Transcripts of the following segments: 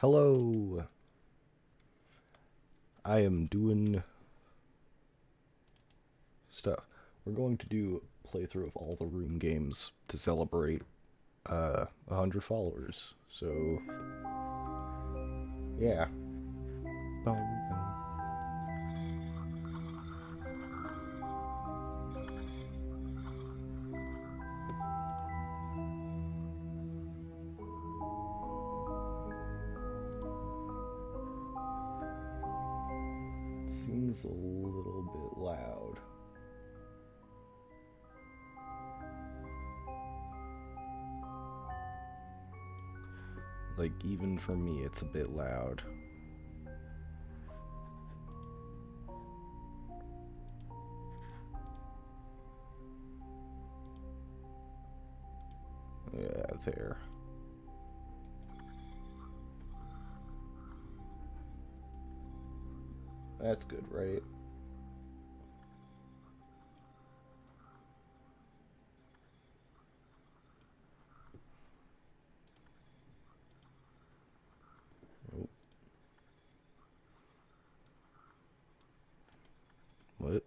Hello! I am doing stuff. We're going to do a playthrough of all the room games to celebrate 100 followers. So, yeah. Boom, boom. Seems a little bit loud. Like, even for me, it's a bit loud. Yeah, there. That's good, right? Oh. What?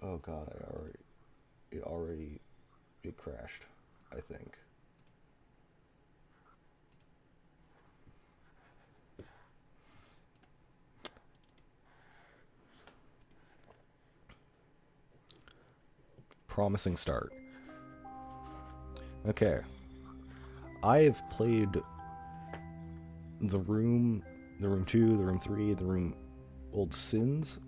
Oh god, it crashed, I think. Promising start. Okay. I have played The Room, The Room 2, The Room 3, The Room Old Sins.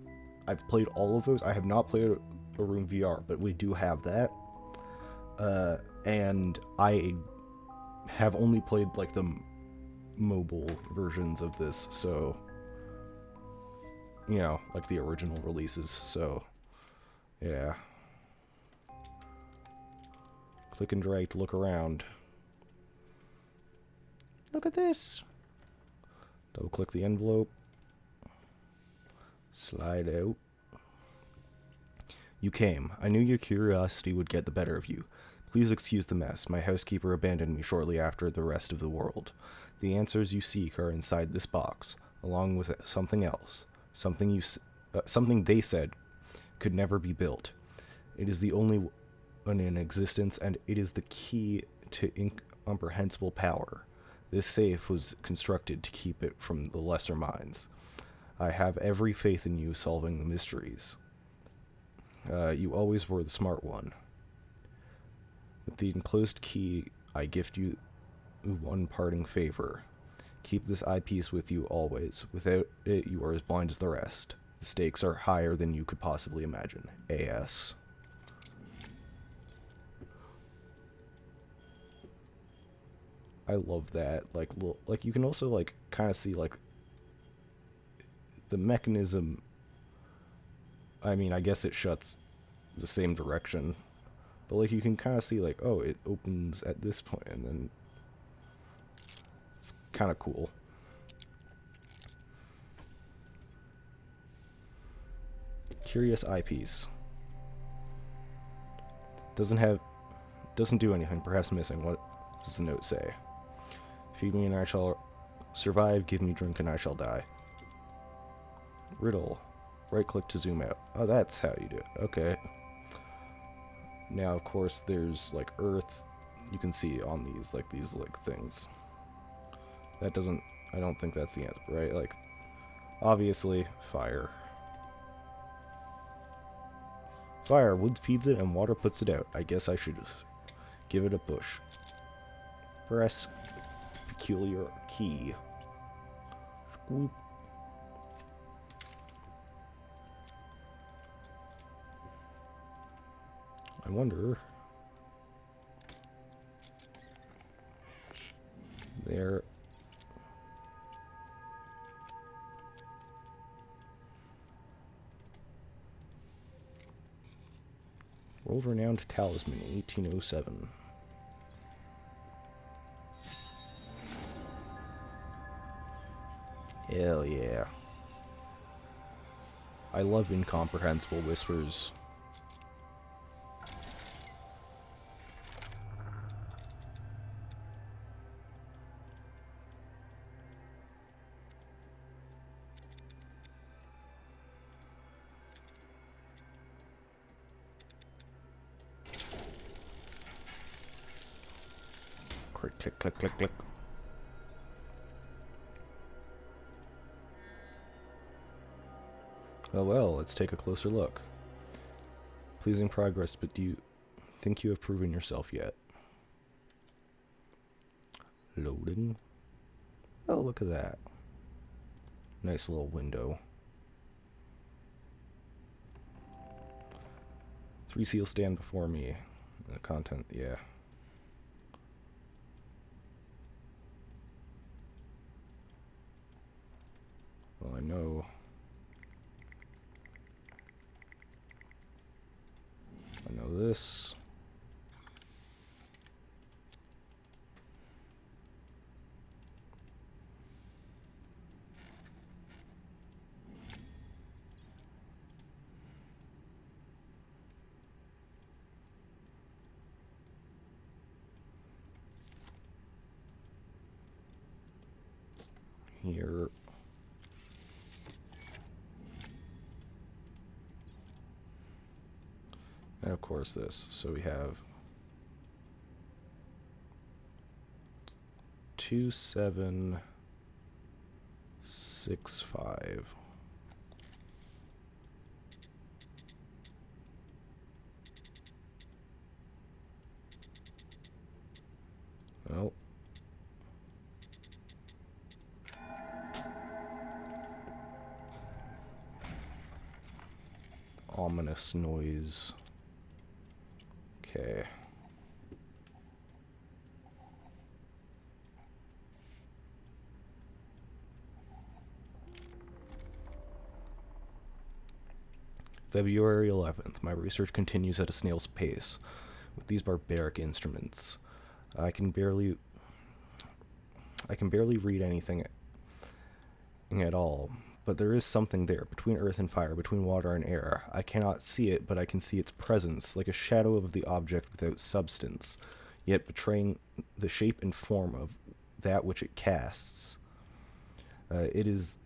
I've played all of those. I have not played a Room VR, but we do have that. And I have only played like the mobile versions of this, so you know, like the original releases. So yeah. Click and drag to look around. Look at this. Double click the envelope. Slide out. You came. I knew your curiosity would get the better of you. Please excuse the mess. My housekeeper abandoned me shortly after the rest of the world. The answers you seek are inside this box, along with something else. Something they said could never be built. It is the only one in existence, and it is the key to incomprehensible power. This safe was constructed to keep it from the lesser minds. I have every faith in you solving the mysteries. You always were the smart one. With the enclosed key, I gift you one parting favor. Keep this eyepiece with you always. Without it, you are as blind as the rest. The stakes are higher than you could possibly imagine. A.S. I love that. Like you can also like kind of see like the mechanism. I mean, I guess it shuts the same direction, but like you can kind of see like, oh, it opens at this point, and then it's kind of cool. Curious eyepiece. Doesn't do anything. Perhaps missing. What does the note say? Feed me and I shall survive. Give me drink and I shall die. Riddle. Right click to zoom out. Oh, that's how you do it. Okay. Now, of course, there's like earth. You can see on these things. That doesn't. I don't think that's the answer, right? Like, obviously, fire. Fire. Wood feeds it and water puts it out. I guess I should give it a push. Press peculiar key. Scoop. I wonder. There. World-renowned talisman, 1807. Hell yeah. I love incomprehensible whispers. Click, click, click, click, click. Oh well, let's take a closer look. Pleasing progress, but do you think you have proven yourself yet? Loading. Oh, look at that. Nice little window. 3 seals stand before me. The content, yeah. Well, I know this. Here. And of course this. So we have 2765. Well, ominous noise. Okay. February 11th. My research continues at a snail's pace. With these barbaric instruments, I can barely read anything at all. But there is something there, between earth and fire, between water and air. I cannot see it, but I can see its presence, like a shadow of the object without substance, yet betraying the shape and form of that which it casts. It is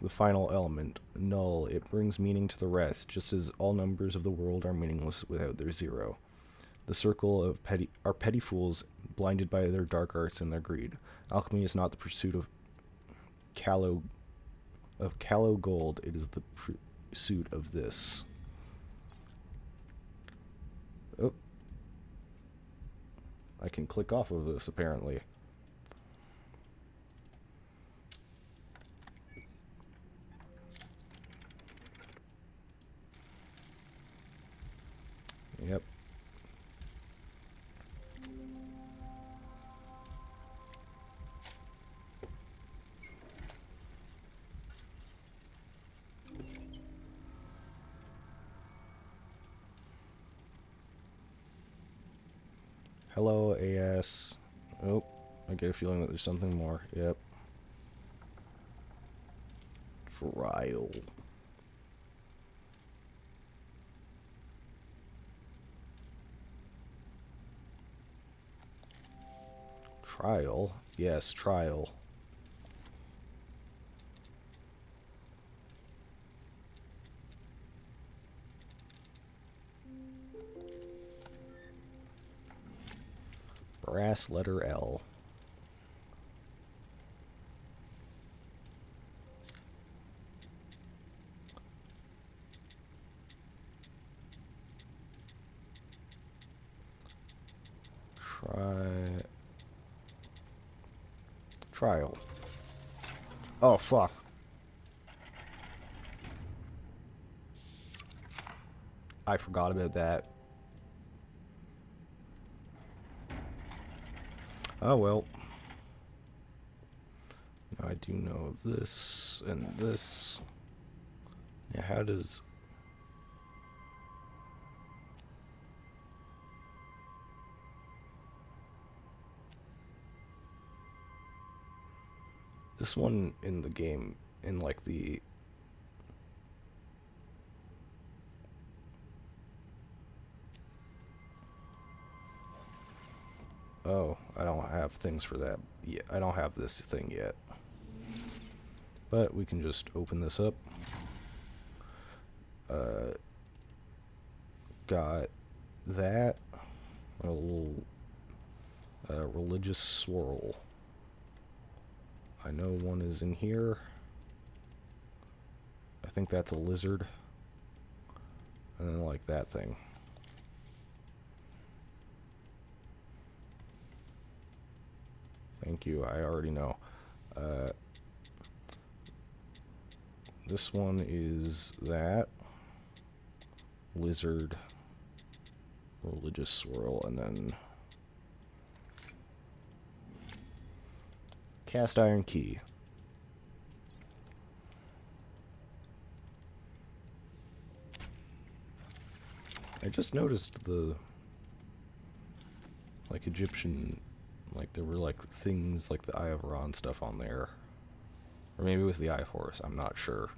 the final element, null. It brings meaning to the rest, just as all numbers of the world are meaningless without their zero. The circle of petty fools, blinded by their dark arts and their greed. Alchemy is not the pursuit of callow gold, it is the pursuit of this. Oh. I can click off of this, apparently. Yep. Hello, AS. Oh, I get a feeling that there's something more. Yep. Trial. Trial? Yes, trial. Brass letter L. Trial. Oh, fuck. I forgot about that. Oh, well. Now I do know of this and this. Yeah, how does... This one in the game, in like the... Oh, I don't have things for that yet. I don't have this thing yet. But we can just open this up. Got that. A little Religious swirl. I know one is in here. I think that's a lizard. And then like that thing. Thank you, I already know. This one is that. Lizard. Religious swirl, and then... Cast iron key. I just noticed the... like Egyptian... like there were like things like the Eye of Ra stuff on there. Or maybe it was the Eye of Horus, I'm not sure.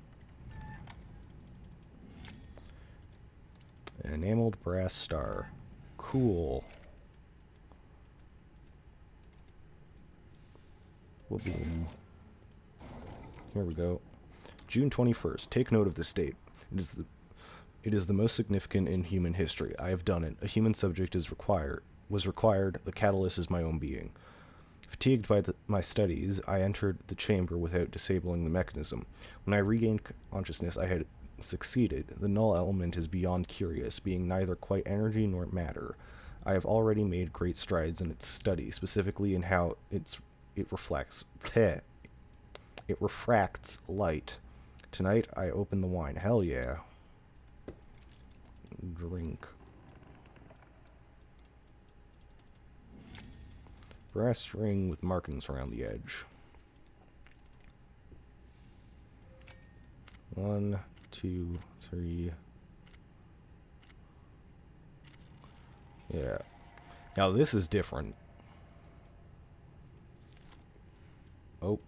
An enameled brass star. Cool. Boom. Here we go. June 21st. Take note of this date. It is the most significant in human history. I have done it. A human subject was required. The catalyst is my own being. Fatigued by my studies, I entered the chamber without disabling the mechanism. When I regained consciousness, I had succeeded. The null element is beyond curious, being neither quite energy nor matter. I have already made great strides in its study, specifically in how it refracts light. Tonight I open the wine. Hell yeah. Drink. Brass ring with markings around the edge. 1, 2, 3. Yeah. Now this is different. Oh.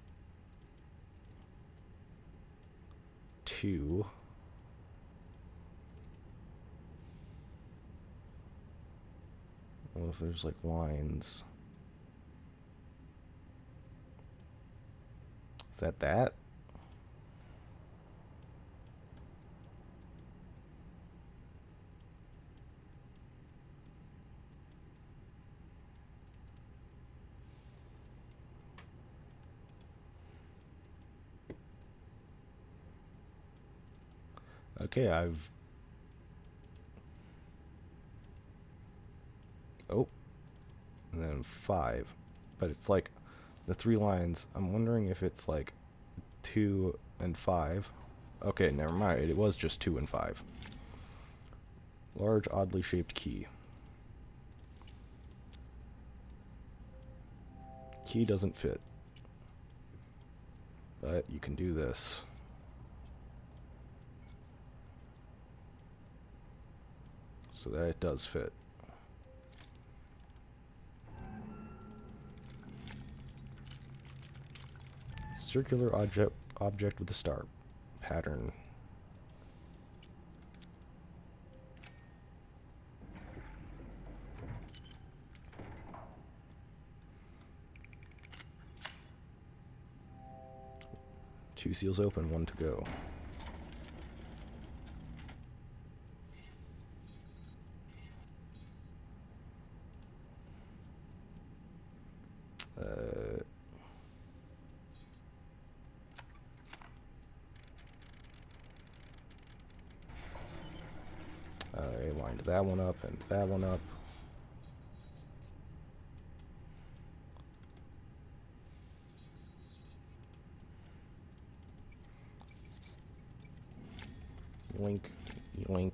2. Well, if there's like lines. Is that that? Okay, oh. And then 5. But it's like the 3 lines. I'm wondering if it's like 2 and 5. Okay, never mind. It was just 2 and 5. Large, oddly shaped key. Key doesn't fit. But you can do this. So that it does fit. Circular object with a star pattern. Two seals open, 1 to go. I lined that one up and that one up. Yoink, yoink.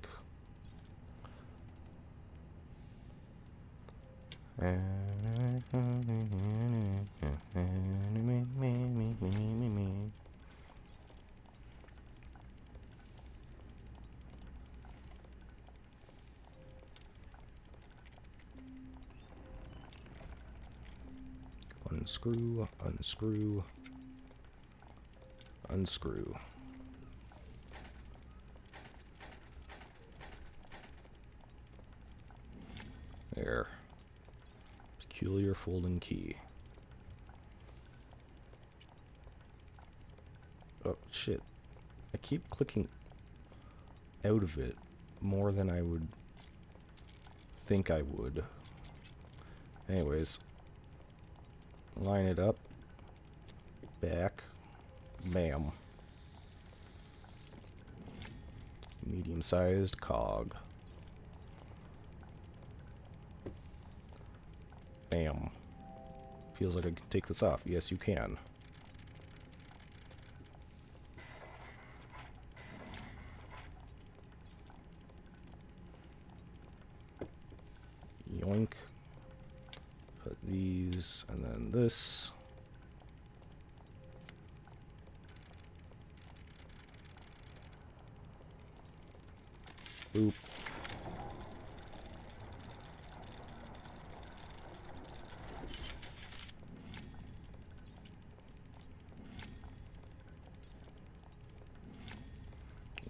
Unscrew, unscrew, unscrew. There. Peculiar folding key. Oh, shit. I keep clicking out of it more than I would think I would. Anyways, Line it up. Back. Bam. Medium-sized cog. Bam. Feels like I can take this off. Yes, you can. Yoink. Put these, and then this. Boop.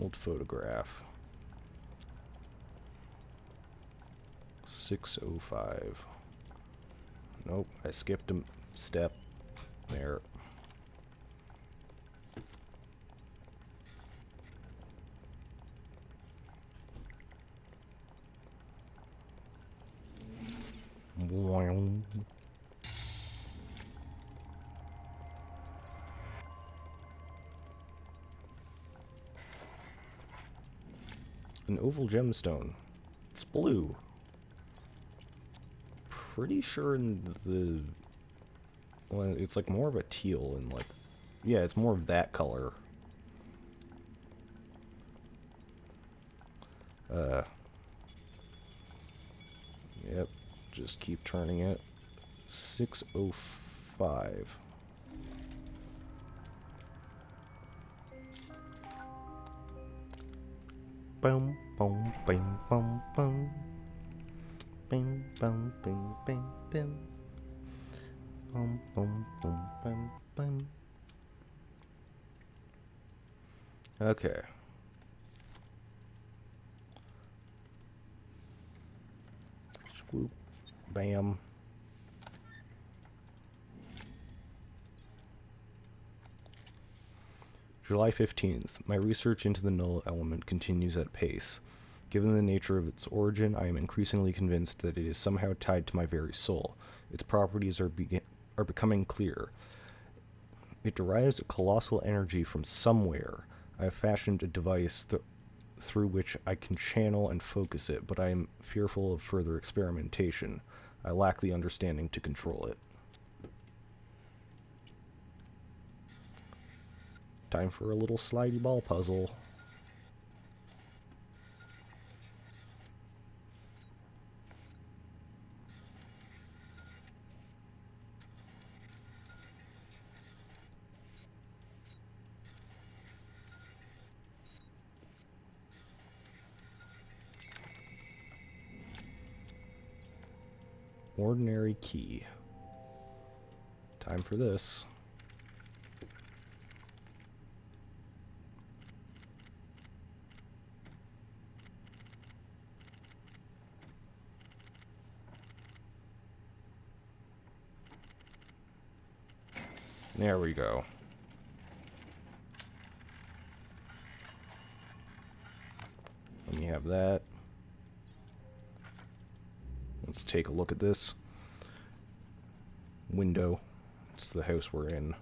Old photograph. 605. Nope, I skipped a step. There. An oval gemstone. It's blue. Pretty sure in the... Well, it's like more of a teal and like... Yeah, it's more of that color. Yep. Just keep turning it. 605. Boom, boom, bing, boom, boom. Bing, boom, bing, bing, bing. Boom, boom, boom, bing, bing. Okay. Swoop. Bam. July 15th. My research into the null element continues at pace. Given the nature of its origin, I am increasingly convinced that it is somehow tied to my very soul. Its properties are becoming clear. It derives a colossal energy from somewhere. I have fashioned a device through which I can channel and focus it, but I am fearful of further experimentation. I lack the understanding to control it. Time for a little slidey ball puzzle. Ordinary key. Time for this. There we go. Let me have that. Let's take a look at this window. It's the house we're in.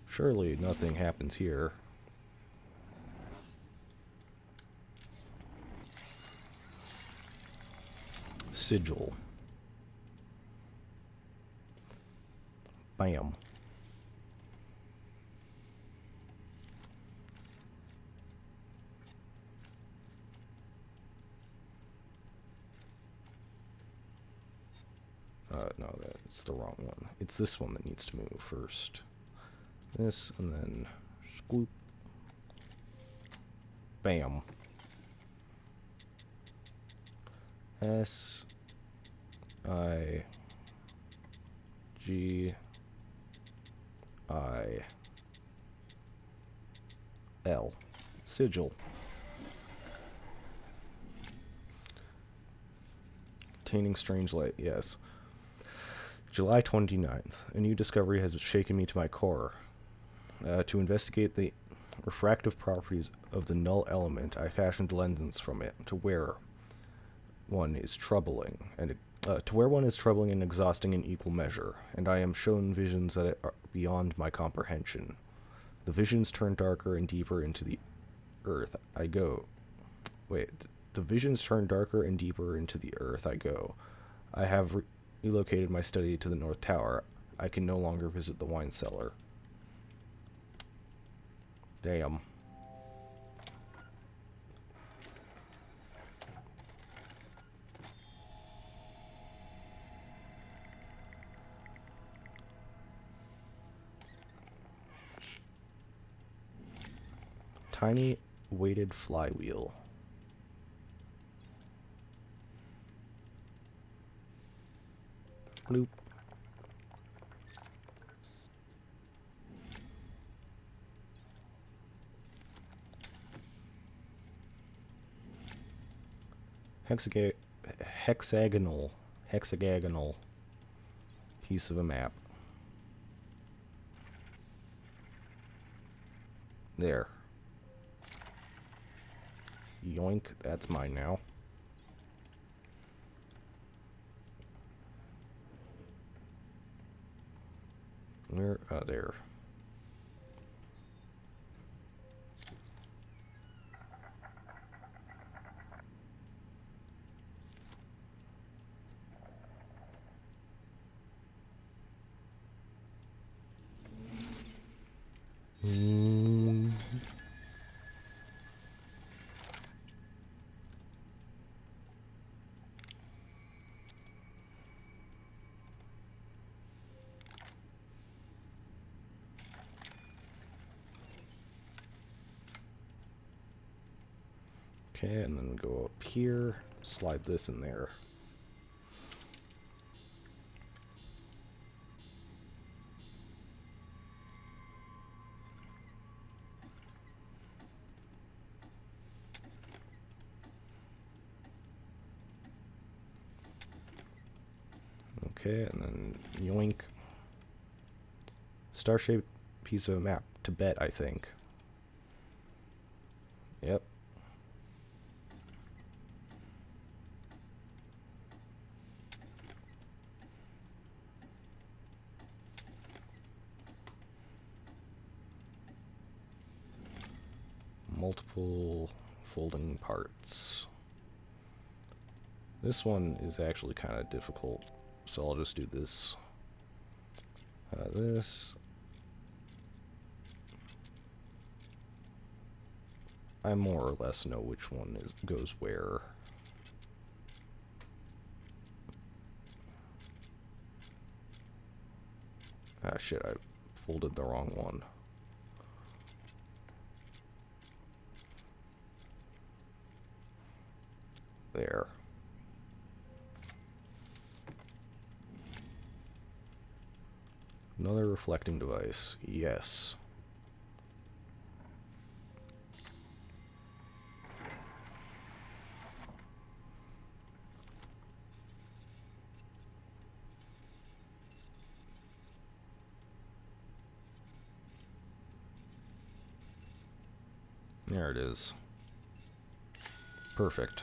Surely nothing happens here. Sigil. Bam. No, that's the wrong one. It's this one that needs to move first. This, and then scoop. Bam. S I G I L. Sigil. Containing strange light, yes. July 29th. A new discovery has shaken me to my core. To investigate the refractive properties of the null element, I fashioned lenses from it to wear. One is troubling, and it To where one is troubling and exhausting in equal measure, and I am shown visions that are beyond my comprehension. The visions turn darker and deeper into the earth I go. Wait, the visions turn darker and deeper into the earth I go. I have relocated my study to the North Tower. I can no longer visit the wine cellar. Damn. Tiny weighted flywheel. Bloop. Hexagonal piece of a map. There. Yoink, that's mine now. Where? There. Okay, and then we go up here, slide this in there. Okay, and then yoink. Star-shaped piece of a map. Tibet, I think. Yep. Multiple folding parts. This one is actually kind of difficult, so I'll just do this. This. I more or less know which one goes where. Ah, shit, I folded the wrong one. There. Another reflecting device. Yes. There it is. Perfect.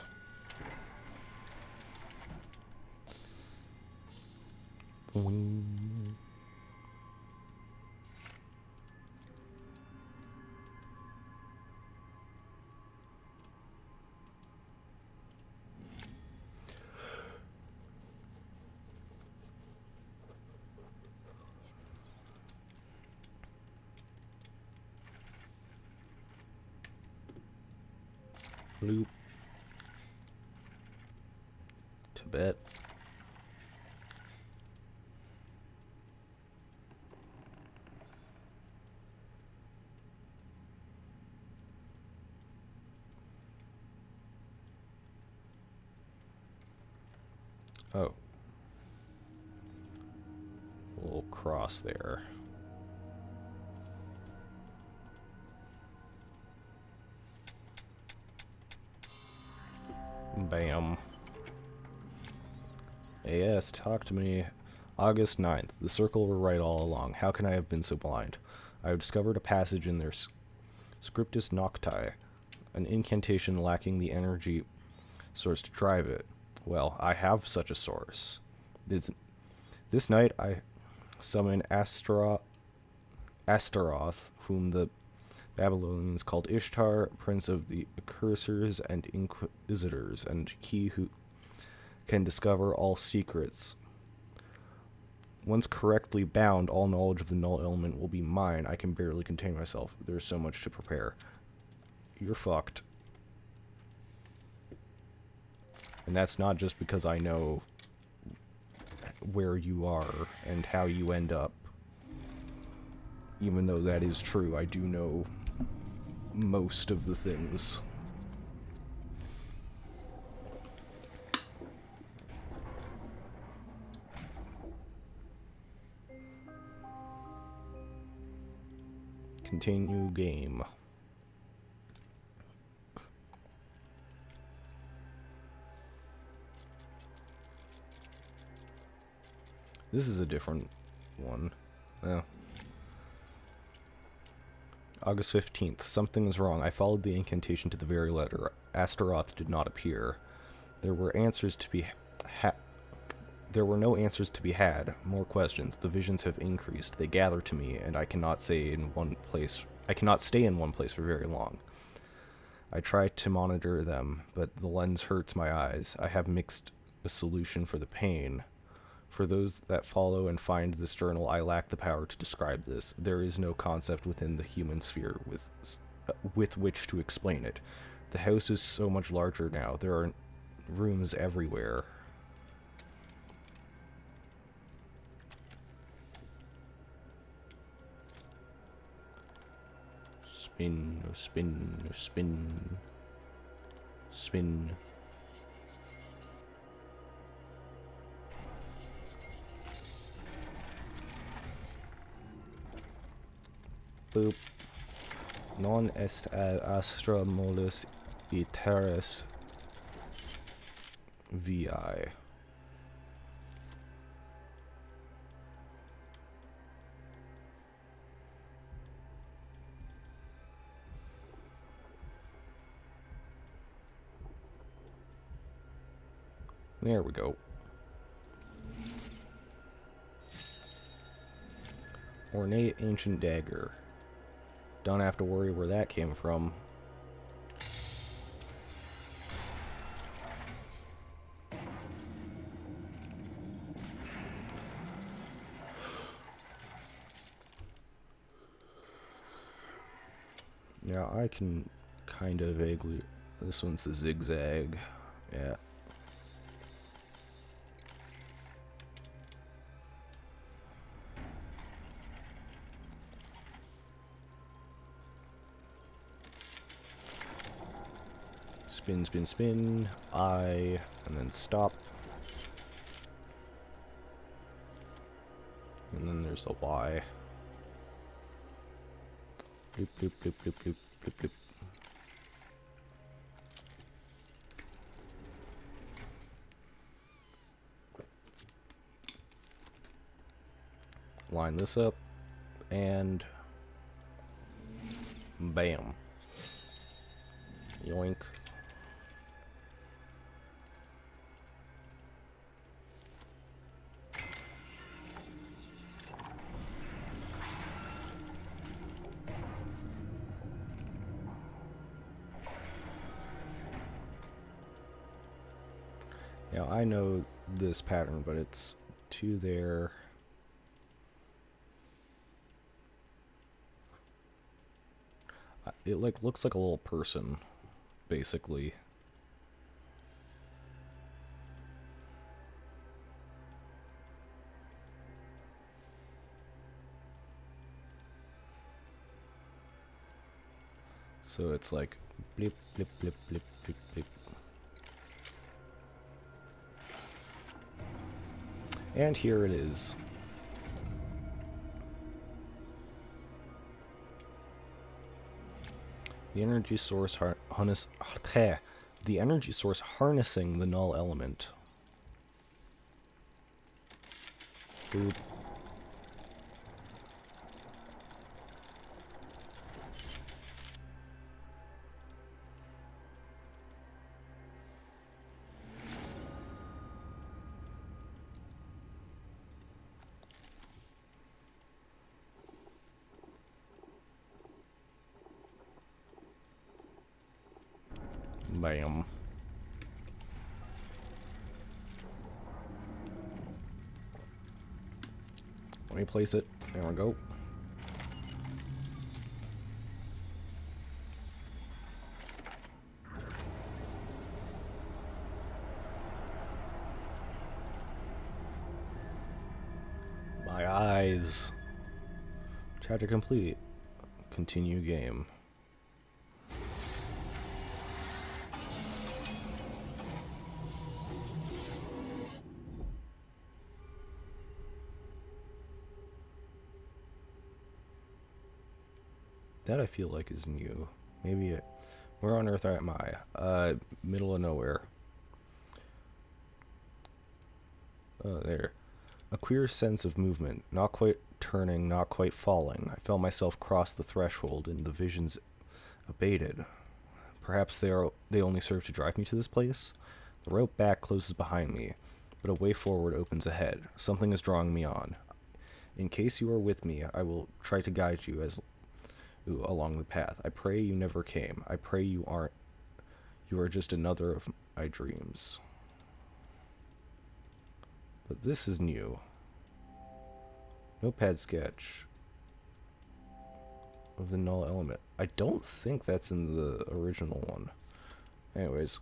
Bloop. Tibet. Oh. A little cross there. Bam. AS, talk to me. August 9th. The circle were right all along. How can I have been so blind? I have discovered a passage in their Scriptus Nocti, an incantation lacking the energy source to drive it. Well, I have such a source. This night I summon Astaroth, whom the Babylonians called Ishtar, prince of the Accursers and Inquisitors, and he who can discover all secrets. Once correctly bound, all knowledge of the null element will be mine. I can barely contain myself. There's so much to prepare. You're fucked. And that's not just because I know where you are and how you end up. Even though that is true, I do know most of the things. Continue game. This is a different one. Oh. August 15th. Something is wrong. I followed the incantation to the very letter. Astaroth did not appear. There were answers to be There were no answers to be had. More questions. The visions have increased. They gather to me, and I cannot stay in one place for very long. I try to monitor them, but the lens hurts my eyes. I have mixed a solution for the pain. For those that follow and find this journal, I lack the power to describe this. There is no concept within the human sphere with which to explain it. The house is so much larger now. There are rooms everywhere. Spin, spin, spin, spin. Boop. Non est ad astra molus iteris vi. There we go. Ornate ancient dagger. Don't have to worry where that came from. Yeah, I can kind of vaguely... This one's the zigzag. Yeah. Spin, spin, spin, I, and then stop. And then there's the Y. Bloop, bloop, bloop, bloop, bloop, bloop, bloop. Line this up, and bam. Yoink. Now I know this pattern, but it's to there. It like looks like a little person, basically. So it's like blip, blip, blip, blip, blip, blip. And here it is. The energy source harnessing the null element. Boop. Bam. Let me place it. There we go. My eyes. Chapter complete. Continue game. That I feel like is new. Maybe it... Where on earth am I? Middle of nowhere. Oh, there. A queer sense of movement. Not quite turning, not quite falling. I felt myself cross the threshold and the visions abated. Perhaps they only serve to drive me to this place? The rope back closes behind me, but a way forward opens ahead. Something is drawing me on. In case you are with me, I will try to guide you along the path. I pray you never came. I pray you aren't. You are just another of my dreams. But this is new. Notepad sketch of the null element. I don't think that's in the original one. Anyways.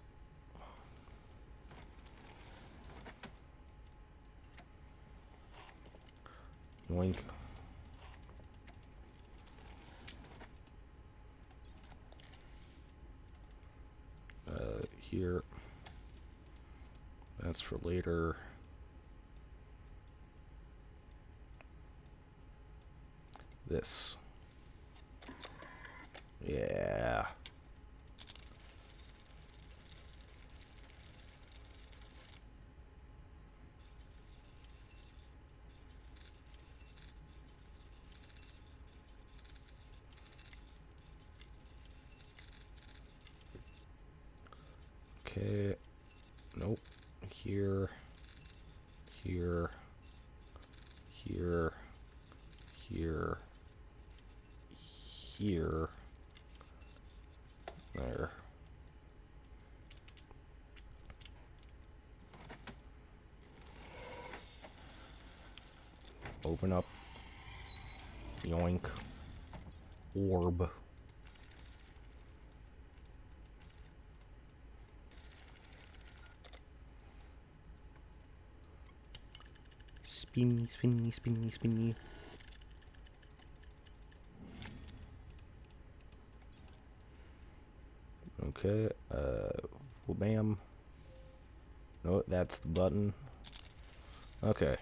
Yoink. Here. That's for later. This. Yeah. Okay. Nope. Here. Here. Here. Here. Here. There. Open up. Yoink. Orb. Spinny, spinny, spinny, spinny. Okay, well, bam. No, that's the button. Okay.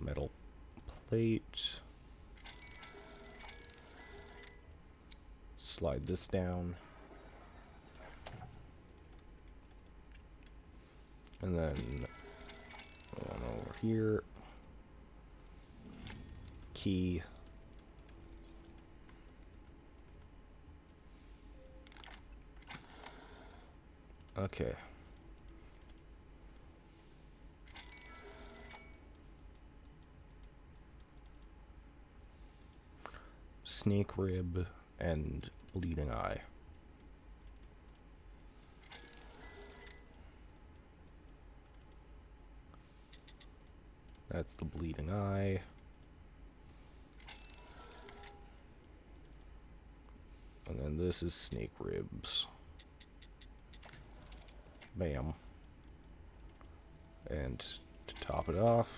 Metal plate. Slide this down. And then one over here. Key. Okay. Snake rib and bleeding eye. That's the bleeding eye. And then this is snake ribs. Bam. And to top it off,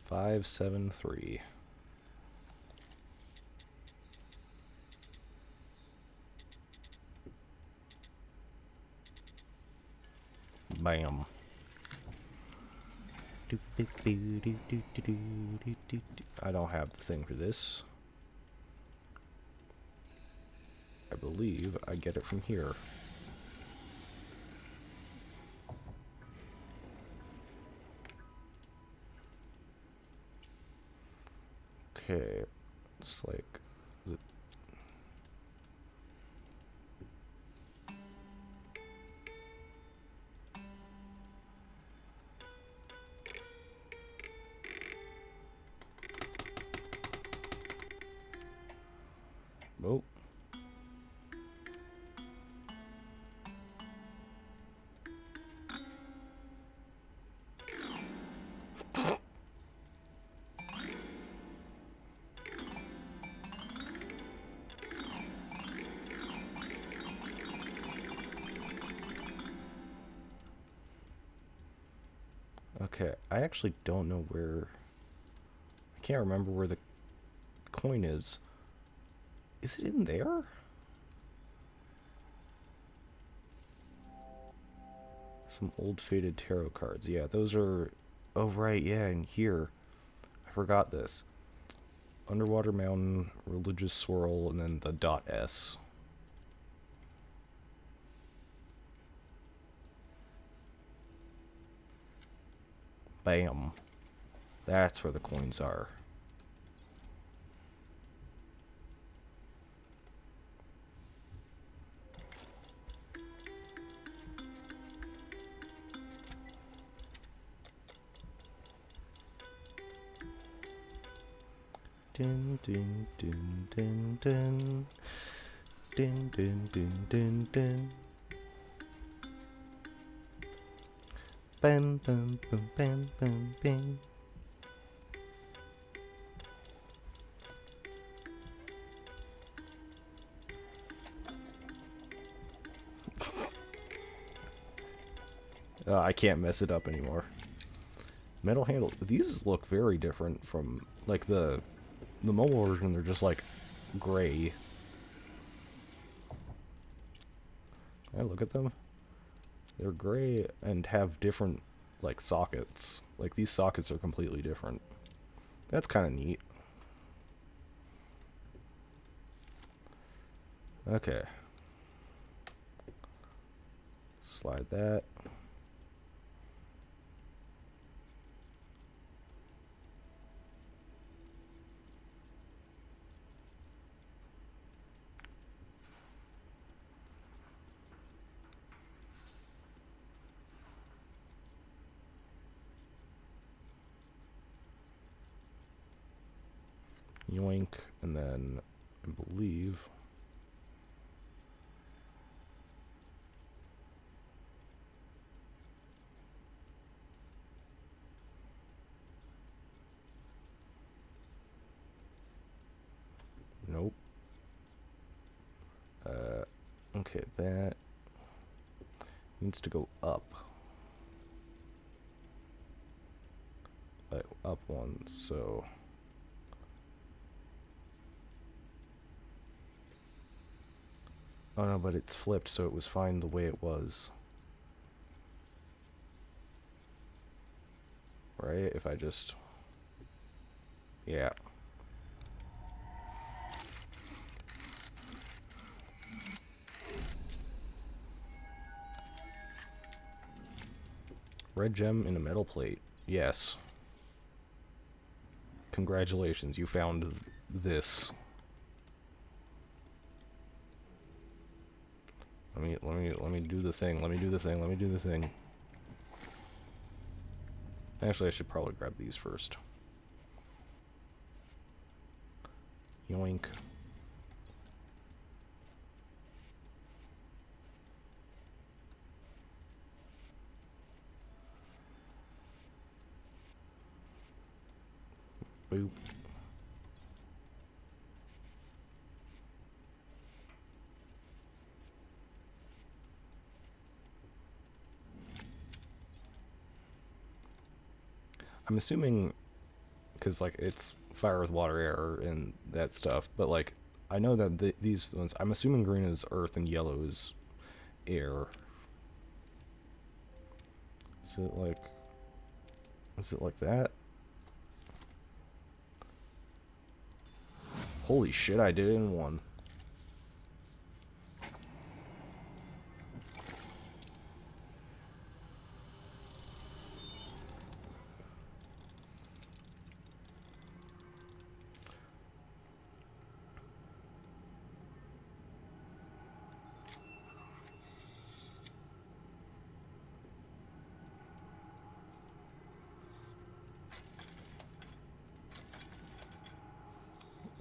five, 7, 3. Bam. I don't have the thing for this. I believe I get it from here. Okay, it's like... Oh. Okay, I actually don't know where... I can't remember where the coin is. Is it in there? Some old faded tarot cards. Yeah, those are... Oh, right, yeah, in here. I forgot this. Underwater Mountain, Religious Swirl, and then the .S. Bam. That's where the coins are. Din din din din din. Din din din din din. Bam bam bam bam bam bam. I can't mess it up anymore. Metal handle. These look very different from, like, the mobile version. They're just, like, gray. I look at them. They're gray and have different, like, sockets. Like, these sockets are completely different. That's kind of neat. Okay. Slide that. Yoink, and then I believe... Nope. Okay, that needs to go up. Like, up one, so... Oh no, but it's flipped, so it was fine the way it was. Right? If I just... Yeah. Red gem in a metal plate. Yes. Congratulations, you found this. Let me do the thing. Let me do the thing. Let me do the thing. Actually, I should probably grab these first. Yoink. Boop. I'm assuming, because, like, it's fire with water, air, and that stuff, but, like, I know that these ones, I'm assuming green is earth and yellow is air. Is it like... Is it like that? Holy shit, I did it in one.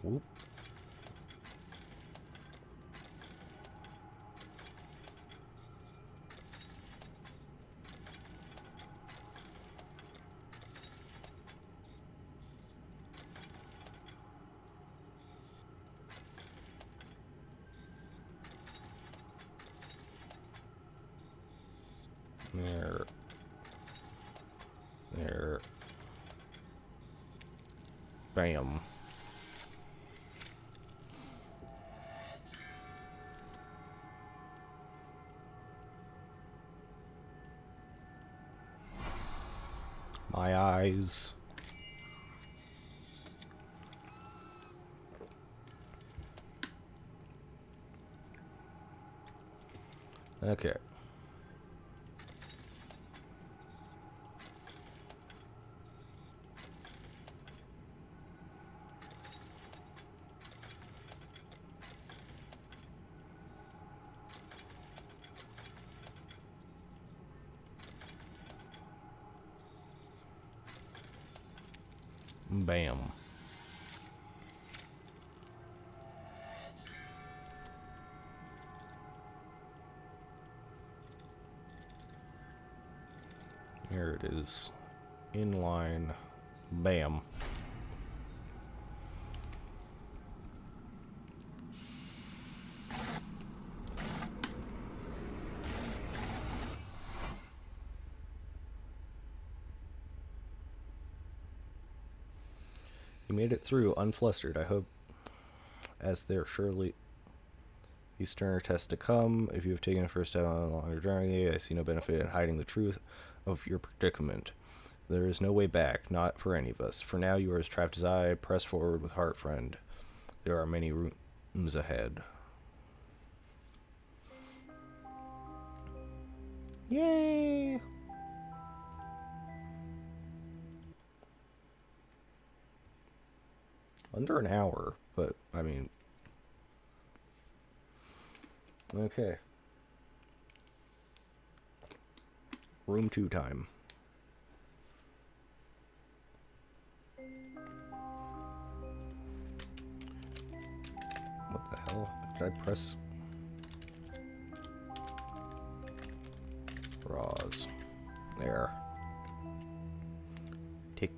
Whoop. There. There. Bam. My eyes. Okay. Bam. Here it is. In line. Bam. You made it through unflustered. I hope, as there surely these sterner tests to come, if you have taken a first step on a longer journey, I see no benefit in hiding the truth of your predicament. There is no way back, not for any of us. For now, you are as trapped as I. Press forward with heart, friend. There are many rooms ahead. Yay! Under an hour, but, I mean... Okay. Room 2 time. What the hell? Did I press... Raws. There. Kick.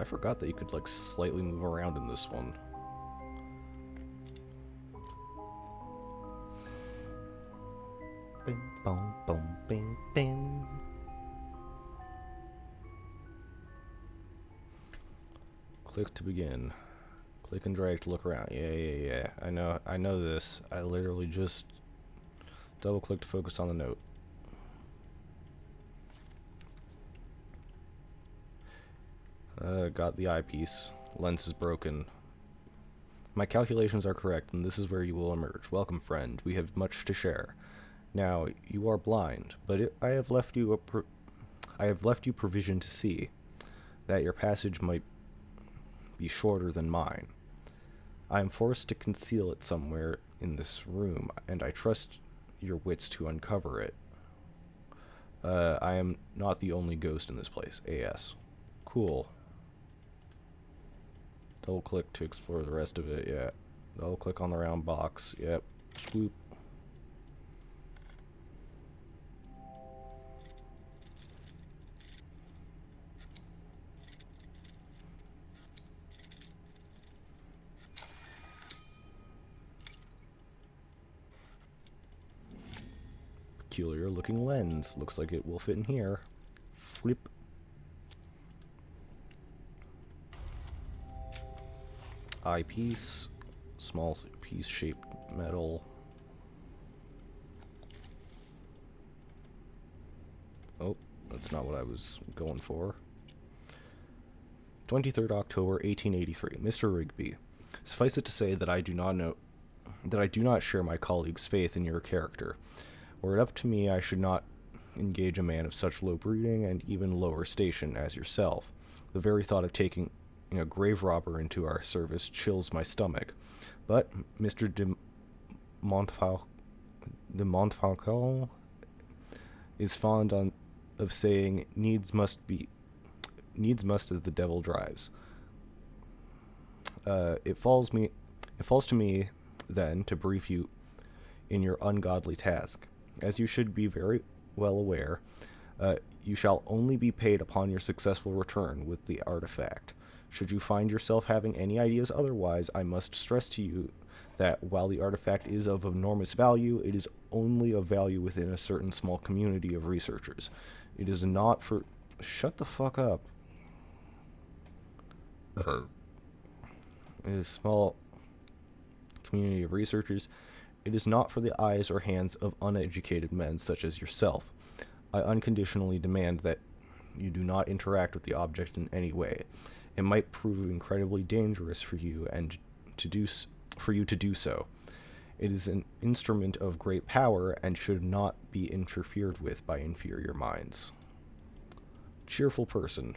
I forgot that you could, like, slightly move around in this one. Bing, bong, bong, bing, bing. Click to begin. Click and drag to look around. Yeah. I know this. I literally just double click to focus on the note. Got the eyepiece. Lens is broken. My calculations are correct, and this is where you will emerge. Welcome, friend. We have much to share. Now, you are blind, but I have left you provision to see, that your passage might be shorter than mine. I am forced to conceal it somewhere in this room, and I trust your wits to uncover it. I am not the only ghost in this place. AS. Cool. Double click to explore the rest of it, yeah. Double click on the round box, yep. Swoop. Peculiar looking lens. Looks like it will fit in here. Flip. Eyepiece. Small piece shaped metal. Oh, that's not what I was going for. 23rd October, 1883. Mr. Rigby, suffice it to say that I do not share my colleagues' faith in your character. Were it up to me, I should not engage a man of such low breeding and even lower station as yourself. The very thought of taking a grave robber into our service chills my stomach. But Mr. de Montfaucon is fond of saying, needs must as the devil drives. It falls to me, then, to brief you in your ungodly task. As you should be very well aware, you shall only be paid upon your successful return with the artifact. Should you find yourself having any ideas otherwise, I must stress to you that while the artifact is of enormous value, it is only of value within a certain small community of researchers. It is not for... Shut the fuck up. It is a small community of researchers. It is not for the eyes or hands of uneducated men such as yourself. I unconditionally demand that you do not interact with the object in any way. It might prove incredibly dangerous for you to do so. It is an instrument of great power and should not be interfered with by inferior minds. Cheerful person.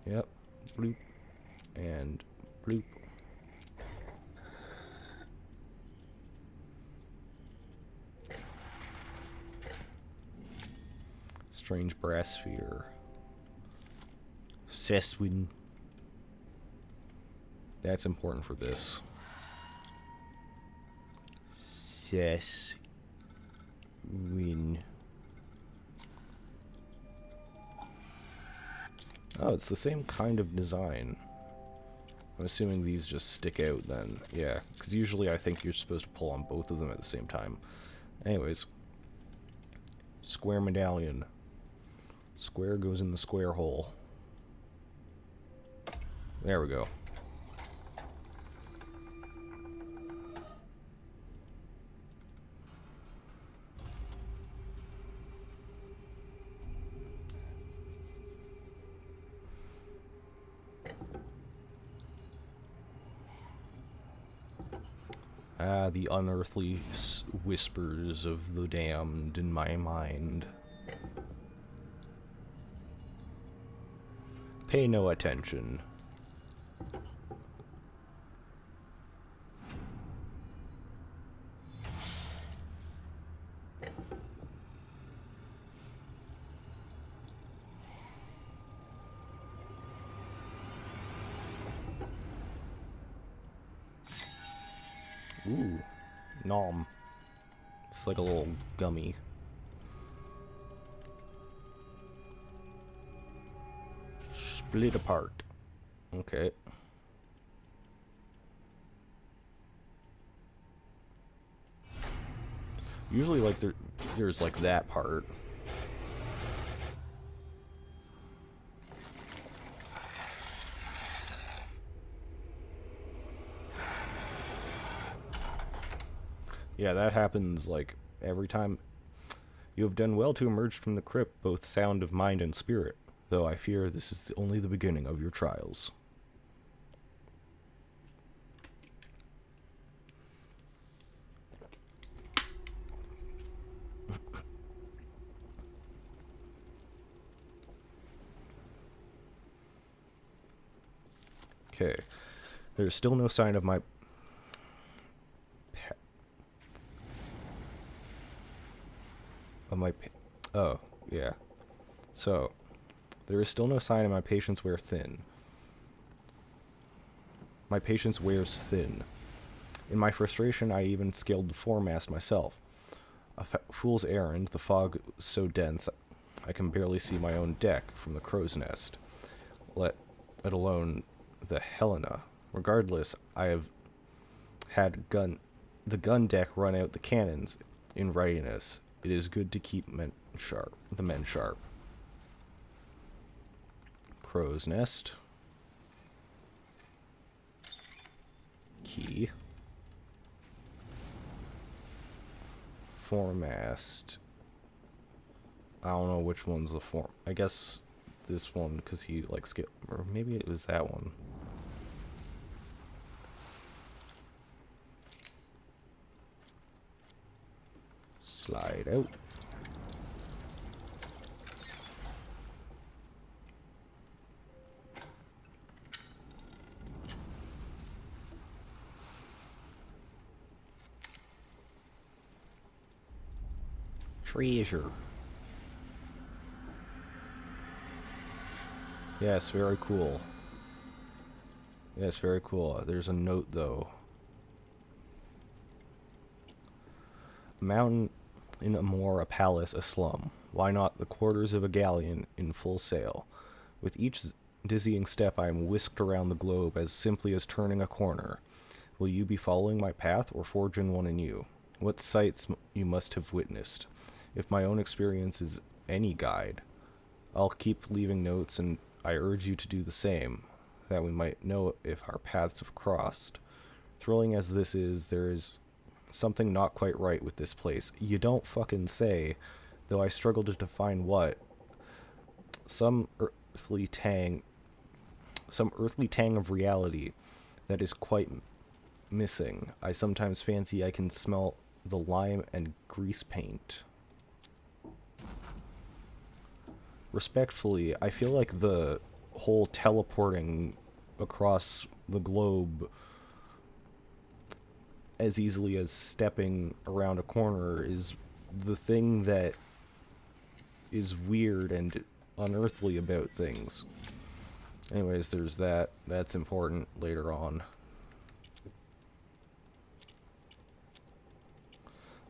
Yep. Bloop. And bloop. Strange brass sphere. Seswin. That's important for this. Seswin. Oh, it's the same kind of design. I'm assuming these just stick out then. Yeah, because usually I think you're supposed to pull on both of them at the same time. Anyways. Square medallion. Square goes in the square hole. There we go. Ah, the unearthly whispers of the damned in my mind. Pay no attention. Ooh, nom. It's like a little gummy. Split apart. Okay. Usually, like, there's like that part. Yeah, that happens, like, every time. You have done well to emerge from the crypt, both sound of mind and spirit, though I fear this is only the beginning of your trials. Okay. There's still no sign of my... Oh, yeah. So, there is still no sign of my patience wear thin. My patience wears thin. In my frustration, I even scaled the foremast myself. A fool's errand, the fog was so dense I can barely see my own deck from the crow's nest, let alone the Helena. Regardless, I have had the gun deck run out the cannons in readiness. It is good to keep the men sharp. Crow's nest. Key. foremast. I don't know which one's the form. I guess this one, because he like skip, or maybe it was that one. Slide out. Treasure. Yes, very cool. Yes, very cool. There's a note, though. A mountain in a moor, a palace, a slum. Why not the quarters of a galleon in full sail? With each dizzying step, I am whisked around the globe as simply as turning a corner. Will you be following my path or forging one in you? What sights you must have witnessed. If my own experience is any guide, I'll keep leaving notes, and I urge you to do the same, that we might know if our paths have crossed. Thrilling as this is, there is something not quite right with this place. You don't fucking say, though I struggle to define what. Some earthly tang of reality that is quite missing. I sometimes fancy I can smell the lime and grease paint. Respectfully, I feel like the whole teleporting across the globe as easily as stepping around a corner is the thing that is weird and unearthly about things. Anyways, there's that. That's important later on.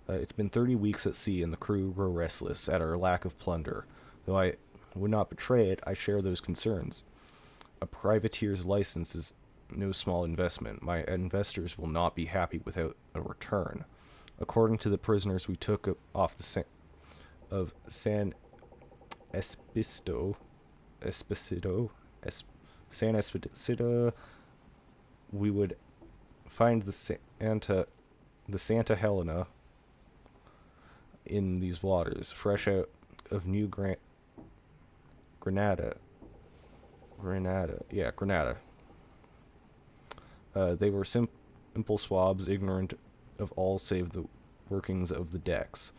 It's been 30 weeks at sea, and the crew grow restless at our lack of plunder. Though I would not betray it, I share those concerns. A privateer's license is no small investment. My investors will not be happy without a return. According to the prisoners we took off the San Esposito, we would find the Santa Helena in these waters, fresh out of New Granada. They were simple swabs, ignorant of all save the workings of the decks,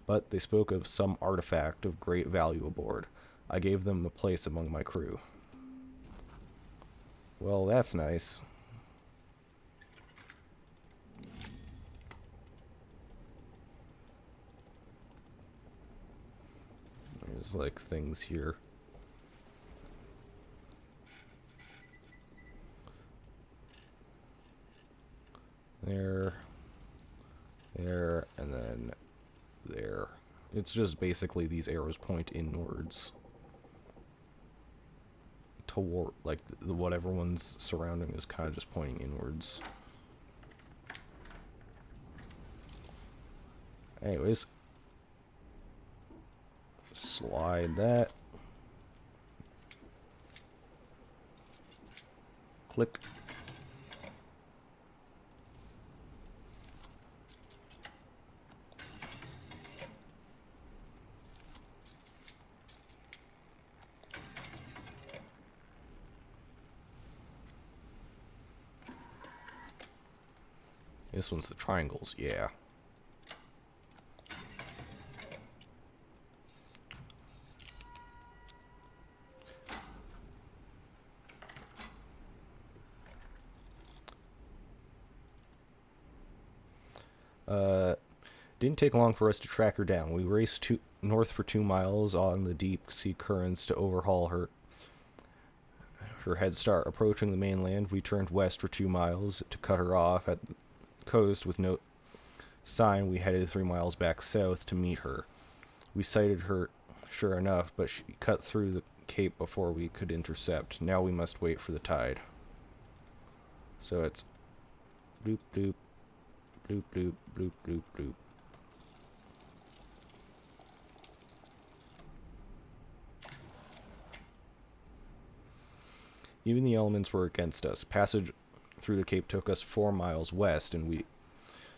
but they spoke of some artifact of great value aboard. I gave them a place among my crew. Well, that's nice. There's like things here. There, and then there. It's just basically these arrows point inwards toward, like, the whatever one's surrounding is kind of just pointing inwards. Anyways, slide that. Click. This one's the triangles, yeah. Didn't take long for us to track her down. We raced north for 2 miles on the deep sea currents to overhaul her head start. Approaching the mainland, we turned west for 2 miles to cut her off at the coast with no sign. We headed 3 miles back south to meet her. We sighted her, sure enough, but she cut through the cape before we could intercept. Now we must wait for the tide. So it's bloop bloop bloop bloop bloop bloop bloop. Even the elements were against us. Passage through the cape took us 4 miles west, and we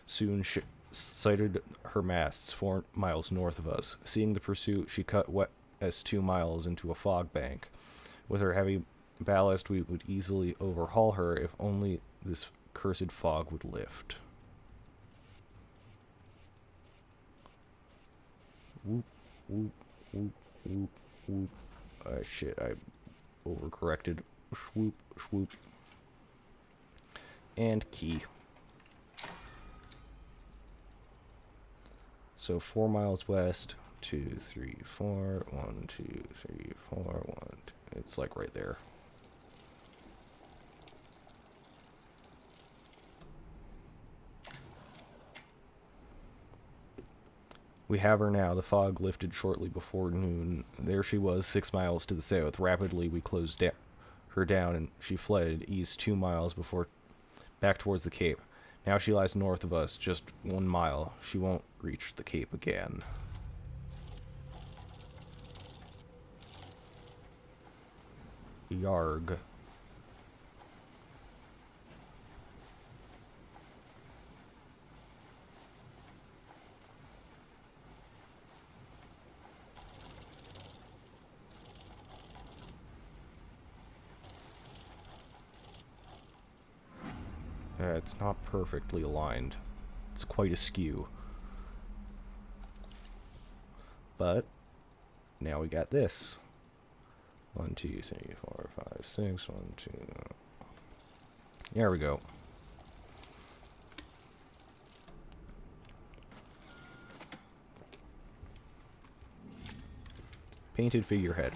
soon sighted her masts 4 miles north of us. Seeing the pursuit, she cut west 2 miles into a fog bank. With her heavy ballast, we would easily overhaul her if only this cursed fog would lift. Whoop, whoop, whoop, whoop, whoop. Shit, I overcorrected. Swoop, swoop. And key. So 4 miles west, 2, 3, 4, 1, 2, 3, 4, 1, 2. It's like right there. We have her now. The fog lifted shortly before noon. There she was, 6 miles to the south. Rapidly, we closed her down, and she fled east 2 miles before back towards the cape. Now she lies north of us, just 1 mile. She won't reach the cape again. Yarg. It's not perfectly aligned. It's quite askew. But now we got this. 1, 2, 3, 4, 5, 6. 1, 2. There we go. Painted figurehead.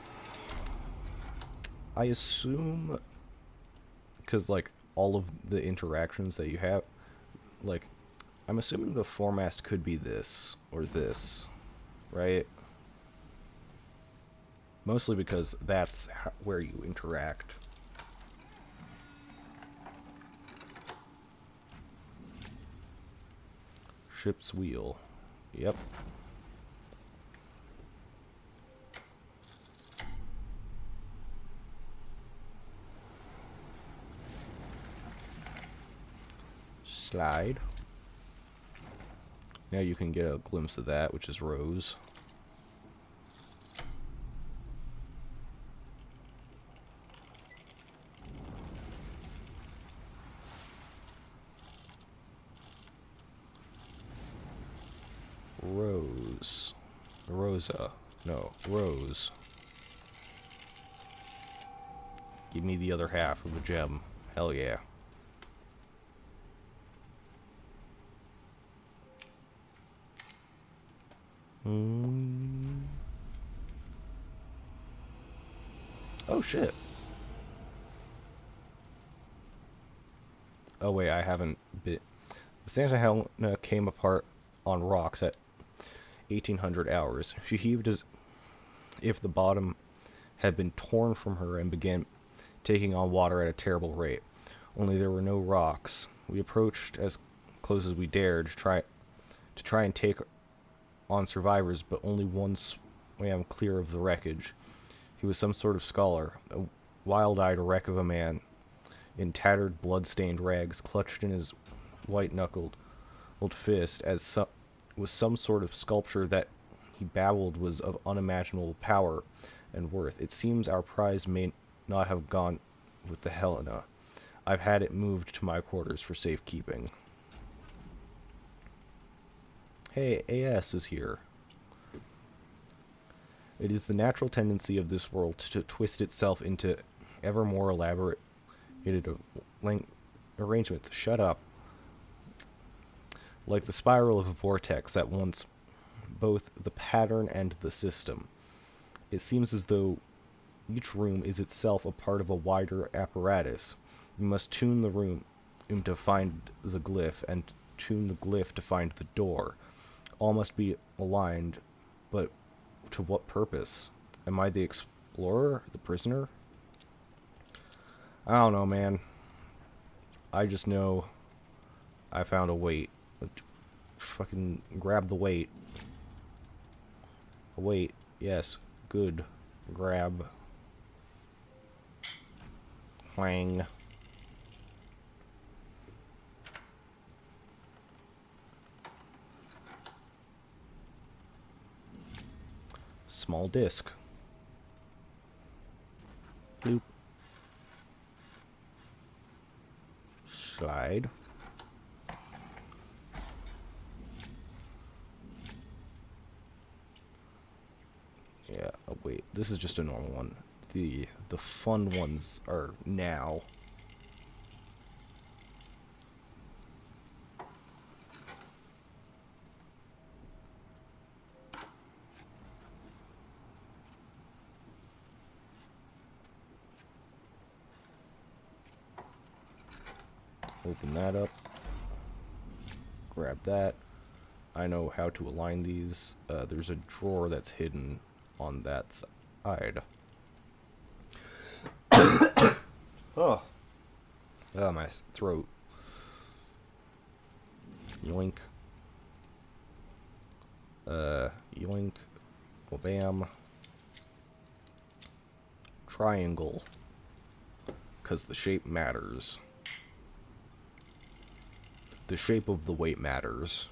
I assume, because like all of the interactions that you have, like, I'm assuming the foremast could be this or this, right? Mostly because that's where you interact. Ship's wheel. Yep. Slide. Now you can get a glimpse of that, which is Rose. Rose. Rosa. No, Rose. Give me the other half of the gem. Hell yeah. Oh shit. Oh wait, I haven't bit. The Santa Helena came apart on rocks at 1800 hours. She heaved as if the bottom had been torn from her and began taking on water at a terrible rate. Only there were no rocks. We approached as close as we dared to try and take on survivors, but only one swam clear of the wreckage. He was some sort of scholar, a wild-eyed wreck of a man, in tattered, blood-stained rags, clutched in his white-knuckled old fist as was some sort of sculpture that he babbled was of unimaginable power and worth. It seems our prize may not have gone with the Helena. I've had it moved to my quarters for safekeeping. Hey, AS is here. It is the natural tendency of this world to twist itself into ever more elaborate arrangements. Shut up. Like the spiral of a vortex at once both the pattern and the system. It seems as though each room is itself a part of a wider apparatus. You must tune the room to find the glyph, and tune the glyph to find the door. All must be aligned, but to what purpose? Am I the explorer? The prisoner? I don't know, man. I just know I found a weight. Fucking grab the weight. A weight. Yes. Good. Grab. Whang. small disc. Bloop. Slide. Yeah, oh wait, this is just a normal one. The fun ones are now. Open that up. Grab that. I know how to align these. There's a drawer that's hidden on that side. Oh. Oh, my throat. Yoink. Yoink. Well, bam. Triangle. 'Cause the shape matters. The shape of the weight matters.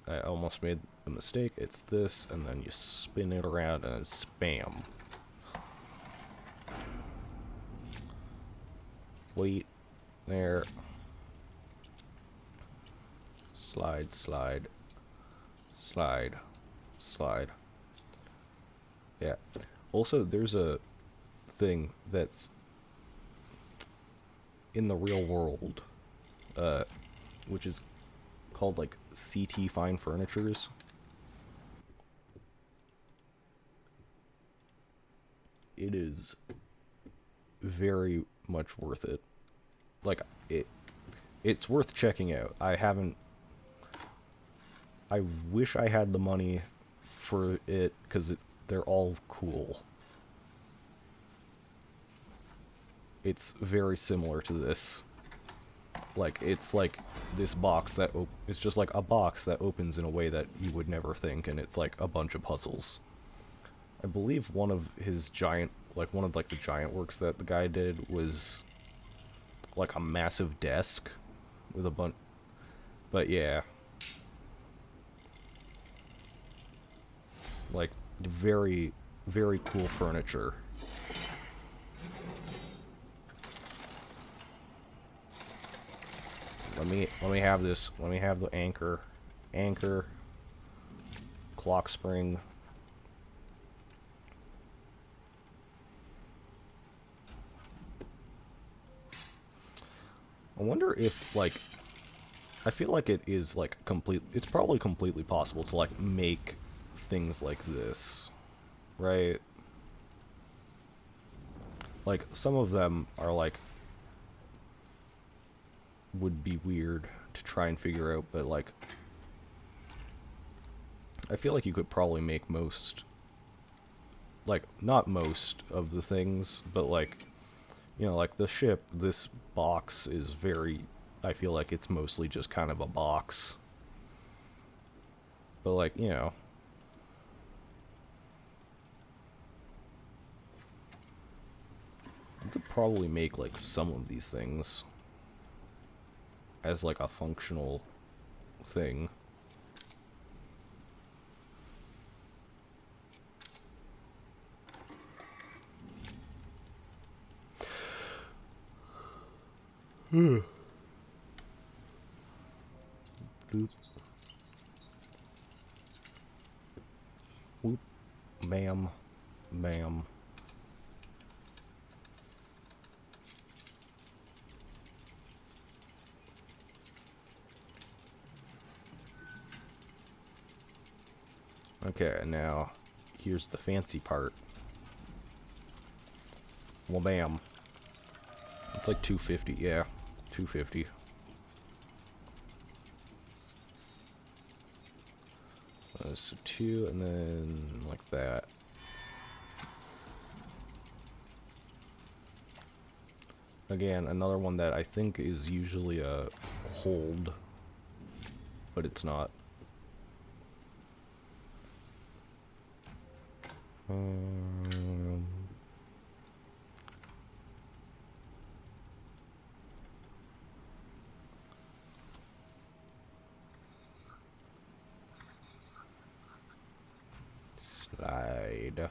I almost made a mistake. It's this, and then you spin it around and it's spam. Wait. There. Slide, slide. Slide. Slide. Yeah. Also, there's a thing that's in the real world, which is called, like, CT Fine Furnitures. It is very much worth it. Like, it's worth checking out. I wish I had the money for it, because they're all cool. It's very similar to this. Like, it's like this box that it's just like a box that opens in a way that you would never think, and it's like a bunch of puzzles. I believe one of his giant, like one of like the giant works that the guy did was like a massive desk with a bunch, but yeah. Like, very, very cool furniture. Let me have this. Let me have the anchor. Anchor. Clock spring. I wonder if, like, I feel like it is, like, it's probably completely possible to, like, make things like this, right? Like, some of them are, like, would be weird to try and figure out, but, like, I feel like you could probably make most, like, not most of the things, but, like, you know, like the ship, this box is very, I feel like it's mostly just kind of a box. But, like, you know. You could probably make, like, some of these things as, like, a functional thing. Bloop. Whoop. Bam. Bam. Okay, now, here's the fancy part. Well, bam. It's like 250, yeah. 250. So 2, and then like that. Again, another one that I think is usually a hold, but it's not. Um, slide.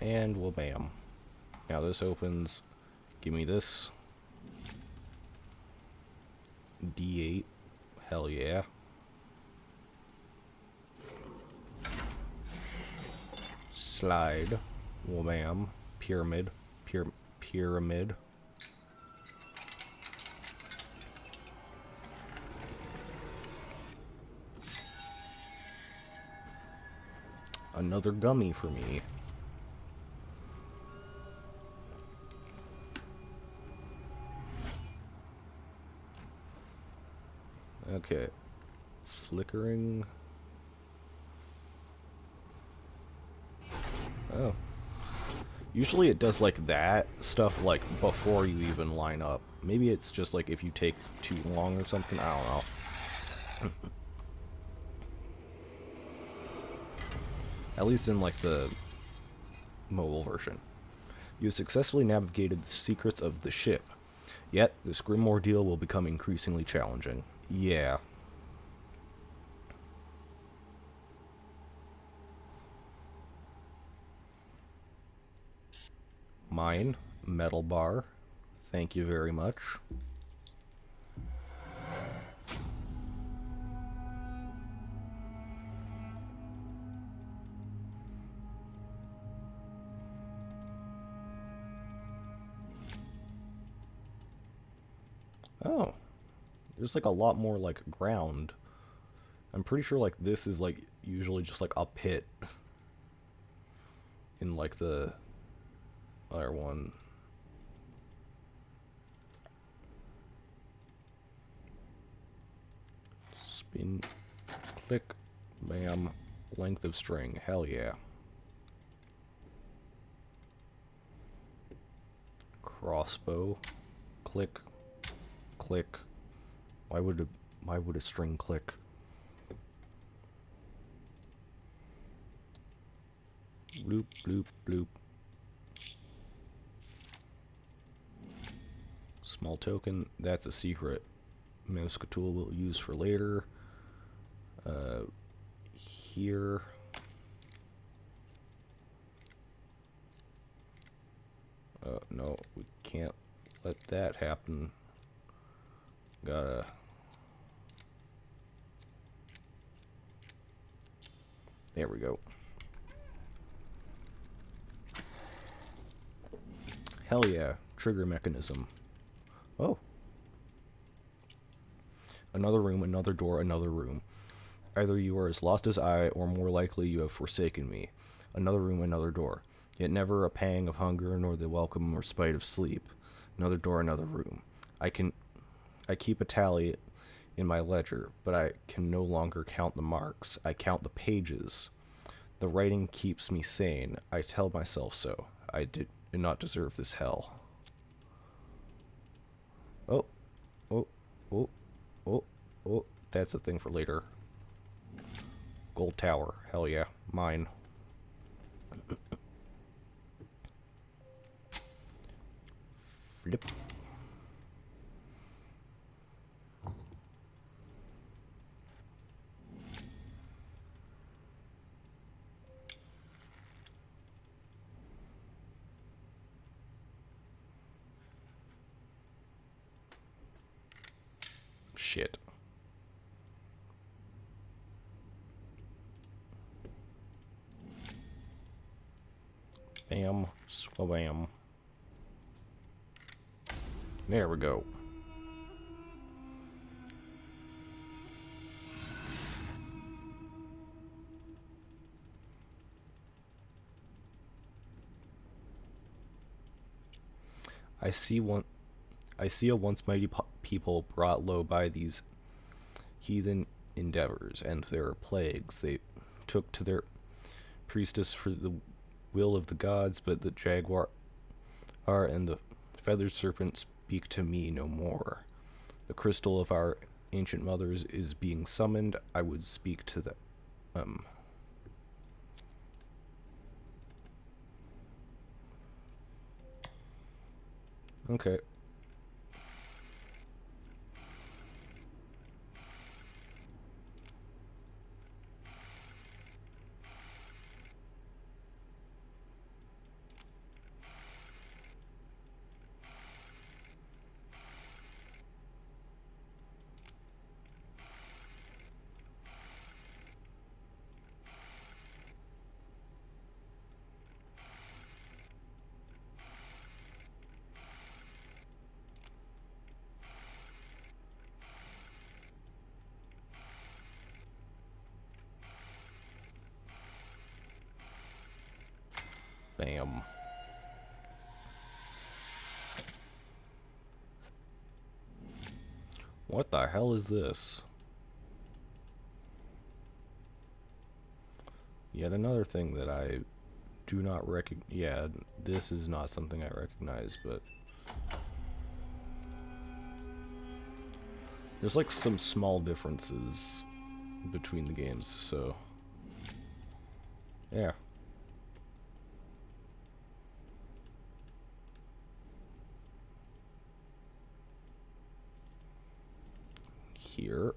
And well, bam. Now this opens. Give me this. D8. Hell yeah. Slide. Well, bam. Pyramid. Pyramid. Another gummy for me. Okay. Flickering. Oh. Usually it does like that stuff like before you even line up. Maybe it's just like if you take too long or something. I don't know. At least in like the mobile version. You have successfully navigated the secrets of the ship. Yet, this grim ordeal will become increasingly challenging. Yeah. Mine. Metal bar. Thank you very much. Oh. There's like a lot more like ground. I'm pretty sure like this is like usually just like a pit. In like the other one. Spin. Click. Bam. Length of string. Hell yeah. Crossbow. Click. Click. Why would a string click? Bloop, bloop, bloop. Small token. That's a secret. Mousca tool we'll use for later. Here. No, we can't let that happen. Gotta... There we go. Hell yeah. Trigger mechanism. Oh. Another room, another door, another room. Either you are as lost as I, or more likely you have forsaken me. Another room, another door. Yet never a pang of hunger, nor the welcome respite of sleep. Another door, another room. I keep a tally in my ledger, but I can no longer count the marks. I count the pages. The writing keeps me sane. I tell myself so. I did not deserve this hell. Oh. Oh. Oh. Oh. Oh. That's a thing for later. Gold tower. Hell yeah. Mine. Flip. Shit. Bam. Swabam. There we go. I see a once mighty people brought low by these heathen endeavors and their plagues. They took to their priestess for the will of the gods, but the jaguar and the feathered serpent speak to me no more. The crystal of our ancient mothers is being summoned. I would speak to them. Okay. Bam. What the hell is this? Yet another thing that I do not recognize. Yeah, this is not something I recognize, but there's like some small differences between the games, so yeah. Here.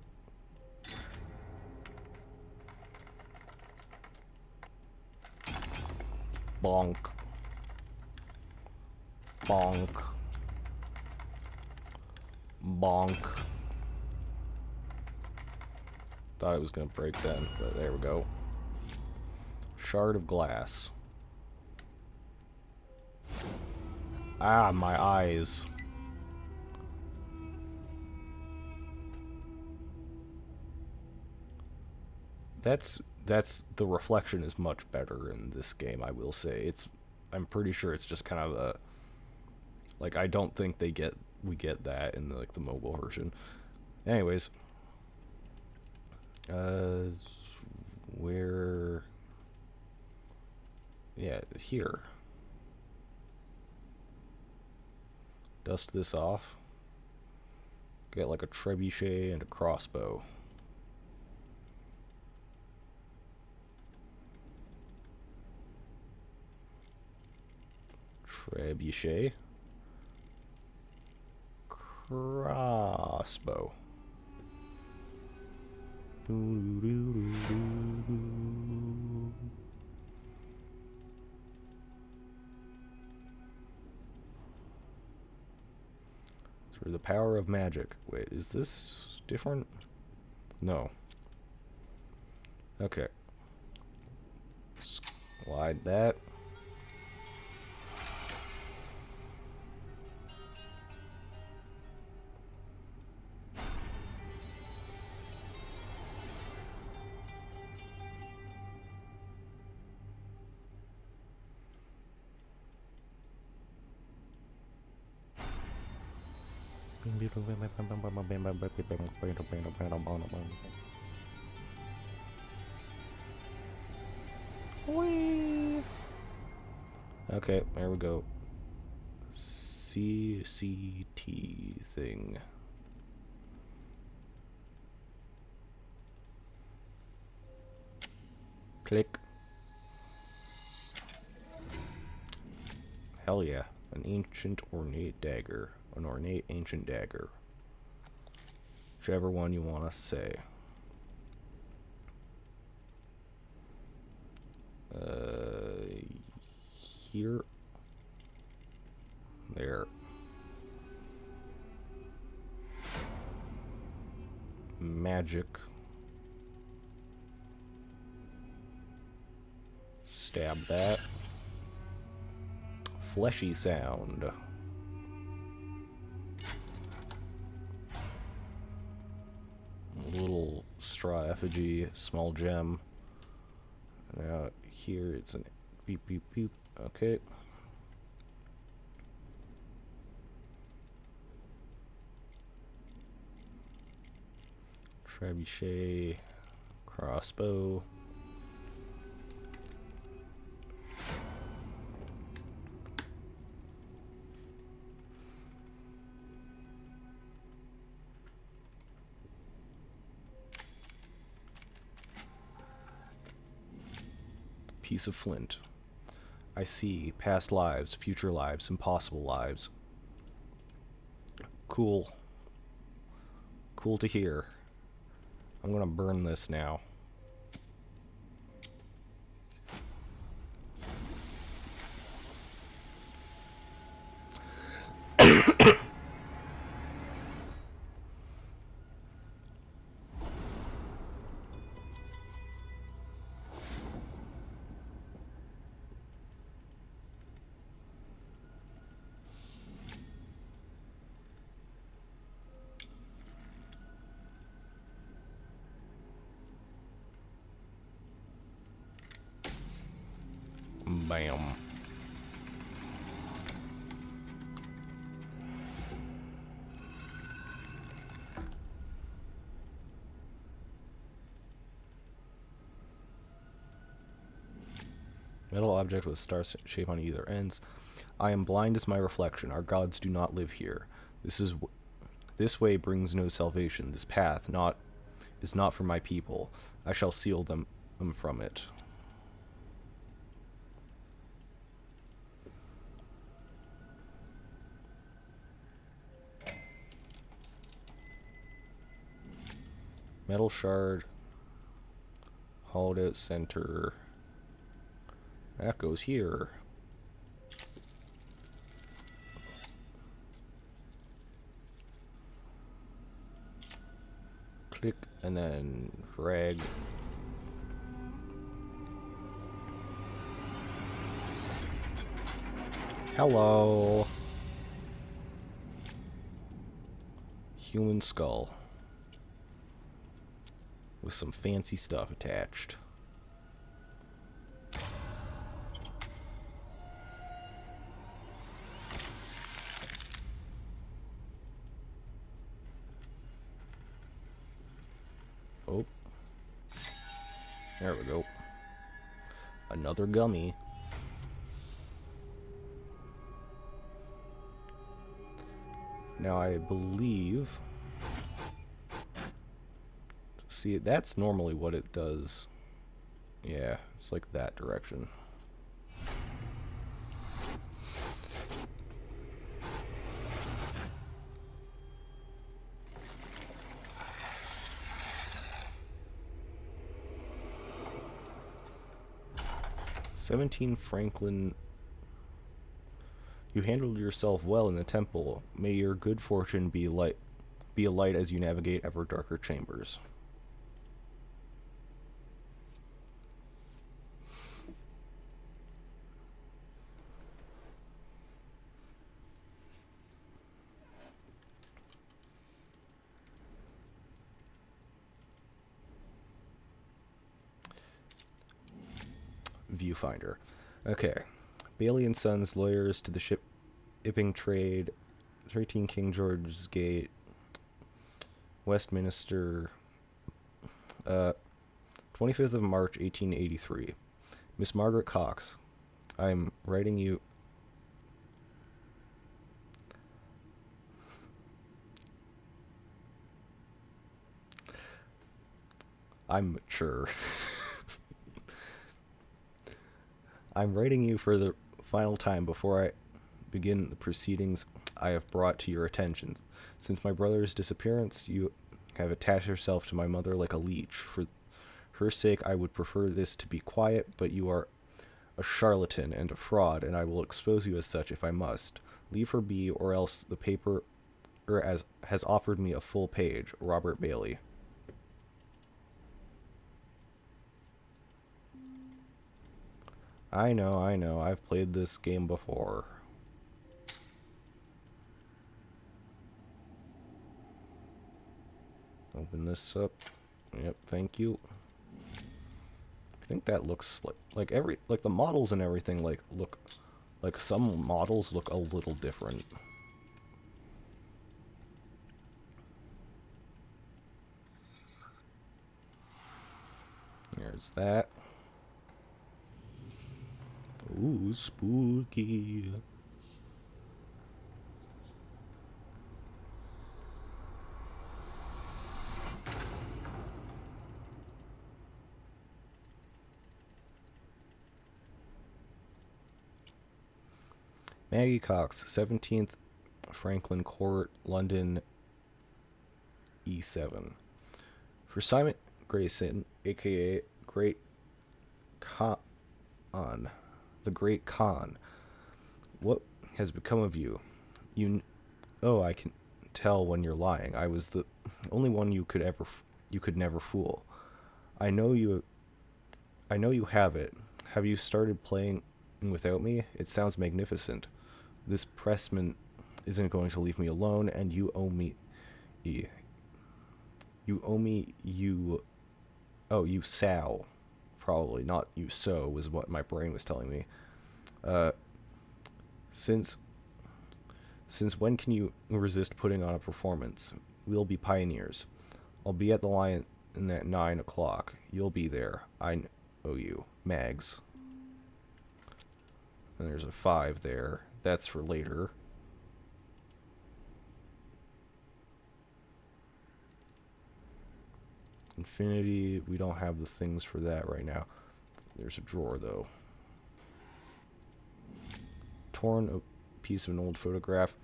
Bonk. Bonk. Bonk. Thought it was gonna break then, but there we go. Shard of glass. Ah, my eyes. That's the reflection is much better in this game, I will say. I'm pretty sure it's just kind of a, like, I don't think we get that in the mobile version. Anyways, where, yeah, here. Dust this off. Get like a trebuchet and a crossbow. Trebuchet. Crossbow. Through the power of magic. Wait, is this different? No. Okay. Slide that. Whee! Okay, there we go. CCT thing. Click. Hell yeah. An ancient ornate dagger. An ornate ancient dagger. Whichever one you want to say. Here. There. Magic. Stab that. Fleshy sound. Little straw effigy, small gem. Now here it's an beep beep beep. Okay. Trebuchet, crossbow. Piece of flint. I see past lives, future lives, impossible lives. Cool. Cool to hear. I'm gonna burn this now. Bam. Metal object with star shape on either ends. I am blind as my reflection. Our gods do not live here. This way brings no salvation. This path is not for my people. I shall seal them from it. Metal shard. Hollowed out center. That goes here. Click and then drag. Hello. Human skull. With some fancy stuff attached. Oh. There we go. Another gummy. Now I believe... See, that's normally what it does. Yeah, it's like that direction. Franklin. You handled yourself well in the temple. May your good fortune be a light as you navigate ever darker chambers. Viewfinder. Okay. Bailey and Sons, lawyers to the shipping trade, 13 King George's Gate, Westminster, 25th of March, 1883. Miss Margaret Cox, I'm writing you... I'm mature. I'm writing you for the final time before I begin the proceedings I have brought to your attention. Since my brother's disappearance, you have attached yourself to my mother like a leech. For her sake, I would prefer this to be quiet, but you are a charlatan and a fraud, and I will expose you as such if I must. Leave her be, or else the paper has offered me a full page. Robert Bailey. I know, I've played this game before. Open this up. Yep, thank you. I think that looks like the models and everything look like some models look a little different. There's that. Ooh, spooky. Maggie Cox, 17th Franklin Court, London, E7. For Simon Grayson, aka Great Khan, the Great Khan, what has become of you? Oh, I can tell when you're lying. I was the only one you could never fool. I know you have it. Have you started playing without me? It sounds magnificent. This pressman isn't going to leave me alone, and you owe me. You owe me. Oh, you sow. Probably not you so was what my brain was telling me. Since when can you resist putting on a performance? We'll be pioneers. I'll be at the Lion at 9 o'clock. You'll be there. I owe you. Mags. And there's a 5 there. That's for later. Infinity, we don't have the things for that right now. There's a drawer, though. Torn a piece of an old photograph.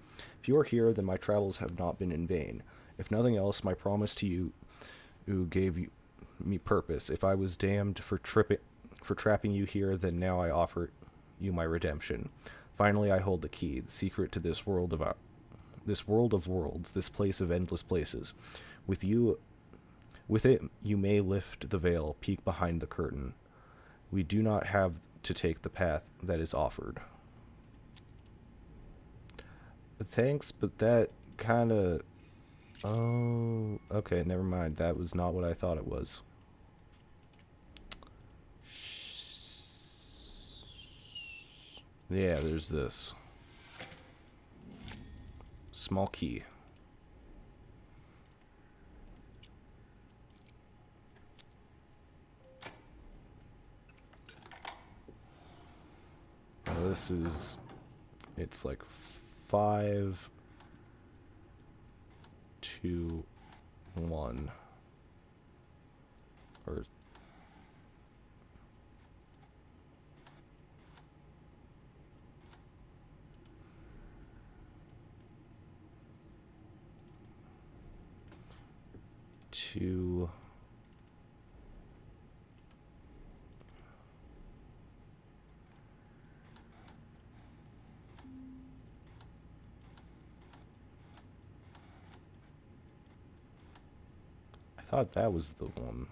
If you are here, then my travels have not been in vain. If nothing else, my promise to you who gave me purpose. If I was damned for trapping you here, then now I offer you my redemption. Finally, I hold the key, the secret to this world of worlds, this place of endless places. With it, you may lift the veil, peek behind the curtain. We do not have to take the path that is offered. Thanks, but that kind of... Oh, okay, never mind. That was not what I thought it was. Yeah, there's this. Small key. Now this is... It's like 5, 2, 1. Or... Two... I thought that was the one.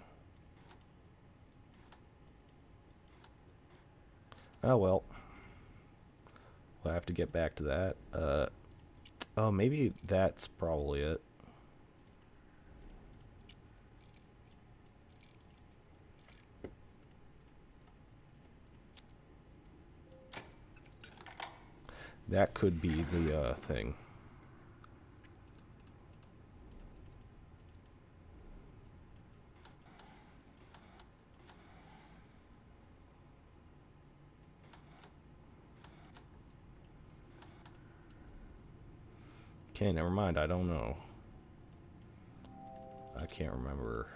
Oh well. We'll have to get back to that. Oh, maybe that's probably it. That could be the thing. Okay, never mind. I don't know. I can't remember.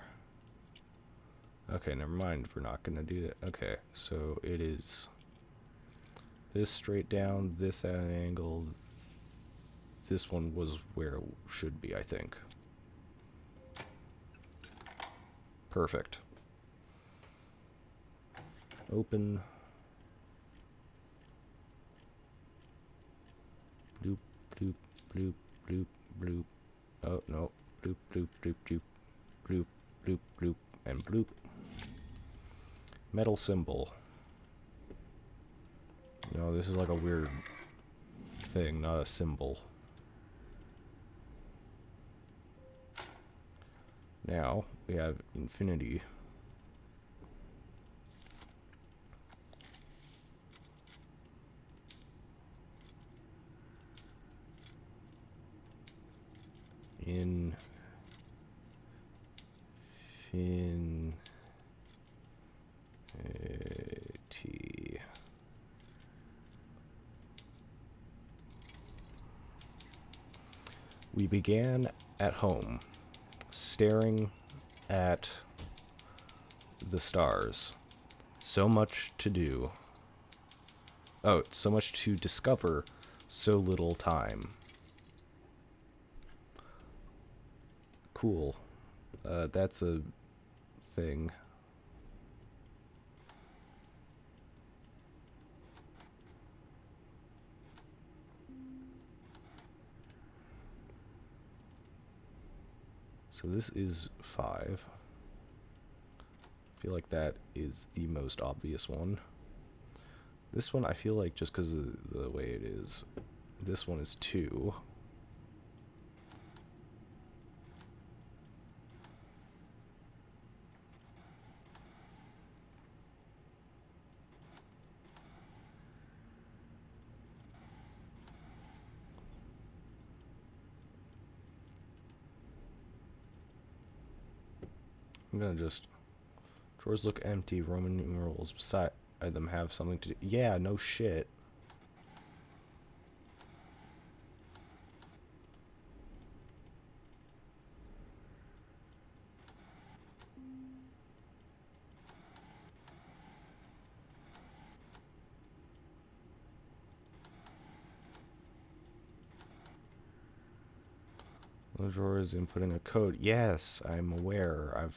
Okay, never mind. We're not gonna do that. Okay, so it is this straight down, this at an angle. This one was where it should be, I think. Perfect. Open. Bloop, bloop, bloop, bloop, bloop. Oh, no. Bloop, bloop, bloop, bloop, bloop, bloop, bloop, and bloop. Metal symbol. No, this is like a weird thing, not a symbol. Now, we have infinity. Infinity. We began at home, staring at the stars. So much to do. Oh, so much to discover, so little time. cool. That's a thing. So this is 5. I feel like that is the most obvious one. This one, I feel like, just because of the way it is, this one is 2. I'm gonna just... Drawers look empty. Roman numerals beside them have something to do. Yeah, no shit. The drawer is inputting a code. Yes, I'm aware. I've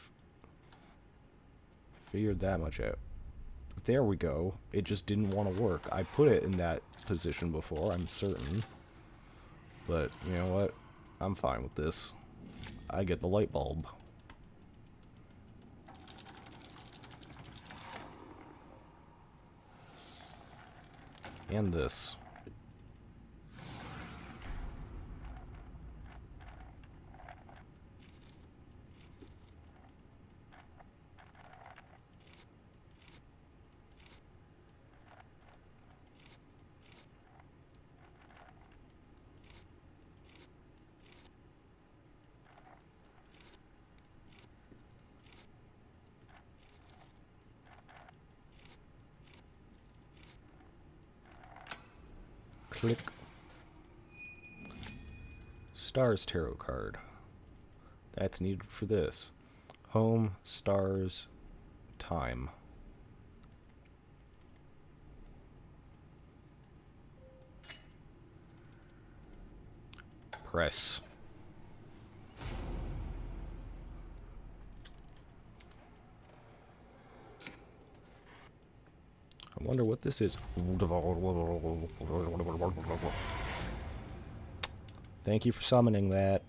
figured that much out. There we go. It just didn't want to work. I put it in that position before, I'm certain. But, you know what? I'm fine with this. I get the light bulb. And this. Click. Stars tarot card. That's needed for this. Home, stars, time. Press. I wonder what this is. Thank you for summoning that.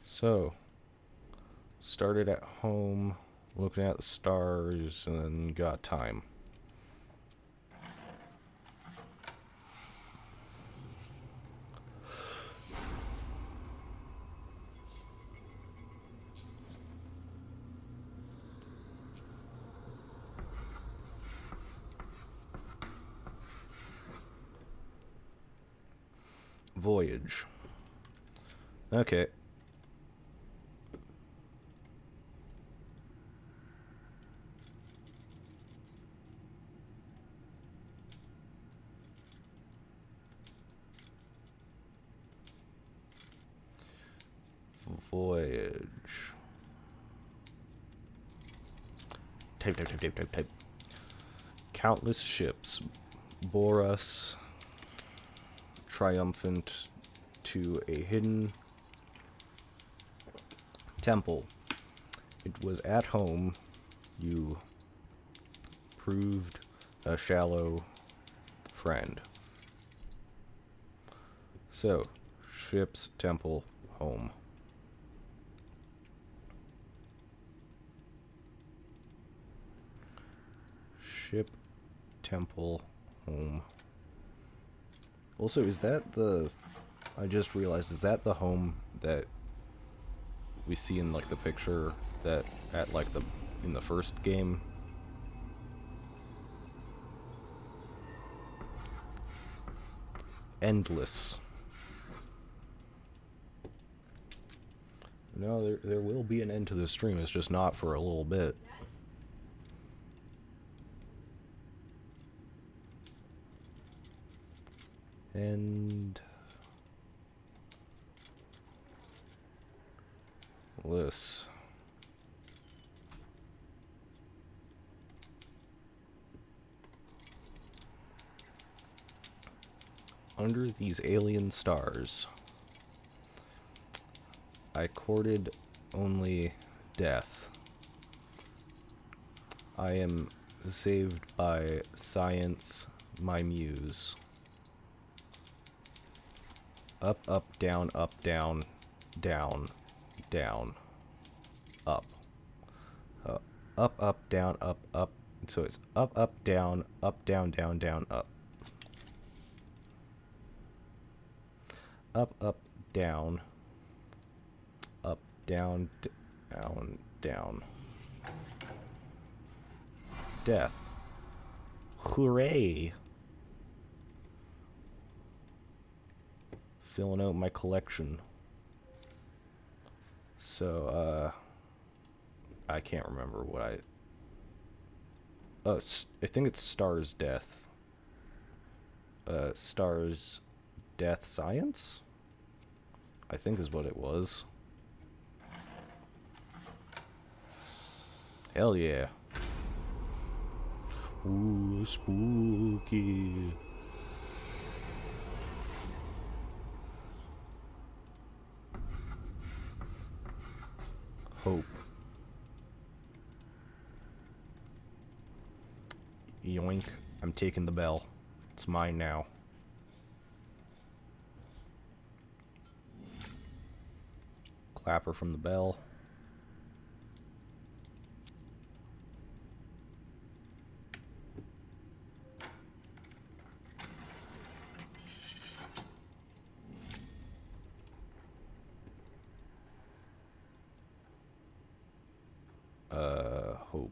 So, started at home, looking at the stars, and then got time. Voyage. Okay. Voyage. Type. Countless ships bore us triumphant to a hidden temple. It was at home you proved a shallow friend. So, ships, temple, home. Ship, temple, home. Also, is that the... I just realized, is that the home that we see in, like, the picture that at, like, the... in the first game? Endless. No, there will be an end to this stream, it's just not for a little bit. And... this. Under these alien stars, I courted only death. I am saved by science, my muse. Up, up, down, down, down, down, up. Up, down, up. So it's up, down, down, down, up. Up, down, down, down, down. Death. Hooray! Filling out my collection. So, I can't remember what I think it's Star's Death. Star's Death Science? I think is what it was. Hell yeah. Ooh, spooky. Hope. Yoink. I'm taking the bell. It's mine now. Clapper from the bell. Hope.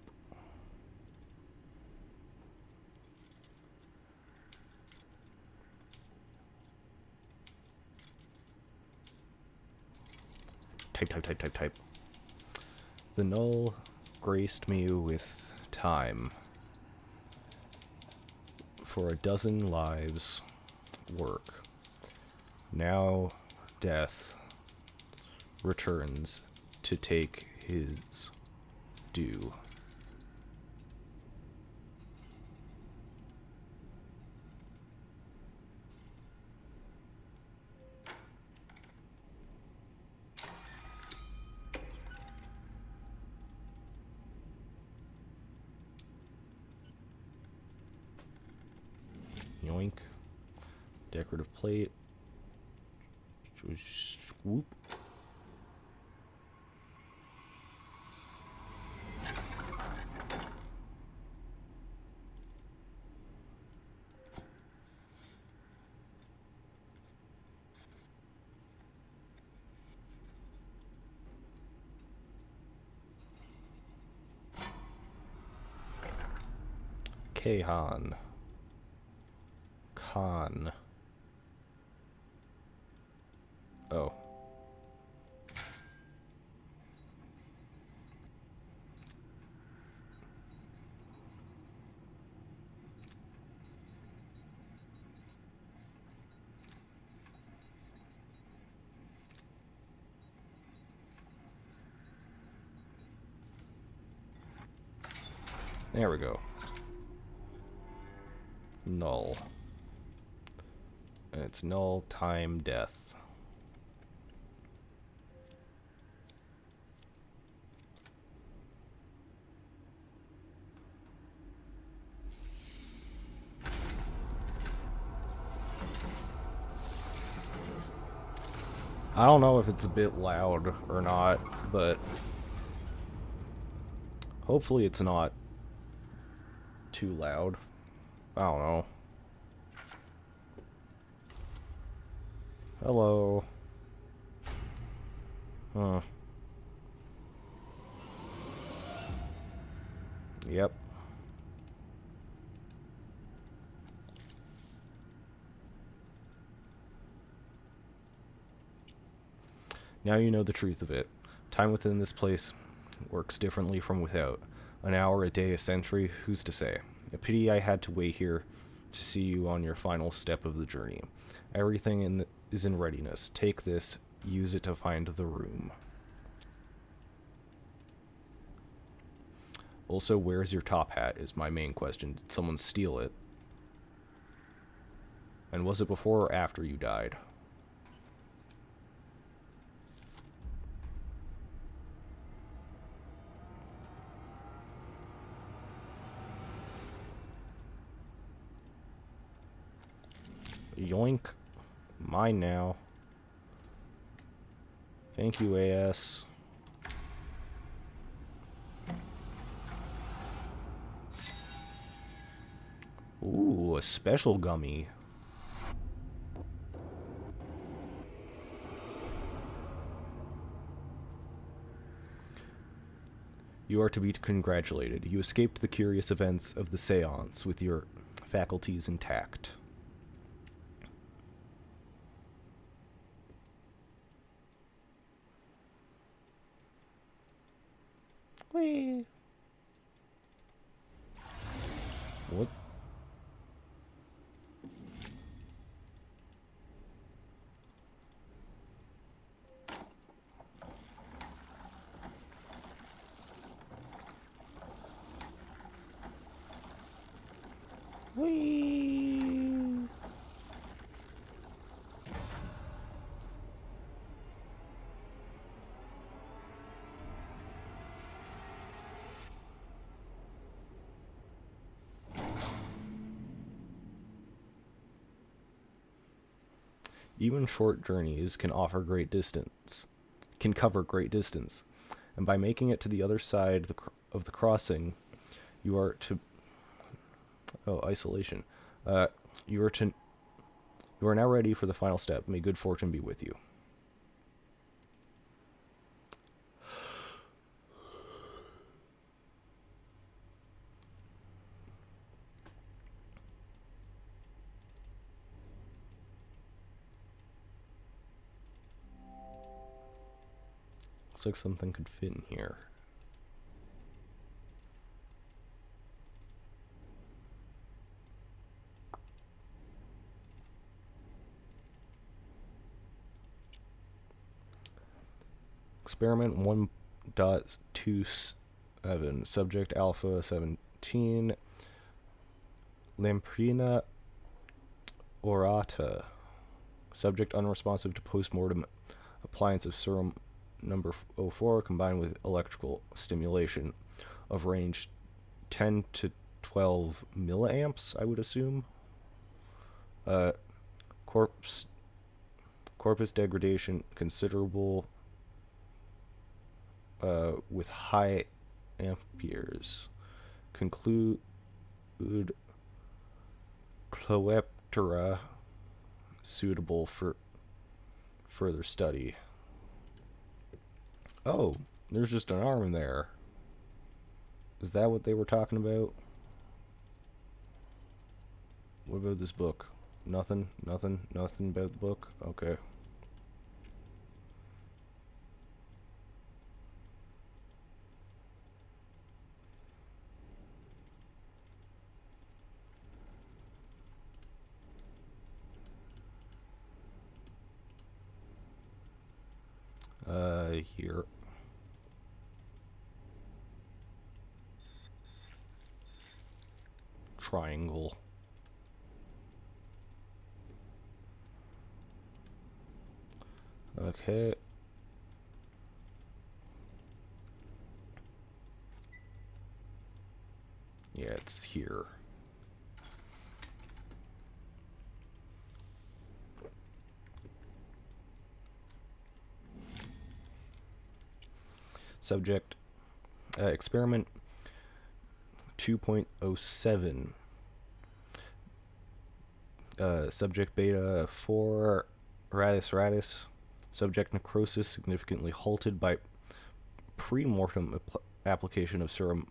Type. The null graced me with time. For a dozen lives work. Now death returns to take his due. Yoink. Decorative plate. Whoop. Kahan. Khan. Oh. There we go. Null. And it's null time death. I don't know if it's a bit loud or not, but hopefully it's not too loud. I don't know. Hello. Huh. Yep. Now you know the truth of it. Time within this place works differently from without. An hour, a day, a century, who's to say? A pity I had to wait here to see you on your final step of the journey. Everything is in readiness. Take this, use it to find the room. Also, where's your top hat is my main question. Did someone steal it? And was it before or after you died? Yoink. Mine now. Thank you, AS. Ooh, a special gummy. You are to be congratulated. You escaped the curious events of the seance with your faculties intact. Whee! What? Whee! Even short journeys can offer great distance, can cover great distance, and by making it to the other side of the crossing, you are to isolation. You are now ready for the final step. May good fortune be with you. Looks like something could fit in here. Experiment 1.27. Subject Alpha 17. Lamprina orata. Subject unresponsive to postmortem appliance of serum number 04 combined with electrical stimulation of range 10 to 12 milliamps, I would assume. Corpus degradation considerable with high amperes. Conclude Cloeptera suitable for further study. Oh, there's just an arm there. Is that what they were talking about? What about this book? Nothing about the book? Okay. Here. Triangle. Okay. Yeah, it's here. Subject experiment 2.07. Subject beta 4 radis. Subject necrosis significantly halted by pre-mortem application of serum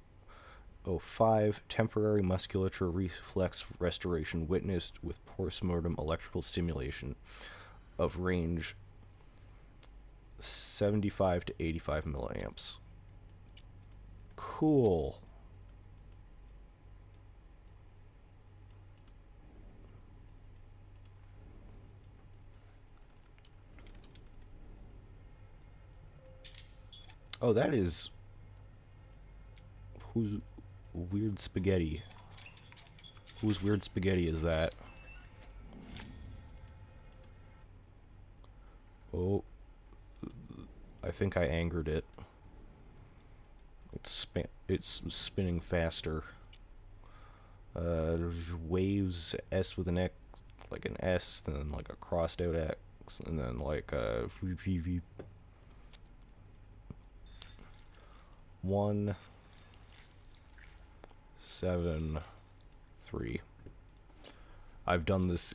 05. Temporary musculature reflex restoration witnessed with post-mortem electrical stimulation of range 75 to 85 milliamps. Cool. Oh, that is... Who's weird spaghetti? Whose weird spaghetti is that? Oh, I think I angered it. It's spinning faster. There's waves, S with an X, like an S, then like a crossed out X, and then like a V. 1 7 3. I've done this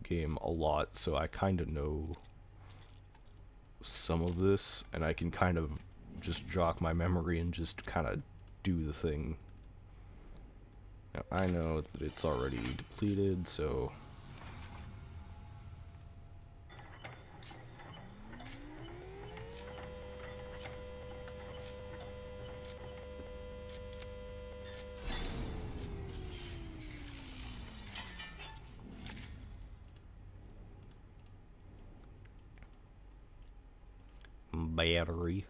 game a lot, so I kind of know some of this, and I can kind of just jog my memory and just kind of do the thing. Now, I know that it's already depleted, so... Battery.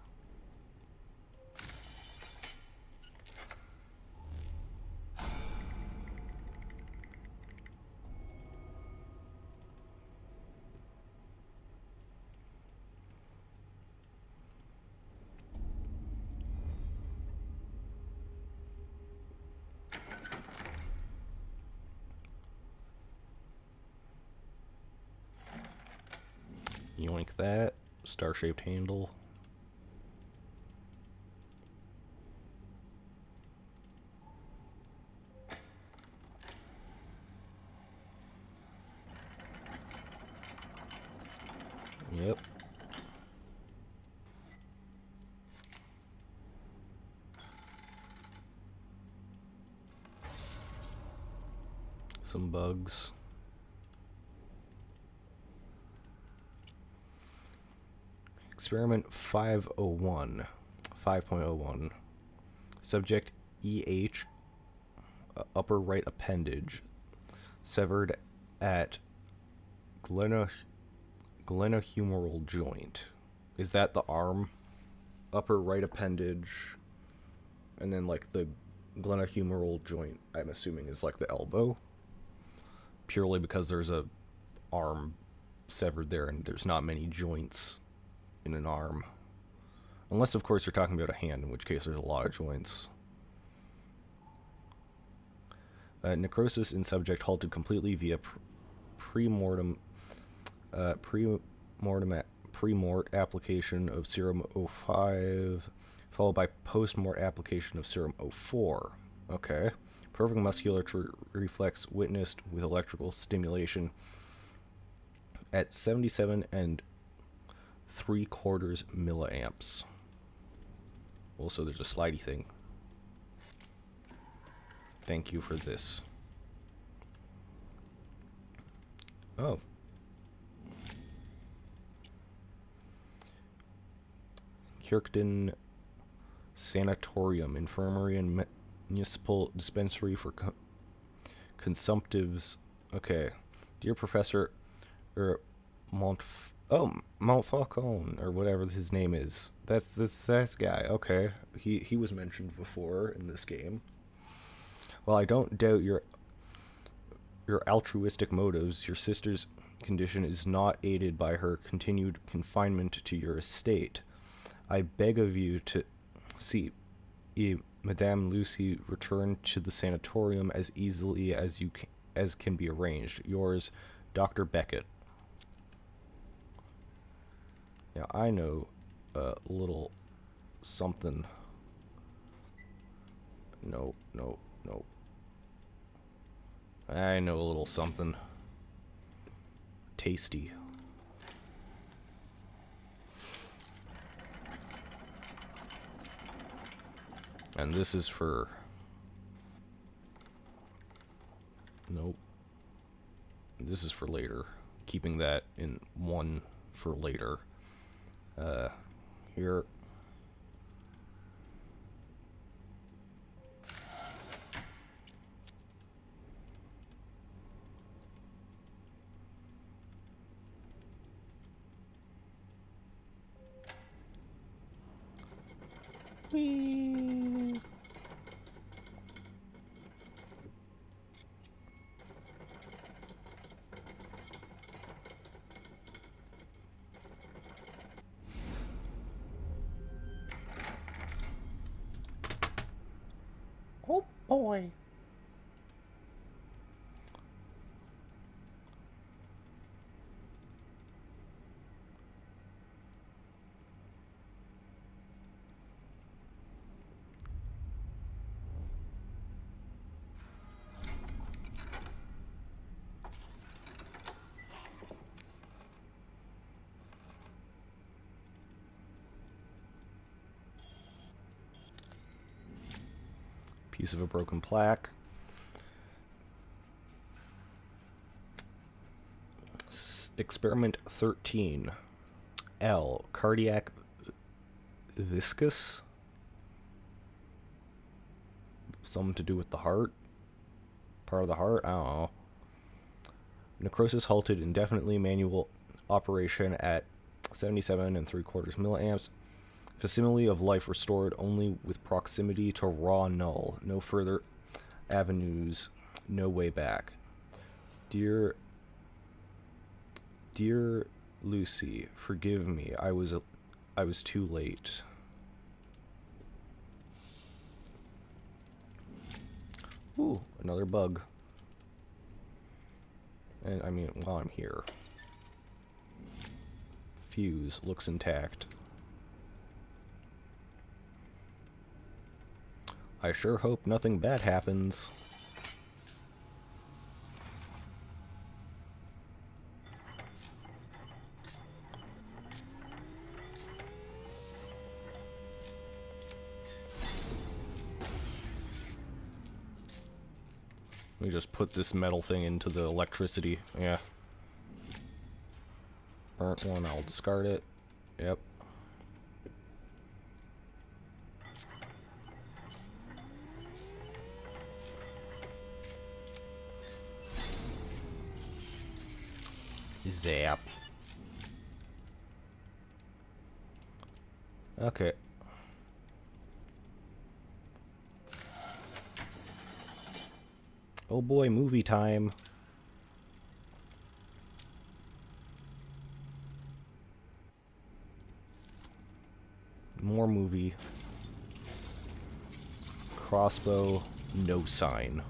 Yoink that. Star-shaped handle. Yep. Some bugs. Experiment 501. 5.01. Subject EH, upper right appendage, severed at glenohumeral joint. Is that the arm? Upper right appendage, and then like the glenohumeral joint, I'm assuming, is like the elbow. Purely because there's a arm severed there, and there's not many joints in an arm. Unless, of course, you're talking about a hand, in which case there's a lot of joints. Necrosis in subject halted completely via pre-mort application of serum O5, followed by post-mort application of serum O4. Okay. Perfect muscular reflex witnessed with electrical stimulation at 77 and 3/4 milliamps. Also, there's a slidey thing. Thank you for this. Oh. Kirkton Sanatorium, Infirmary and Municipal Dispensary for Consumptives. Okay. Dear Professor Montfaucon, or whatever his name is. That's this guy. Okay. He was mentioned before in this game. Well, I don't doubt your altruistic motives. Your sister's condition is not aided by her continued confinement to your estate. I beg of you to see Madame Lucy return to the sanatorium as easily as can be arranged. Yours, Dr. Beckett. Now, I know a little something. No. I know a little something. Tasty. And this is for... Nope. This is for later. Keeping that in one for later. Here. Whee! boy. Piece of a broken plaque. Experiment 13. L. Cardiac viscous. Something to do with the heart. Part of the heart? I don't know. Necrosis halted indefinitely. Manual operation at 77 and 3/4 milliamps. Facsimile of life restored only with proximity to raw null. No further avenues. No way back. Dear Lucy, forgive me. I was too late. Ooh, another bug. And I mean, while I'm here. Fuse looks intact. I sure hope nothing bad happens. Let me just put this metal thing into the electricity. Yeah. Burnt one, I'll discard it. Yep. Zap. Okay. Oh boy, movie time. More movie. Crossbow, no sign.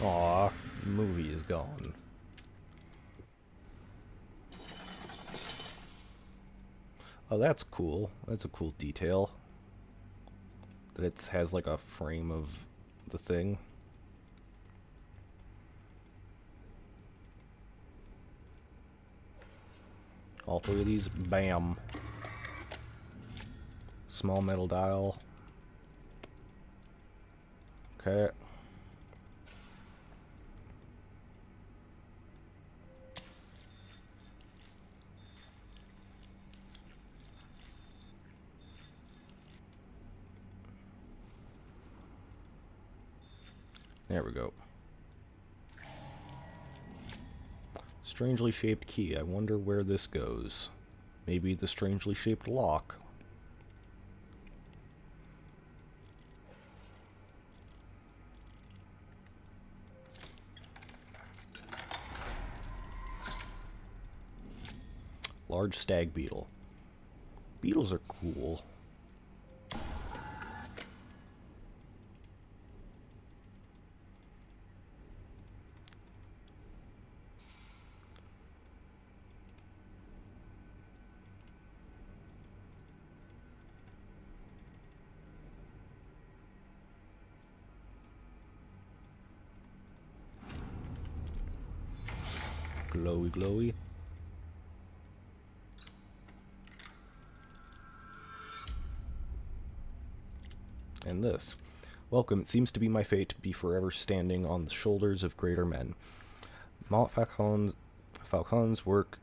Aw, movie is gone. Oh, that's cool. That's a cool detail. That it has like a frame of the thing. All three of these, bam. Small metal dial. Okay. There we go. Strangely shaped key. I wonder where this goes. Maybe the strangely shaped lock. Large stag beetle. Beetles are cool. Glowy, glowy. And this. Welcome. It seems to be my fate to be forever standing on the shoulders of greater men. Falcon's work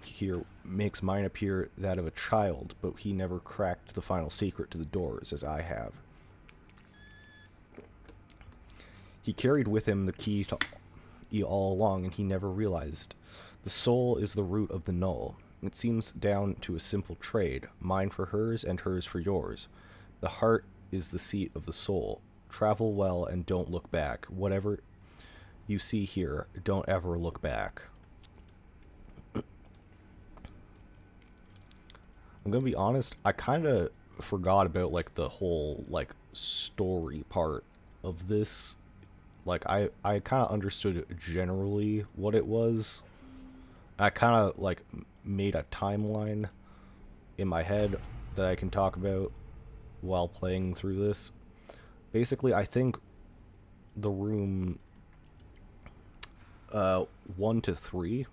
here makes mine appear that of a child, but he never cracked the final secret to the doors, as I have. He carried with him the key to all along, and he never realized. The soul is the root of the null. It seems down to a simple trade, mine for hers and hers for yours. The heart is the seat of the soul. Travel well and don't look back. Whatever you see here, don't ever look back. I'm gonna be honest, I kind of forgot about, like, the whole, like, story part of this. Like, I kind of understood generally what it was. I kind of, like, made a timeline in my head that I can talk about while playing through this. Basically, I think the room 1 to 3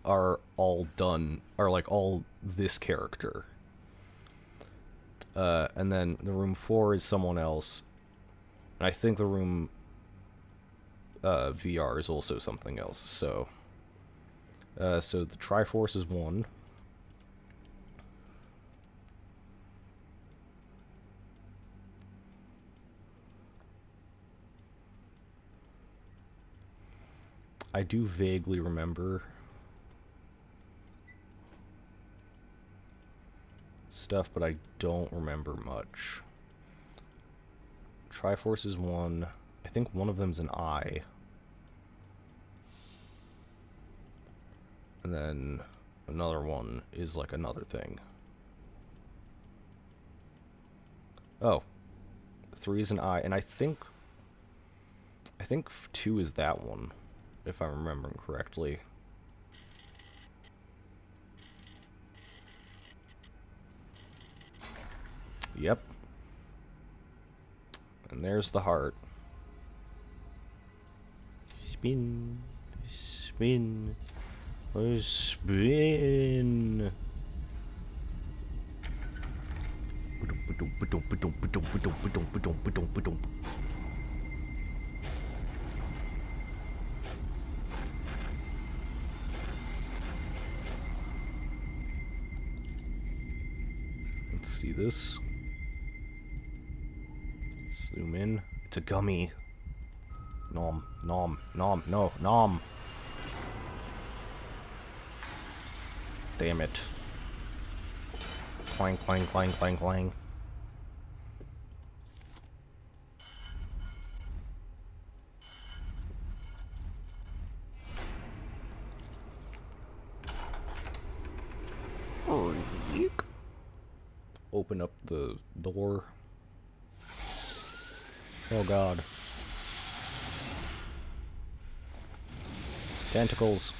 are all done, are like all this character. And then the room 4 is someone else. And I think the room VR is also something else. So so the Triforce is 1. I do vaguely remember stuff, but I don't remember much. Triforce is 1. I think one of them's an eye. And then another one is like another thing. Oh. 3 is an eye, and I think 2 is that one, if I'm remembering correctly. Yep. And there's the heart. Spin, spin, spin. Let's see this. Zoom in. It's a gummy. Nom, nom, nom, no, nom. Damn it. Clang, clang, clang, clang, clang. Open up the door. Oh god. Tentacles.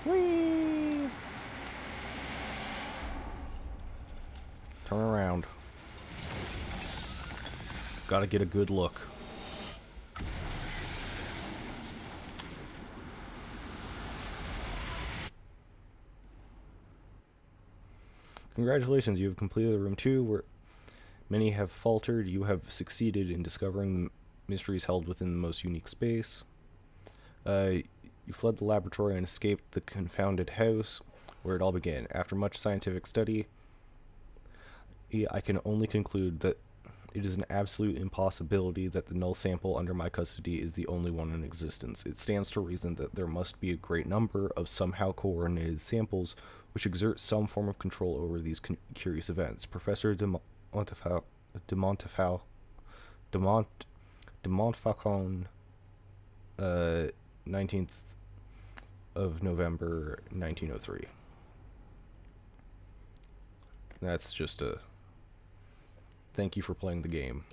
Whee! Turn around. Gotta get a good look. Congratulations, you have completed room 2, where many have faltered. You have succeeded in discovering the mysteries held within the most unique space. You fled the laboratory and escaped the confounded house, where it all began. After much scientific study, I can only conclude that it is an absolute impossibility that the null sample under my custody is the only one in existence. It stands to reason that there must be a great number of somehow coordinated samples which exert some form of control over these curious events. Professor de Montfaucon, 19th of November, 1903. That's just a thank you for playing the game.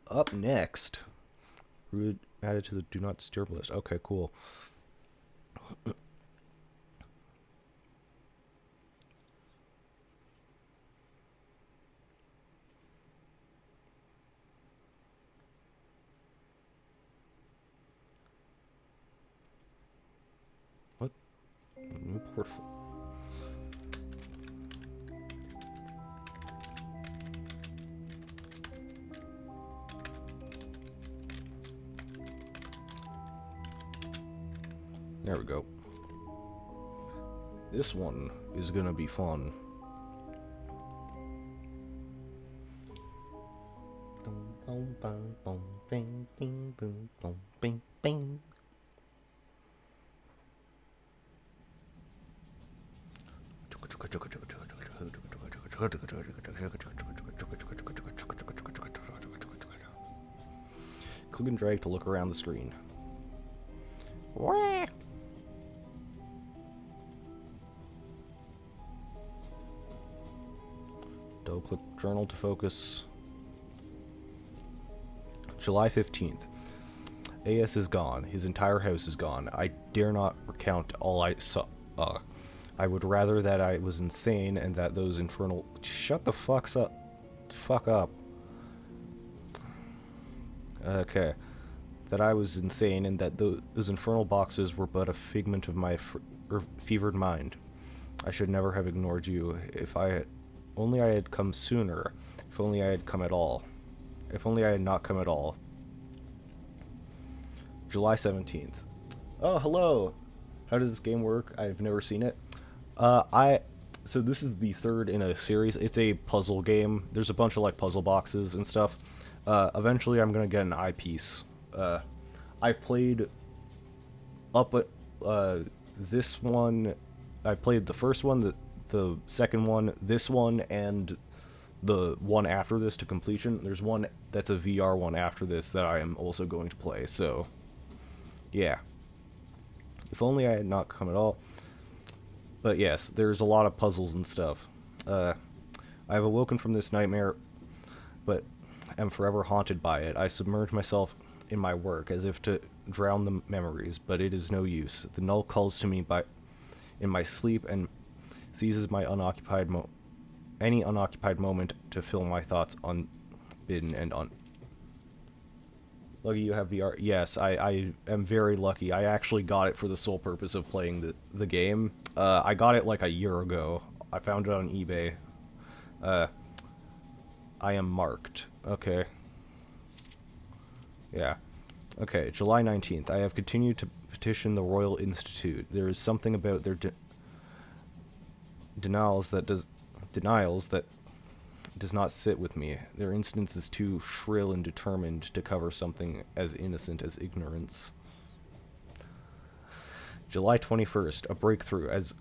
Up next, route added to the do not disturb list. Okay, cool. What? New portfolio. There we go. This one is gonna be fun. Click and drag to look around the screen. Wah! Double click journal to focus. July 15th. AS is gone. His entire house is gone. I dare not recount all I saw. I would rather that I was insane and that those infernal... Shut the fuck up. Okay. That I was insane and that those infernal boxes were but a figment of my fevered mind. I should never have ignored you. If only I had come sooner. If only I had come at all. If only I had not come at all. July 17th. Oh, hello! How does this game work? I've never seen it. So this is the third in a series. It's a puzzle game. There's a bunch of, like, puzzle boxes and stuff. Eventually I'm gonna get an eyepiece. I've played up at, this one. I've played the first one, the second one, this one, and the one after this to completion. There's one that's a VR one after this that I am also going to play, so yeah. If only I had not come at all. But yes, there's a lot of puzzles and stuff. I have awoken from this nightmare, but am forever haunted by it. I submerge myself in my work as if to drown the memories, but it is no use. The null calls to me in my sleep and seizes my any unoccupied moment to fill my thoughts unbidden and Lucky you have VR. Yes, I am very lucky. I actually got it for the sole purpose of playing the game. I got it like a year ago. I found it on eBay. I am marked. Okay. Yeah. Okay, July 19th. I have continued to petition the Royal Institute. There is something about their denials that does not sit with me. Their instance is too shrill and determined to cover something as innocent as ignorance. July 21st. A breakthrough as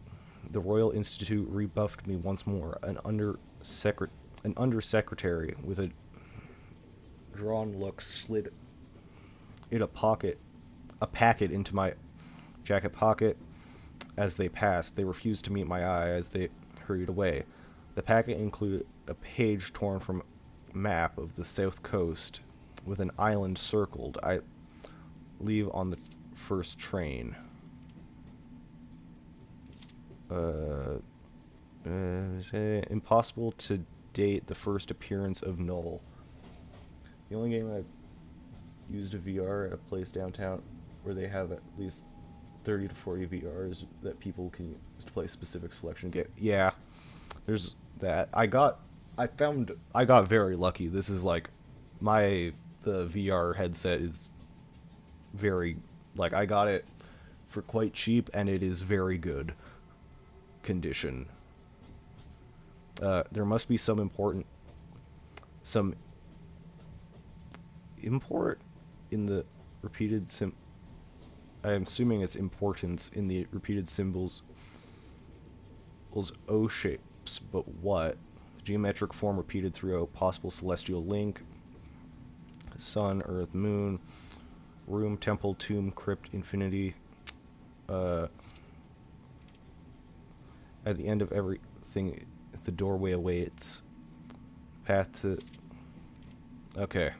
the Royal Institute rebuffed me once more. An undersecretary with a drawn look slid in a packet into my jacket pocket. As they passed, they refused to meet my eye as they hurried away. The packet included a page torn from a map of the south coast with an island circled. I leave on the first train. Impossible to date the first appearance of Null. The only game I've used a VR at a place downtown where they have at least 30 to 40 VRs that people can use to play specific selection game. Yeah, there's that. I got very lucky. This is like the VR headset is very, like, I got it for quite cheap and it is very good condition. There must be some import in the repeated I am assuming it's importance in the repeated symbols O shapes, but what? Geometric form repeated through a possible celestial link. Sun, earth, moon, room, temple, tomb, crypt, infinity. At the end of everything, the doorway awaits. Path to... Okay.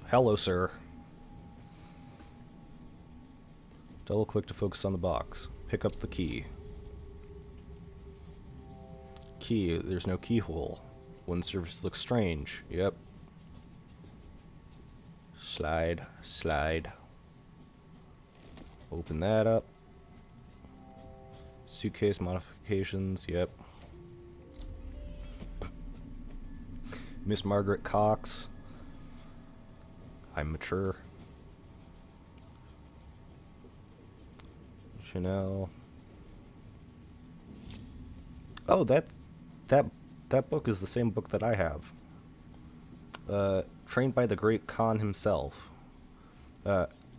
Hello, sir. Double click to focus on the box. Pick up the key. Key, there's no keyhole. One surface looks strange. Yep. Slide, slide. Open that up. Suitcase modifications, yep. Miss Margaret Cox. I'm mature. Chanel. Oh, that book is the same book that I have. Trained by the great Khan himself.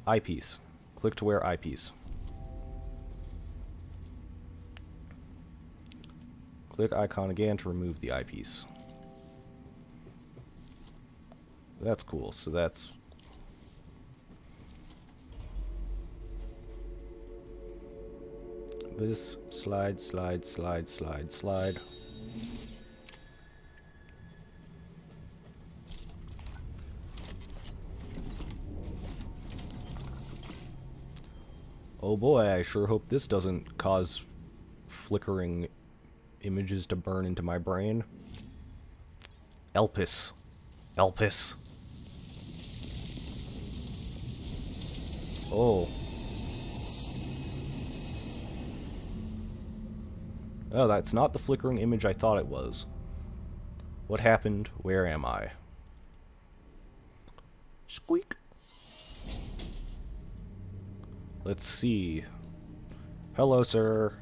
Eyepiece. Click to wear eyepiece. Click icon again to remove the eyepiece. That's cool, so that's... This slide, slide, slide, slide, slide. Oh boy, I sure hope this doesn't cause flickering images to burn into my brain. Elpis. Elpis. Oh. Oh, that's not the flickering image I thought it was. What happened? Where am I? Squeak. Let's see. Hello, sir.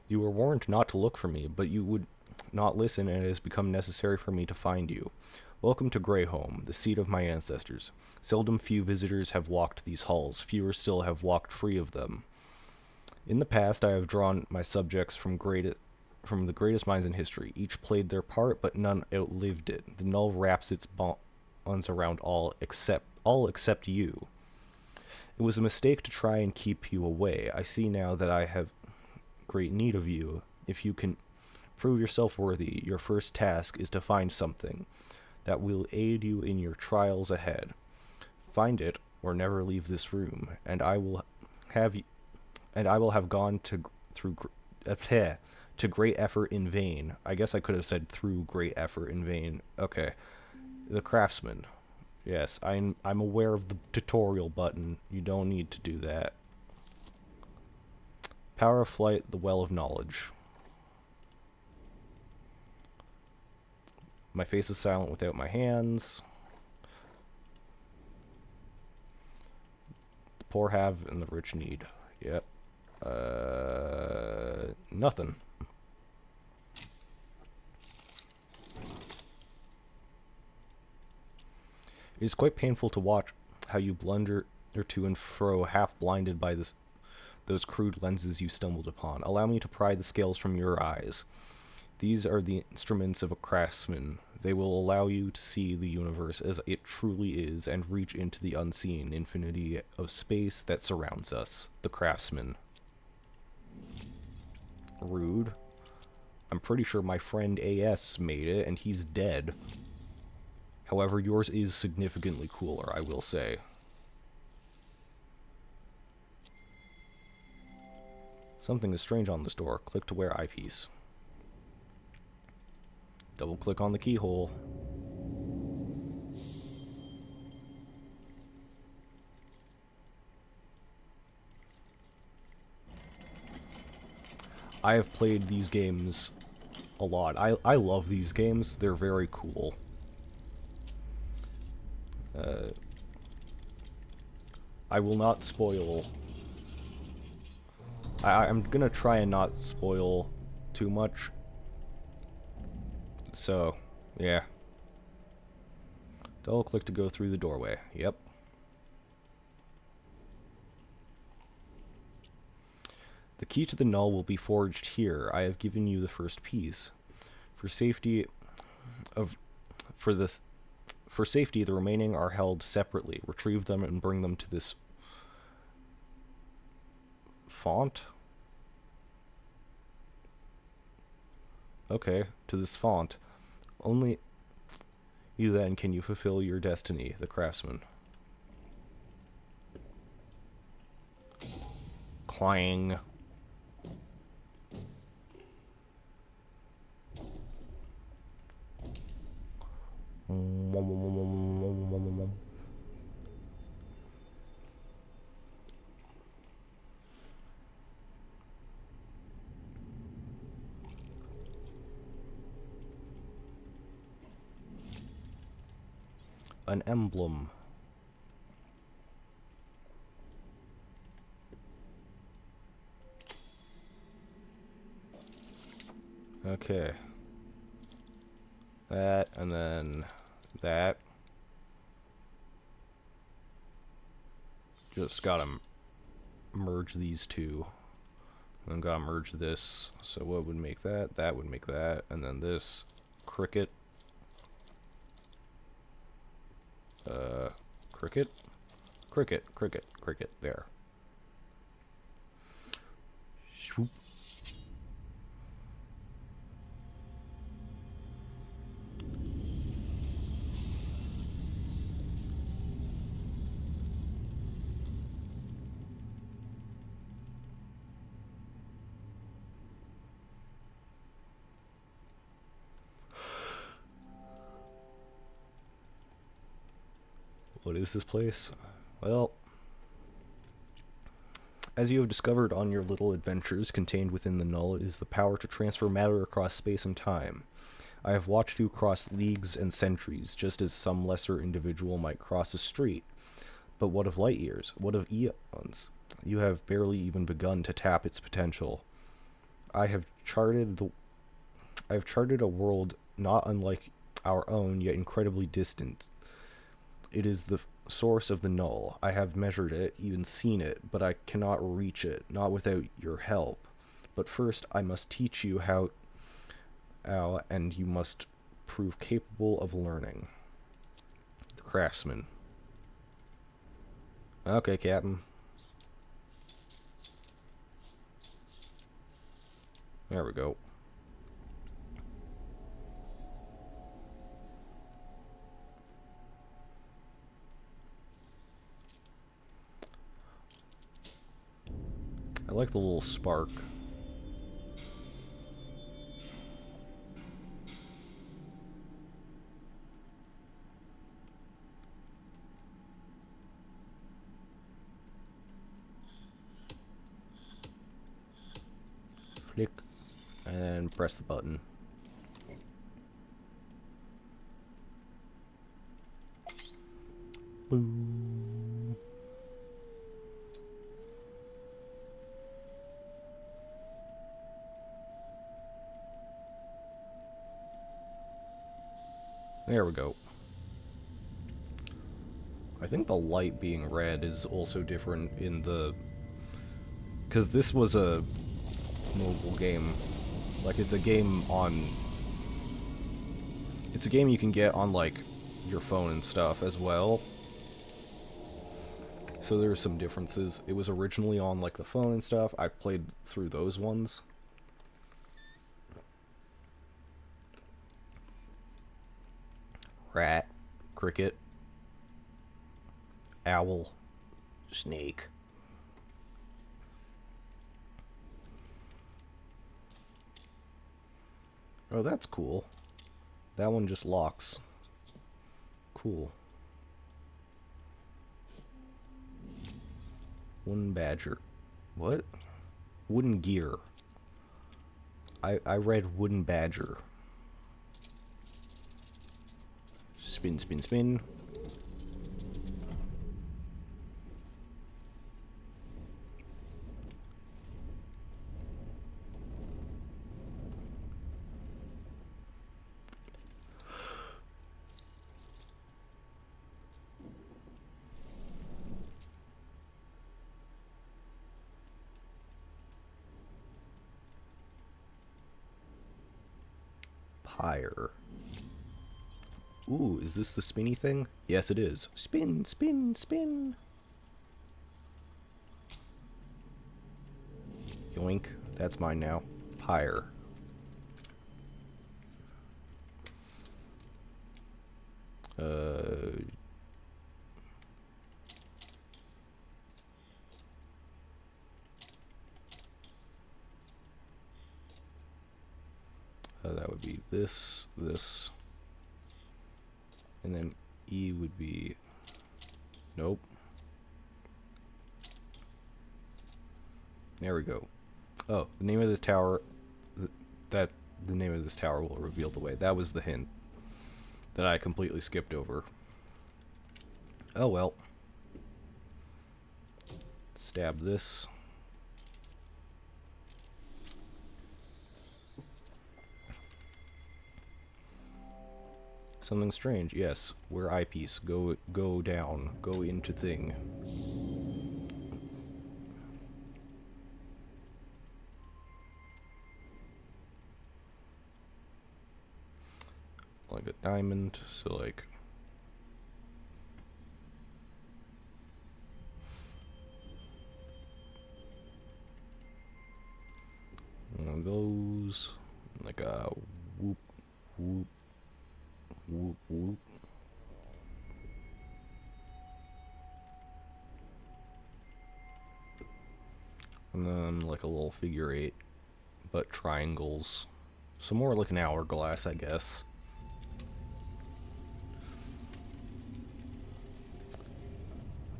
You were warned not to look for me, but you would not listen, and it has become necessary for me to find you. Welcome to Greyholm, the seat of my ancestors. Seldom few visitors have walked these halls, fewer still have walked free of them. In the past, I have drawn my subjects from the greatest minds in history. Each played their part, but none outlived it. The null wraps its bonds around all except you. It was a mistake to try and keep you away. I see now that I have great need of you. If you can prove yourself worthy, your first task is to find something that will aid you in your trials ahead. Find it, or never leave this room, and I will have gone to great effort in vain. I guess I could have said through great effort in vain. Okay. The craftsman. Yes, I'm aware of the tutorial button. You don't need to do that. Power of flight, the well of knowledge. My face is silent without my hands. The poor have and the rich need. Yep. Nothing. It is quite painful to watch how you blunder to and fro, half blinded by those crude lenses you stumbled upon. Allow me to pry the scales from your eyes. These are the instruments of a craftsman. They will allow you to see the universe as it truly is and reach into the unseen infinity of space that surrounds us. The craftsman. Rude. I'm pretty sure my friend AS made it, and he's dead. However, yours is significantly cooler, I will say. Something is strange on this door. Click to wear eyepiece. Double click on the keyhole. I have played these games a lot. I love these games. They're very cool. I will not spoil... I'm gonna try and not spoil too much. So, yeah. Double click to go through the doorway. Yep. The key to the null will be forged here. I have given you the first piece. For safety, the remaining are held separately. Retrieve them and bring them to this font. Okay, to this font. Only you then can you fulfill your destiny, the craftsman. Clang. An emblem. Okay. That, and then that. Just gotta merge these two. And then gotta merge this. So what would make that? That would make that. And then this cricket. Cricket? Cricket, cricket, cricket. There. Swoop. What is this place? Well, as you have discovered on your little adventures, contained within the null is the power to transfer matter across space and time. I have watched you cross leagues and centuries, just as some lesser individual might cross a street. But what of light years? What of eons? You have barely even begun to tap its potential. I have charted a world not unlike our own, yet incredibly distant. It is the source of the null. I have measured it, even seen it, but I cannot reach it, not without your help. But first, I must teach you how, and you must prove capable of learning. The craftsman. Okay, Captain. There we go. I like the little spark. Flick. And press the button. Boom. There we go. I think the light being red is also different in the... because this was a mobile game. Like, it's a game on... it's a game you can get on, like, your phone and stuff as well. So there's some differences. It was originally on, like, the phone and stuff. I played through those ones. Rat. Cricket. Owl. Snake. Oh, that's cool. That one just locks. Cool. Wooden badger. What? Wooden gear. I read wooden badger. Spin, spin, spin. Pyre. Ooh, is this the spinny thing? Yes, it is. Spin, spin, spin. Yoink. That's mine now. Pyre. That would be this, this. And then E would be... nope. There we go. Oh, the name of this tower... the name of this tower will reveal the way. That was the hint that I completely skipped over. Oh well. Stab this. Something strange. Yes. Wear eyepiece. Go down. Go into thing. Like a diamond, so like one of those, like a whoop, whoop, whoop, whoop. And then like a little figure eight, but triangles. So more like an hourglass, I guess.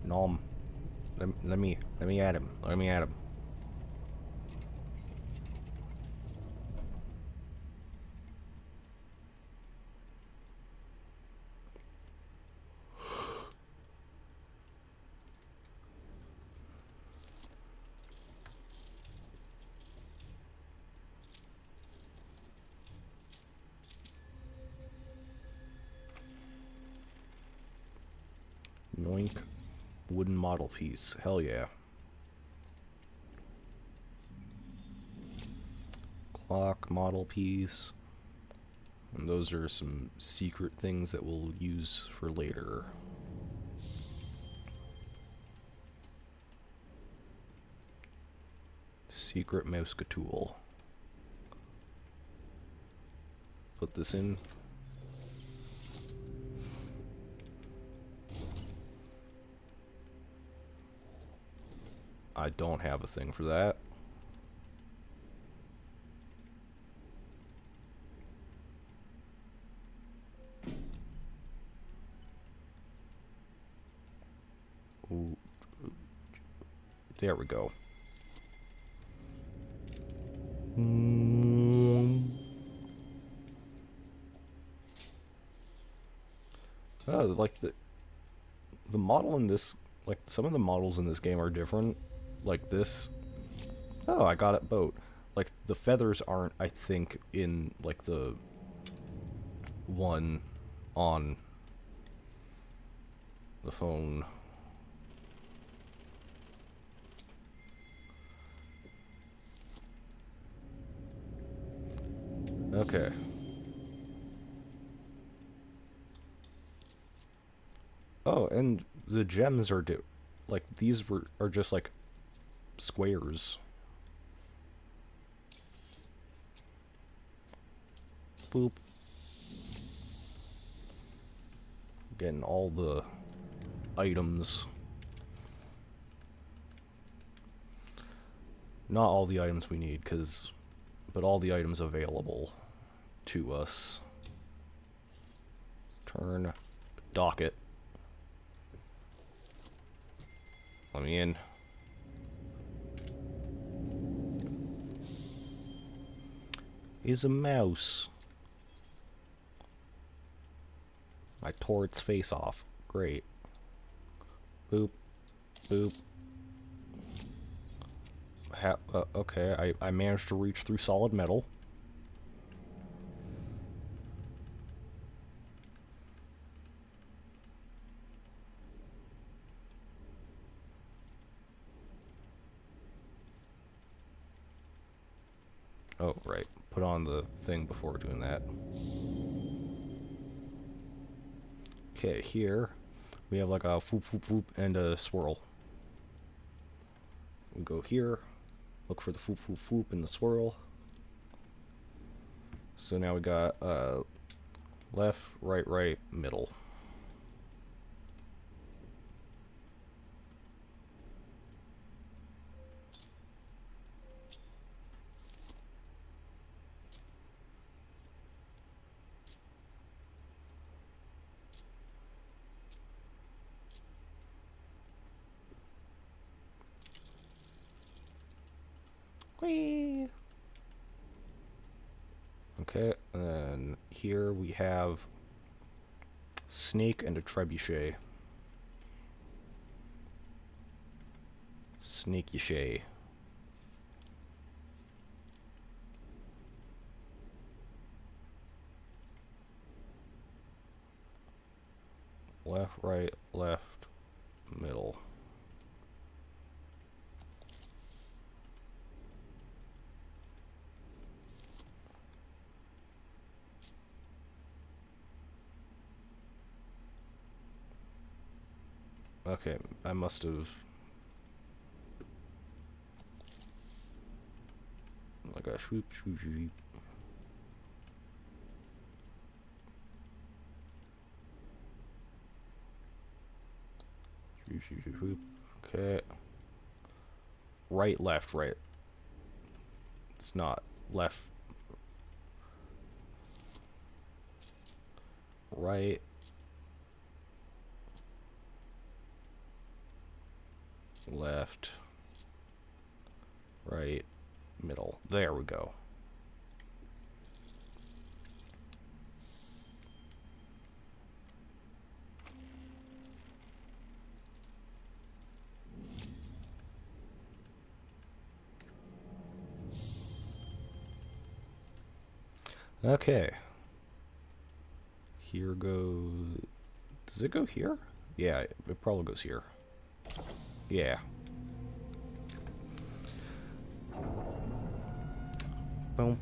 Nom. Let me at him. Let me at him. Noink. Wooden model piece. Hell yeah. Clock model piece. And those are some secret things that we'll use for later. Secret mouse tool. Put this in. I don't have a thing for that. Ooh. There we go. Oh, like the model in this, like some of the models in this game are different. Like this. Oh, I got it boat. Like the feathers aren't, I think, in like the one on the phone. Okay. Oh, and the gems are like these are just like squares. Boop. Getting all the items. Not all the items we need, but all the items available to us. Turn. Docket. Let me in. Is a mouse. I tore its face off. Great. Boop. Boop. Okay, I managed to reach through solid metal. Oh, right. Put on the thing before doing that. Okay, here we have like a whoop whoop whoop and a swirl. We go here, look for the whoop whoop whoop and the swirl. So now we got left, right, middle. Whee! Okay, and then here we have snake and a trebuchet. Snakey shay. Left, right, left, middle. Okay, I must have... like a swoop, swoop, swoop. Swoop, swoop, swoop, swoop. Okay. Right, left, right. It's not. Left. Right. Left. Right. Middle. There we go. Okay. Here goes... Does it go here? Yeah, it probably goes here. Yeah. Oh,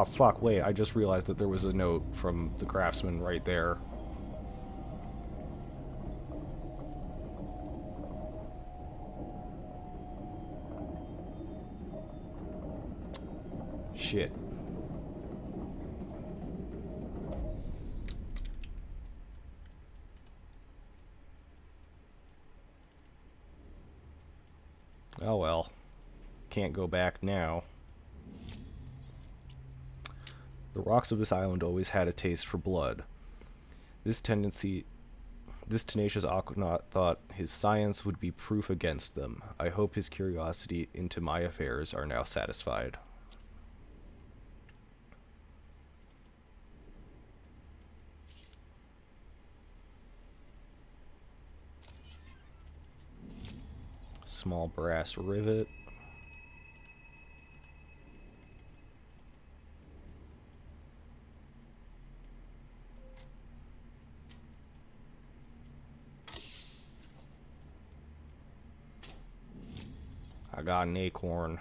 fuck, wait, I just realized that there was a note from the craftsman right there. Shit. Oh well. Can't go back now. The rocks of this island always had a taste for blood. This tenacious Aquanaut thought his science would be proof against them. I hope his curiosity into my affairs are now satisfied. Small brass rivet. I got an acorn.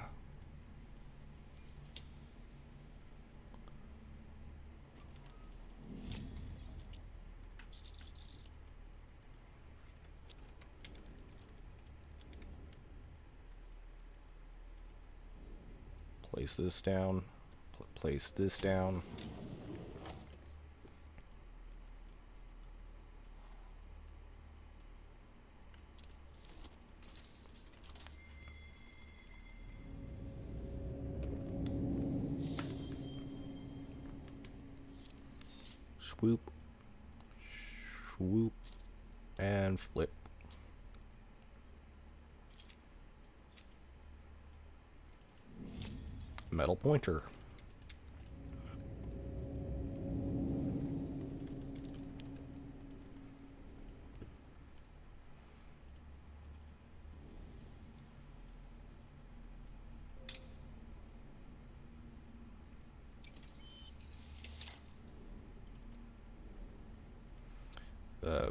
Place this down. Place this down. Swoop. Swoop. And flip. Metal pointer.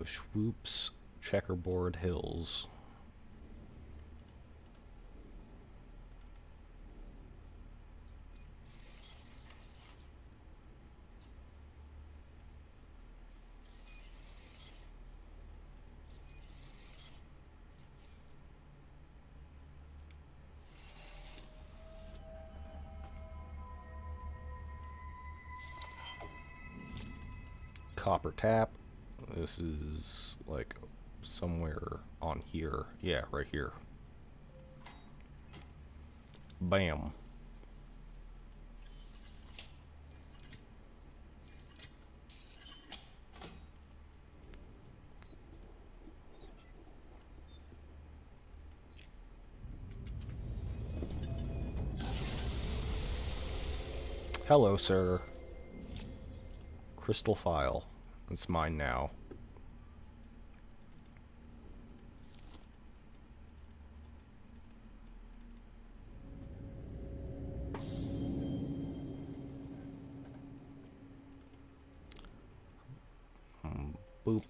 Swoops, checkerboard hills. Copper tap. This is like somewhere on here. Yeah, right here. Bam. Hello, sir. Crystal file. It's mine now. Boop.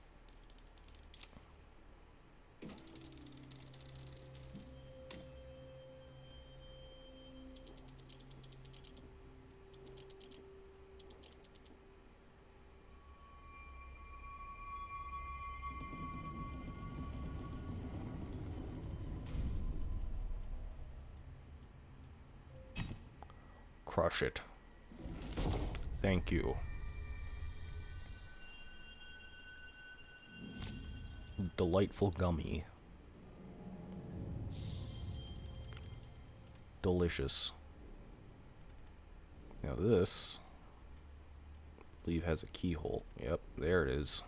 Crush it. Thank you. Delightful gummy. Delicious. Now this, I believe, has a keyhole. Yep, there it is.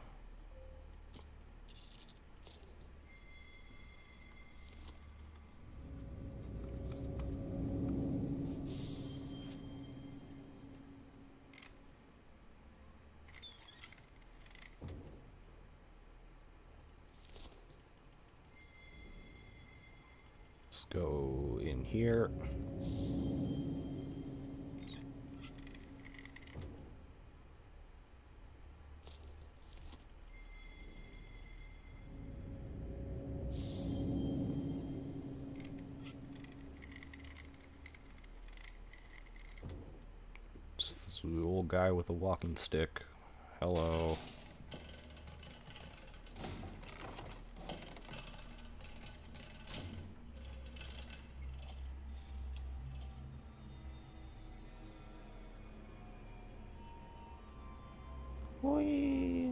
Let's go in here. It's this old guy with a walking stick. Hello. Whee!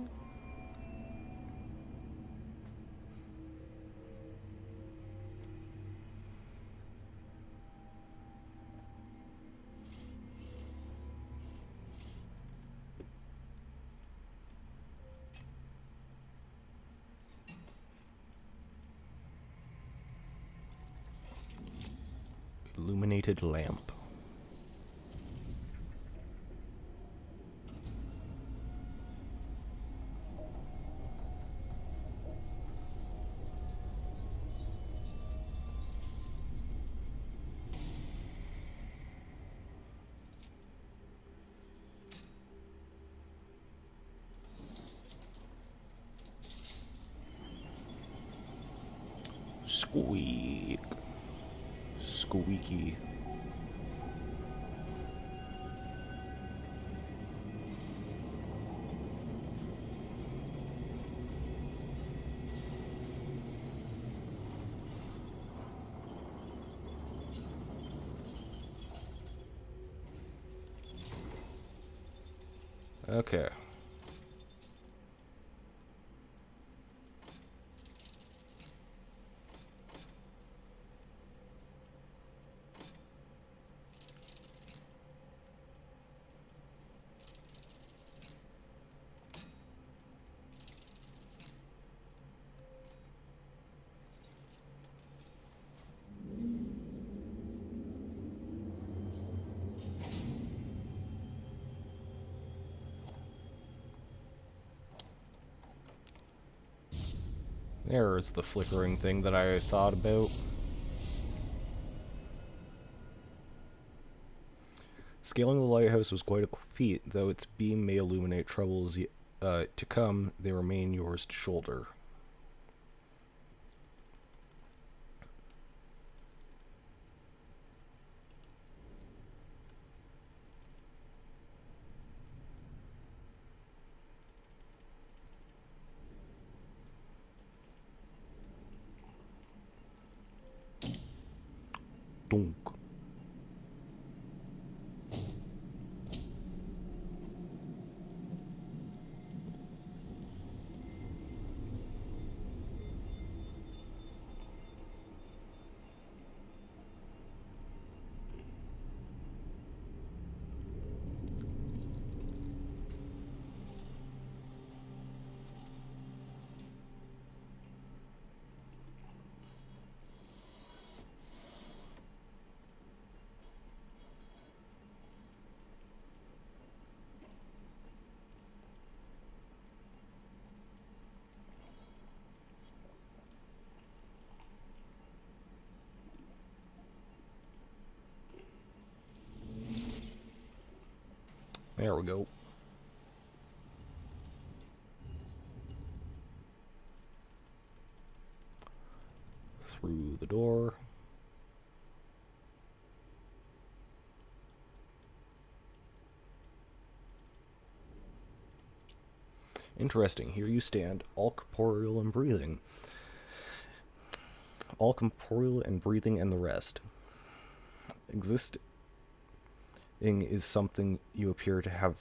Illuminated lamp. Squeak. Squeaky. Okay. There's the flickering thing that I thought about. Scaling the lighthouse was quite a feat, though its beam may illuminate troubles to come, they remain yours to shoulder. Dunk. There we go. through the door. Interesting. Here you stand, all corporeal and breathing. All corporeal and breathing and the rest. Existing is something you appear to have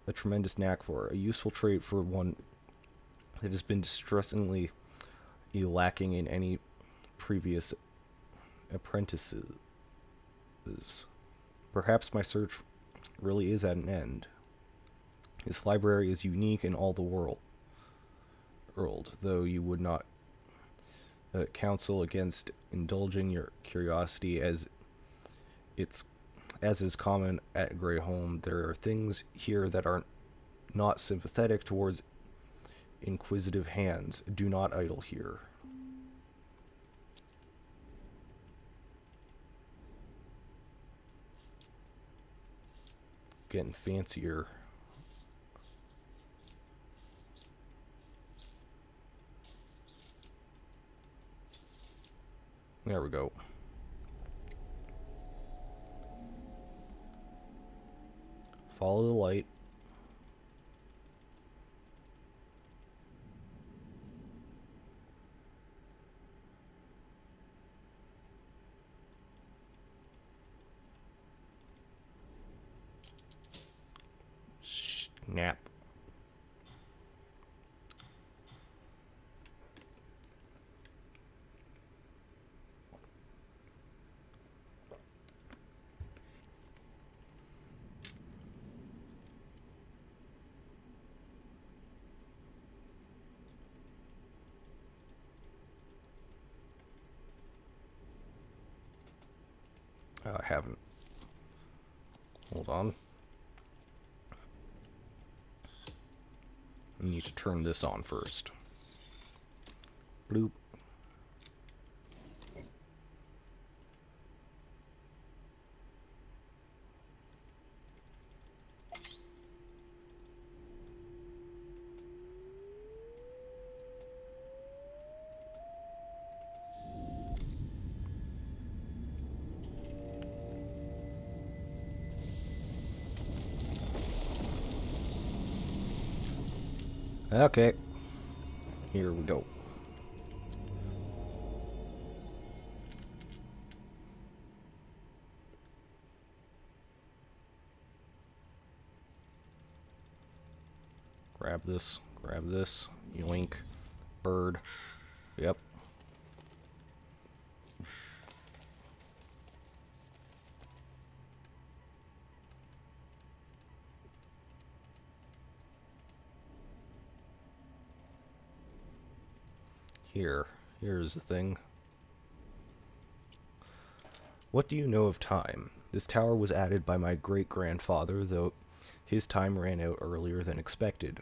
a tremendous knack for, a useful trait for one that has been distressingly lacking in any previous apprentices. Perhaps my search really is at an end. This library is unique in all the world, though you would not counsel against indulging your curiosity as is common at Greyholm. There are things here that are not sympathetic towards inquisitive hands. Do not idle here. Getting fancier. There we go. Follow the light. Snap. I haven't. Hold on. I need to turn this on first. Bloop. Okay. Here we go. Grab this, yoink, bird, yep. Here's the thing. What do you know of time? This tower was added by my great-grandfather, though his time ran out earlier than expected.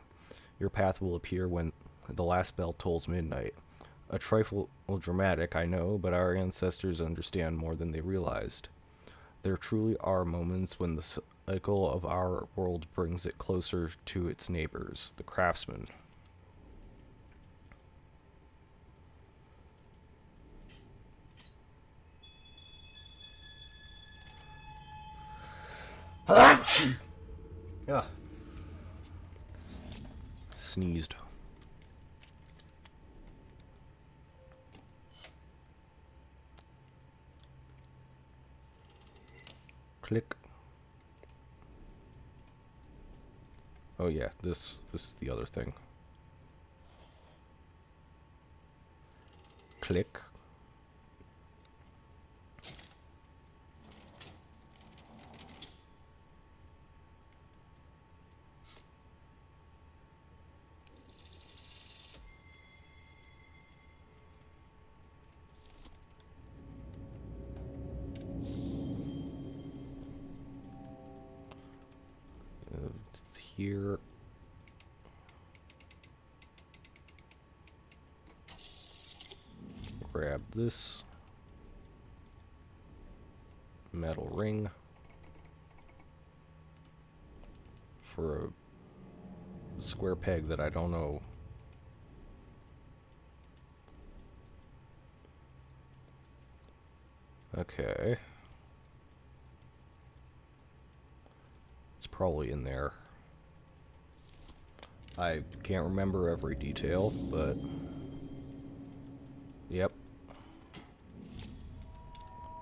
Your path will appear when the last bell tolls midnight. A trifle dramatic, I know, but our ancestors understand more than they realized. There truly are moments when the cycle of our world brings it closer to its neighbors, the craftsmen. Yeah. Sneezed. Click. Oh yeah, this is the other thing. Click. Here. Grab this metal ring for a square peg that I don't know. Okay. It's probably in there. I can't remember every detail, but... Yep.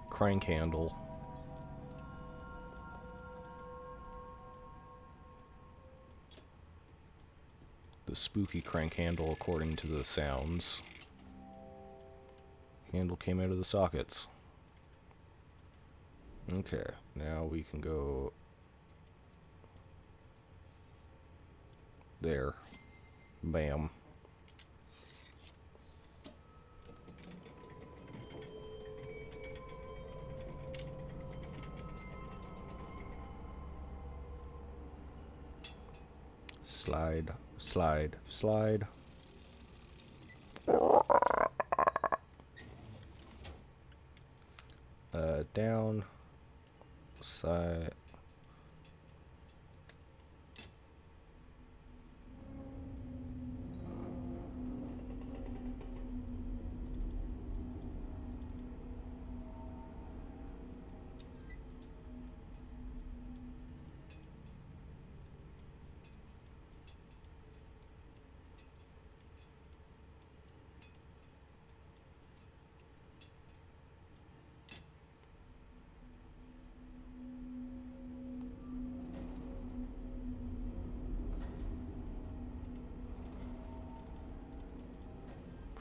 Crank handle. The spooky crank handle according to the sounds. Handle came out of the sockets. Okay, now we can go... there. Bam. Slide, slide, slide. Down. Side.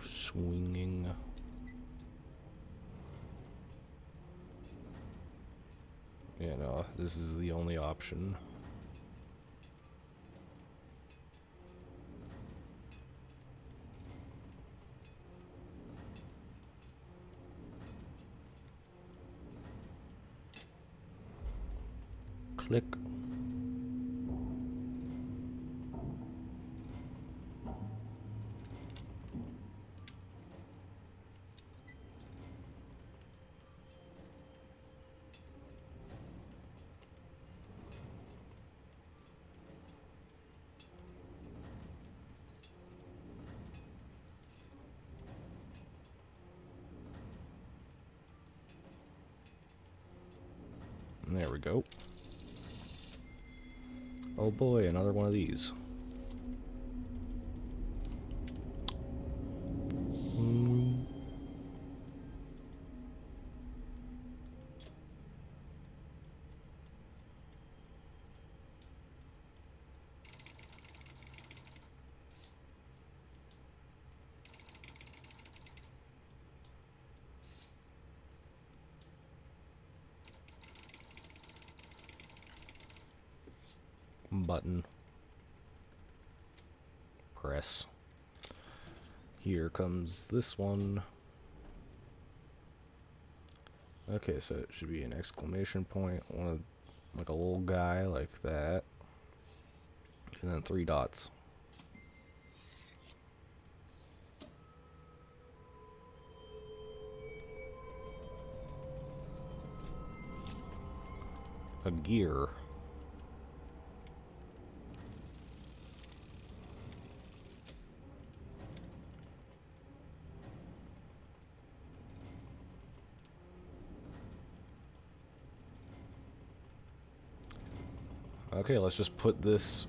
Swinging. Yeah, no, this is the only option. Click. There we go. Oh boy, another one of these. Button. Press. Here comes this one. Okay, so it should be an exclamation point, one of, like a little guy like that, and then 3 dots. A gear. Okay, let's just put this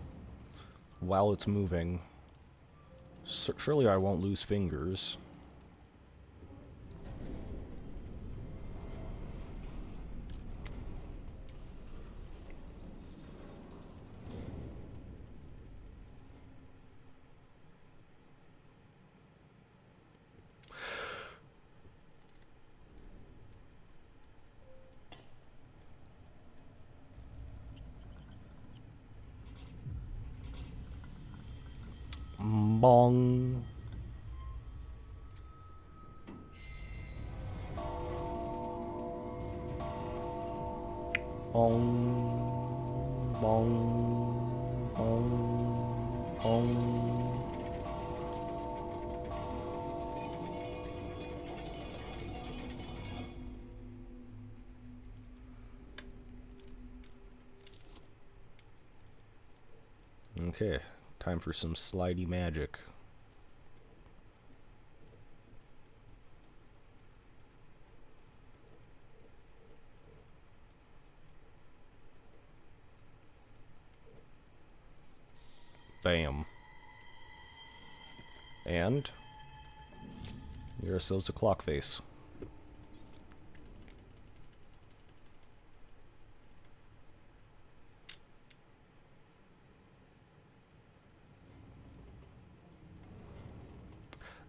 while it's moving. Surely I won't lose fingers. Bong. Bong. Bong. Bong. Bong. Okay, time for some slidey magic. Bam. And we get ourselves a clock face.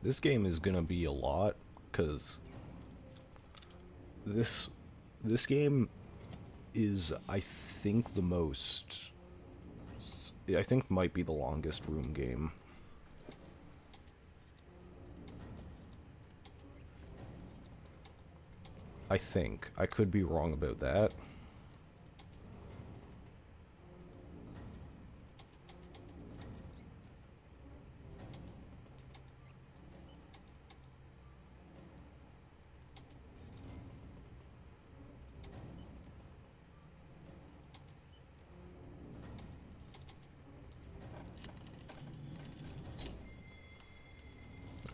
This game is gonna be a lot, because this game is, I think, I think might be the longest room game. I think. I could be wrong about that.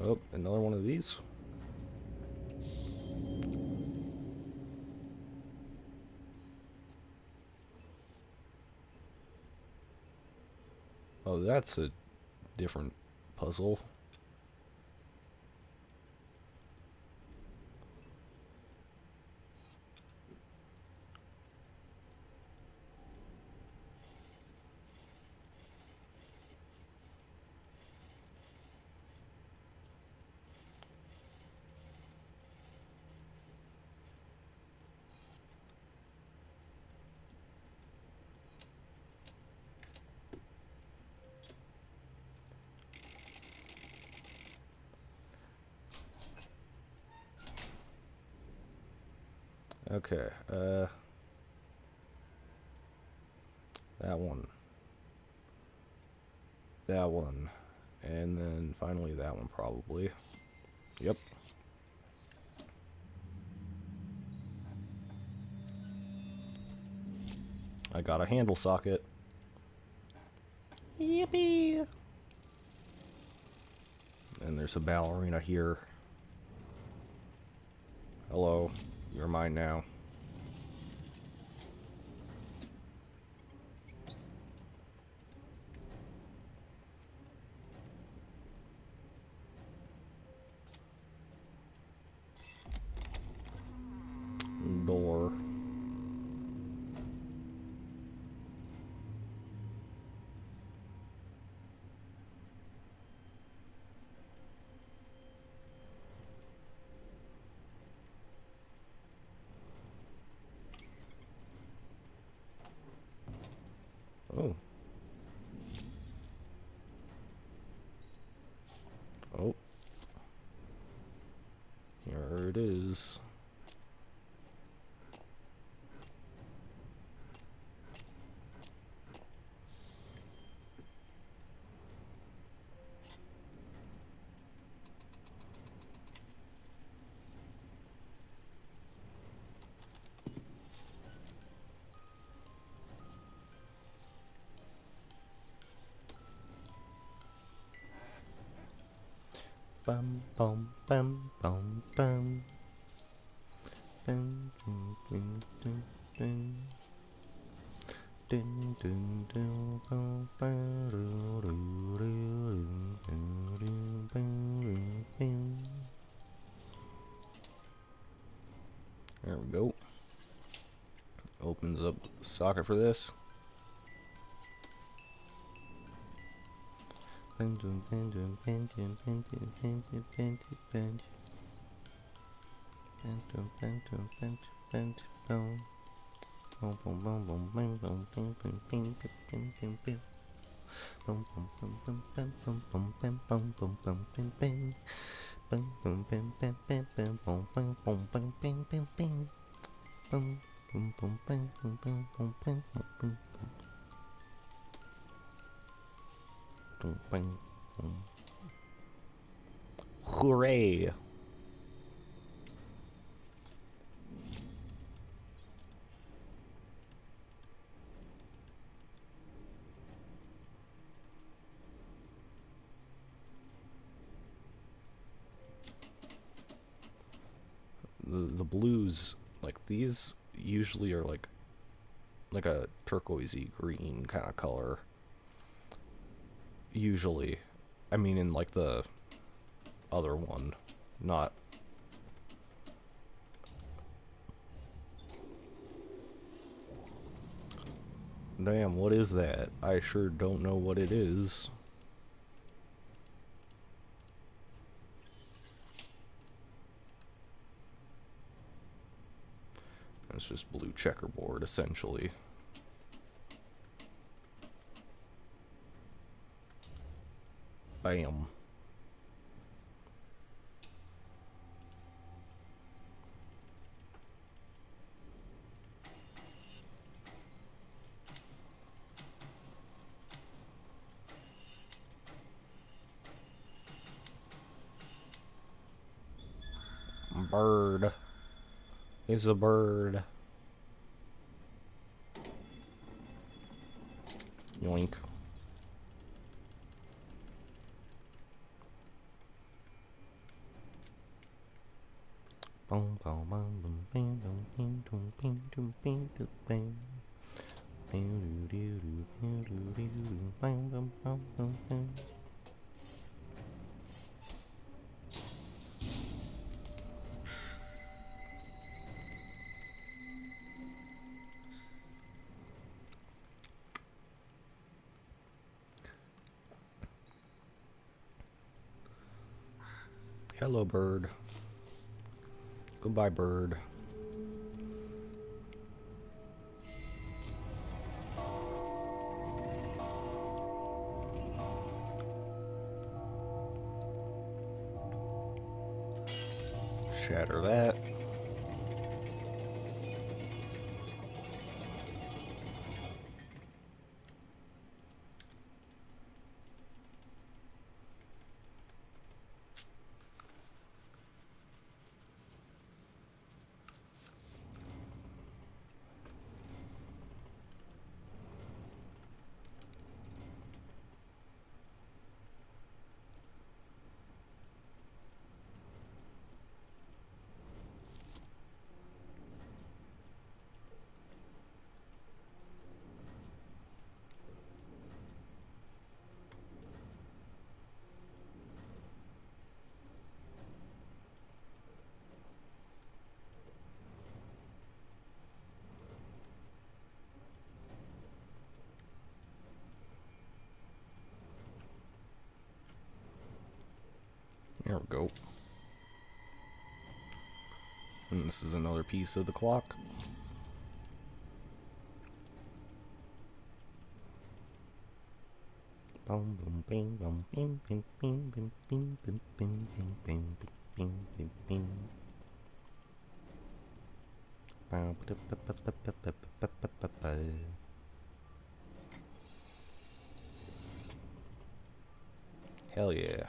Oh, another one of these. Oh, that's a different puzzle. Okay, that one. That one. And then finally that one, probably. Yep. I got a handle socket. Yippee! And there's a ballerina here. Hello, you're mine now. Door. Oh. Oh. Here it is. Bum bum bum bum bum. Bum dum dum dum dum. Dun dun dun bum ba doo doo doo doo doo bum doo bum. There we go. Opens up the socket for this. Hooray! The blues, like these, usually are like a turquoisey green kind of color. Usually. I mean, in, like, the other one. Not... Damn, what is that? I sure don't know what it is. It's just blue checkerboard, essentially. Bam. Bird. It's a bird. Yoink. Hello, bird. Goodbye, bird. Shatter that. There we go. And this is another piece of the clock. Hell yeah.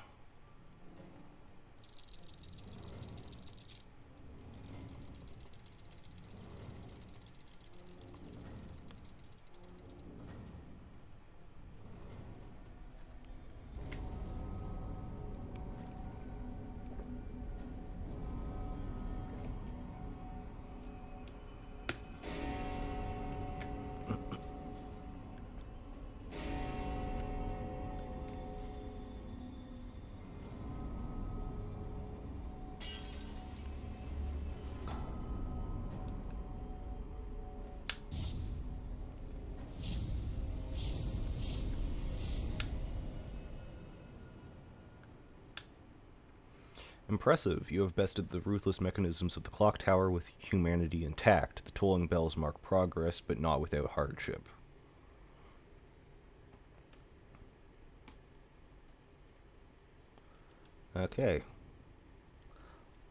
Impressive. You have bested the ruthless mechanisms of the clock tower with humanity intact. The tolling bells mark progress, but not without hardship. Okay.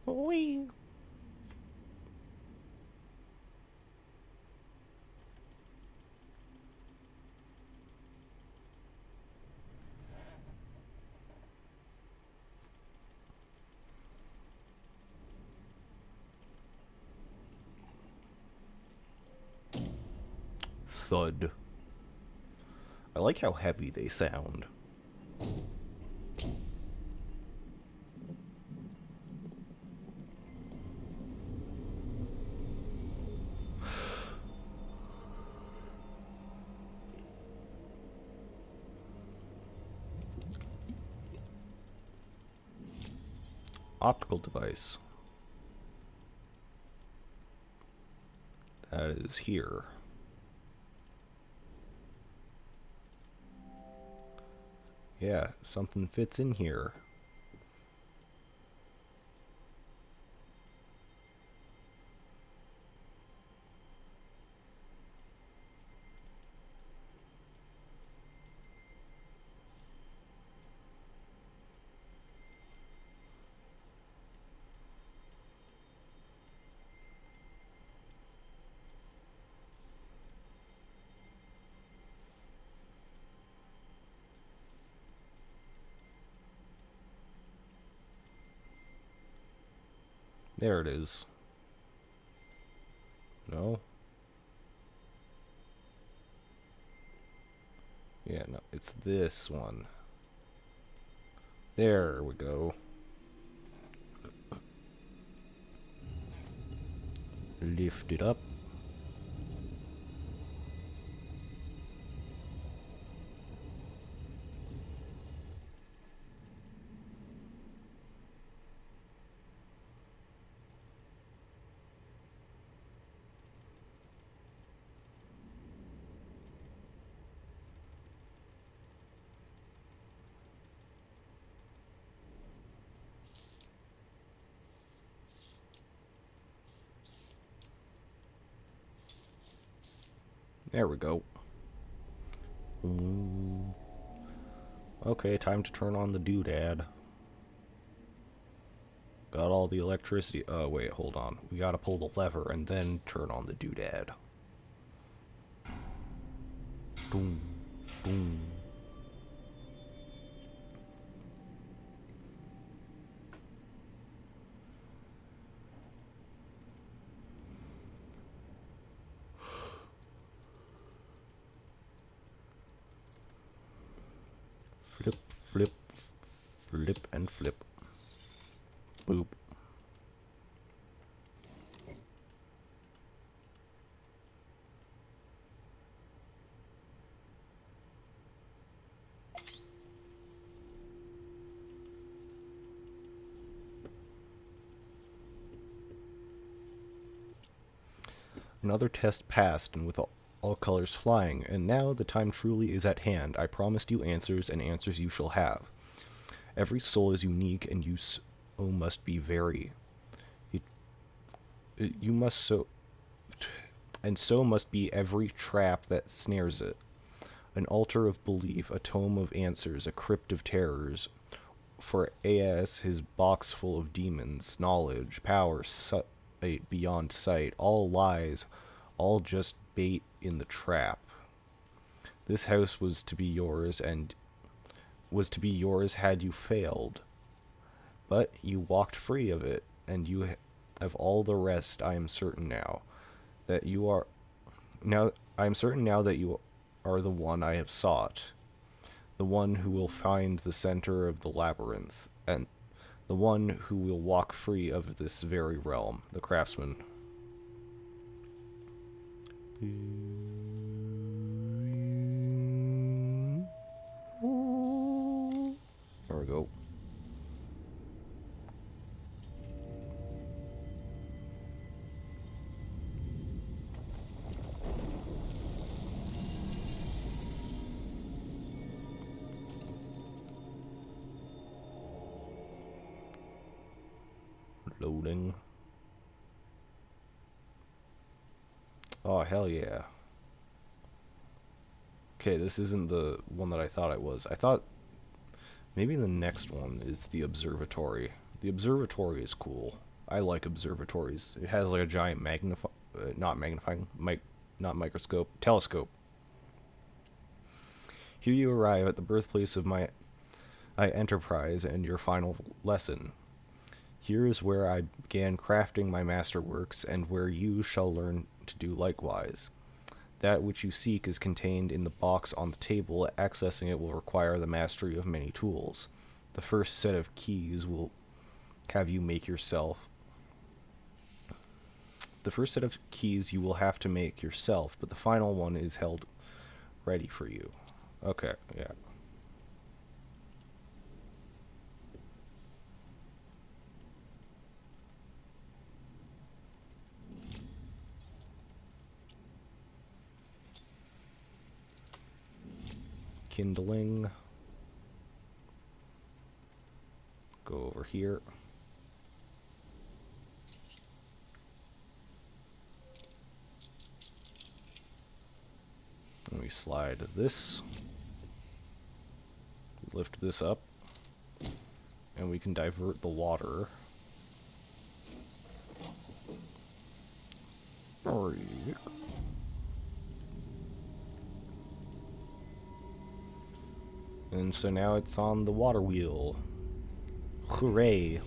Whee! Thud. I like how heavy they sound. optical device. That is here. Yeah, something fits in here. There it is. No? Yeah, no, it's this one. There we go. Lift it up. There we go. Okay, time to turn on the doodad. Got all the electricity. Oh, wait, hold on. We gotta pull the lever and then turn on the doodad. Boom, boom. Flip, flip, flip, and flip. Boop. Another test passed, and with all colors flying, and now the time truly is at hand. I promised you answers, and answers you shall have. Every soul is unique, and you must be very. You must so, and so must be every trap that snares it. An altar of belief, a tome of answers, a crypt of terrors. For AS, his box full of demons, knowledge, power, beyond sight, all lies, all just bait in the trap. This house was to be yours, and was to be yours had you failed. But you walked free of it, and you have all the rest. I am certain now that you are I am certain now that you are the one I have sought, the one who will find the center of the labyrinth, and the one who will walk free of this very realm, the craftsman. There we go. Loading. Oh, hell yeah. Okay, this isn't the one that I thought it was. I thought maybe the next one is the observatory. The observatory is cool. I like observatories. It has like a giant not microscope, telescope. Here you arrive at the birthplace of my enterprise and your final lesson. Here is where I began crafting my masterworks, and where you shall learn to do likewise. That which you seek is contained in the box on the table. Accessing it will require the mastery of many tools. The first set of keys will have you make yourself. The first set of keys you will have to make yourself, but the final one is held ready for you. Okay, yeah. kindling. Go over here. And we slide this. Lift this up. And we can divert the water. And so now it's on the water wheel. Hooray!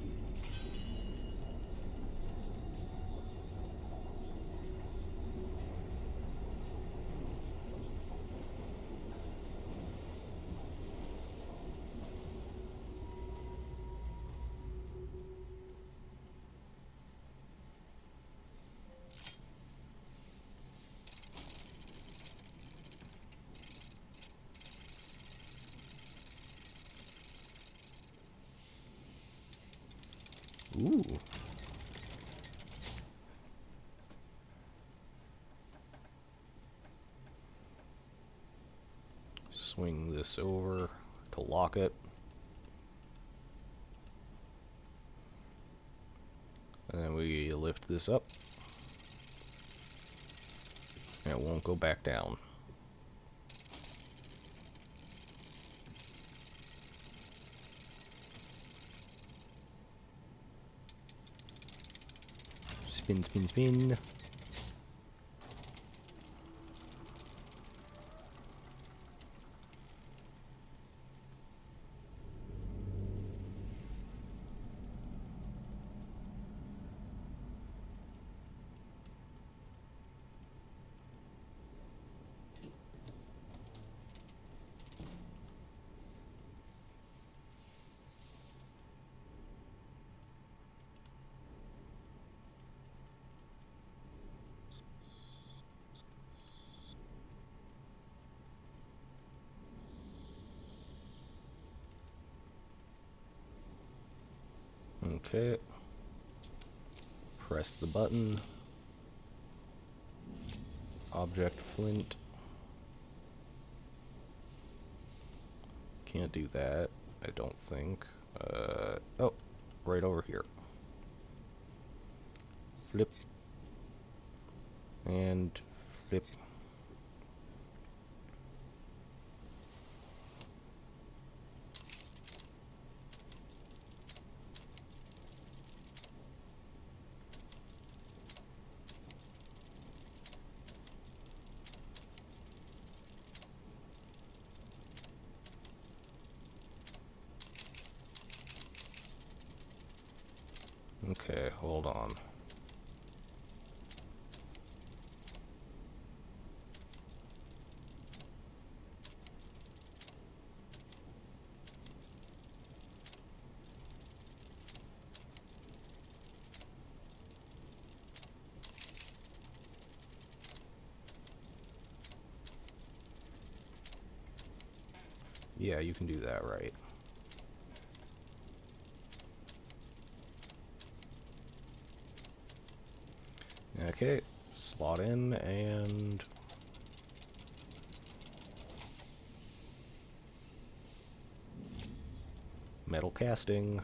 Ooh. Swing this over to lock it. And then we lift this up. And it won't go back down. Spin, spin, spin. Okay. Press the button. Object flint. Can't do that, I don't think. Oh, right over here. Flip. And flip. Okay, hold on. Yeah, you can do that right. Okay, slot in and metal casting.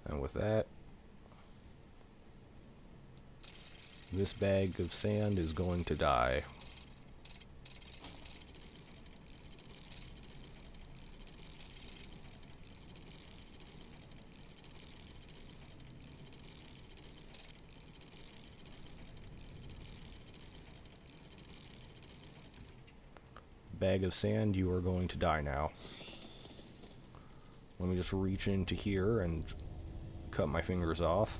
And with that, this bag of sand is going to die. Bag of sand, you are going to die now. Let me just reach into here and cut my fingers off.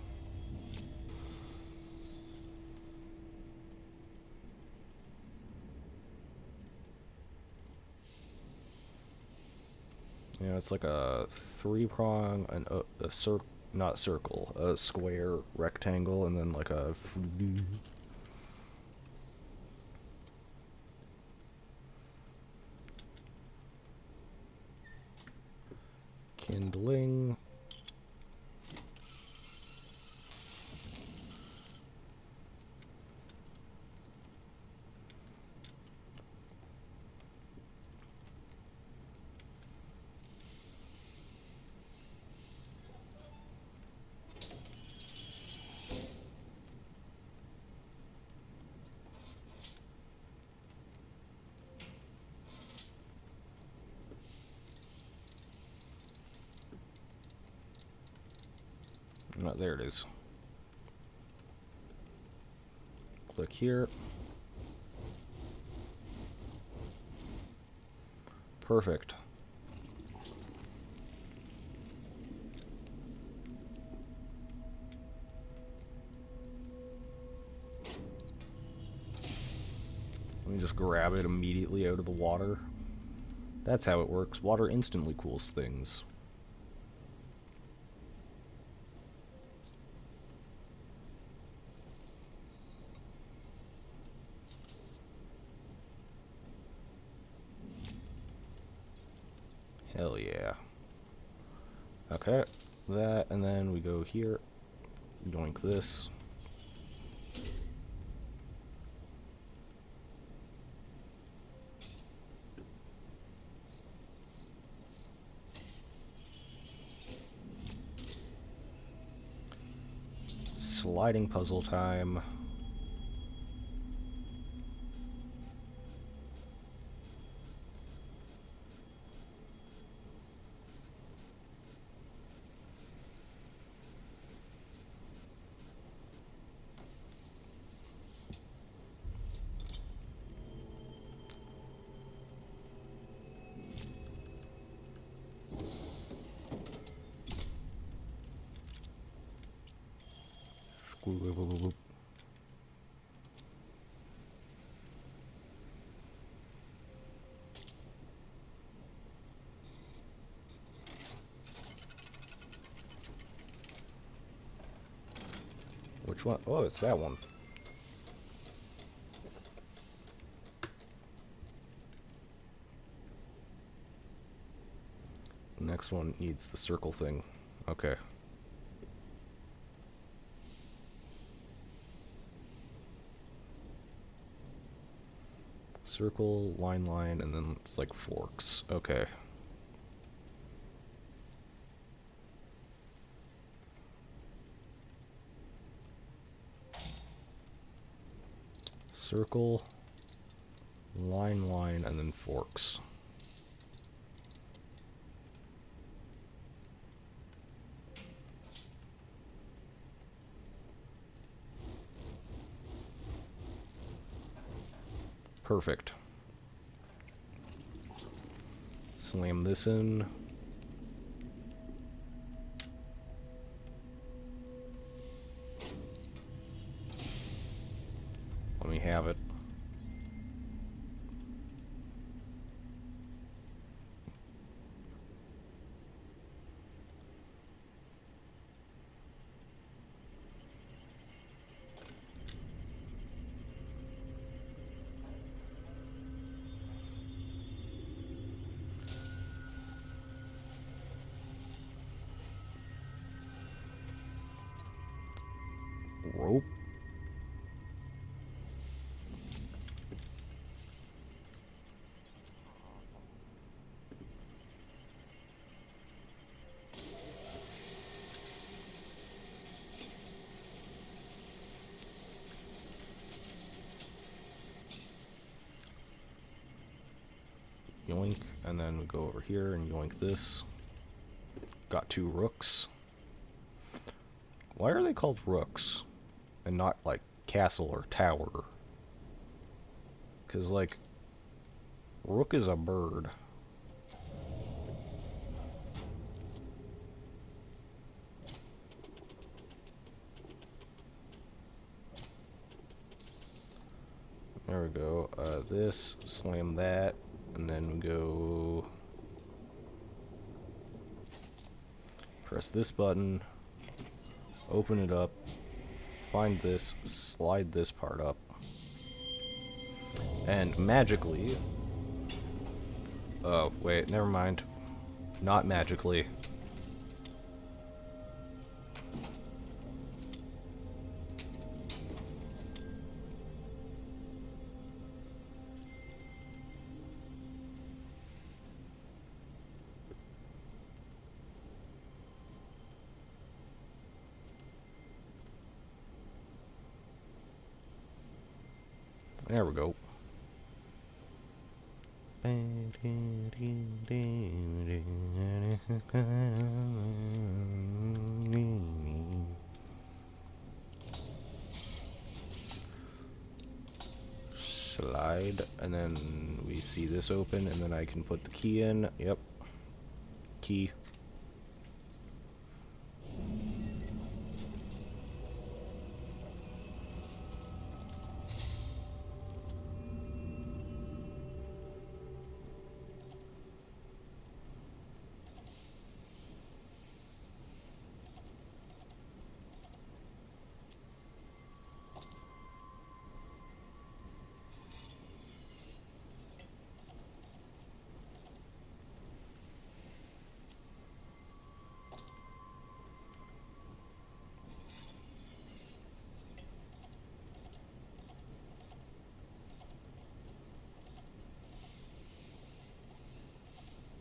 Yeah, it's like a three-prong, not circle, a square, rectangle, and then like a... Kindling. Oh, there it is. Click here. Perfect. Let me just grab it immediately out of the water. That's how it works. Water instantly cools things. Hell yeah. Okay, that, and then we go here, yoink this. Sliding puzzle time. Which one? Oh, it's that one. The next one needs the circle thing. Okay. Circle, line, and then it's like forks. Okay. Circle, line, and then forks. Perfect. Slam this in. Let me have it. Rope. Yoink, and then we go over here and yoink this. Got 2 rooks. Why are they called rooks? And not, like, castle or tower? Because, like, rook is a bird. There we go. This, slam that, and then we go... Press this button, open it up, find this, slide this part up, and magically... Oh, wait, never mind. Not magically. There we go. Slide, and then we see this open, and then I can put the key in. Yep. Key.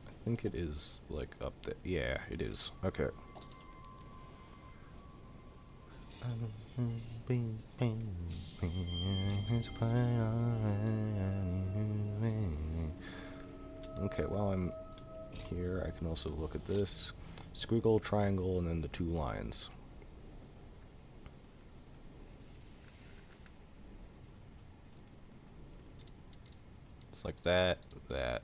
I think it is, like, up there. Yeah, it is. Okay. Okay, while I'm here, I can also look at this. Squiggle, triangle, and then the 2 lines. It's like that, that.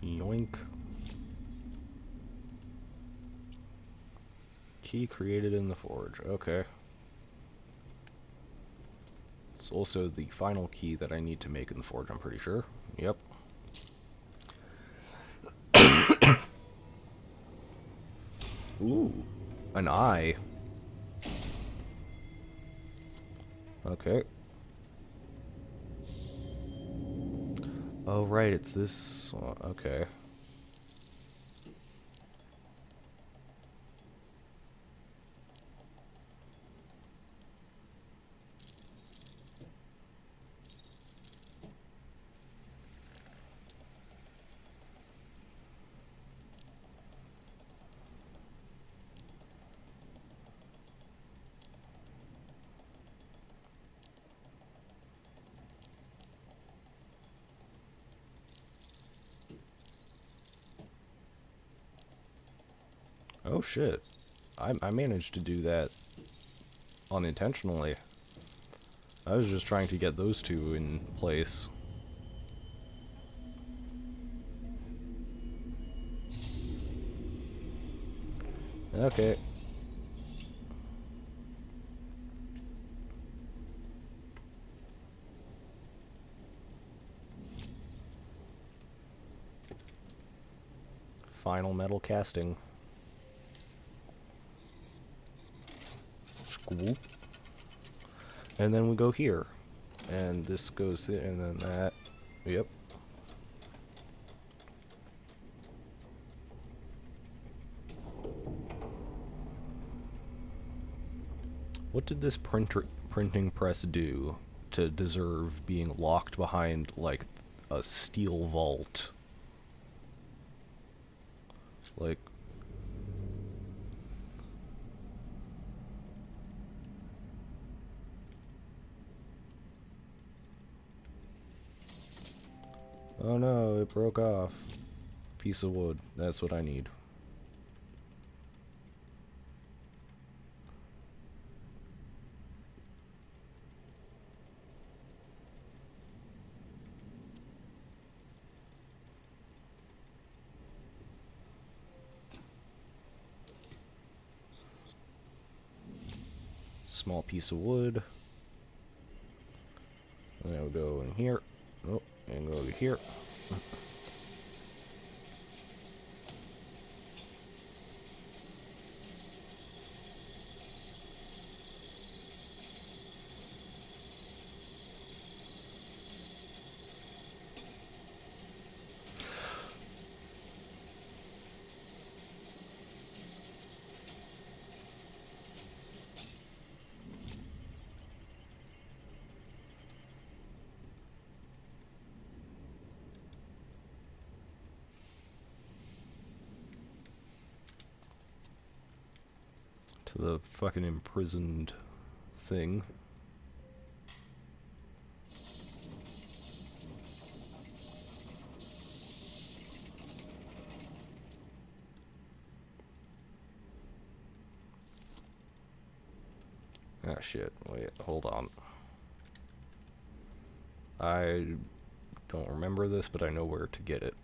Yoink. Key created in the forge. Okay. It's also the final key that I need to make in the forge, I'm pretty sure. Yep. Ooh. An eye. Okay. Oh, right, it's this one. Okay. Oh shit. I managed to do that unintentionally. I was just trying to get those 2 in place. Okay. Final metal casting. Scoop. And then we go here. And this goes here, and then that. Yep. What did this printing press do to deserve being locked behind, like, a steel vault? Like... Oh no, it broke off. Piece of wood. That's what I need. Small piece of wood. And then we'll go in here. Oh, and go here. to the fucking imprisoned thing. Ah, shit. Wait, hold on. I don't remember this, but I know where to get it.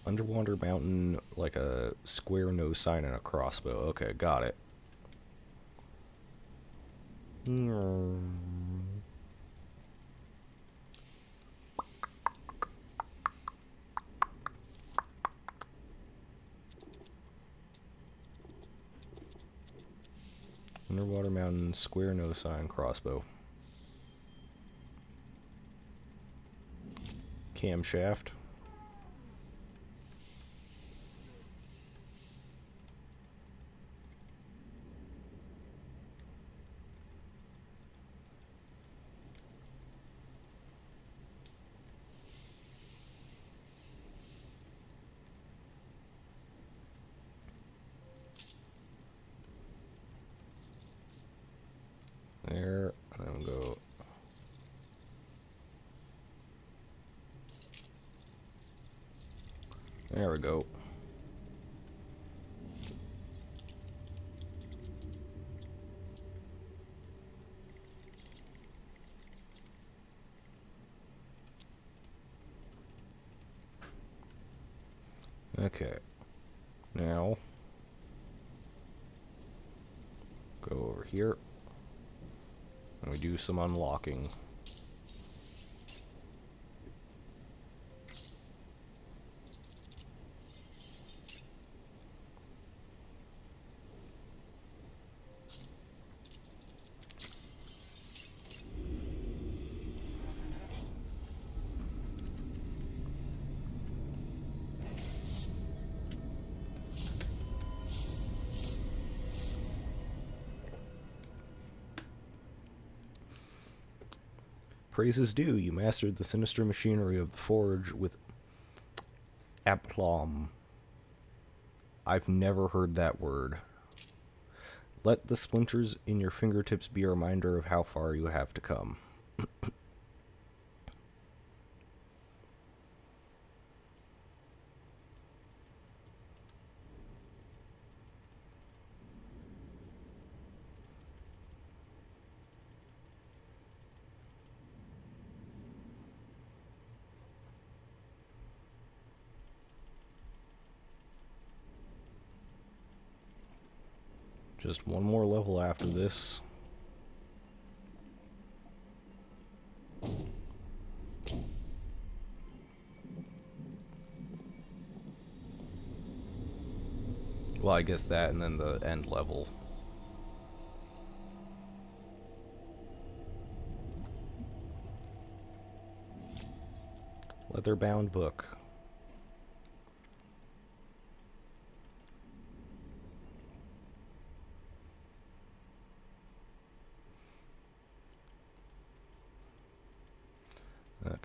Underwater mountain, like a square no sign and a crossbow. Okay, got it. Underwater mountain, square no sign, crossbow. Camshaft. There, and then go. There we go. Okay. Now, go over here. And we do some unlocking. Praise is due. You mastered the sinister machinery of the forge with aplomb. I've never heard that word. Let the splinters in your fingertips be a reminder of how far you have to come. Just one more level after this. Well, I guess that and then the end level. Leather-bound book.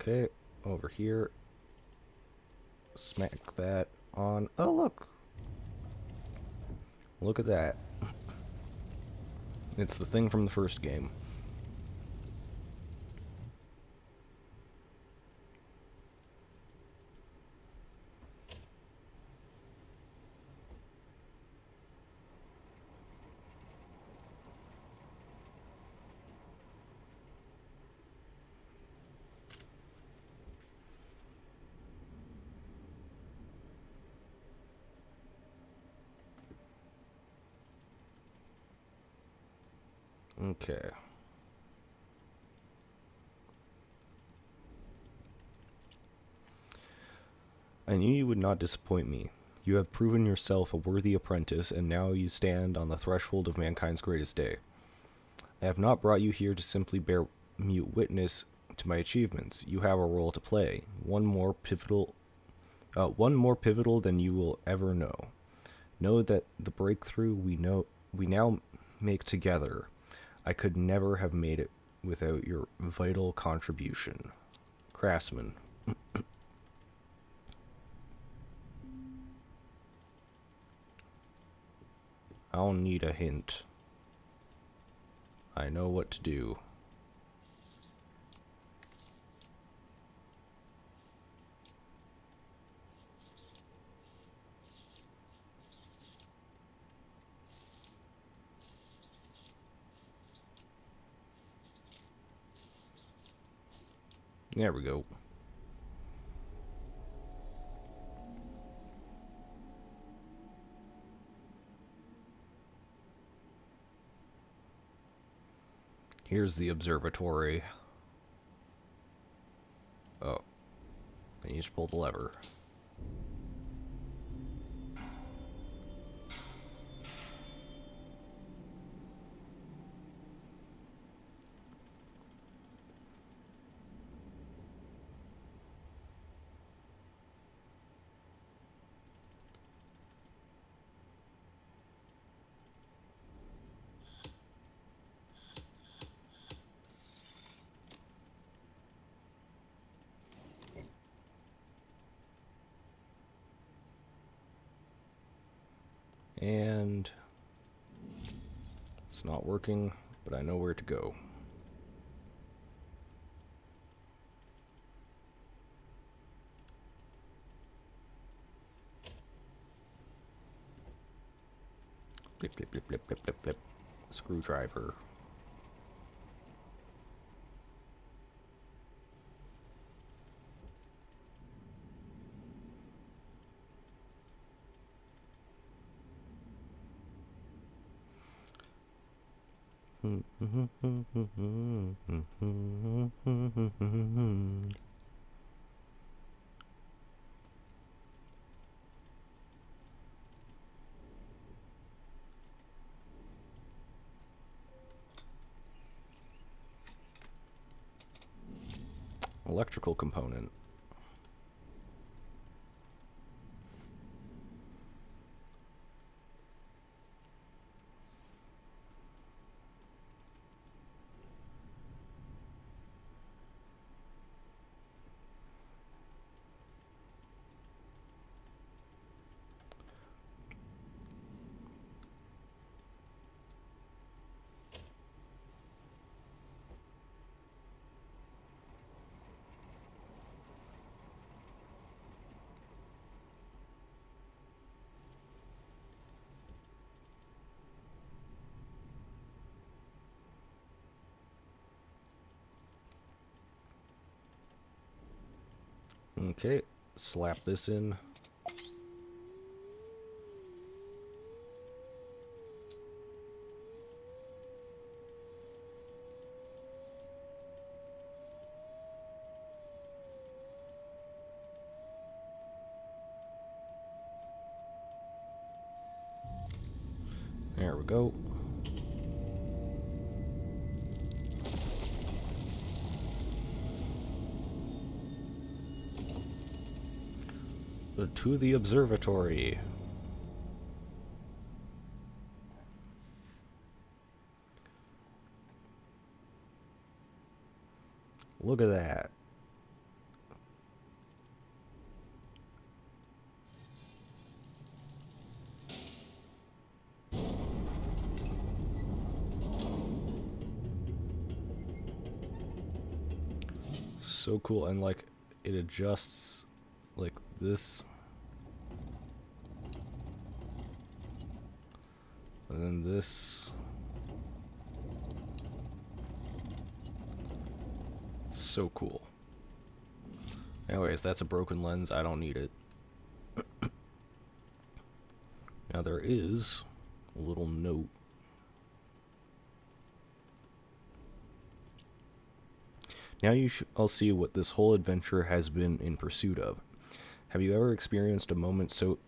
Okay, over here. Smack that on. Oh, look! Look at that. It's the thing from the first game. Okay. I knew you would not disappoint me. You have proven yourself a worthy apprentice, and now you stand on the threshold of mankind's greatest day. I have not brought you here to simply bear mute witness to my achievements. You have a role to play, one more pivotal than you will ever know. Know that the breakthrough we now make together, I could never have made it without your vital contribution. Craftsman. I don't need a hint. I know what to do. There we go. Here's the observatory. Oh. I need to pull the lever. And it's not working, but I know where to go. Blip, blip, blip, blip, blip, blip, blip. Screwdriver. Electrical component. Okay, slap this in. There we go. To the observatory. Look at that. So cool, and like it adjusts like this, and then this. So cool. Anyways, that's a broken lens. I don't need it. Now there is a little note. Now you I'll see what this whole adventure has been in pursuit of. Have you ever experienced a moment so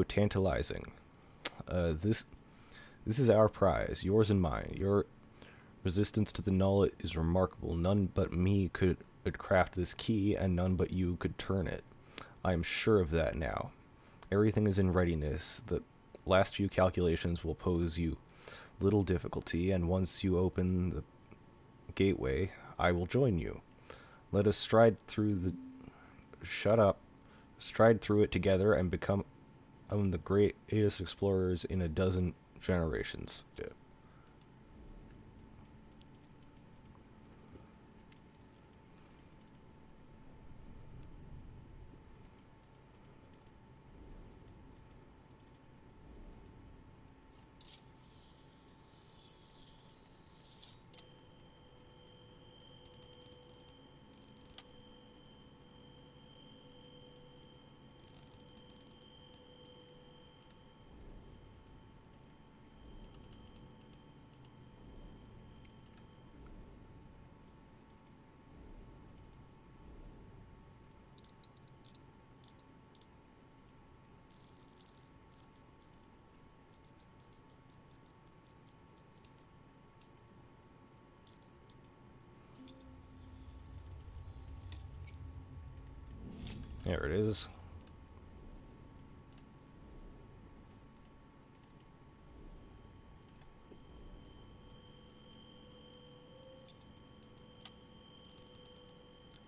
tantalizing? This is our prize, yours and mine. Your resistance to the null is remarkable. None but me could craft this key, and none but you could turn it. I am sure of that now. Everything is in readiness. The last few calculations will pose you little difficulty, and once you open the gateway, I will join you. Let us stride through the... Shut up. Stride through it together and become the greatest explorers in a dozen generations. Yeah. There it is.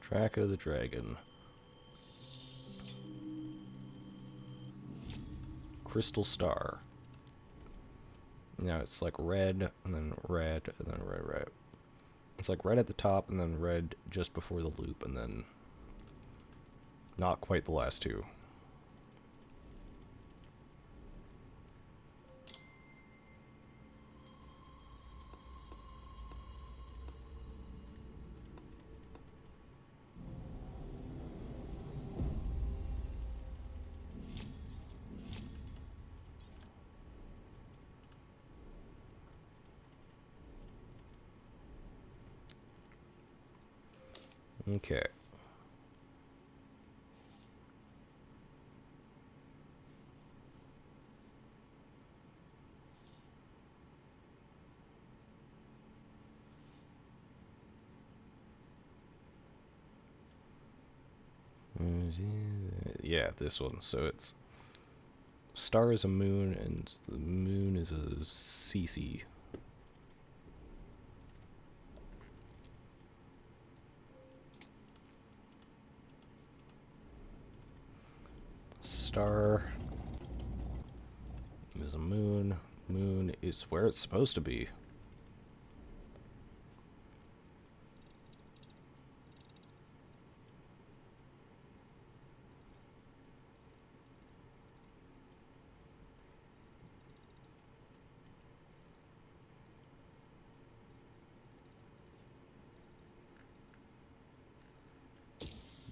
Track of the Dragon. Crystal Star. Now it's like red, and then red, and then red, red. It's like red at the top, and then red just before the loop, and then not quite the last two. Okay. Yeah, this one. So it's star is a moon, and the moon is a CC. Star is a moon. Moon is where it's supposed to be.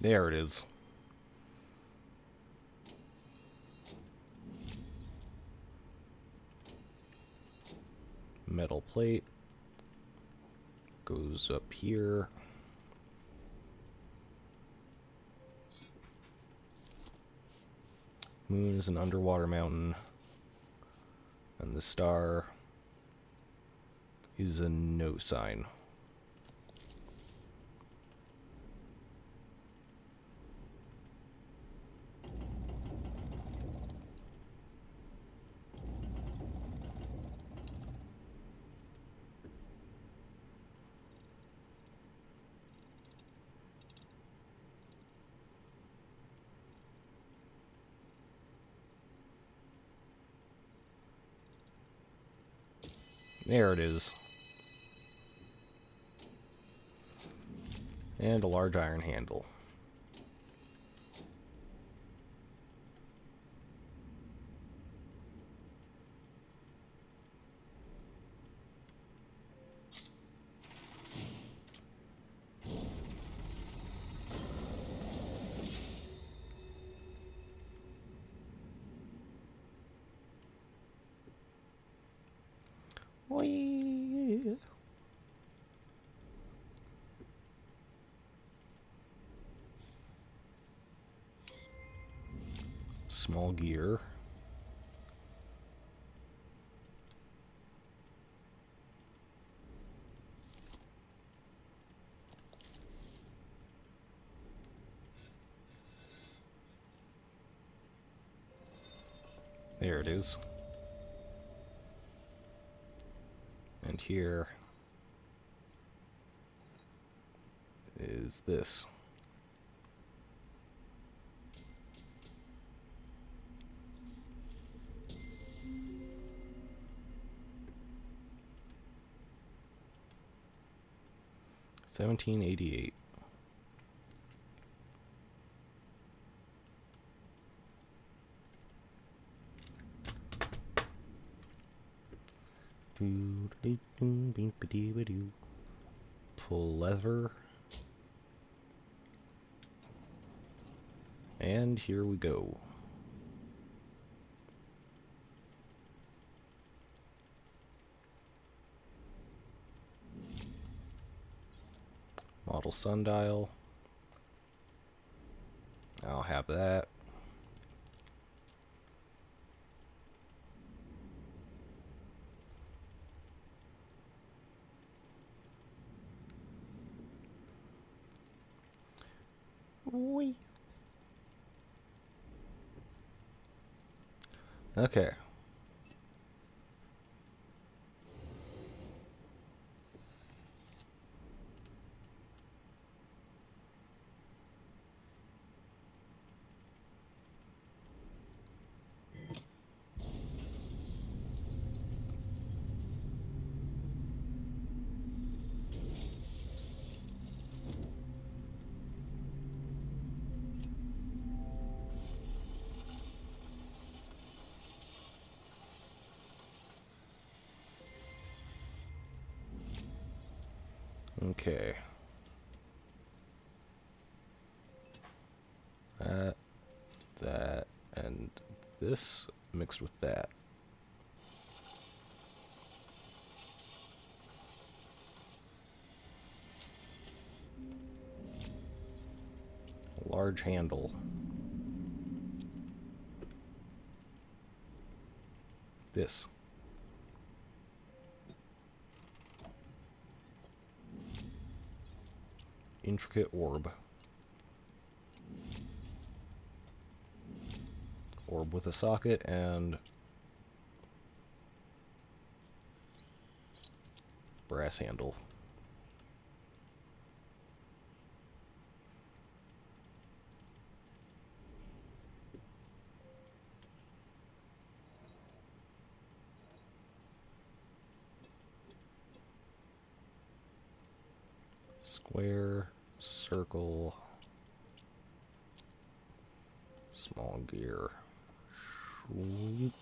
There it is. Metal plate goes up here. Moon is an underwater mountain, and the star is a no sign. There it is. And a large iron handle. Whee! Small gear. There it is. And here is this. $17.88. Pull lever. And here we go. Model sundial. I'll have that. Oi. Okay. Okay. That, and this mixed with that. A large handle. This. Intricate orb. Orb with a socket and brass handle. Square, circle, small gear. Sweet.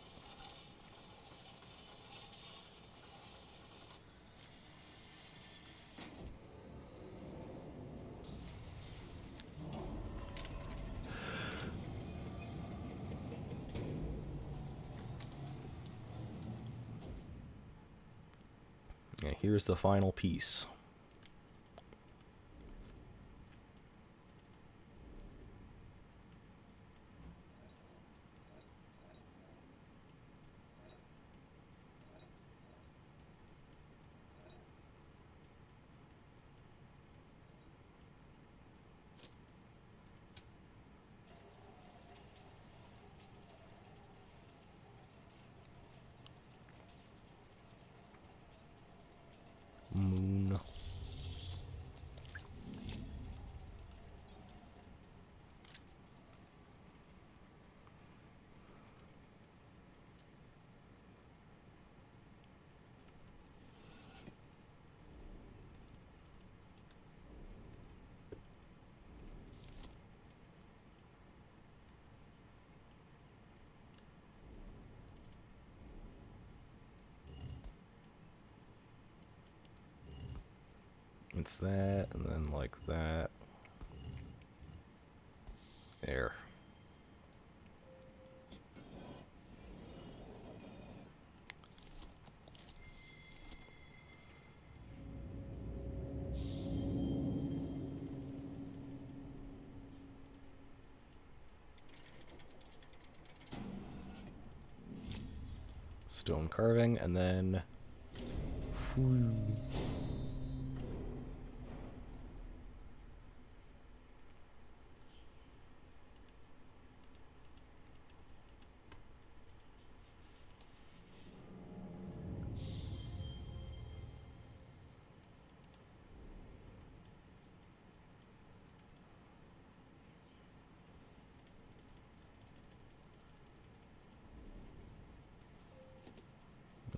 And here's the final piece. Moon. It's that, and then like that. There. Stone carving, and then...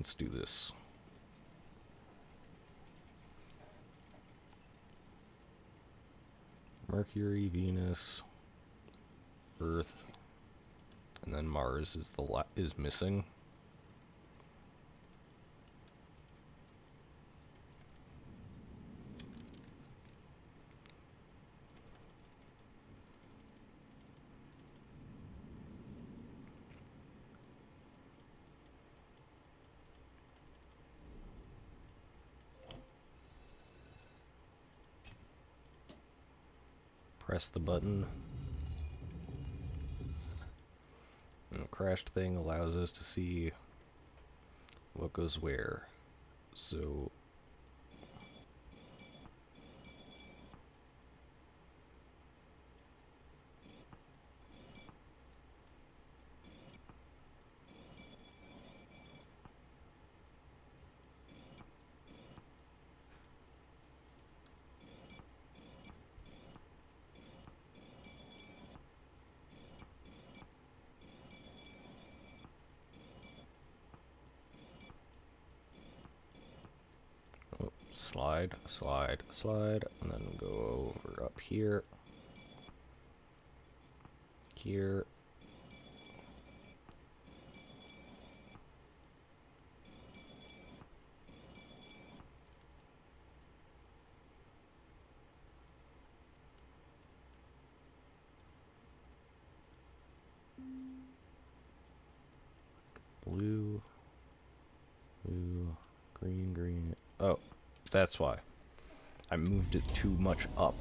let's do this. Mercury, Venus, Earth, and then Mars is missing. Press the button. And the crashed thing allows us to see what goes where. So slide, slide, slide, and then go over up here. Here. Blue, blue, green, green. Oh, that's why. I moved it too much up.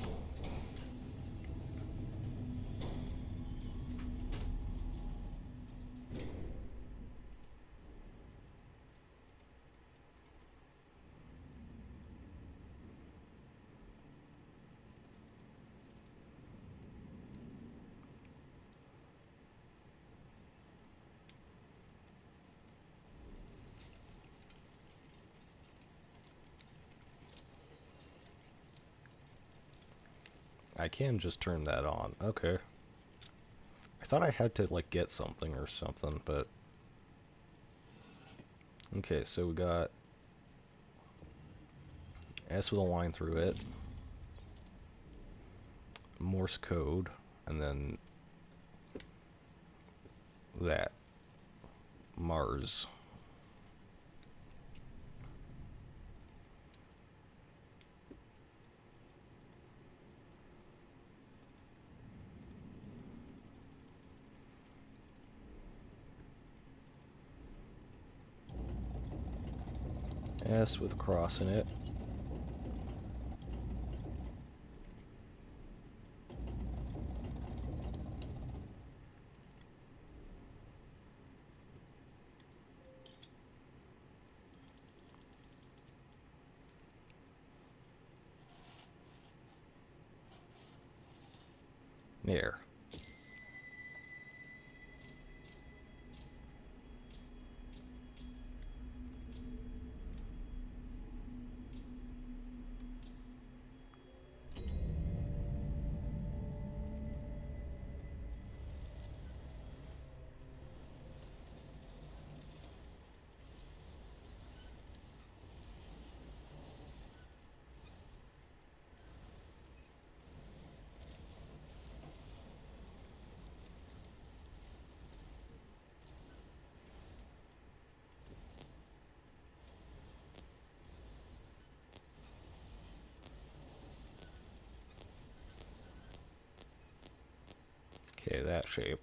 I can just turn that on. Okay. I thought I had to, like, get something or something, but... Okay, so we got... S with a line through it. Morse code. And then... that. Mars. S with a cross in it. There. Okay, that shape.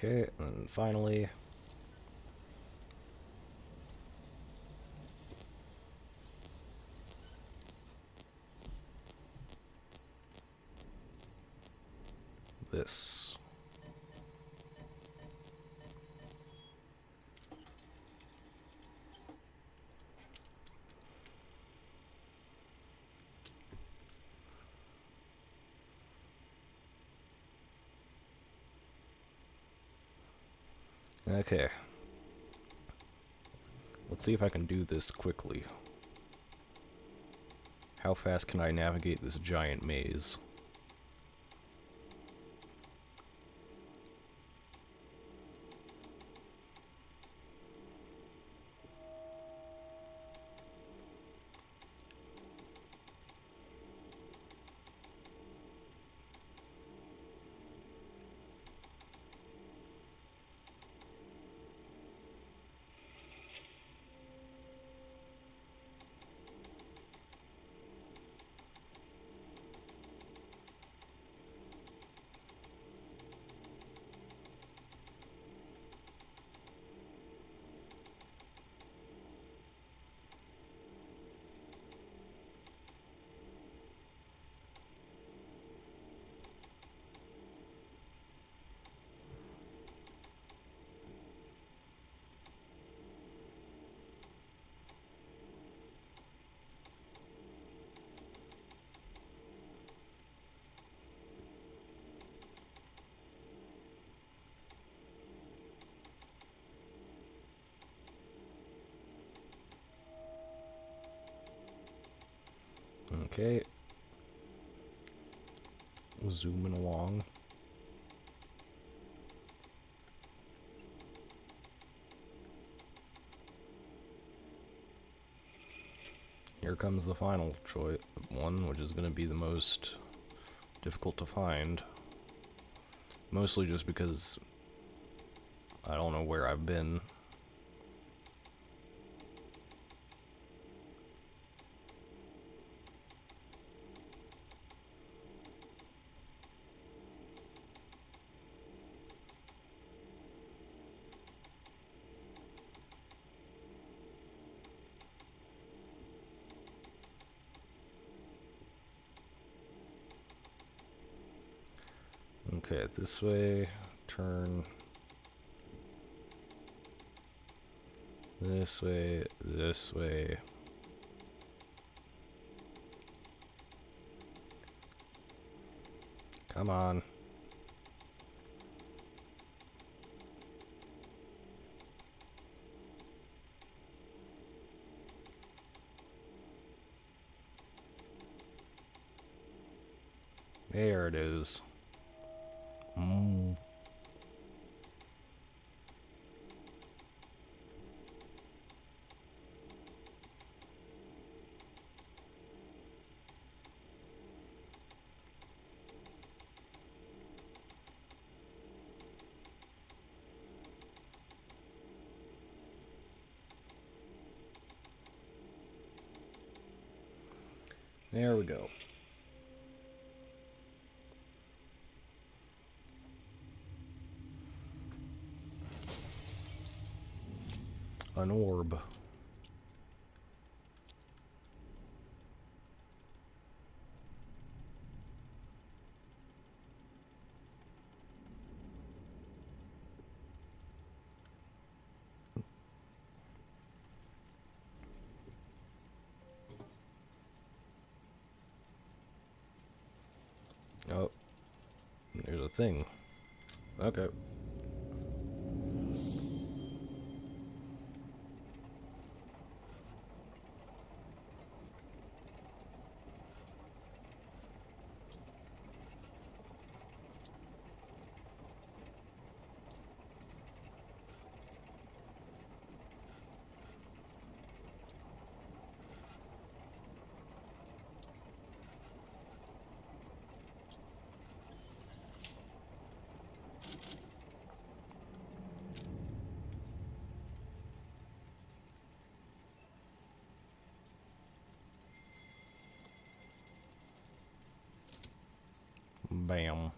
Okay, and finally... this. Okay. Let's see if I can do this quickly. How fast can I navigate this giant maze? Okay. Zooming along. Here comes the final choice one, which is going to be the most difficult to find. Mostly just because I don't know where I've been. Okay, this way, turn. This way, this way. Come on. There it is. There we go. An orb. Oh, there's a thing. Okay. Bam.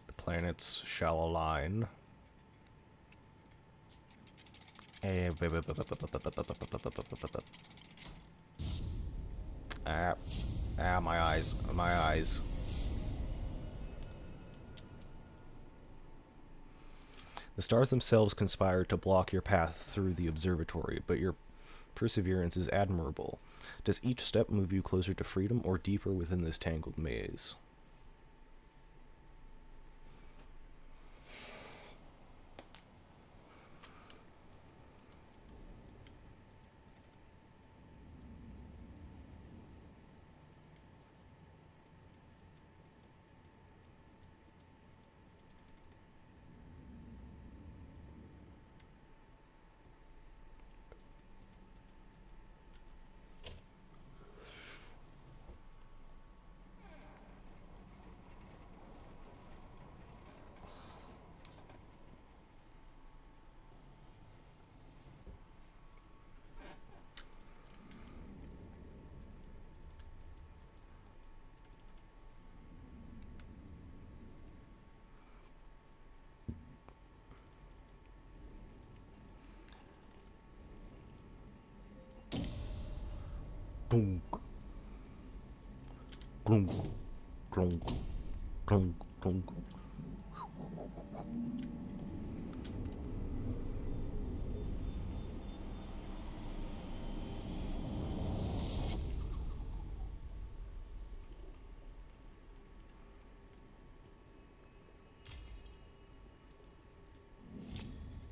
The planets shall align. My eyes, my eyes. The stars themselves conspire to block your path through the observatory, but your perseverance is admirable. Does each step move you closer to freedom or deeper within this tangled maze? Glunk, glunk, glunk, glunk, glunk.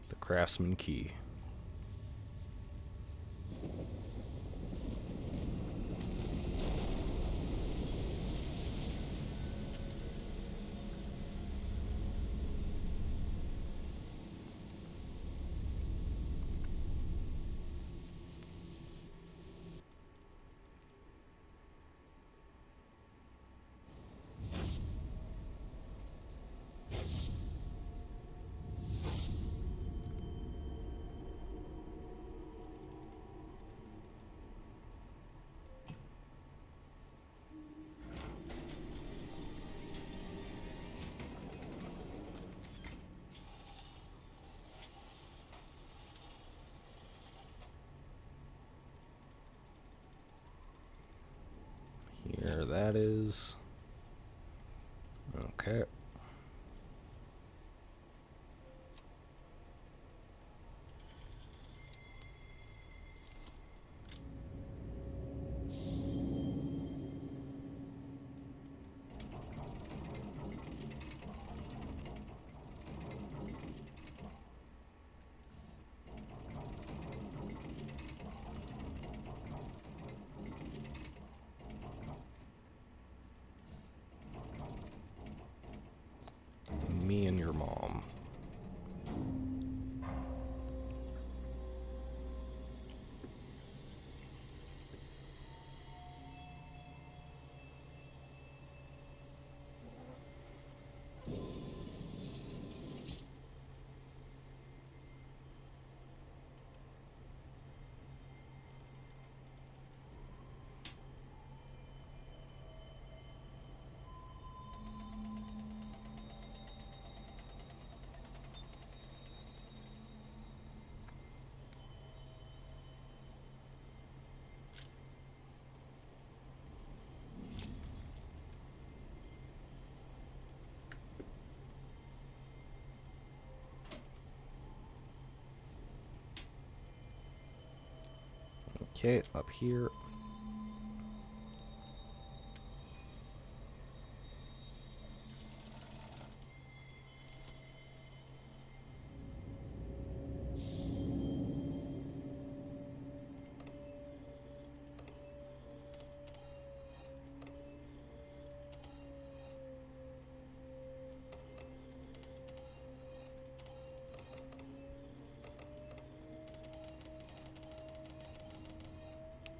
The Craftsman Key. Here that is. Okay. Me and your mom. Okay, up here.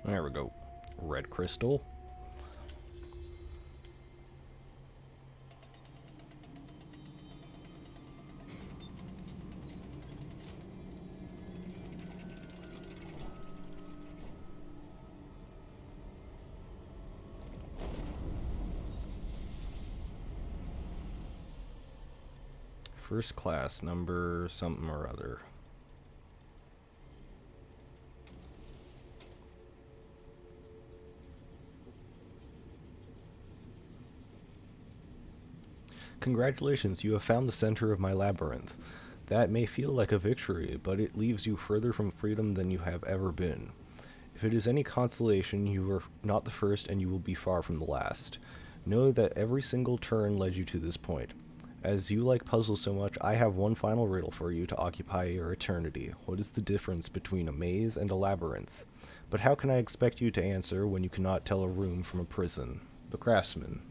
There we go. Red crystal. First class, number something or other. Congratulations, you have found the center of my labyrinth. That may feel like a victory, but it leaves you further from freedom than you have ever been. If it is any consolation, you are not the first and you will be far from the last. Know that every single turn led you to this point. As you like puzzles so much, I have one final riddle for you to occupy your eternity. What is the difference between a maze and a labyrinth? But how can I expect you to answer when you cannot tell a room from a prison? The Craftsman.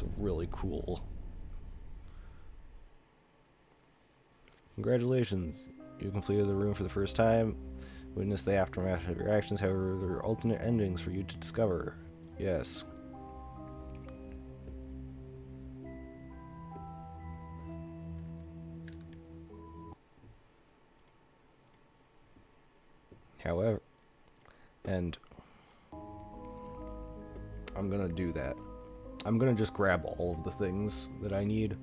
That's really cool. Congratulations, you completed the room for the first time. Witness the aftermath of your actions, however, there are alternate endings for you to discover. Yes. However, and I'm gonna do that. I'm gonna just grab all of the things that I need.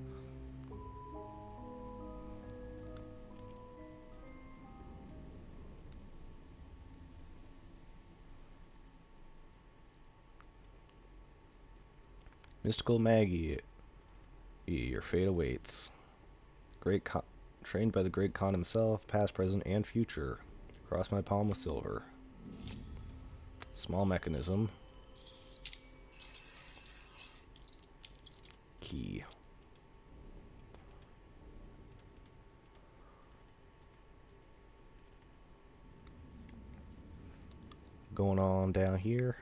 Mystical Maggie, your fate awaits. Trained by the great Khan himself, past, present, and future. Cross my palm with silver. Small mechanism. Key. Going on down here.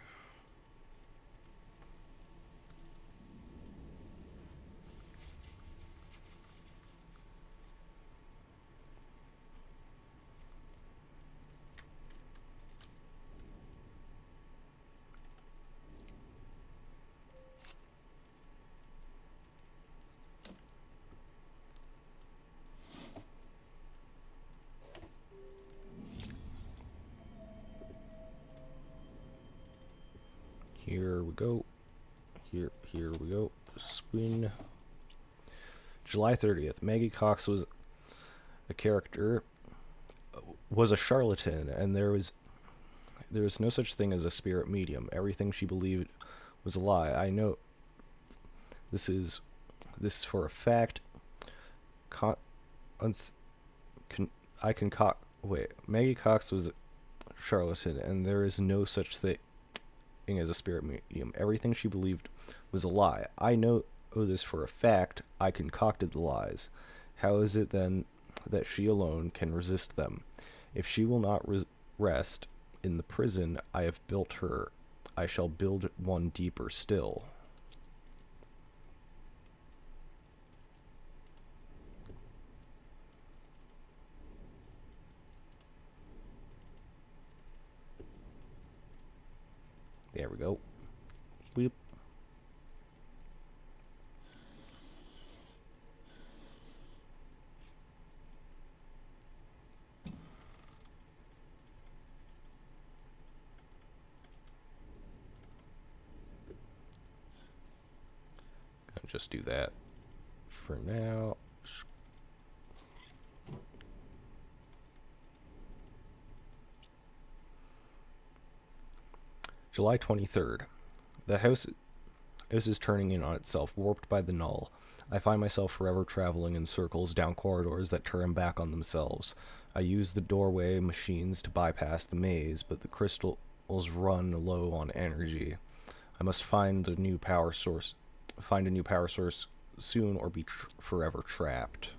Here we go. Here we go. Spin. July 30th. Maggie Cox was a charlatan, and there was no such thing as a spirit medium. Everything she believed was a lie. I know this is for a fact. Maggie Cox was a charlatan, and there is no such thing as a spirit medium. Everything she believed was a lie. I know this for a fact. I concocted the lies. How is it then that she alone can resist them? If she will not rest in the prison I have built her, I shall build one deeper still. There we go. Weep. I'll just do that for now. July 23rd. The house is turning in on itself, warped by the null. I find myself forever traveling in circles down corridors that turn back on themselves. I use the doorway machines to bypass the maze, but the crystals run low on energy. I must find a new power source soon, or be forever trapped.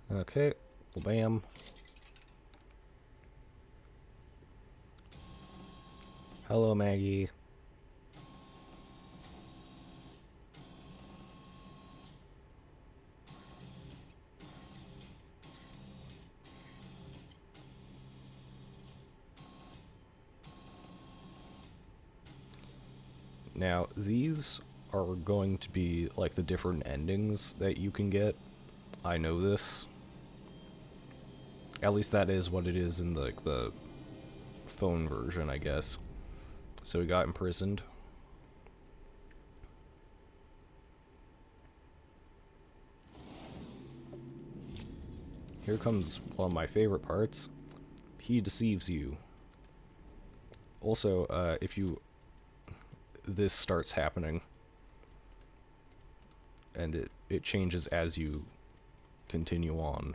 Okay, bam. Hello, Maggie. Now, these are going to be like the different endings that you can get. I know this. At least that is what it is in the phone version, I guess. So he got imprisoned. Here comes one of my favorite parts. He deceives you. Also, if you... This starts happening. And it changes as you continue on.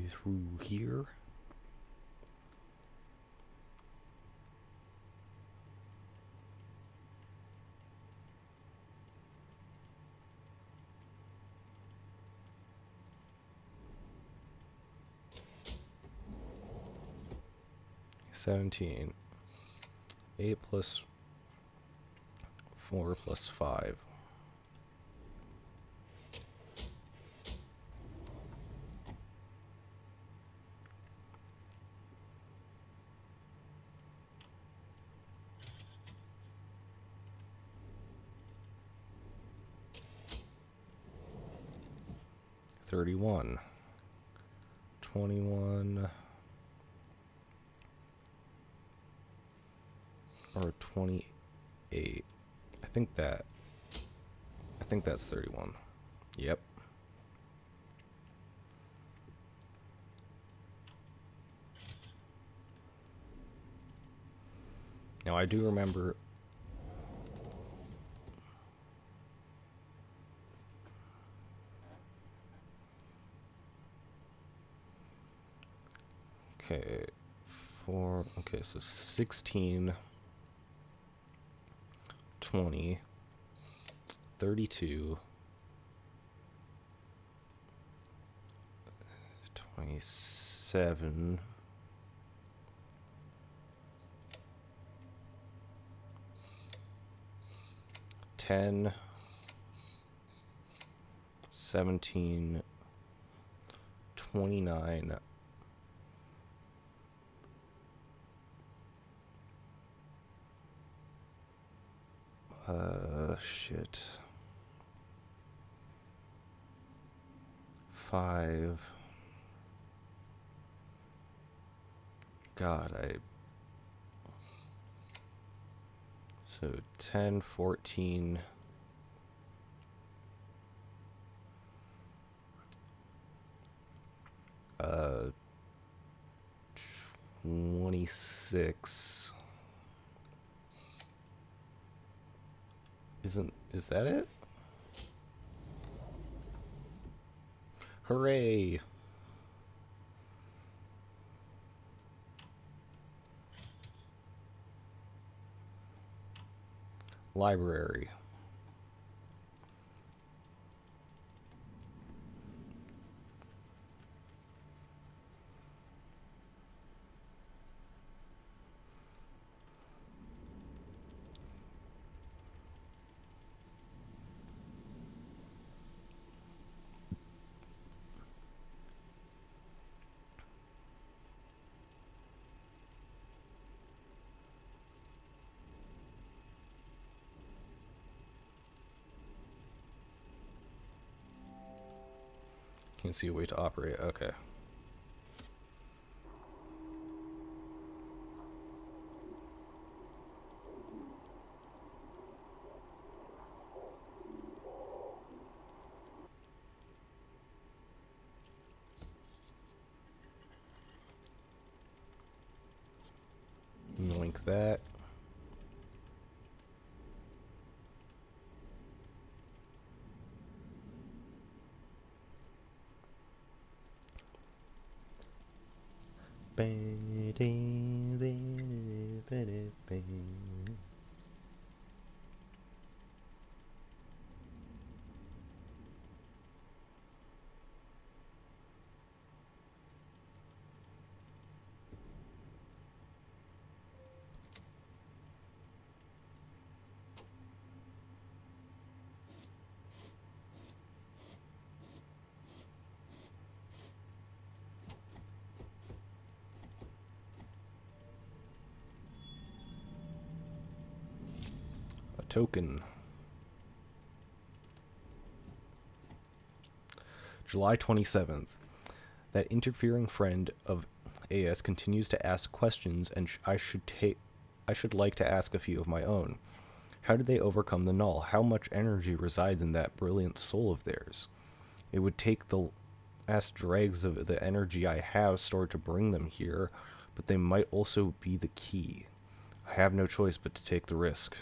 Through here. $17. 8 plus 4 plus 5. $31. 21. Or 28. I think that's 31. Yep. Now I do remember... Okay, okay, so 16, 20, 32, 27, 10, 17, 29, shit. 5. God, so 10, 14. 26. Is that it? Hooray! Library. Can't see a way to operate. Okay. Link that. A token. July 27th. That interfering friend of AS continues to ask questions, and I should like to ask a few of my own. How did they overcome the null? How much energy resides in that brilliant soul of theirs? It would take the last dregs of the energy I have stored to bring them here, but they might also be the key. I have no choice but to take the risk.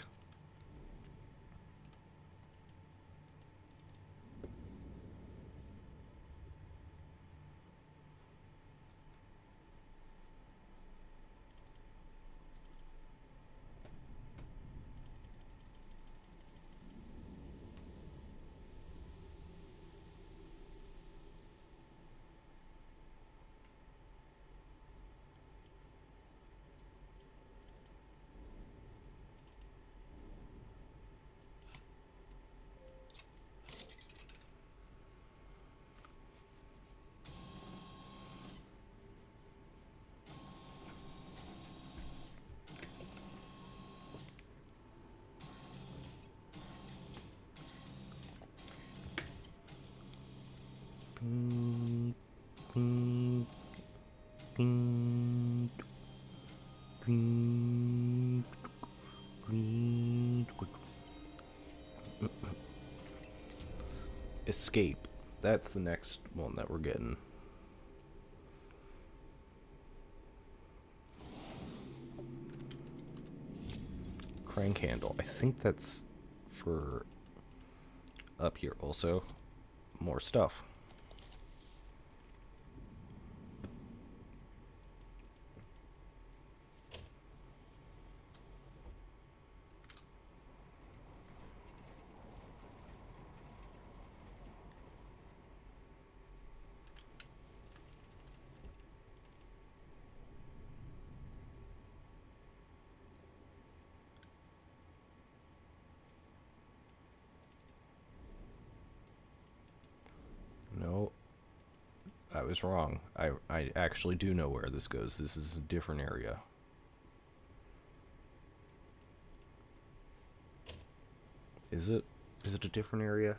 Escape. That's the next one that we're getting. Crank handle. I think that's for up here also. More stuff. No, I was wrong. I actually do know where this goes. This is a different area. Is it? Is it a different area?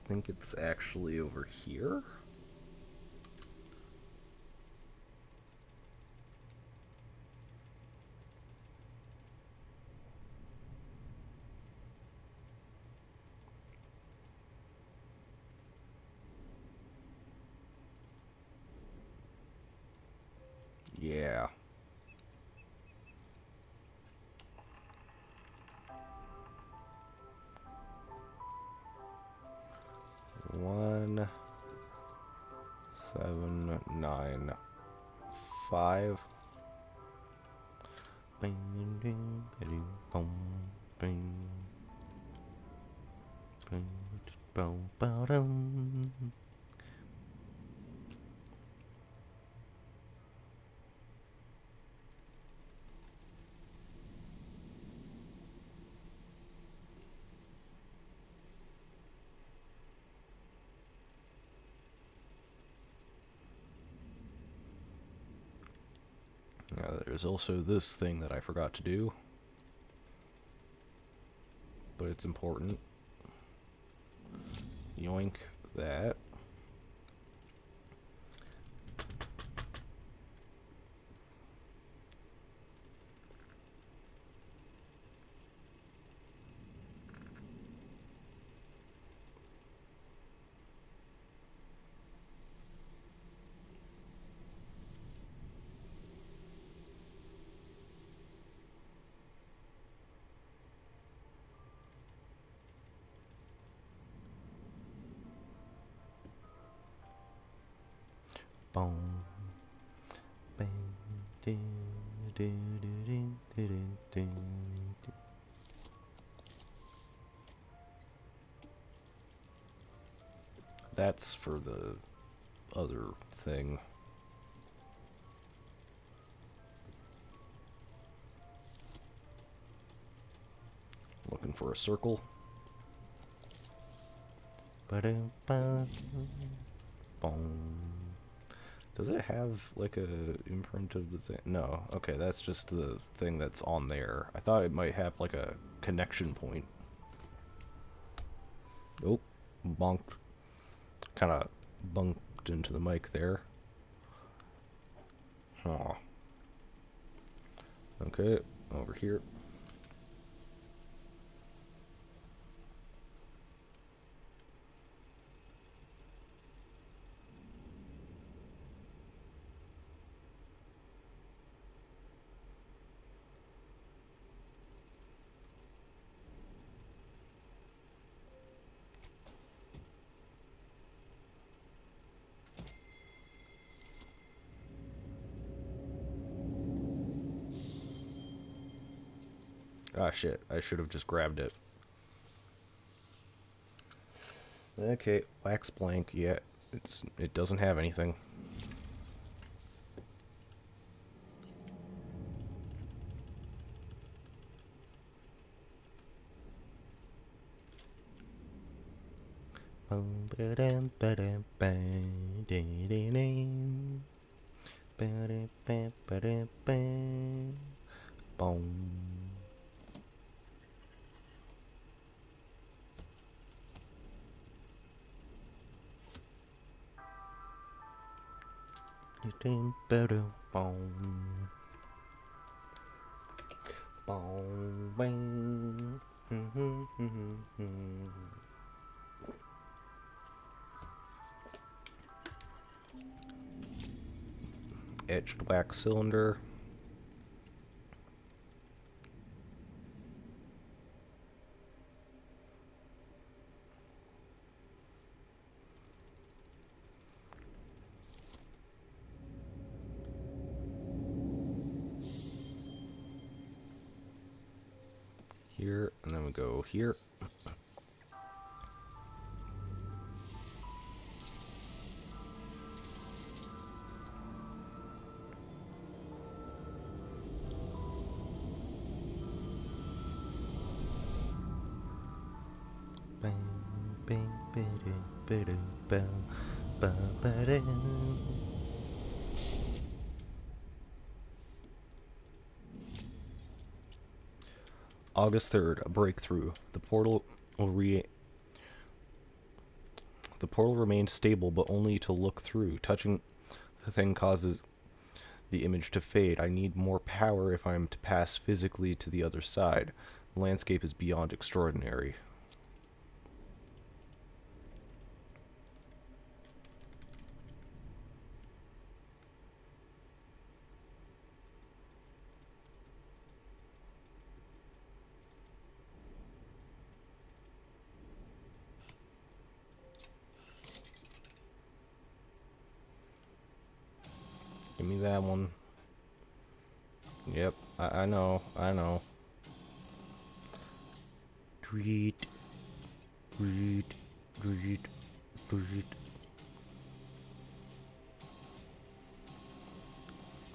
I think it's actually over here. Yeah. One, 7, 9, 5. Bing, ding, ding, boom, bing, bing, boom, ba-dum. Now, there's also this thing that I forgot to do, but it's important. Yoink that. Boom. Bang. Ding, ding, ding, ding, ding, ding. That's for the other thing. looking for a circle. Does it have like a imprint of the thing? No. Okay, that's just the thing that's on there. I thought it might have like a connection point. Nope. Bonked. Kind of bumped into the mic there. Aw. Okay, over here. Ah, shit. I should have just grabbed it. Okay, wax blank. Yeah, it doesn't have anything. Etched wax cylinder. Here, and then we go here. August 3rd, a breakthrough. The portal remained stable, but only to look through. Touching the thing causes the image to fade. I need more power if I'm to pass physically to the other side. The landscape is beyond extraordinary. Give me that one. Yep, I know, I know. Treat.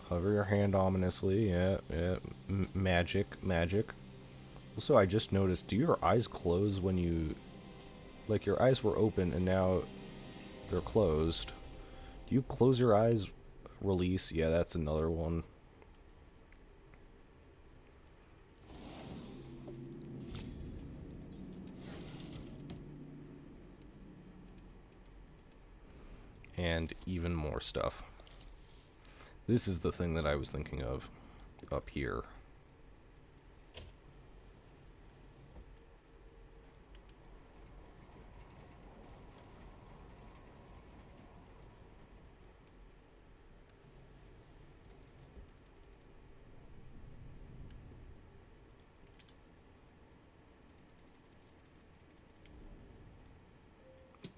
Hover your hand ominously. Yeah. Magic. Also, I just noticed, do your eyes close when you... Like, your eyes were open and now they're closed. Do you close your eyes, release? Yeah, that's another one. And even more stuff. This is the thing that I was thinking of up here.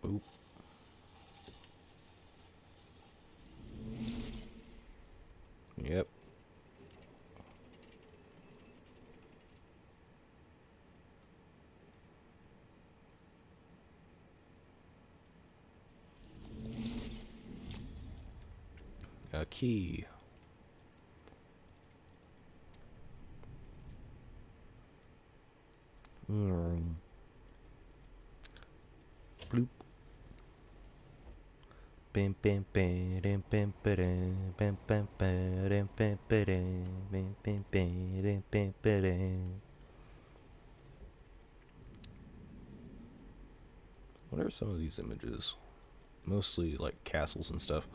Boop. Yep. A key. Bloop. Bam bam bam bam bam bam bam bam bam bam bam bam bam bam. What are some of these images? Mostly like castles and stuff.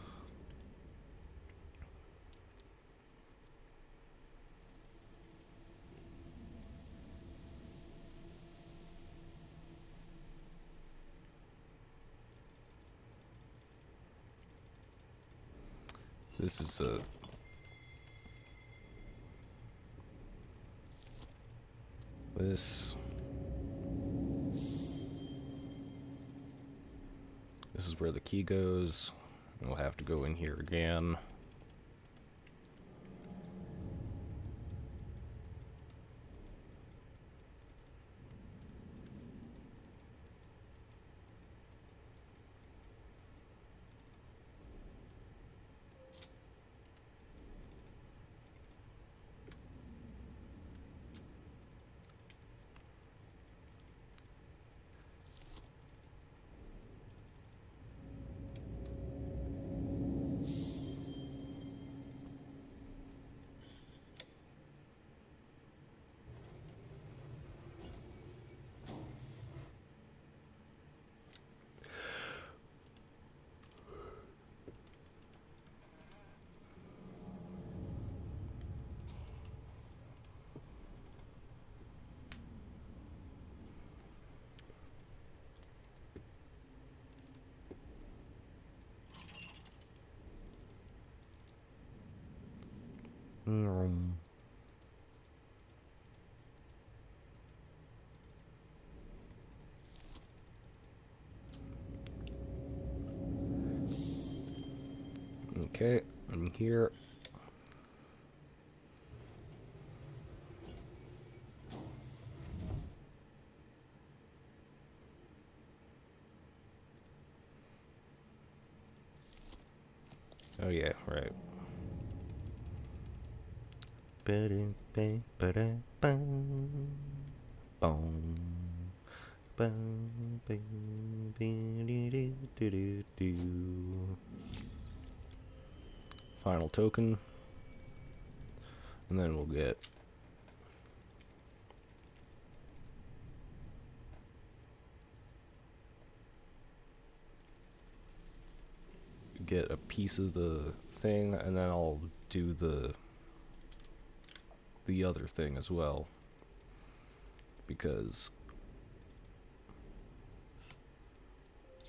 This is this is where the key goes. We'll have to go in here again. Okay, I'm here. Oh yeah, right. Final token, and then we'll get a piece of the thing, and then I'll do the other thing as well, because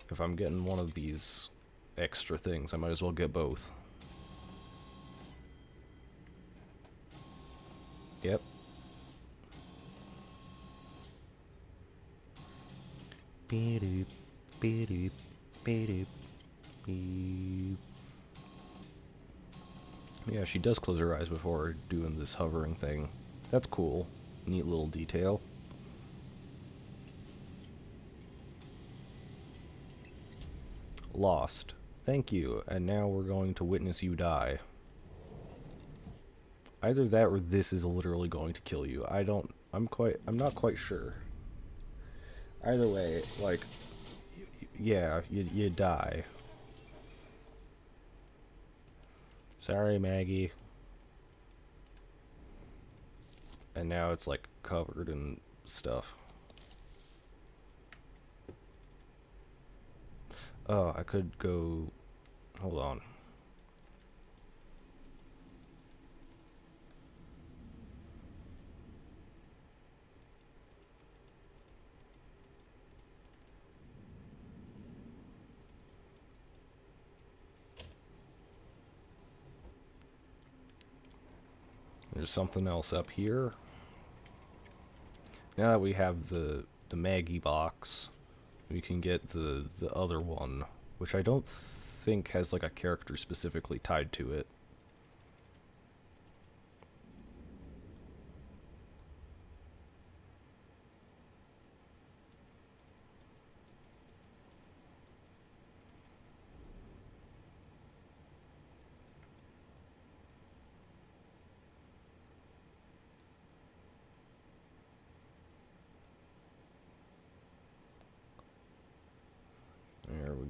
if I'm getting one of these extra things, I might as well get both. Yep. Beep, beep, beep, beep. Yeah, she does close her eyes before doing this hovering thing. That's cool. Neat little detail. Lost. Thank you, and now we're going to witness you die. Either that or this is literally going to kill you. I'm not quite sure. Either way, like, yeah, you die. Sorry, Maggie. And now it's like covered in stuff. Oh, I could go... Hold on. There's something else up here. Now that we have the Maggie box, we can get the other one, which I don't think has like a character specifically tied to it.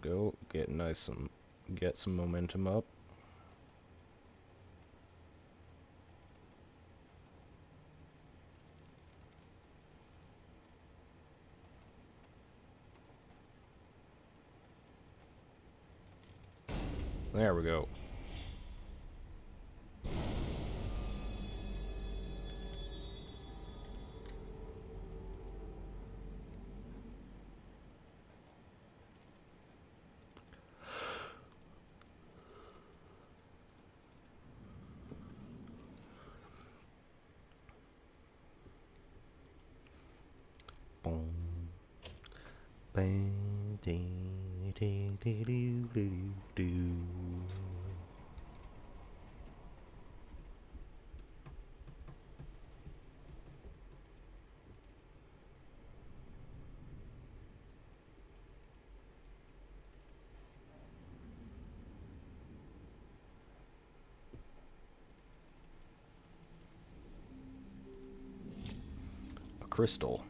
go. Get some momentum up. There we go. Boom. Bang, ding, ding, ding, ding, ding, ding. A crystal.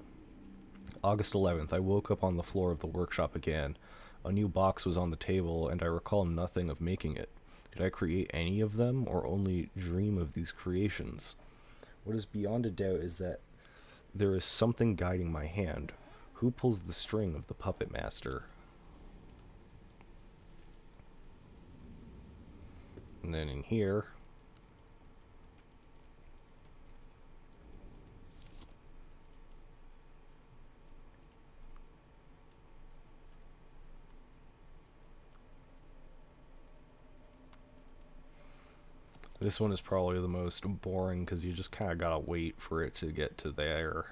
August 11th, I woke up on the floor of the workshop again. A new box was on the table, and I recall nothing of making it. Did I create any of them, or only dream of these creations? What is beyond a doubt is that there is something guiding my hand. Who pulls the string of the puppet master? And then in here, this one is probably the most boring because you just kind of gotta wait for it to get to there.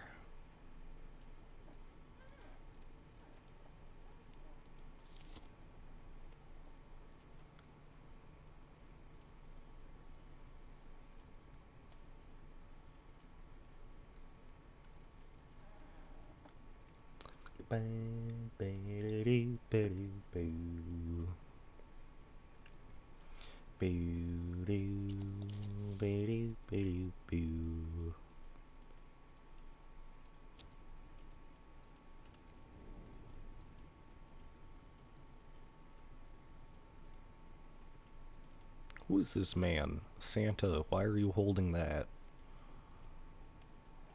Who is this man? Santa, why are you holding that?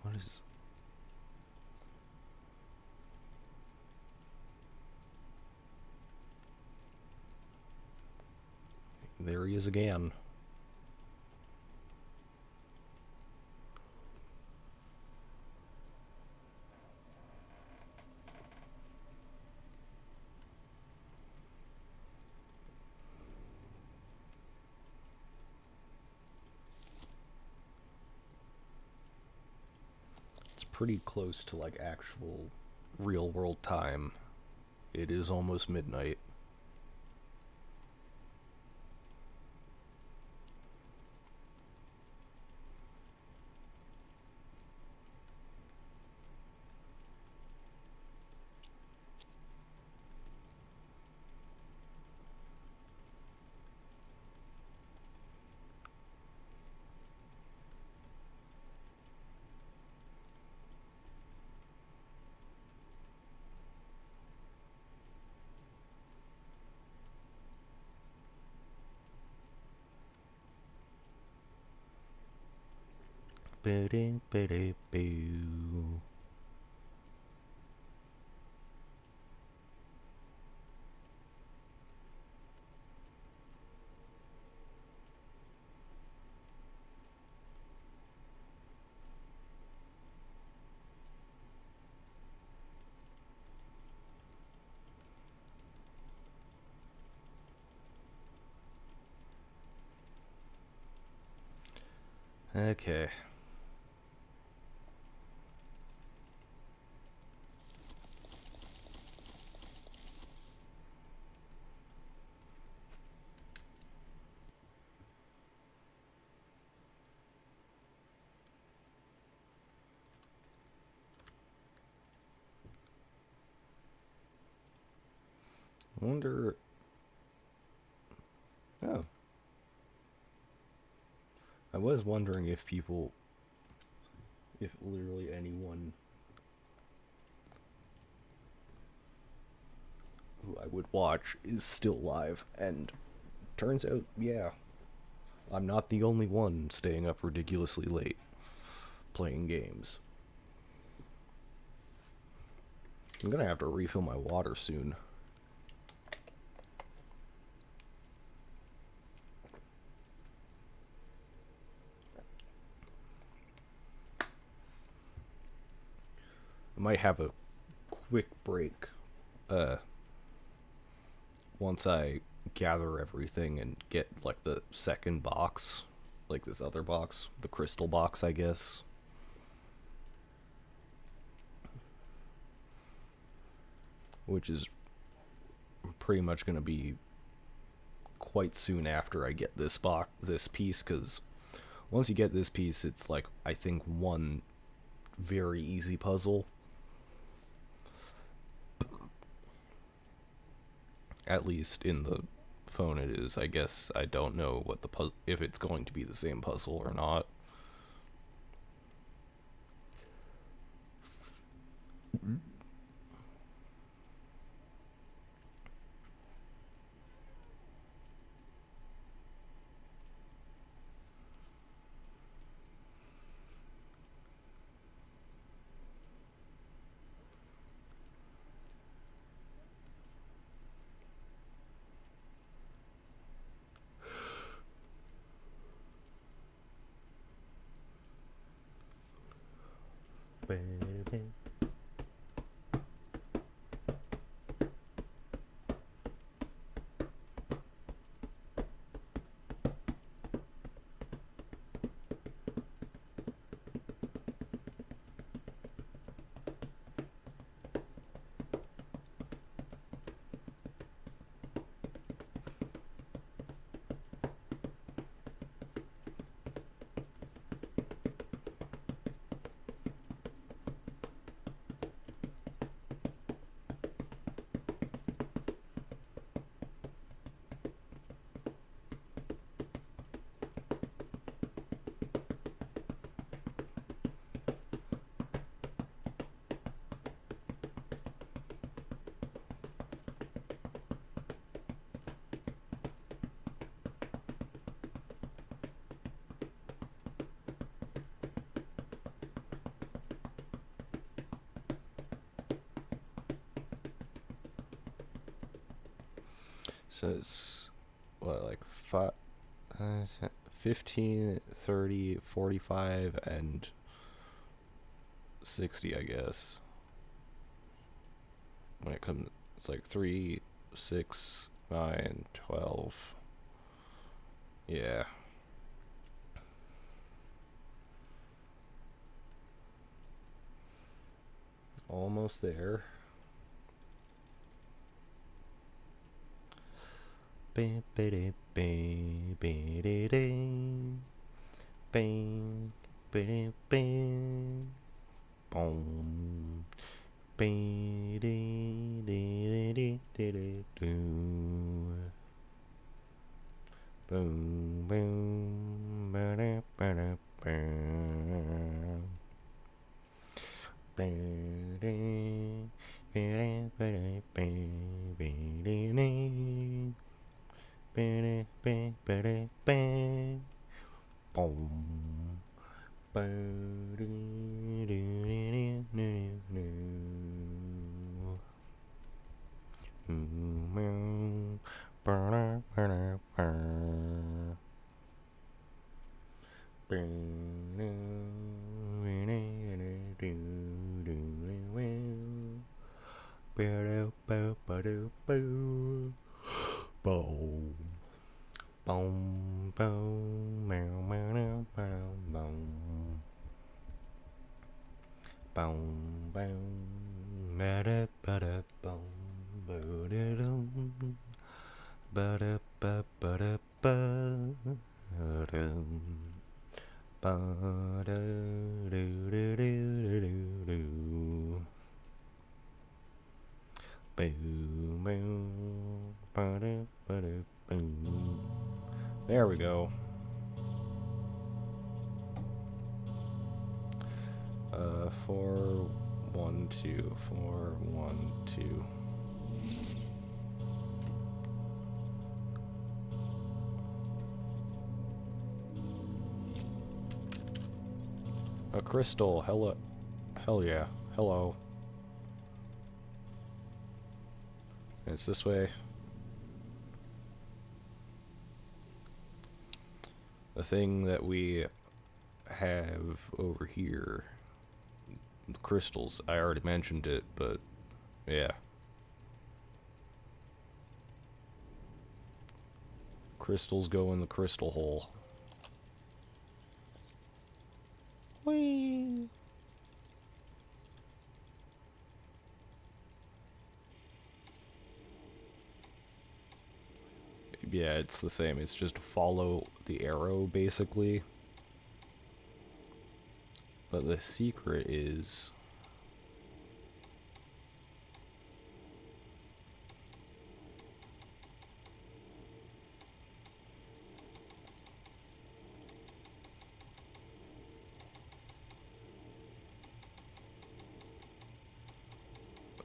What is... There he is again. It's pretty close to like actual real world time. It is almost midnight. Ba-ding-ba-ding-boo. Okay. I wonder... Oh. I was wondering if people... If literally anyone... who I would watch is still live, and turns out, yeah, I'm not the only one staying up ridiculously late playing games. I'm gonna have to refill my water soon. I might have a quick break once I gather everything and get like the second box, like this other box, the crystal box, I guess. Which is pretty much going to be quite soon after I get this piece, because once you get this piece, it's like, I think, one very easy puzzle. At least in the phone it is. I guess I don't know what the if it's going to be the same puzzle or not. So it's what, like 15, 30, 45, and 60, I guess. When it comes, it's like 3, 6, 9, 12. Yeah. Almost there. Bam, bam, bam, bam, bam, bam, bam, boom, bam, boom, boom, ba-da, ba-da, bam, ba-da, ba-da, ba-da, bam, ba-da, ba-da, ba-da, ba-da, boom. Boom. Boom, boom, meow, meow, meow, meow, boom. Boom, boom, ba-da, ba-da, boom, ba-da-dum, ba-da, ba-da, ba-da-dum, ba-da-do-do-do-do-do. Boom, boom, ba-da, ba-da, boom. There we go. 4, 1, 2, 4, 1, 2. A crystal. Hello. Hell yeah. Hello. It's this way. The thing that we have over here, the crystals, I already mentioned it, but yeah. Crystals go in the crystal hole. Whee! Yeah, it's the same. It's just follow the arrow, basically. But the secret is...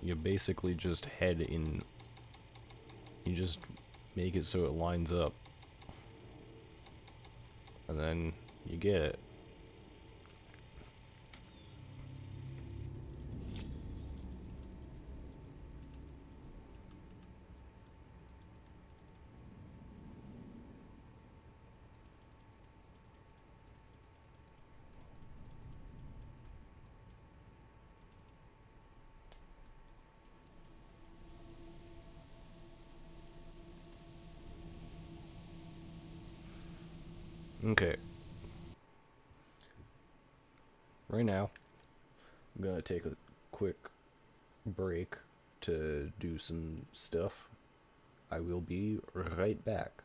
you basically just head in... you just make it so it lines up. And then you get it. Okay. Right now, I'm gonna take a quick break to do some stuff. I will be right back.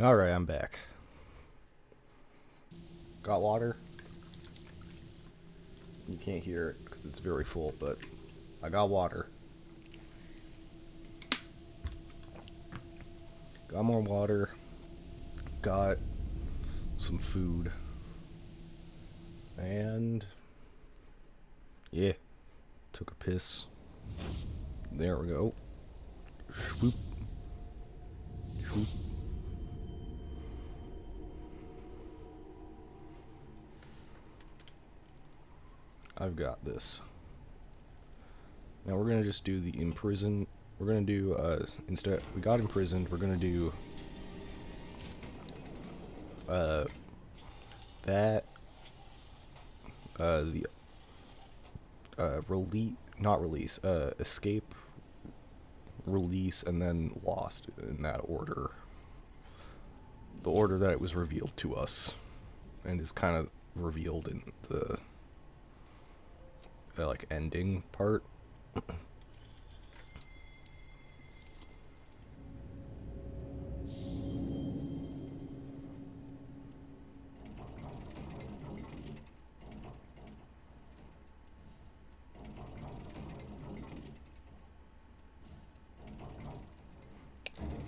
Alright, I'm back. Got water? You can't hear it because it's very full, but I got water. Got more water. Got some food. And yeah, took a piss. There we go. Swoop. Swoop. I've got this. Now we're gonna just do the imprison. We're gonna do instead we got imprisoned. We're gonna do that the not release, escape, release, and then lost in that order. The order that it was revealed to us, and is kind of revealed in the like ending part.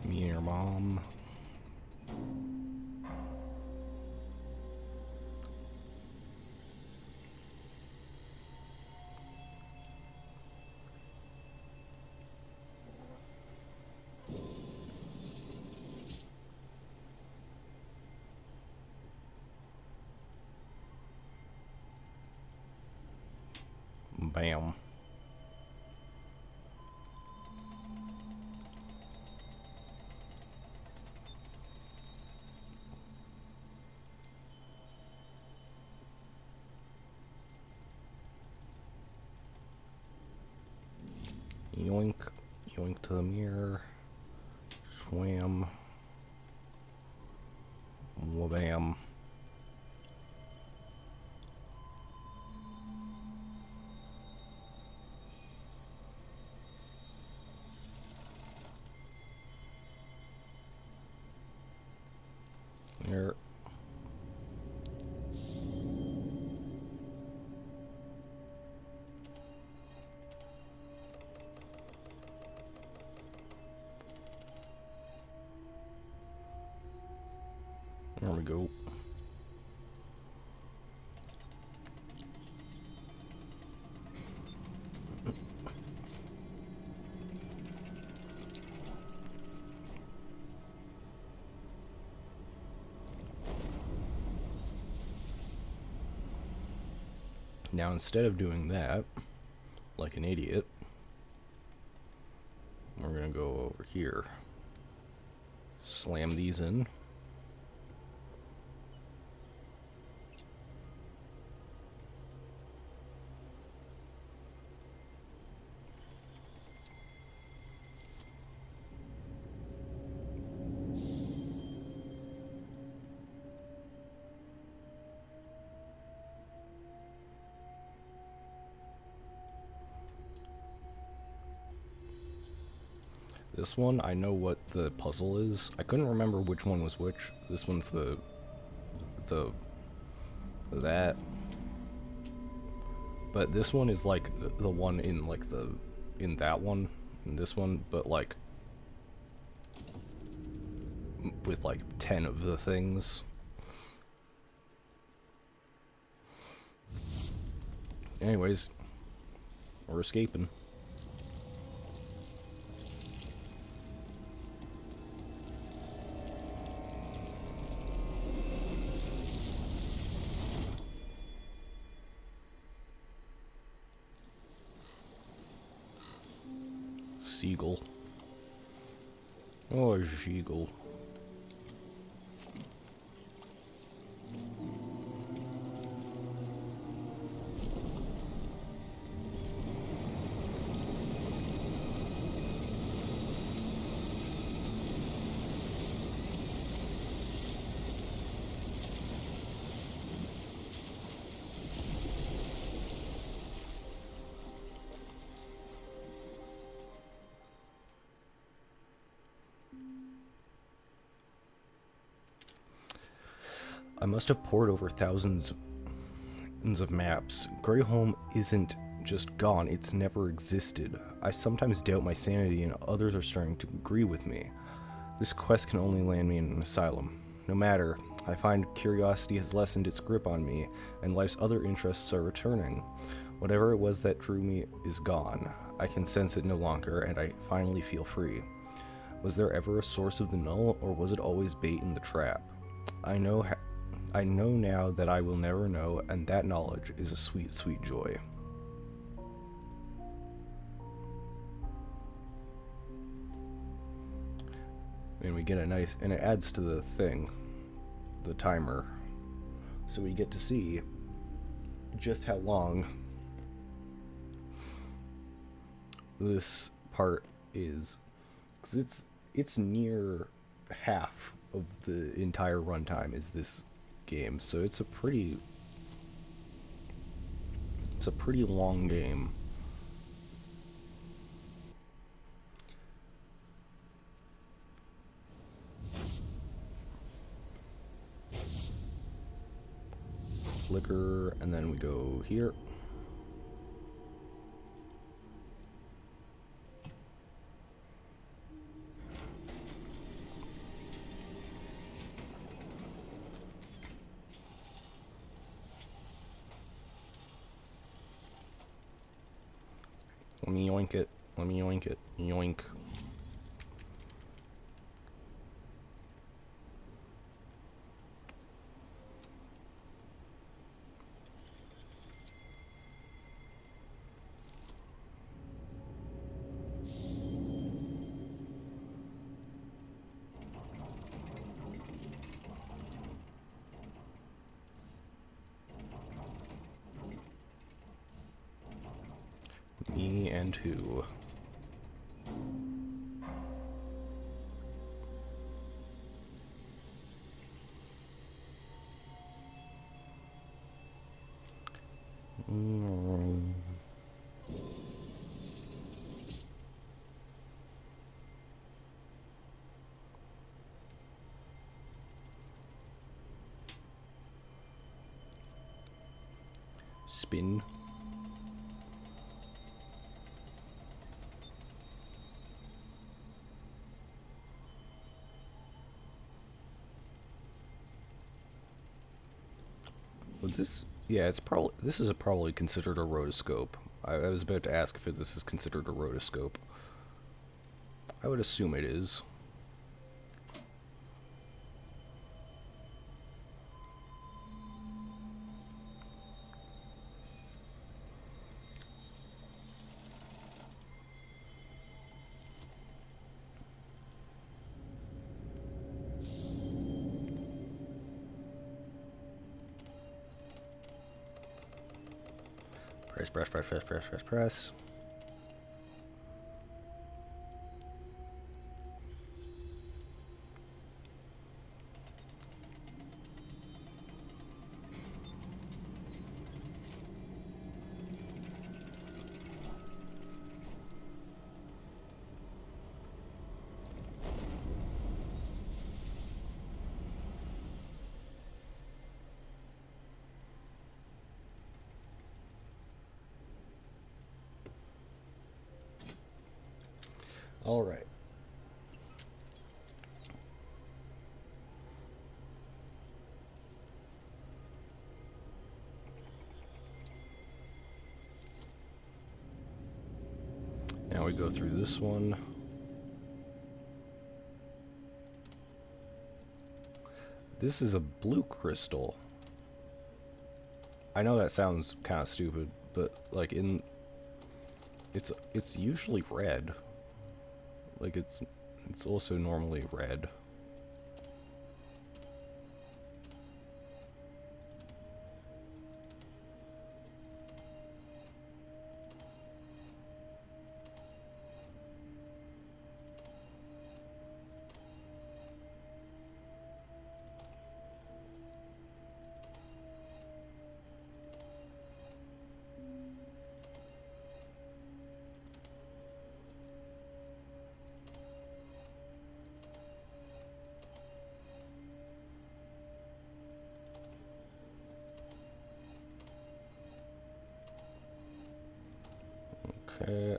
Me and your mom. Bam. Yoink. Yoink to the mirror. Swam. Wabam. There. There we go. Now instead of doing that, like an idiot, we're gonna go over here. Slam these in. This one, I know what the puzzle is. I couldn't remember which one was which. This one's that. But this one is like the one in like in that one, in this one, but like with like 10 of the things. Anyways, we're escaping. Seagull. Oh, seagull. I must have pored over thousands of maps. Greyholm isn't just gone, it's never existed. I sometimes doubt my sanity, and others are starting to agree with me. This quest can only land me in an asylum. No matter, I find curiosity has lessened its grip on me, and life's other interests are returning. Whatever it was that drew me is gone. I can sense it no longer, and I finally feel free. Was there ever a source of the null, or was it always bait in the trap? I know now that I will never know, and that knowledge is a sweet, sweet joy. And we get a nice, and it adds to the thing, the timer, so we get to see just how long this part is, because it's near half of the entire runtime is this game, so it's a pretty long game. Flicker, and then we go here. Let me yoink it. Let me yoink it. Yoink. Me and who? Spin. Well, this is probably considered a rotoscope. I was about to ask if this is considered a rotoscope. I would assume it is. Press. All right. Now we go through this one. This is a blue crystal. I know that sounds kind of stupid, but like it's usually red. Like it's also normally red. Okay.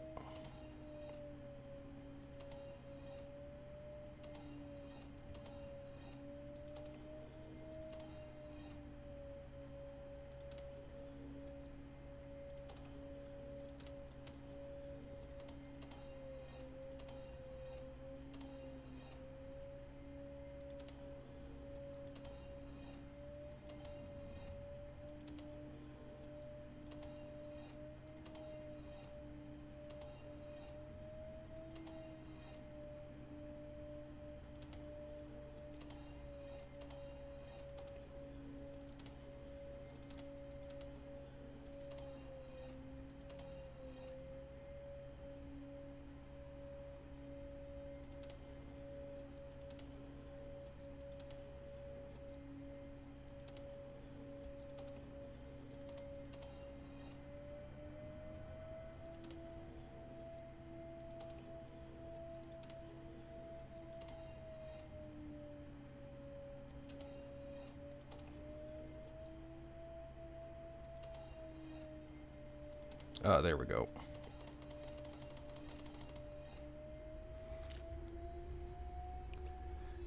Ah, there we go.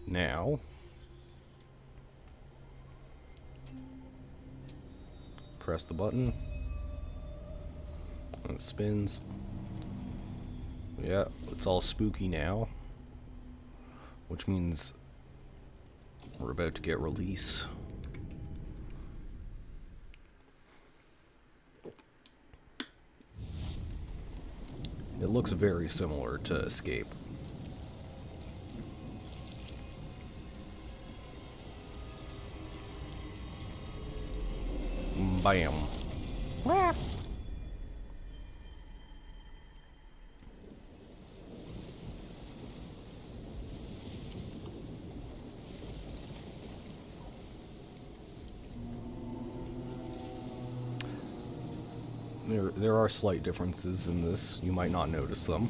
Now, press the button, and it spins. Yeah, it's all spooky now, which means we're about to get release. It looks very similar to Escape. Bam. There are slight differences in this. You might not notice them.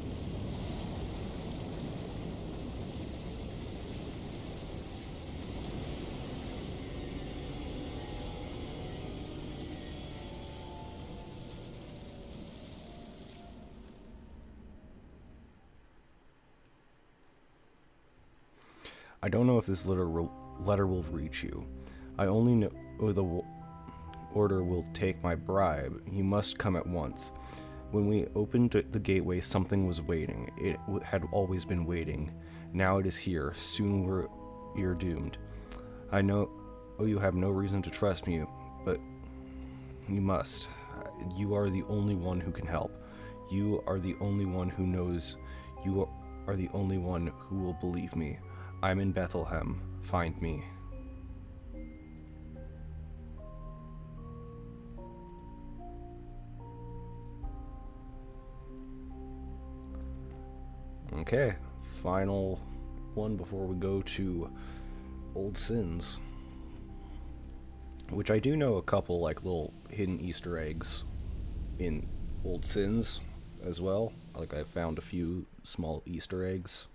I don't know if this letter will reach you. I only know the order will take my bribe. You must come at once. When we opened the gateway, something was waiting. It had always been waiting. Now it is here. Soon you're doomed. I know you have no reason to trust me, but you must. You are the only one who can help. You are the only one who knows. You are the only one who will believe me. I'm in Bethlehem. Find me. Okay, final one before we go to Old Sins. Which I do know a couple like little hidden Easter eggs in Old Sins as well. Like I found a few small Easter eggs.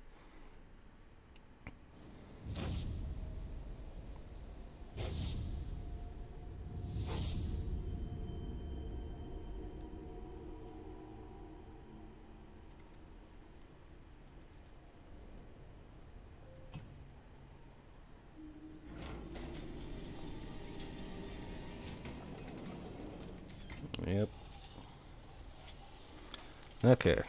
Yep. Okay.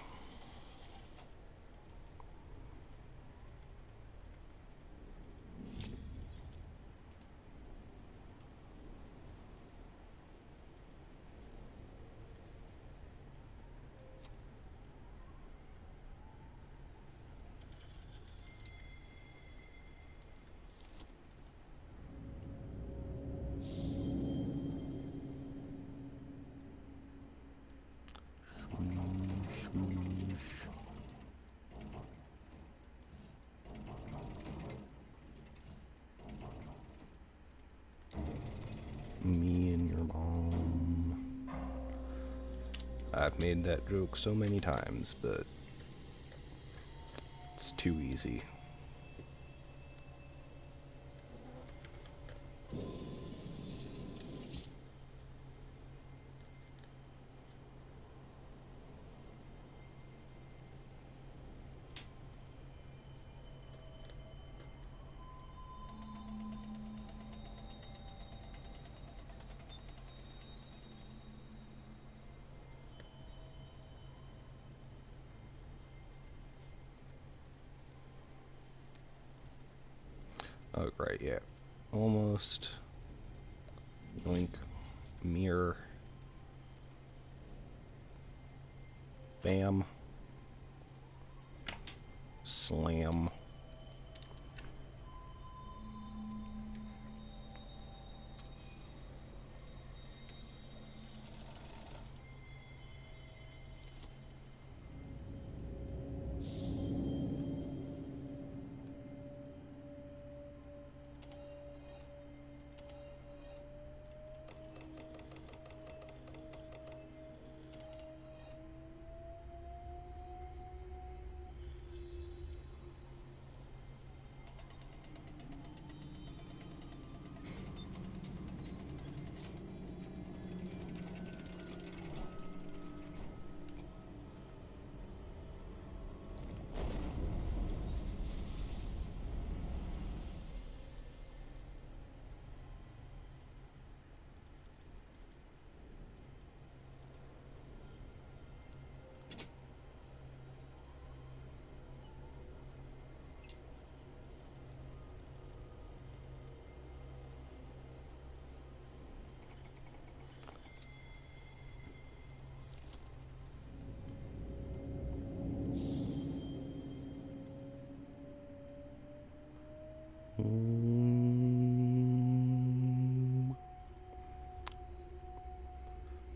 Me and your mom. I've made that joke so many times, but it's too easy. Oh, great, yeah. Almost. Link. Mirror. Bam. Slam.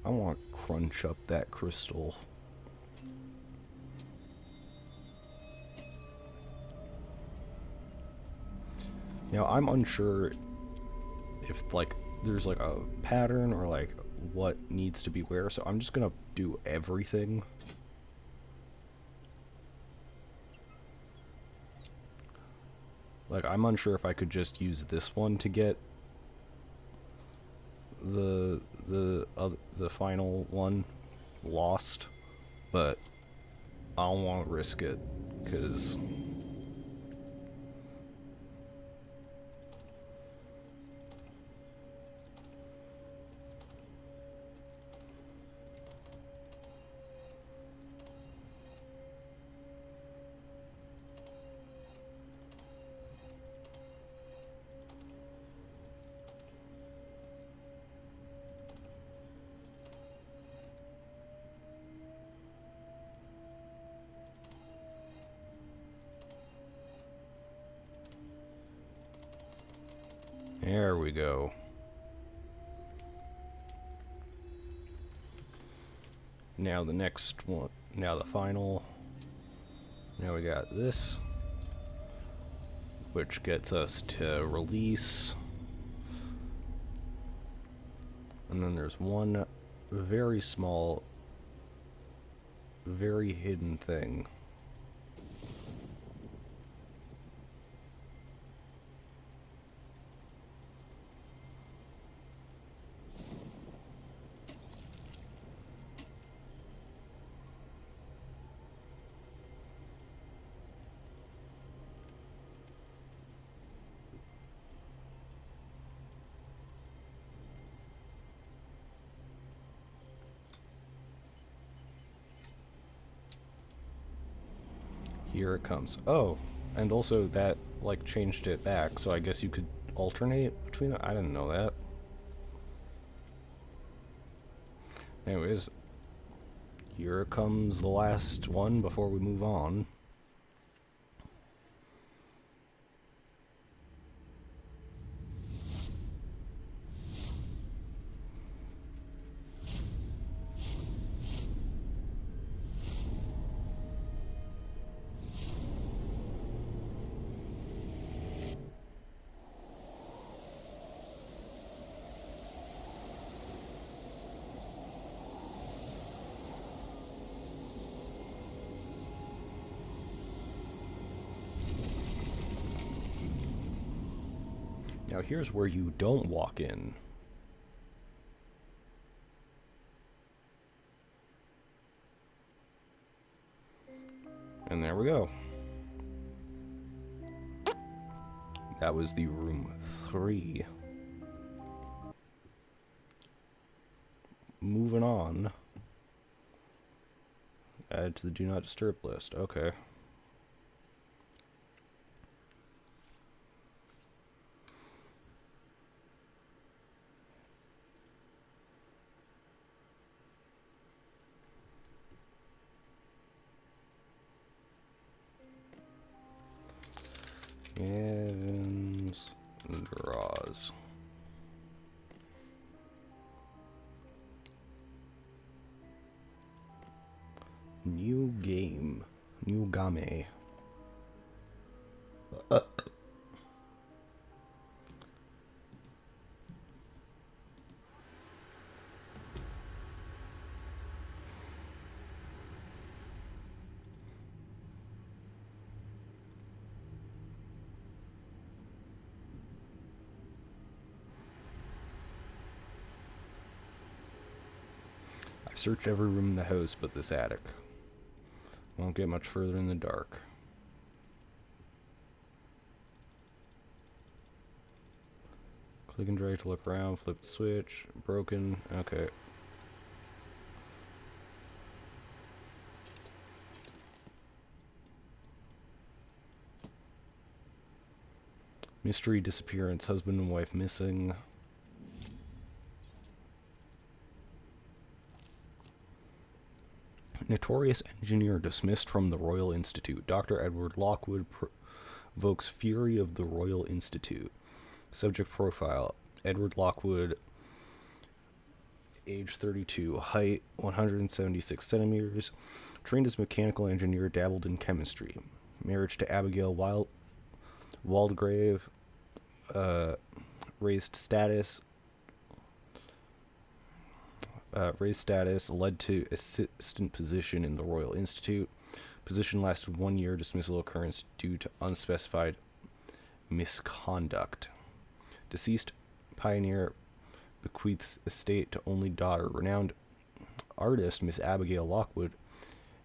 I want to crunch up that crystal. Now, I'm unsure if, like, there's, like, a pattern or, like, what needs to be where, so I'm just gonna do everything. Like, I'm unsure if I could just use this one to get the final one lost, but I don't want to risk it, because there we go. Now the next one, now the final. Now we got this, which gets us to release. And then there's one very small, very hidden thing. Here it comes. Oh, and also that, like, changed it back, so I guess you could alternate between them? I didn't know that. Anyways, here comes the last one before we move on. Now here's where you don't walk in. And there we go. That was the room 3. Moving on. Add to the do not disturb list. Okay. Evans draws. New game. New game. I've searched every room in the house but this attic. Won't get much further in the dark. Click and drag to look around, flip the switch, broken, okay. Mystery disappearance, husband and wife missing. Notorious engineer dismissed from the Royal Institute. Dr. Edward Lockwood provokes fury of the Royal Institute. Subject profile: Edward Lockwood, age 32, height 176 centimeters, trained as mechanical engineer, dabbled in chemistry. Marriage to Abigail Waldegrave, raised status led to assistant position in the Royal Institute. Position lasted 1 year. Dismissal occurrence due to unspecified misconduct. Deceased pioneer bequeaths estate to only daughter. Renowned artist Miss Abigail Lockwood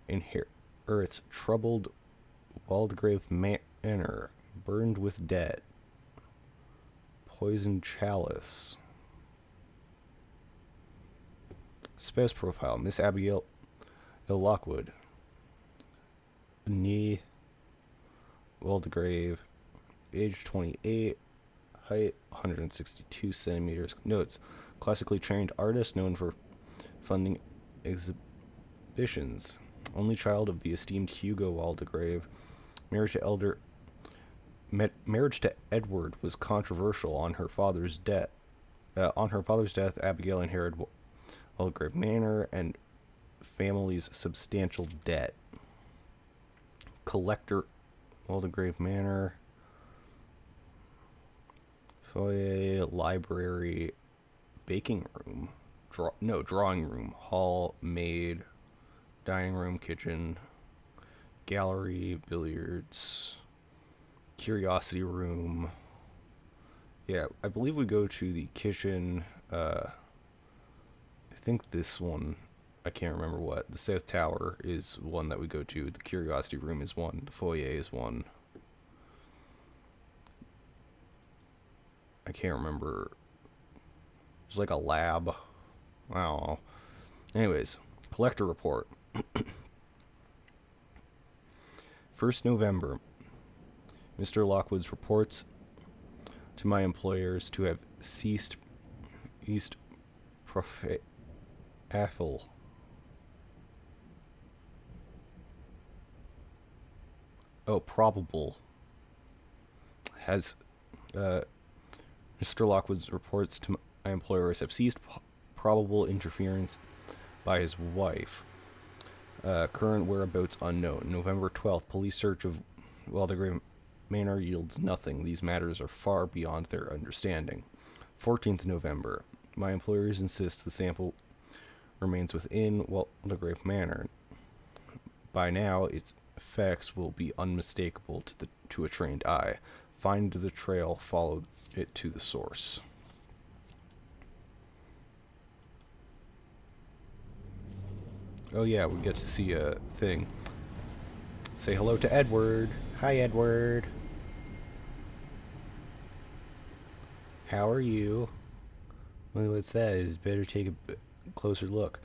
inherits troubled Waldegrave Manor, burned with debt. Poison chalice. Spouse profile: Miss Abigail Lockwood, nee Waldegrave, age 28, height 162 centimeters. Notes: classically trained artist known for funding exhibitions. Only child of the esteemed Hugo Waldegrave. Marriage to Edward was controversial. On her father's death, Abigail inherited Waldegrave Manor and family's substantial debt. Collector, Waldegrave Manor. Foyer, library, baking room, drawing room, hall, maid, dining room, kitchen, gallery, billiards, curiosity room. Yeah, I believe we go to the kitchen. I think this one, I can't remember what. The South Tower is one that we go to. The curiosity room is one. The foyer is one. I can't remember. There's like a lab. I don't know. Anyways, collector report. 1st November. Mr. Lockwood's reports to my employers to have ceased Affle. Oh, probable. Has Mr. Lockwood's reports to my employers have ceased probable interference by his wife. Current whereabouts unknown. November 12th, police search of Waldegrave Manor yields nothing. These matters are far beyond their understanding. 14th November, my employers insist the sample remains within Waldegrave Manor. By now, its effects will be unmistakable to a trained eye. Find the trail, follow it to the source. Oh yeah, we get to see a thing. Say hello to Edward. Hi, Edward. How are you? Well, what's that? Is better take a closer look.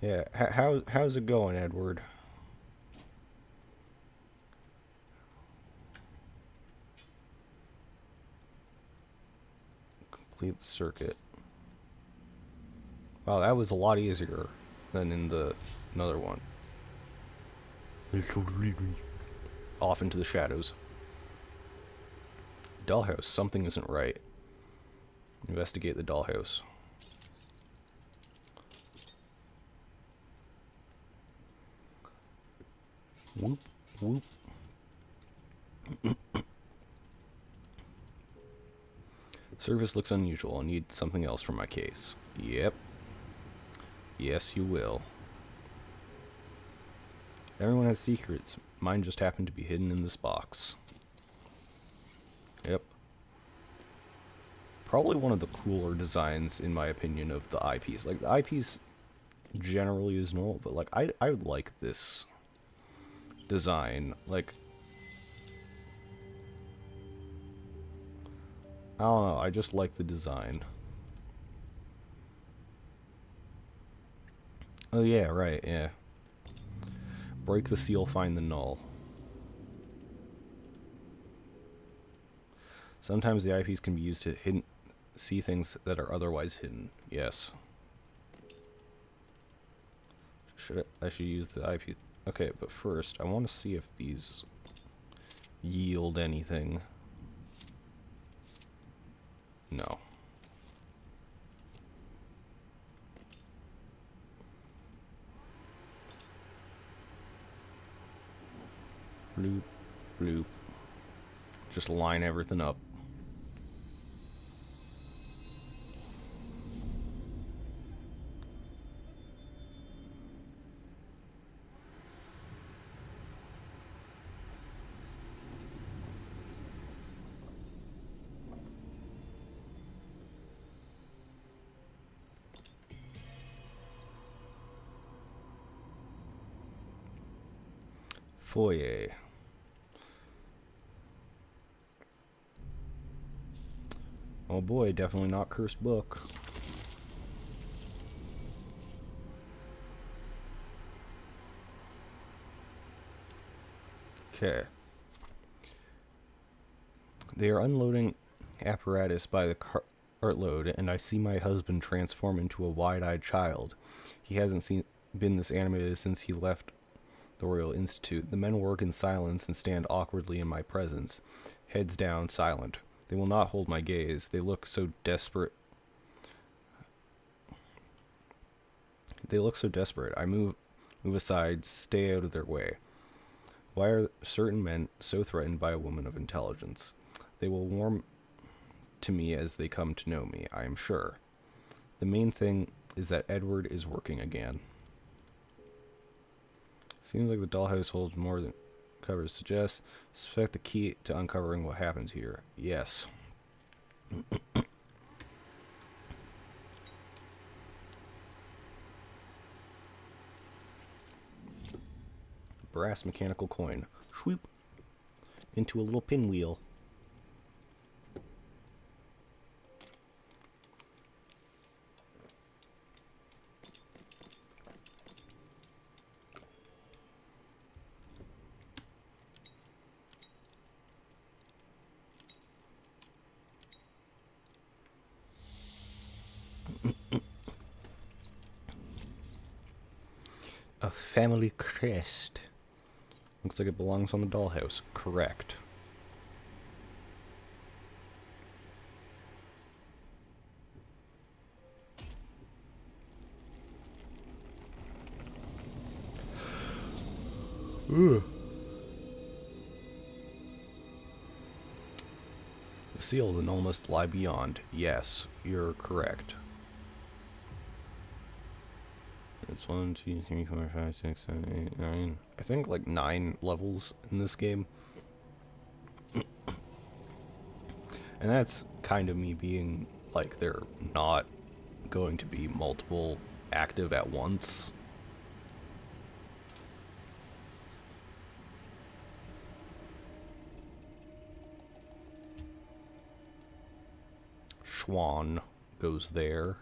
Yeah, how's it going, Edward? Complete the circuit. Wow, that was a lot easier than in the another one. Off into the shadows. Dollhouse, something isn't right. Investigate the dollhouse. Whoop, whoop. Service looks unusual. I need something else for my case. Yep. Yes, you will. Everyone has secrets. Mine just happened to be hidden in this box. Yep. Probably one of the cooler designs, in my opinion, of the eyepiece. Like, the eyepiece generally is normal, but, like, I like this design. Like, I don't know, I just like the design. Oh yeah, right, yeah. Break the seal, find the null. Sometimes the eyepiece can be used to see things that are otherwise hidden. Yes. I should use the eyepiece. Okay, but first, I want to see if these yield anything. No. Bloop, bloop. Just line everything up. Foyer. Oh boy, definitely not cursed book. Okay. They are unloading apparatus by the cartload, and I see my husband transform into a wide-eyed child. He hasn't been this animated since he left the Royal Institute. The men work in silence and stand awkwardly in my presence, heads down, silent. They will not hold my gaze. They look so desperate. I move aside, stay out of their way. Why are certain men so threatened by a woman of intelligence? They will warm to me as they come to know me, I am sure. The main thing is that Edward is working again. Seems like the dollhouse holds more than covers suggest. Suspect the key to uncovering what happens here. Yes. Brass mechanical coin. Swoop. Into a little pinwheel. A family crest. Looks like it belongs on the dollhouse. Correct. Ugh. The seal, the null must lie beyond. Yes, you're correct. It's 1, 2, 3, 4, 5, 6, 7, 8, 9. I think like 9 levels in this game. And that's kind of me being like, they're not going to be multiple active at once. Schwan goes there.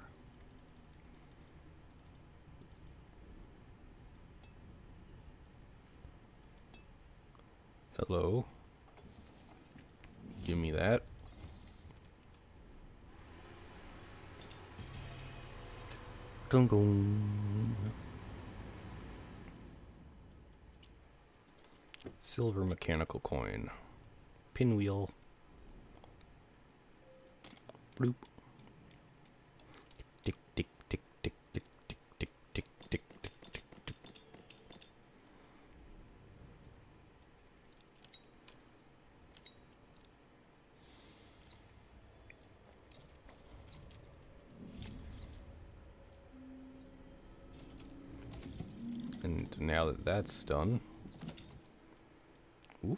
Hello. Give me that. Dun dun. Silver mechanical coin. Pinwheel. Bloop. Tick, tick, tick, tick, tick, tick, tick, tick, tick, tick, tick, tick. And now that that's done, ooh.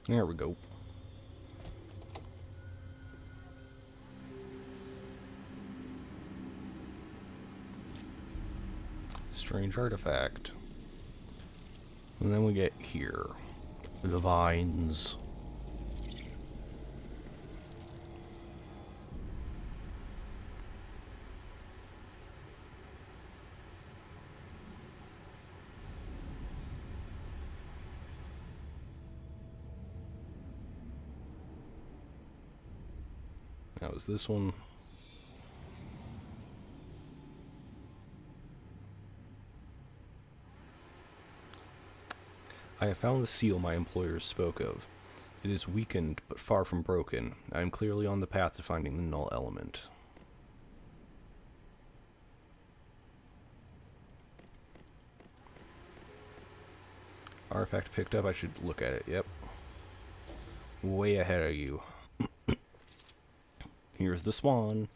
There we go. Strange artifact. And then we get here. The vines. That was this one. I have found the seal my employers spoke of. It is weakened, but far from broken. I am clearly on the path to finding the null element. Artifact picked up, I should look at it, yep. Way ahead of you. Here's the swan.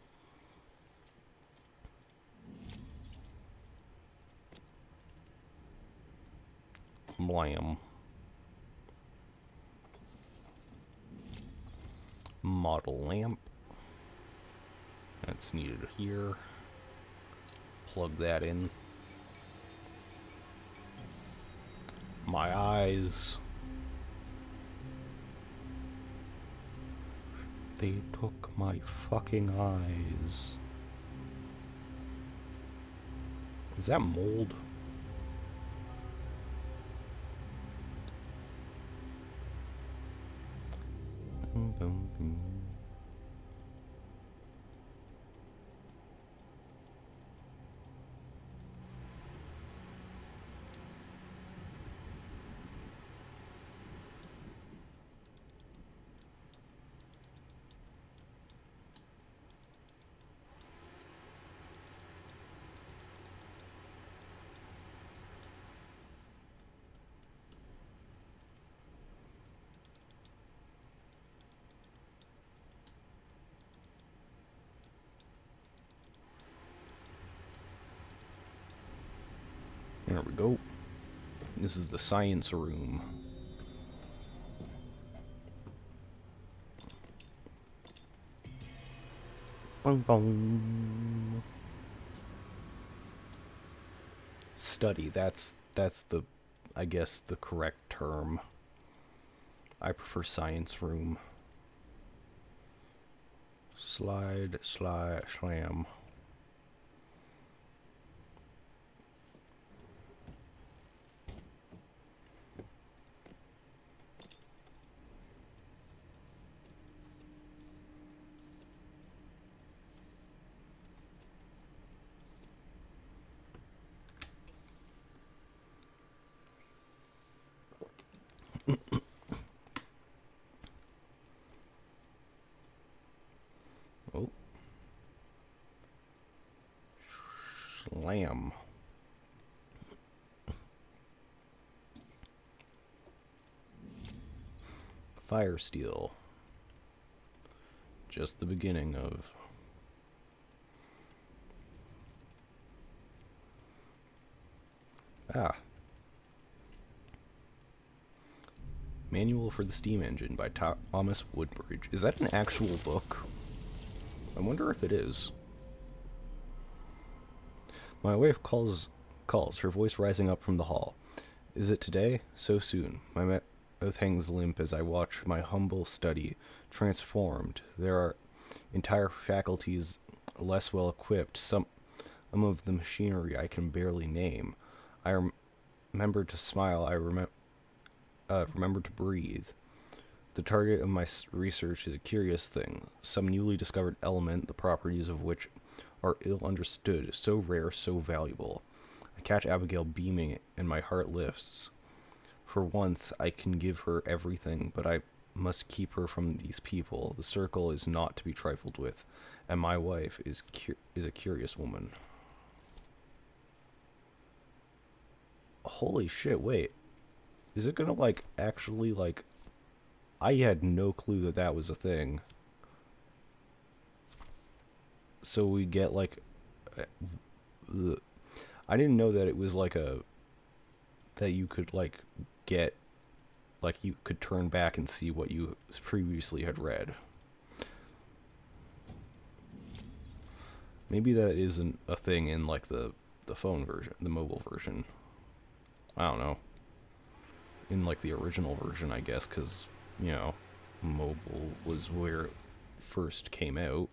Blam. Model lamp. That's needed here. Plug that in. My eyes. They took my fucking eyes. Is that mold? Boom, boom, boom. There we go. This is the science room. Boom, boom. Study, that's the, I guess, the correct term. I prefer science room. Slide, slam. Oh. Slam. Fire steel. Just the beginning of... Ah. Manual for the Steam Engine by Thomas Woodbridge. Is that an actual book? I wonder if it is. My wife calls, her voice rising up from the hall. Is it today? So soon. My mouth hangs limp as I watch my humble study transformed. There are entire faculties less well equipped. Some of the machinery I can barely name. I remember to smile. I remember to breathe. The target of my research is a curious thing, some newly discovered element, the properties of which are ill understood, so rare, so valuable. I catch Abigail beaming, and my heart lifts. For once, I can give her everything, but I must keep her from these people. The circle is not to be trifled with, and my wife is a curious woman. Holy shit, wait. Is it gonna, like, actually, like... I had no clue that that was a thing. So we get, like... I didn't know that it was, like, a... that you could, like, get... like, you could turn back and see what you previously had read. Maybe that isn't a thing in, like, the phone version, the mobile version. I don't know. In, like, the original version, I guess, because, you know, mobile was where it first came out.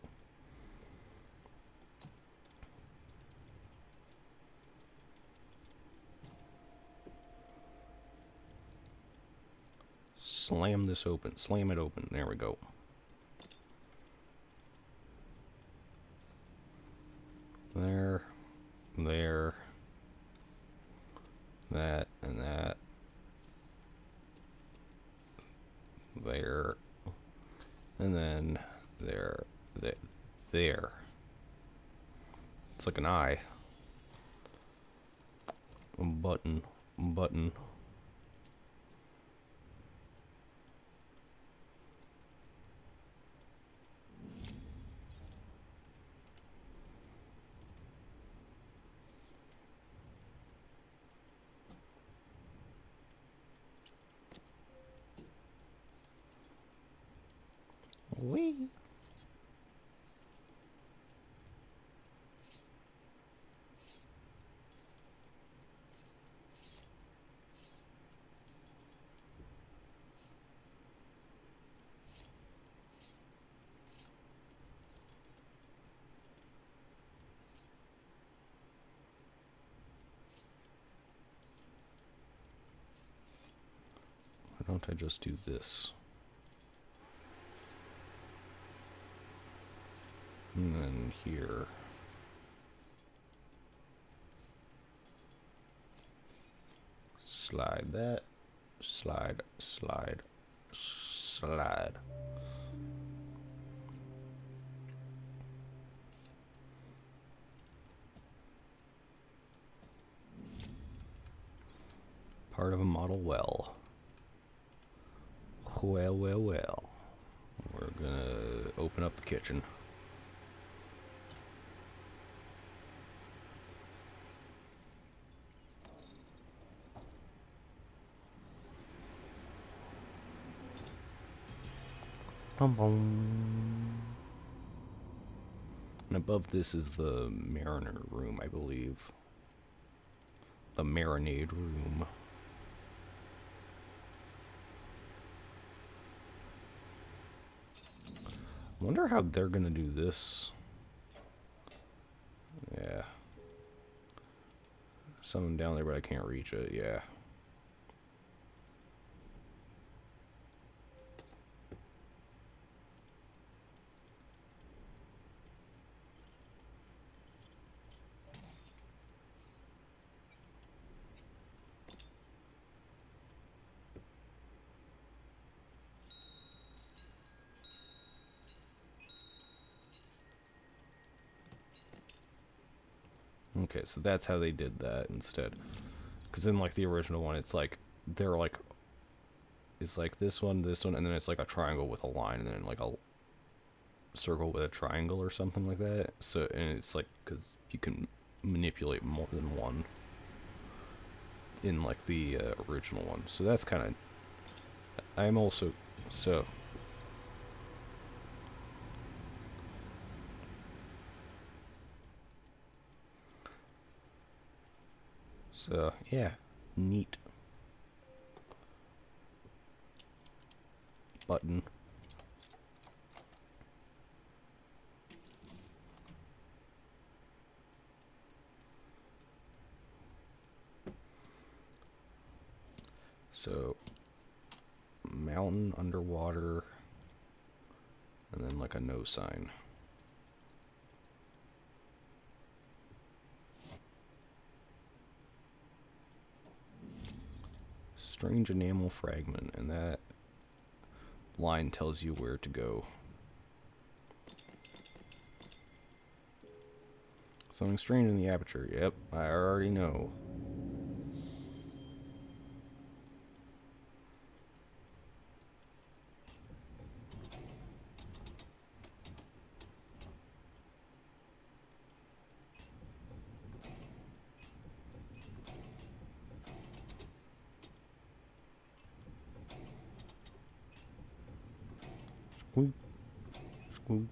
Slam this open. Slam it open. There we go. There. There. That and that. There. And then there. There. It's like an eye. A button. Button. Wee. Why don't I just do this? And then here. Slide that. Slide, slide, slide. Part of a model well. Well, well, well. We're gonna open up the kitchen. Boom, boom. And above this is the mariner room, I believe. The marinade room. I wonder how they're gonna do this. Yeah. Something down there, but I can't reach it, yeah. Okay, so that's how they did that instead. Because in, like, the original one, it's like, they're like, it's like this one, and then it's like a triangle with a line, and then like a circle with a triangle or something like that. So, and it's like, because you can manipulate more than one in, like, the original one. So that's kind of, I'm also, so. So, yeah, neat. button. So, mountain, underwater, and then like a no sign. Strange enamel fragment, and that line tells you where to go. Something strange in the aperture. Yep, I already know. Squeak, squeak.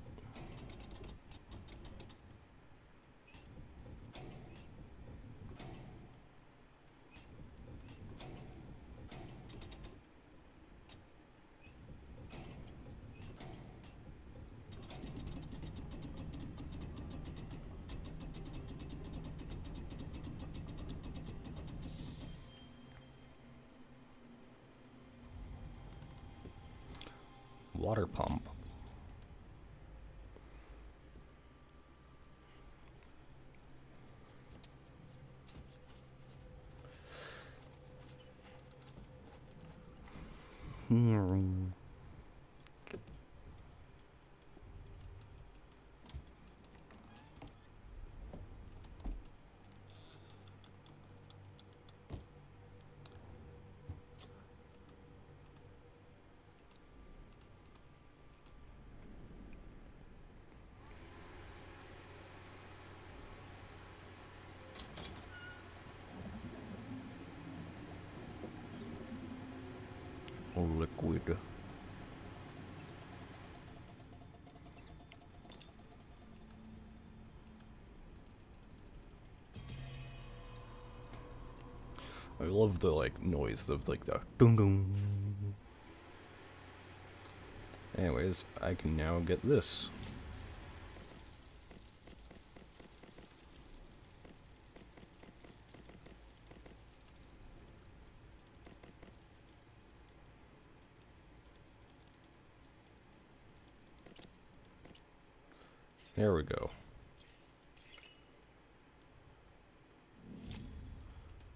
Water pump. Liquid. I love the like noise of like the ding ding. Anyways, I can now get this. There we go.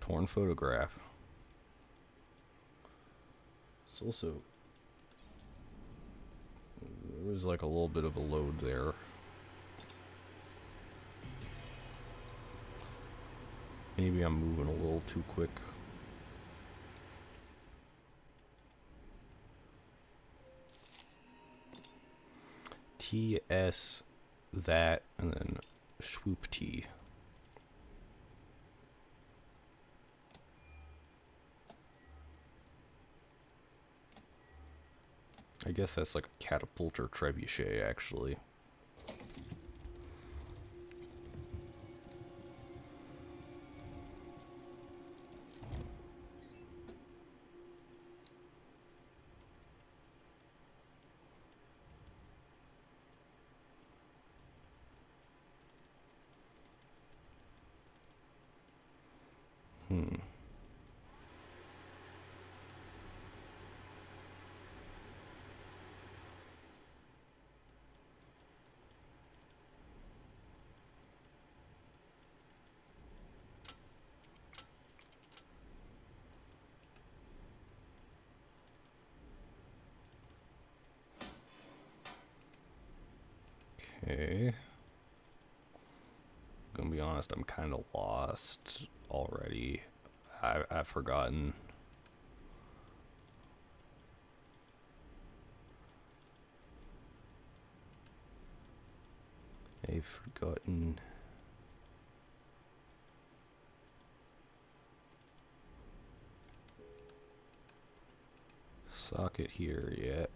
Torn photograph. It's also, there was like a little bit of a load there. Maybe I'm moving a little too quick. TS that and then swoop T. I guess that's like a catapult or trebuchet, actually. Okay. Gonna be honest, I'm kind of lost already. I've forgotten. I've forgotten. Socket here yet.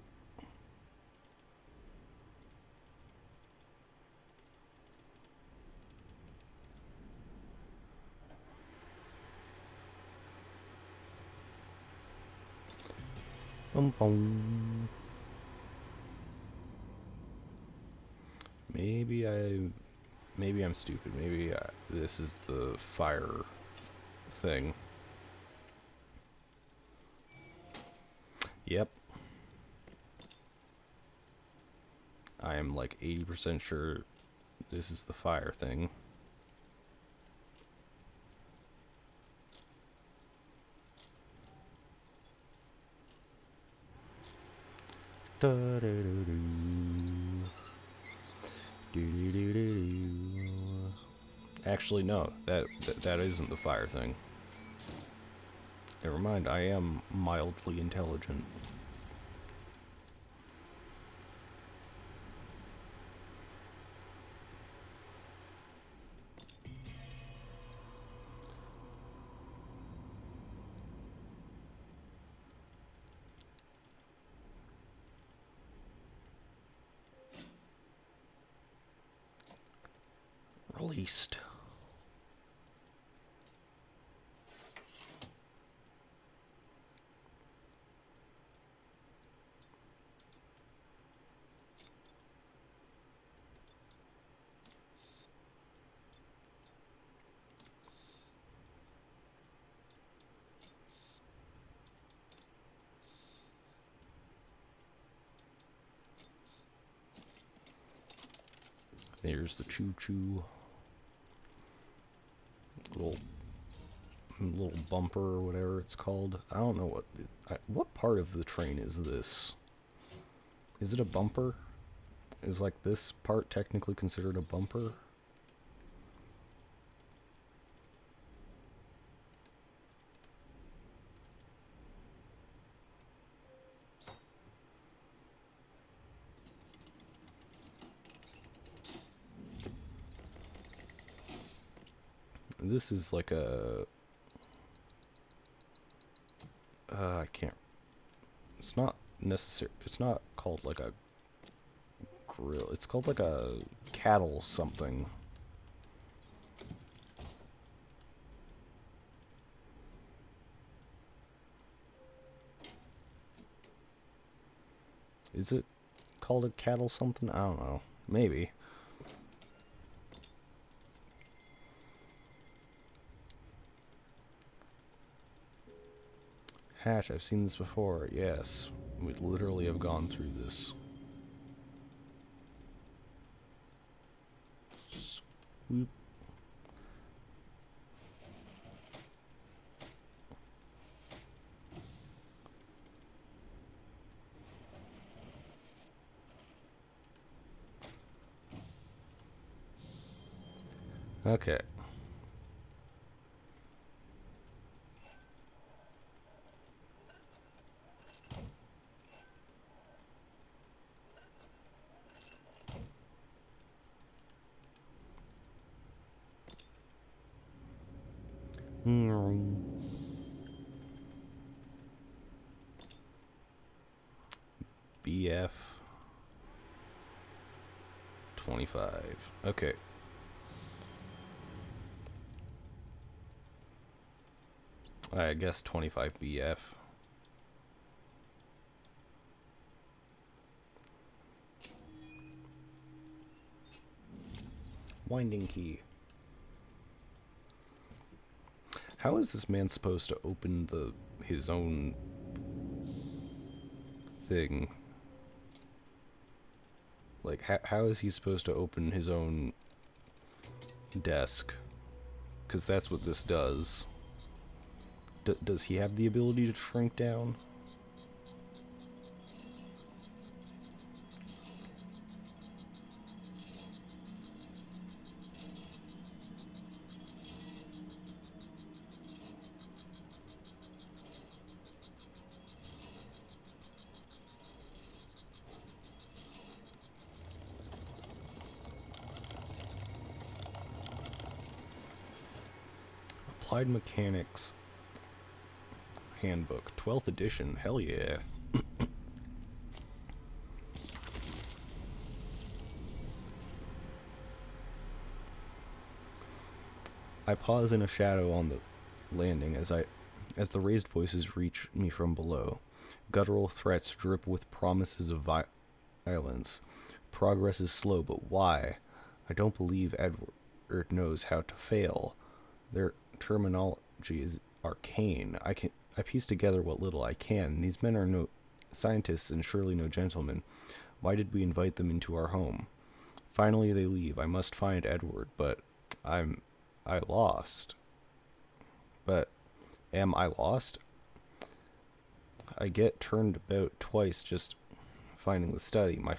Boom, boom. Maybe I'm stupid. Maybe this is the fire thing. Yep. I am like 80% sure this is the fire thing. Actually, no, that isn't the fire thing. Never mind, I am mildly intelligent. Released. There's the choo-choo. Little bumper or whatever it's called. I don't know what part of the train is this? Is it a bumper? Is like this part technically considered a bumper? This is like a... I can't... It's not necessary. It's not called like a grill. It's called like a cattle something. Is it called a cattle something? I don't know. Maybe. Hatch, I've seen this before. Yes. We literally have gone through this. Swoop. Okay. BF 25. Okay. I guess 25 BF. Winding key. How is this man supposed to open his own thing? Like, how is he supposed to open his own desk? Because that's what this does. Does he have the ability to shrink down? Applied Mechanics Handbook, 12th edition, hell yeah. I pause in a shadow on the landing as the raised voices reach me from below. Guttural threats drip with promises of violence. Progress is slow, but why? I don't believe Edward knows how to fail. Their terminology is arcane. I piece together what little I can. These men are no scientists and surely no gentlemen. Why did we invite them into our home? Finally they leave. I must find Edward, but I lost. But am I lost? I get turned about twice just finding the study. My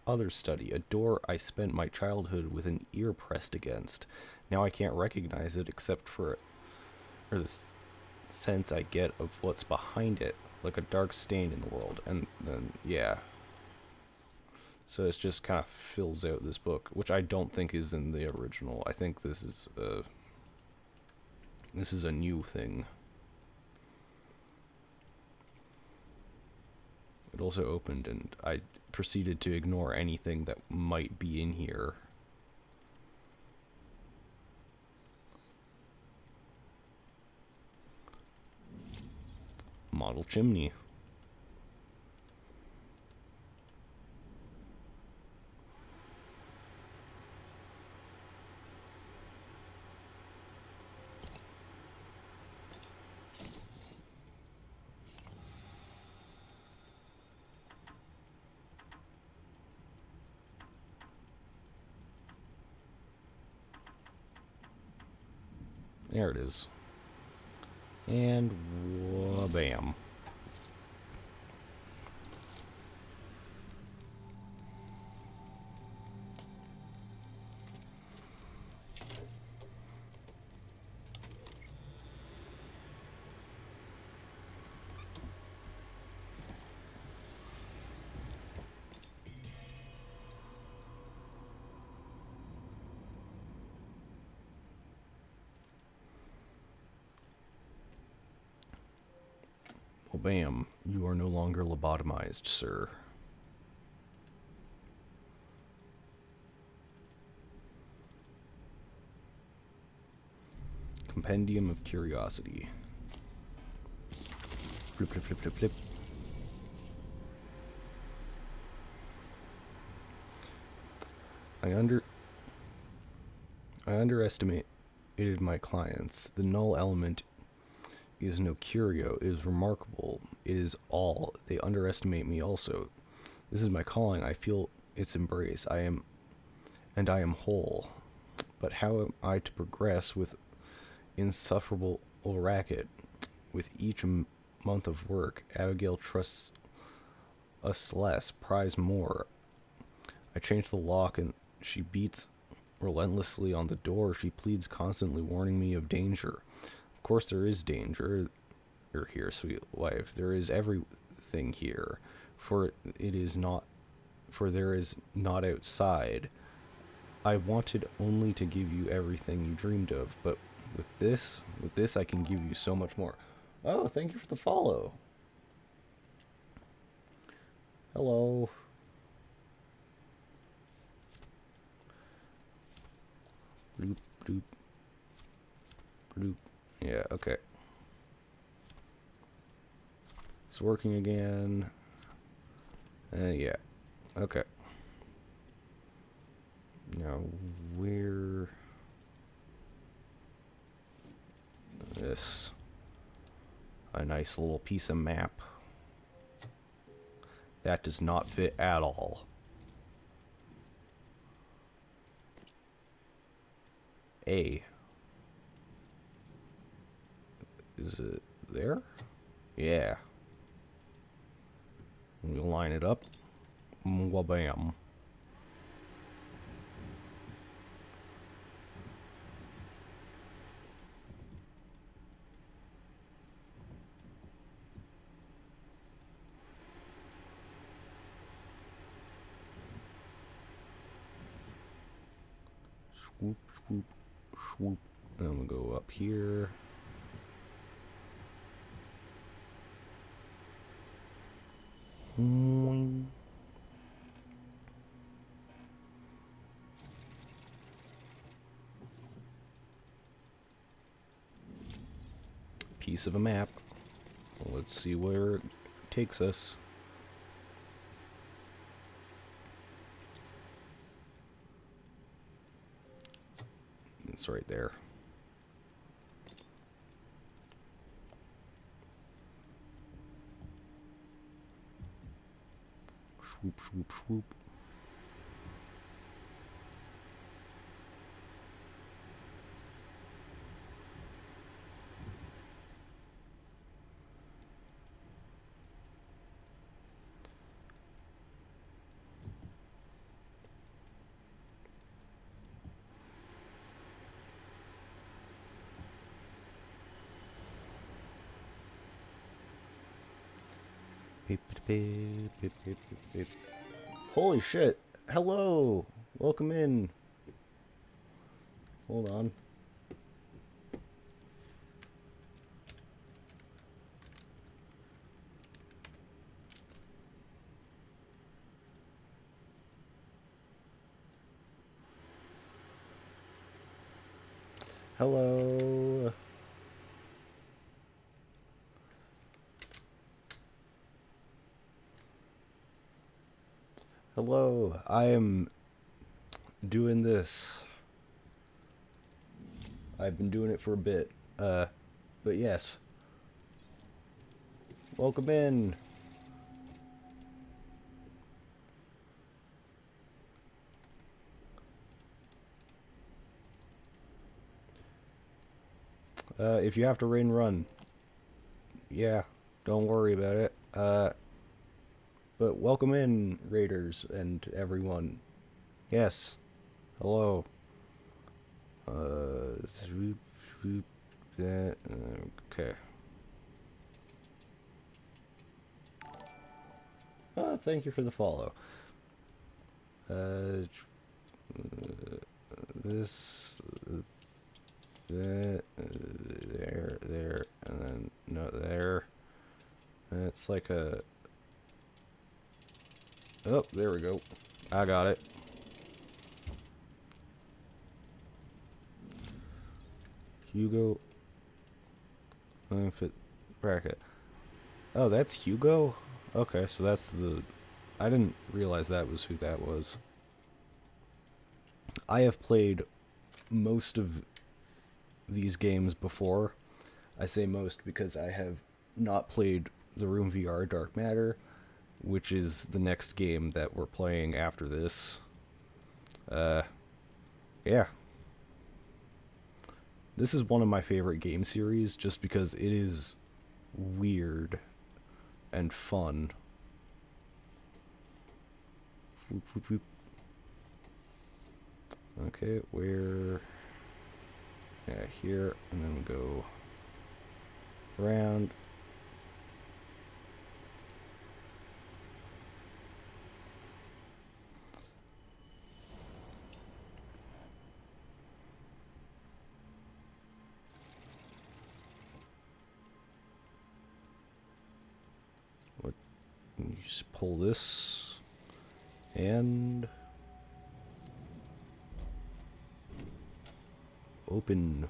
other study, a door I spent my childhood with an ear pressed against. Now I can't recognize it except for the sense I get of what's behind it, like a dark stain in the world. And then, yeah. So it just kind of fills out this book, which I don't think is in the original. I think this is a new thing. It also opened, and I proceeded to ignore anything that might be in here. Model chimney. There it is. And bam. Well, bam. You are no longer lobotomized, sir. Compendium of Curiosity. Flip, flip, flip, flip, flip. I underestimated my clients. The null element is no curio. It is remarkable. It is all. They underestimate me also. This is my calling. I feel its embrace. I am whole. But how am I to progress with insufferable racket? With each month of work, Abigail trusts us less, prize more. I change the lock and she beats relentlessly on the door. She pleads constantly, warning me of danger. Of course there is danger. You're here, sweet wife. There is everything here. For there is not outside. I wanted only to give you everything you dreamed of, but with this I can give you so much more. Oh, thank you for the follow. Hello. Bloop, bloop. Bloop. Yeah, okay. It's working again. Yeah. Okay. Now, where... This. A nice little piece of map. That does not fit at all. A. Is it there? Yeah. We line it up. Wabam. Swoop, swoop, swoop. And we'll go up here. Piece of a map. Let's see where it takes us. It's right there. Swoop, swoop, swoop. Beep, beep, beep, beep, beep, beep. Holy shit! Hello! Welcome in. Hold on. Hello. Hello. I am doing this. I've been doing it for a bit. But yes. Welcome in. If you have to raid and run, yeah, don't worry about it. But welcome in, raiders and everyone. Yes. Hello. Swoop, swoop, that. Okay. Thank you for the follow. This, that, there, and then no there. And it's like a. Oh, there we go. I got it. Hugo. Fit bracket. Oh, that's Hugo? Okay, so that's the... I didn't realize that was who that was. I have played most of these games before. I say most because I have not played the Room VR Dark Matter, which is the next game that we're playing after this. Yeah. This is one of my favorite game series just because it is weird and fun. Whoop, whoop, whoop. Okay, where... Yeah, here, and then we go around. What? You just pull this, and... open.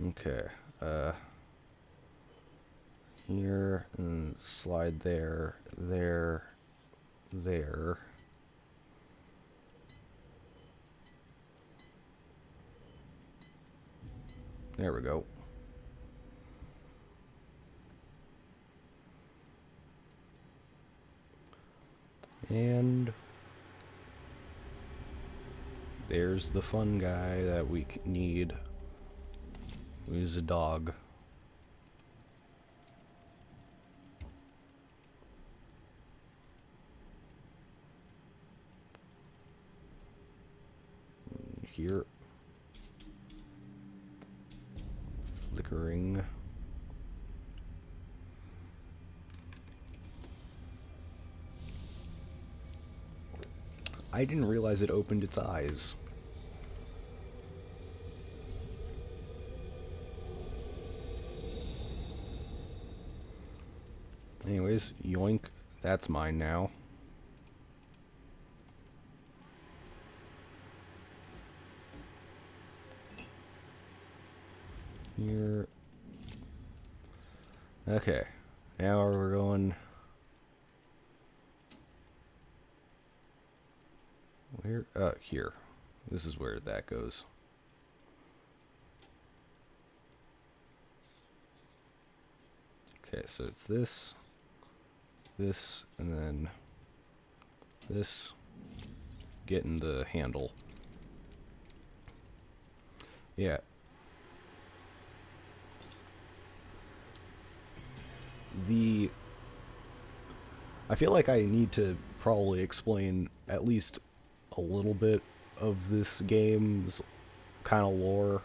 Okay, here, and slide there, there, there. There we go. And there's the fun guy that we need. He's a dog. Here. Flickering. I didn't realize it opened its eyes. Anyways, yoink. That's mine now. Here. Okay. Now we're going... Where? Here. This is where that goes. Okay, so it's this, and then this, getting the handle. Yeah. I feel like I need to probably explain at least a little bit of this game's kind of lore.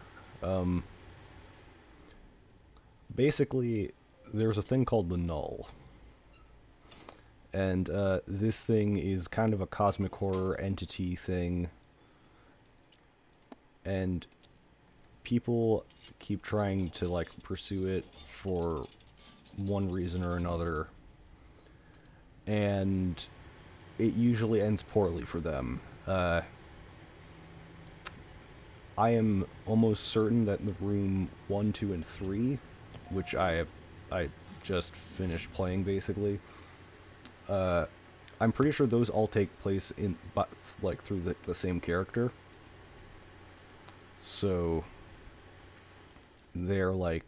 Basically, there's a thing called the Null. And this thing is kind of a cosmic horror entity thing. And people keep trying to, like, pursue it for one reason or another. And it usually ends poorly for them. I am almost certain that in the room 1, 2, and 3, which I just finished playing basically, I'm pretty sure those all take place in, but like through the same character. So they're like,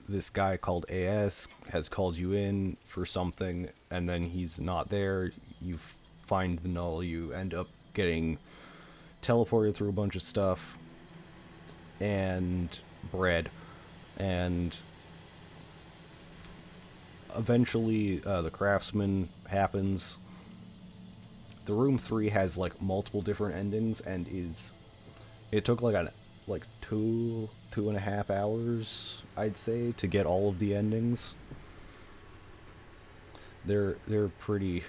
this guy called AS has called you in for something, and then he's not there. You find the Null. You end up getting teleported through a bunch of stuff and bread, and eventually the craftsman happens. The room 3 has like multiple different endings, and it took like 2.5 hours, I'd say, to get all of the endings. They're pretty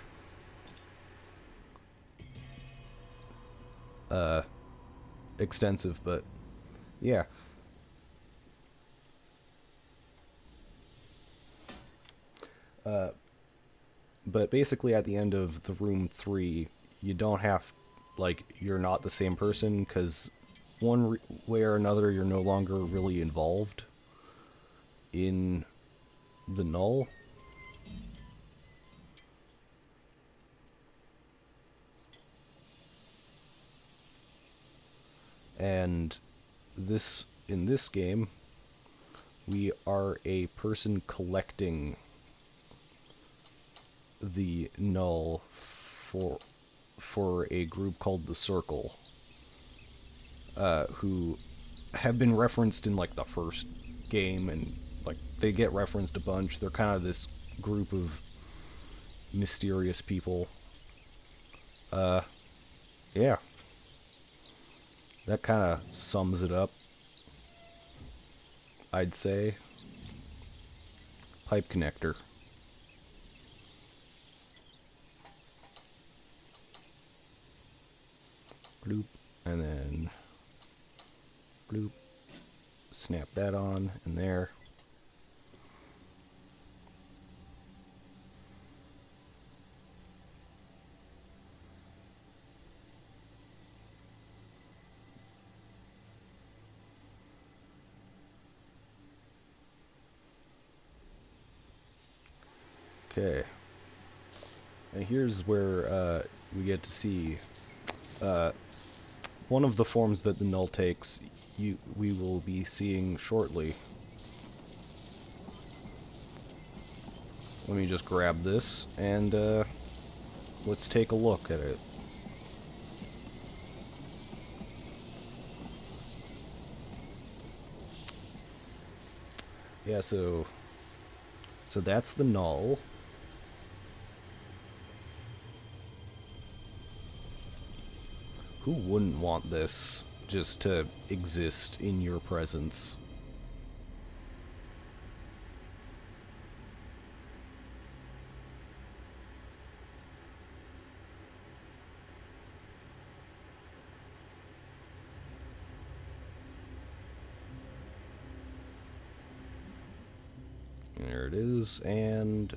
extensive, but yeah. But basically at the end of the room 3, you don't have, like, you're not the same person, because one way or another you're no longer really involved in the Null. And in this game, we are a person collecting the Null for a group called the Circle, who have been referenced in like the first game, and like they get referenced a bunch. They're kind of this group of mysterious people. Yeah. That kind of sums it up, I'd say. Pipe connector. Bloop, and then bloop. Snap that on in there. Okay. And here's where we get to see one of the forms that the Null takes. We will be seeing shortly. Let me just grab this and let's take a look at it. Yeah, so that's the Null. Who wouldn't want this just to exist in your presence? There it is, and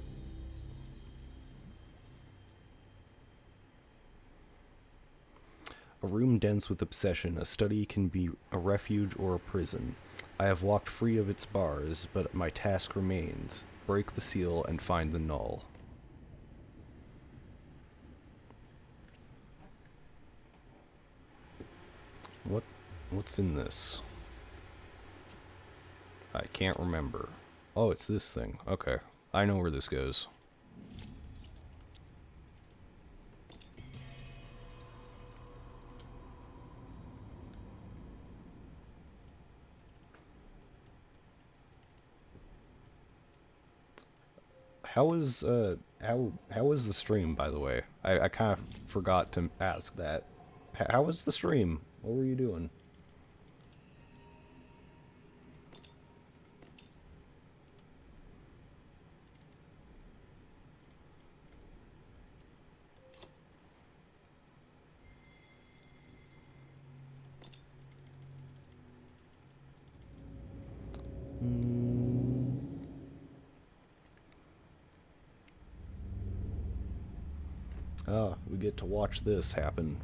a room dense with obsession. A study can be a refuge or a prison. I have walked free of its bars, but my task remains. Break the seal and find the null. What's in this? I can't remember. Oh, it's this thing. Okay. I know where this goes. How was the stream, by the way? I kind of forgot to ask that. How was the stream? What were you doing? Oh, we get to watch this happen.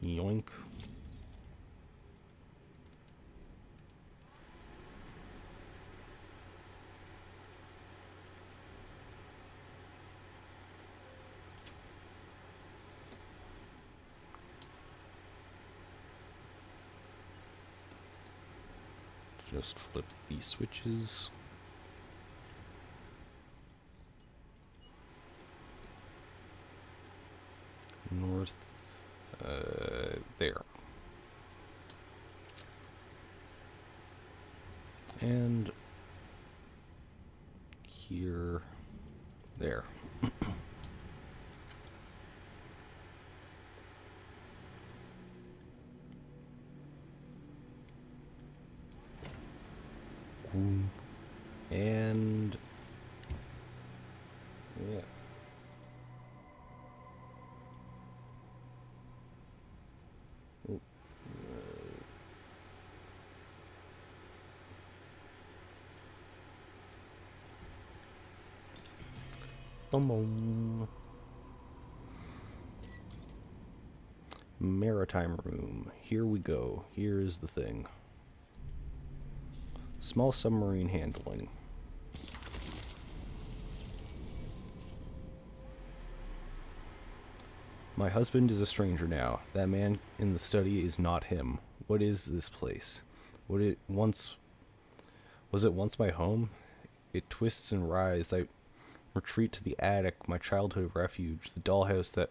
Yoink. Just flip these switches. North, there. And here, there. And yeah. Boom. Maritime room. Here we go. Here is the thing. Small submarine handling. My husband is a stranger now. That man in the study is not him. What is this place? Was it once my home? It twists and writhes. I retreat to the attic, my childhood refuge. The dollhouse that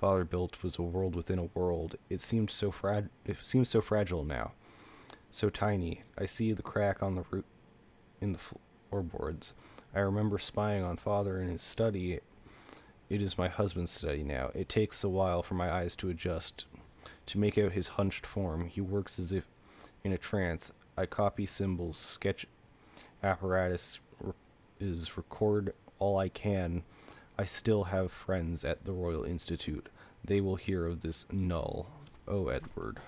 father built was a world within a world. It seems so fragile now. So tiny. I see the crack on the roof in the floorboards. I remember spying on father in his study. It is my husband's study now. It takes a while for my eyes to adjust, to make out his hunched form. He works as if in a trance. I copy symbols, sketch apparatus, record all I can. I still have friends at the Royal Institute. They will hear of this null. Oh, Edward.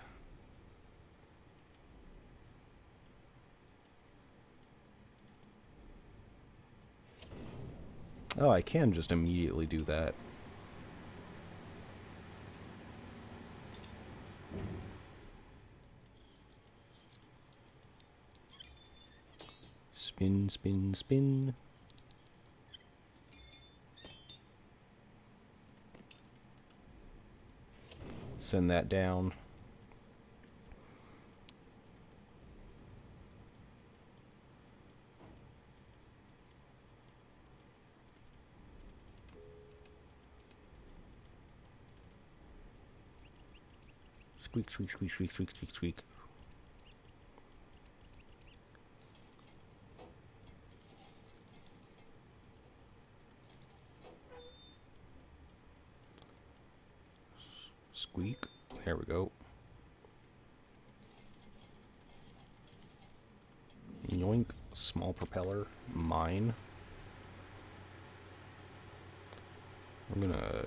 Oh, I can just immediately do that. Spin, spin, spin. Send that down. Squeak, squeak, squeak, squeak, squeak, squeak, squeak. Squeak. There we go. Yoink. Small propeller. Mine. I'm gonna...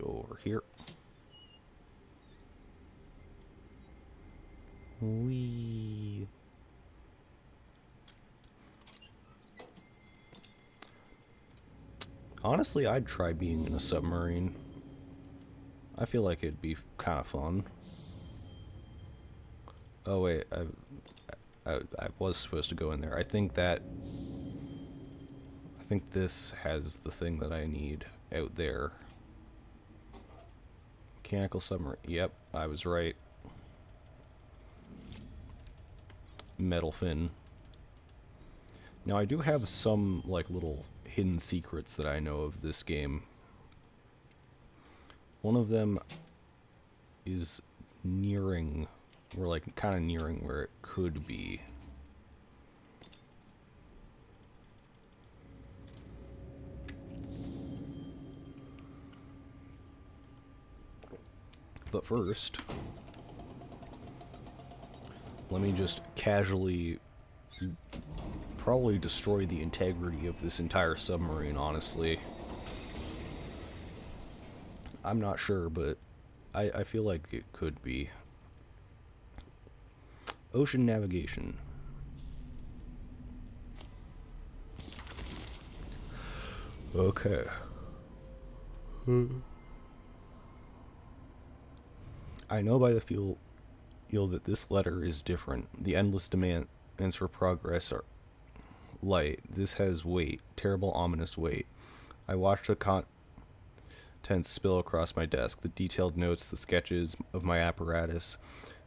over here. Whee. Honestly, I'd try being in a submarine. I feel like it'd be kind of fun. Oh wait, I was supposed to go in there. I think this has the thing that I need out there. Mechanical submarine. Yep, I was right. Metal fin. Now I do have some like little hidden secrets that I know of this game. One of them is nearing, or like kind of nearing where it could be. But first, let me just casually probably destroy the integrity of this entire submarine, honestly. I'm not sure, but I feel like it could be. Ocean navigation. Okay. I know by the feel that this letter is different. The endless demands for progress are light. This has weight, terrible, ominous weight. I watched the contents spill across my desk, the detailed notes, the sketches of my apparatus.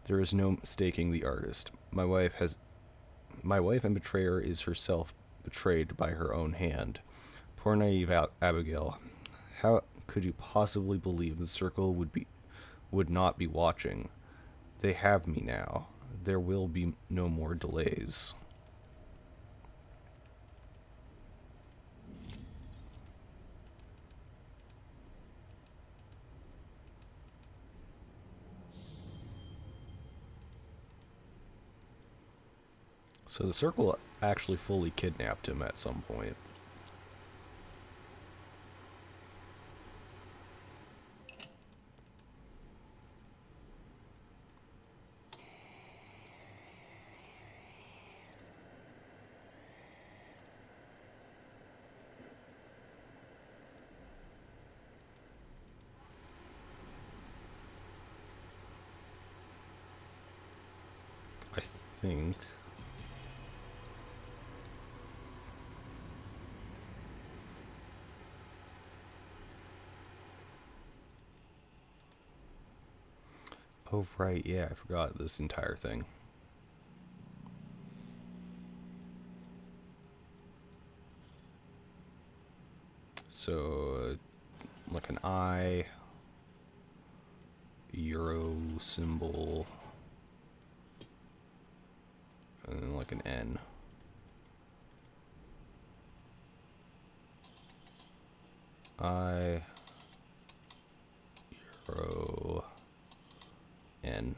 There is no mistaking the artist. My wife and betrayer is herself betrayed by her own hand. Poor naive Abigail. How could you possibly believe the circle would not be watching? They have me now. There will be no more delays. So the circle actually fully kidnapped him at some point. I think... Oh, right, yeah, I forgot this entire thing. So, like an I, Euro symbol, and then like an N. I, Euro, N.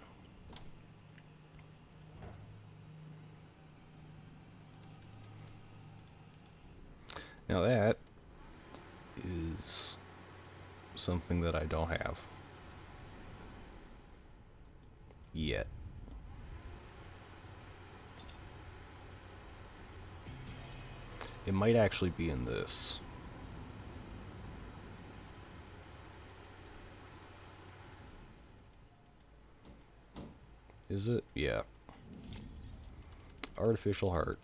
Now that is something that I don't have yet. It might actually be in this. Is it? Yeah. Artificial heart.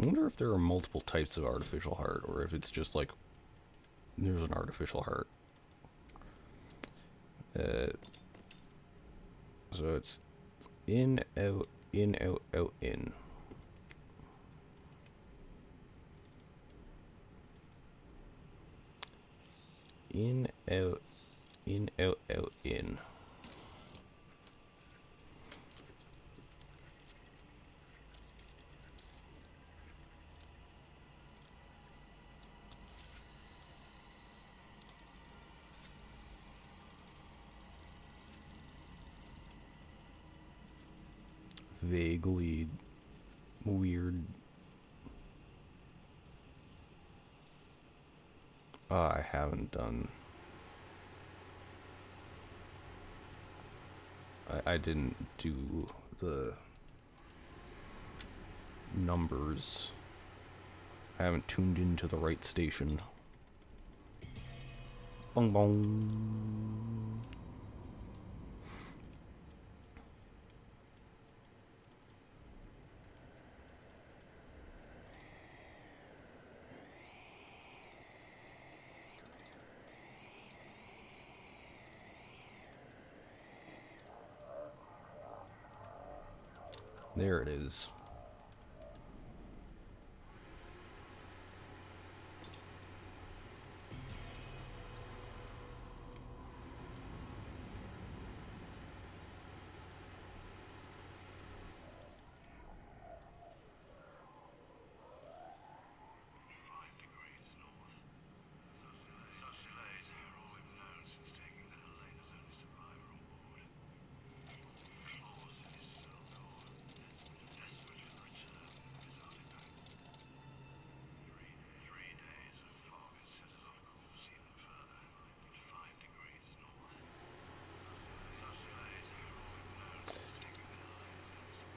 I wonder if there are multiple types of artificial heart, or if it's just like, there's an artificial heart. So it's in, out, in, out, out, in. In, out, out, in. vaguely weird. I haven't done. I didn't do the numbers. I haven't tuned into the right station. Bong bong. There it is.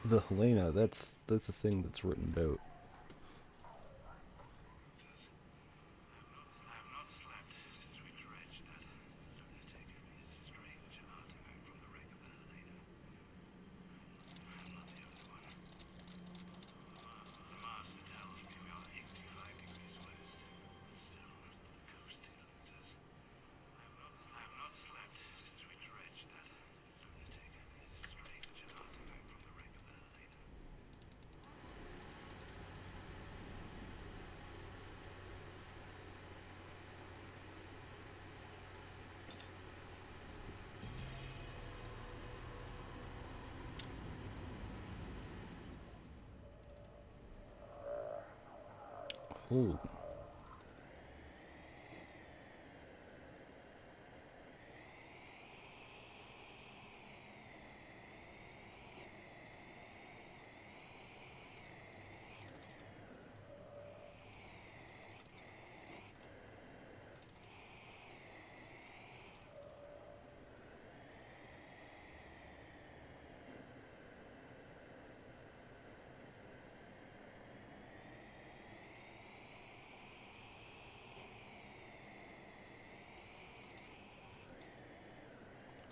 The Helena, that's a thing that's written about. Oh.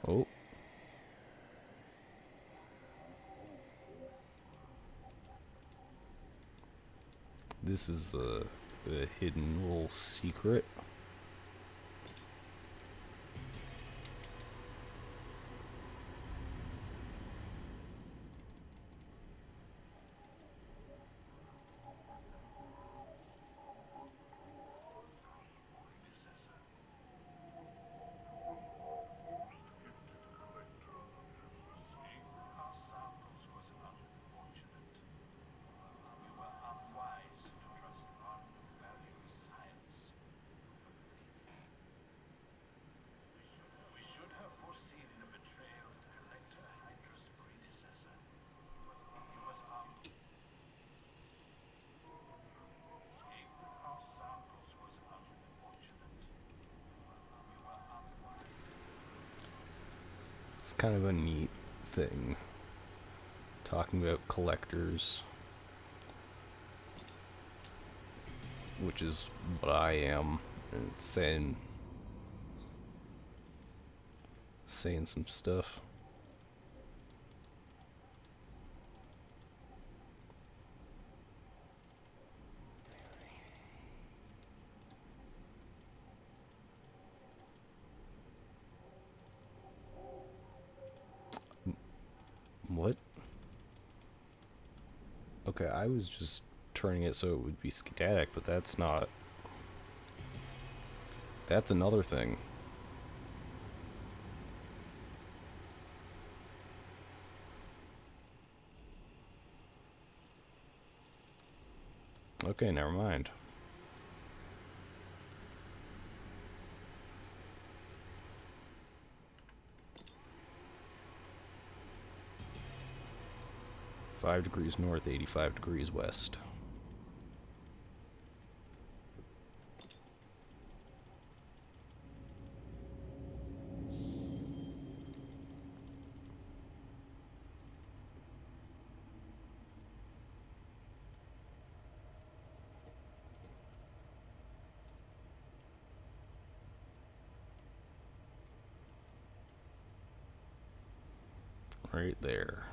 Oh. This is the hidden little secret. It's kind of a neat thing. Talking about collectors, which is what I am, and saying some stuff. What? Okay, I was just turning it so it would be static, but that's not. That's another thing. Okay, never mind. 5 degrees north, 85 degrees west. Right there.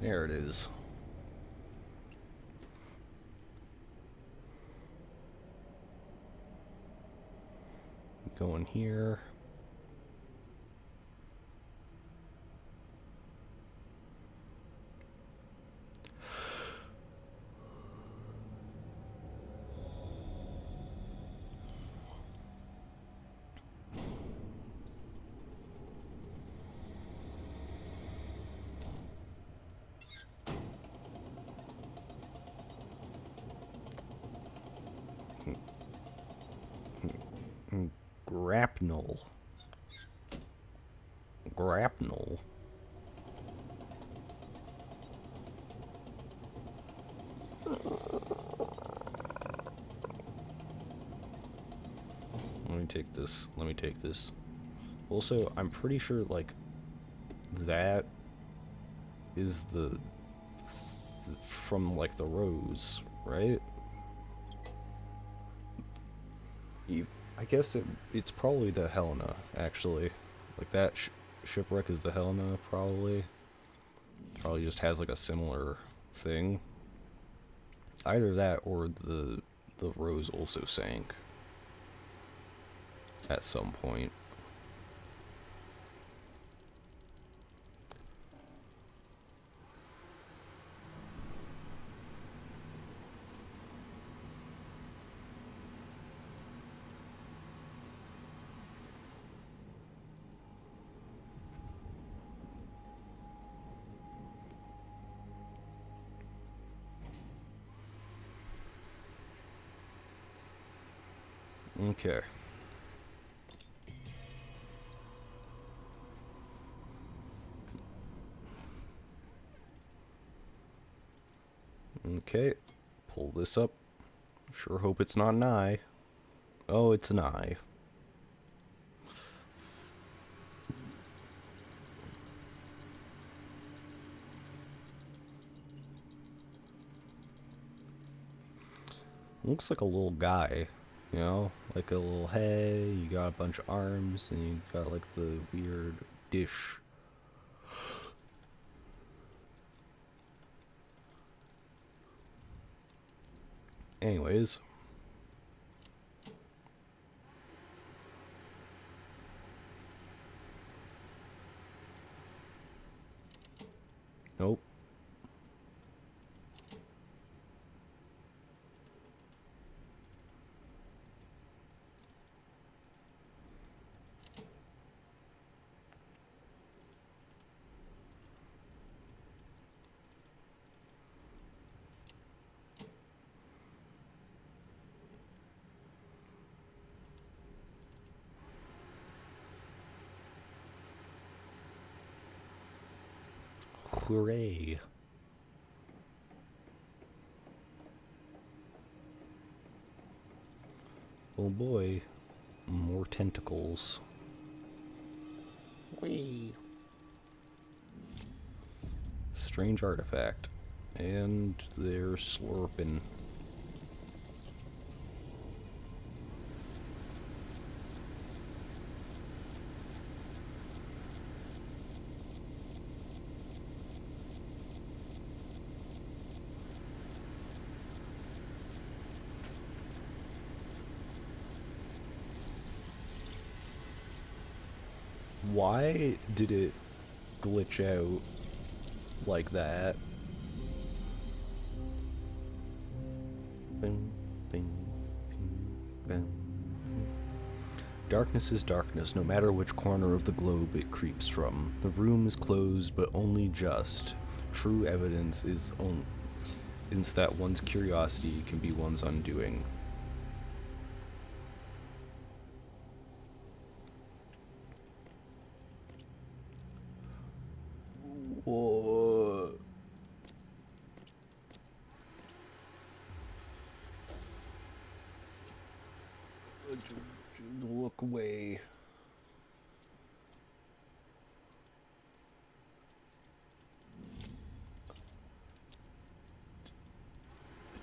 There it is. Go in here. Grapnel. Grapnel. Let me take this. Let me take this. Also, I'm pretty sure, like, that is the from, like, the rose, right? I guess it's probably the Helena, actually. Like, that shipwreck is the Helena, probably. Probably just has, like, a similar thing. Either that or the Rose also sank at some point. Okay. Okay. Pull this up. Sure hope it's not an eye. Oh, it's an eye. Looks like a little guy, you know? Like a little head, you got a bunch of arms, and you got like the weird dish. Anyways. Nope. Hooray. Oh boy. More tentacles. Whee! Strange artifact. And they're slurping. Why did it glitch out like that? Bing, bing, bing, bing. Darkness is darkness, no matter which corner of the globe it creeps from. The room is closed, but only just. True evidence is that one's curiosity can be one's undoing. Whoa. Look away.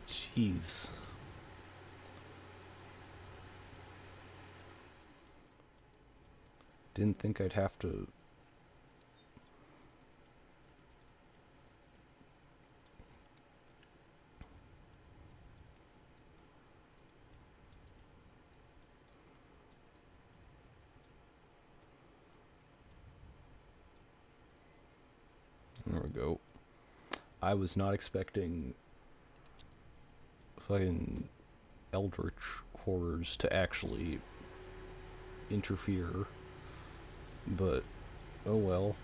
Jeez. Didn't think I'd have to... There we go. I was not expecting fucking eldritch horrors to actually interfere, but oh well.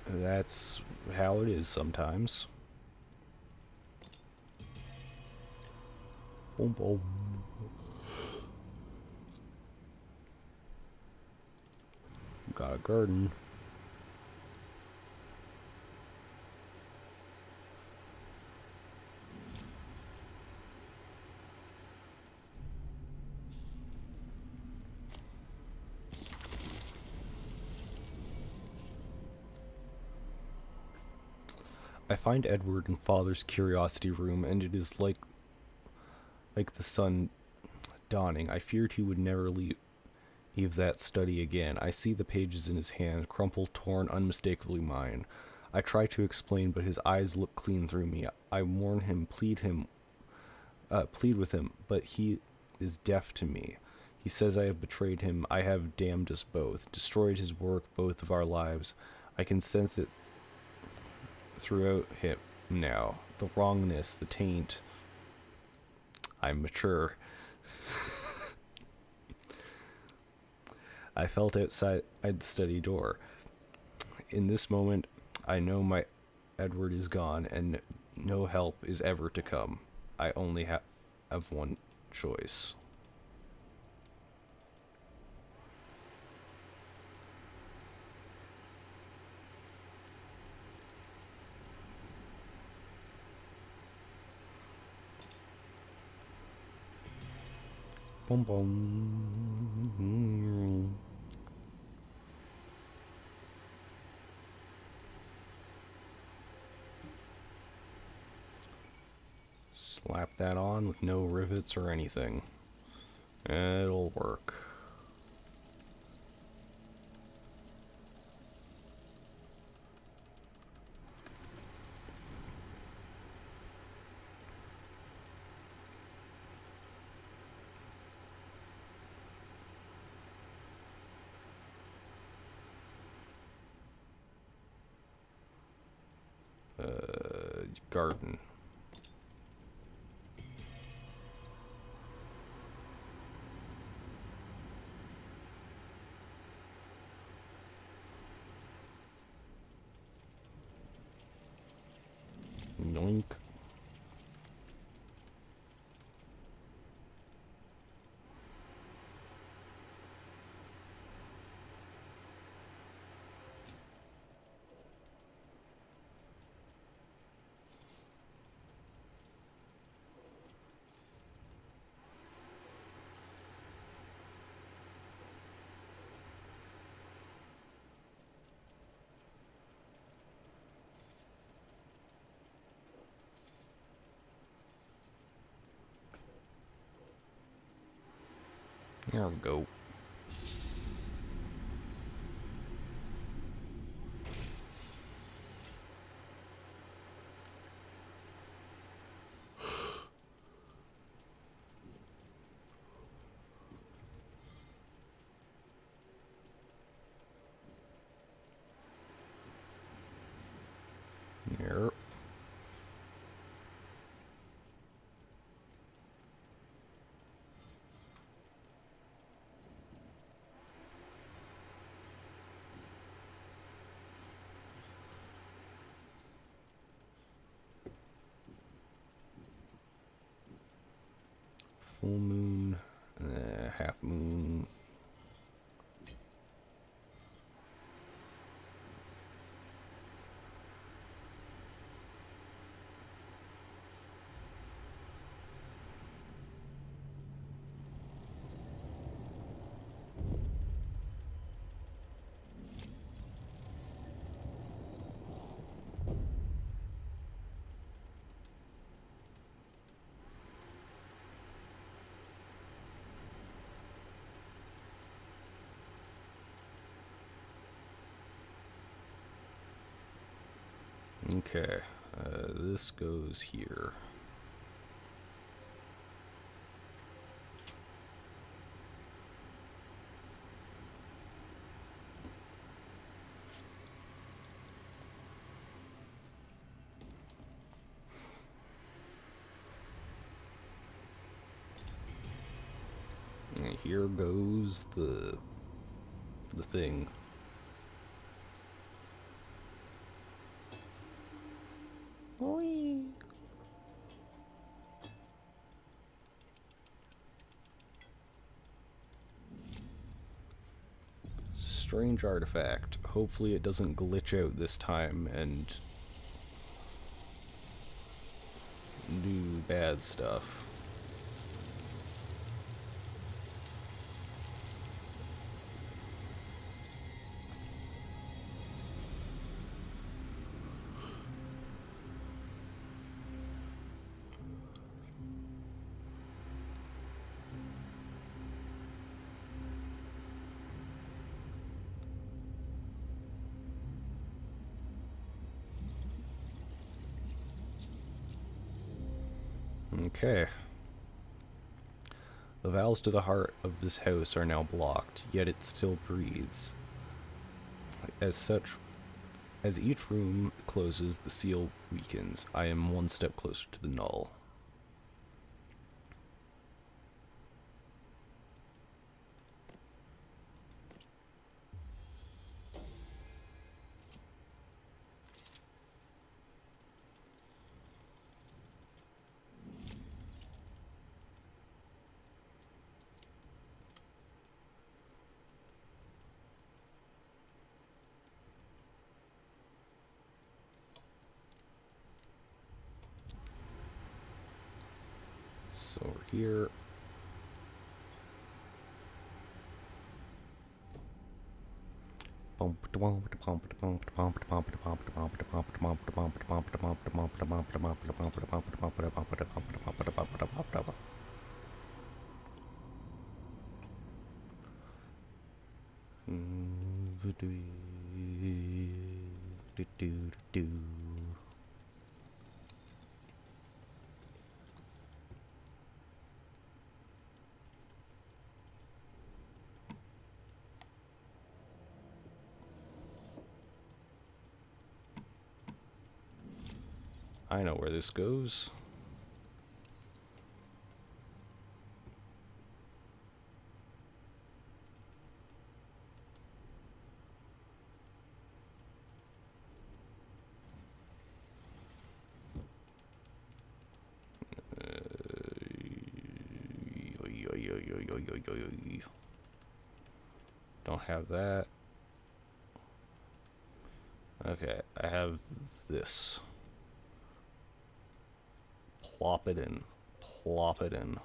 That's how it is sometimes. Boom, boom. Got a garden. I find Edward in Father's curiosity room, and it is like the sun dawning. I feared he would never leave that study again. I see the pages in his hand, crumpled, torn, unmistakably mine. I try to explain, but his eyes look clean through me. I warn him, plead with him, but he is deaf to me. He says I have betrayed him. I have damned us both, destroyed his work, both of our lives. I can sense it throughout him now. The wrongness, the taint. I'm mature. I felt outside the study door. In this moment, I know my Edward is gone, and no help is ever to come. I only have one choice. Boom, boom. Slap that on with no rivets or anything. It'll work. Garden. Yoink. There we go. There. Full moon, half moon. Okay, this goes here. And here goes the thing. Oi. Strange artifact. Hopefully it doesn't glitch out this time and do bad stuff. Okay. The valves to the heart of this house are now blocked, yet it still breathes. As such, as each room closes, the seal weakens. I am one step closer to the null. So over here. I know where this goes. Don't have that. Okay, I have this. Plop it in. Plop it in.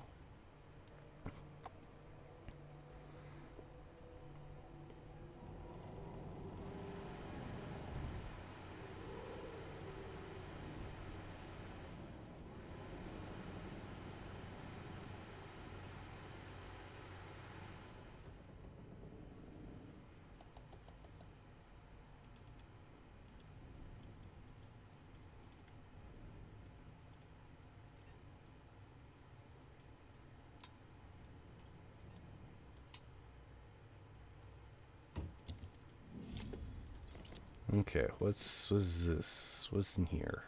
Okay, what's this? What's in here?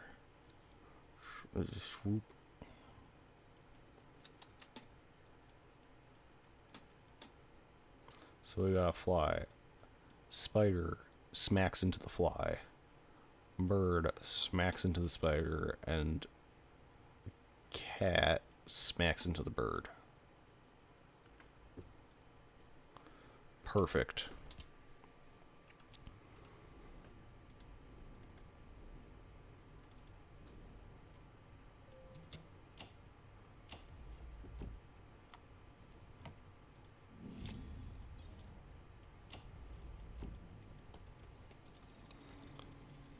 Swoop. So we got a fly. Spider smacks into the fly. Bird smacks into the spider, and cat smacks into the bird. Perfect.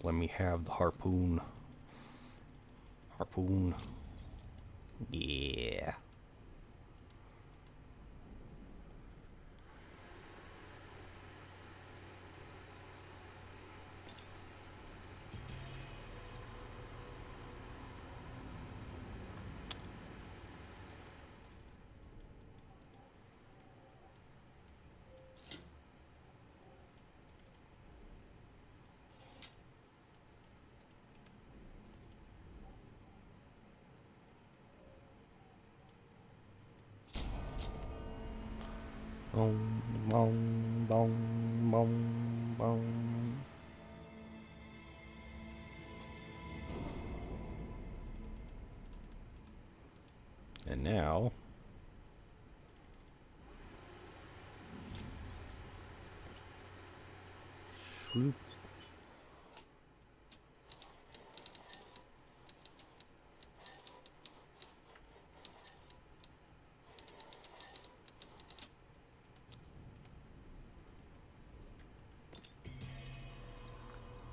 Let me have the harpoon. Harpoon. Yeah. Boom, boom, boom, boom, boom. And now, swoop.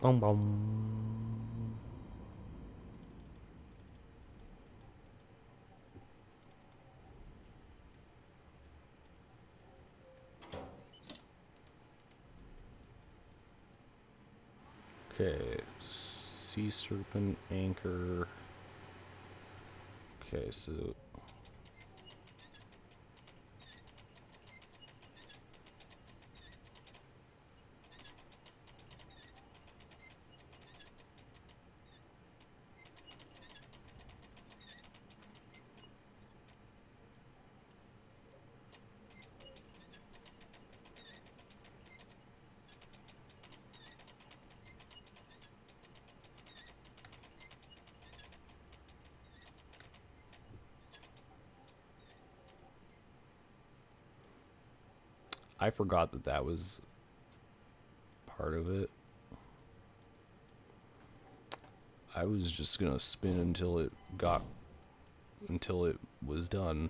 Boom, boom. Okay, sea serpent anchor. Okay, so I forgot that that was part of it. I was just gonna spin until it was done.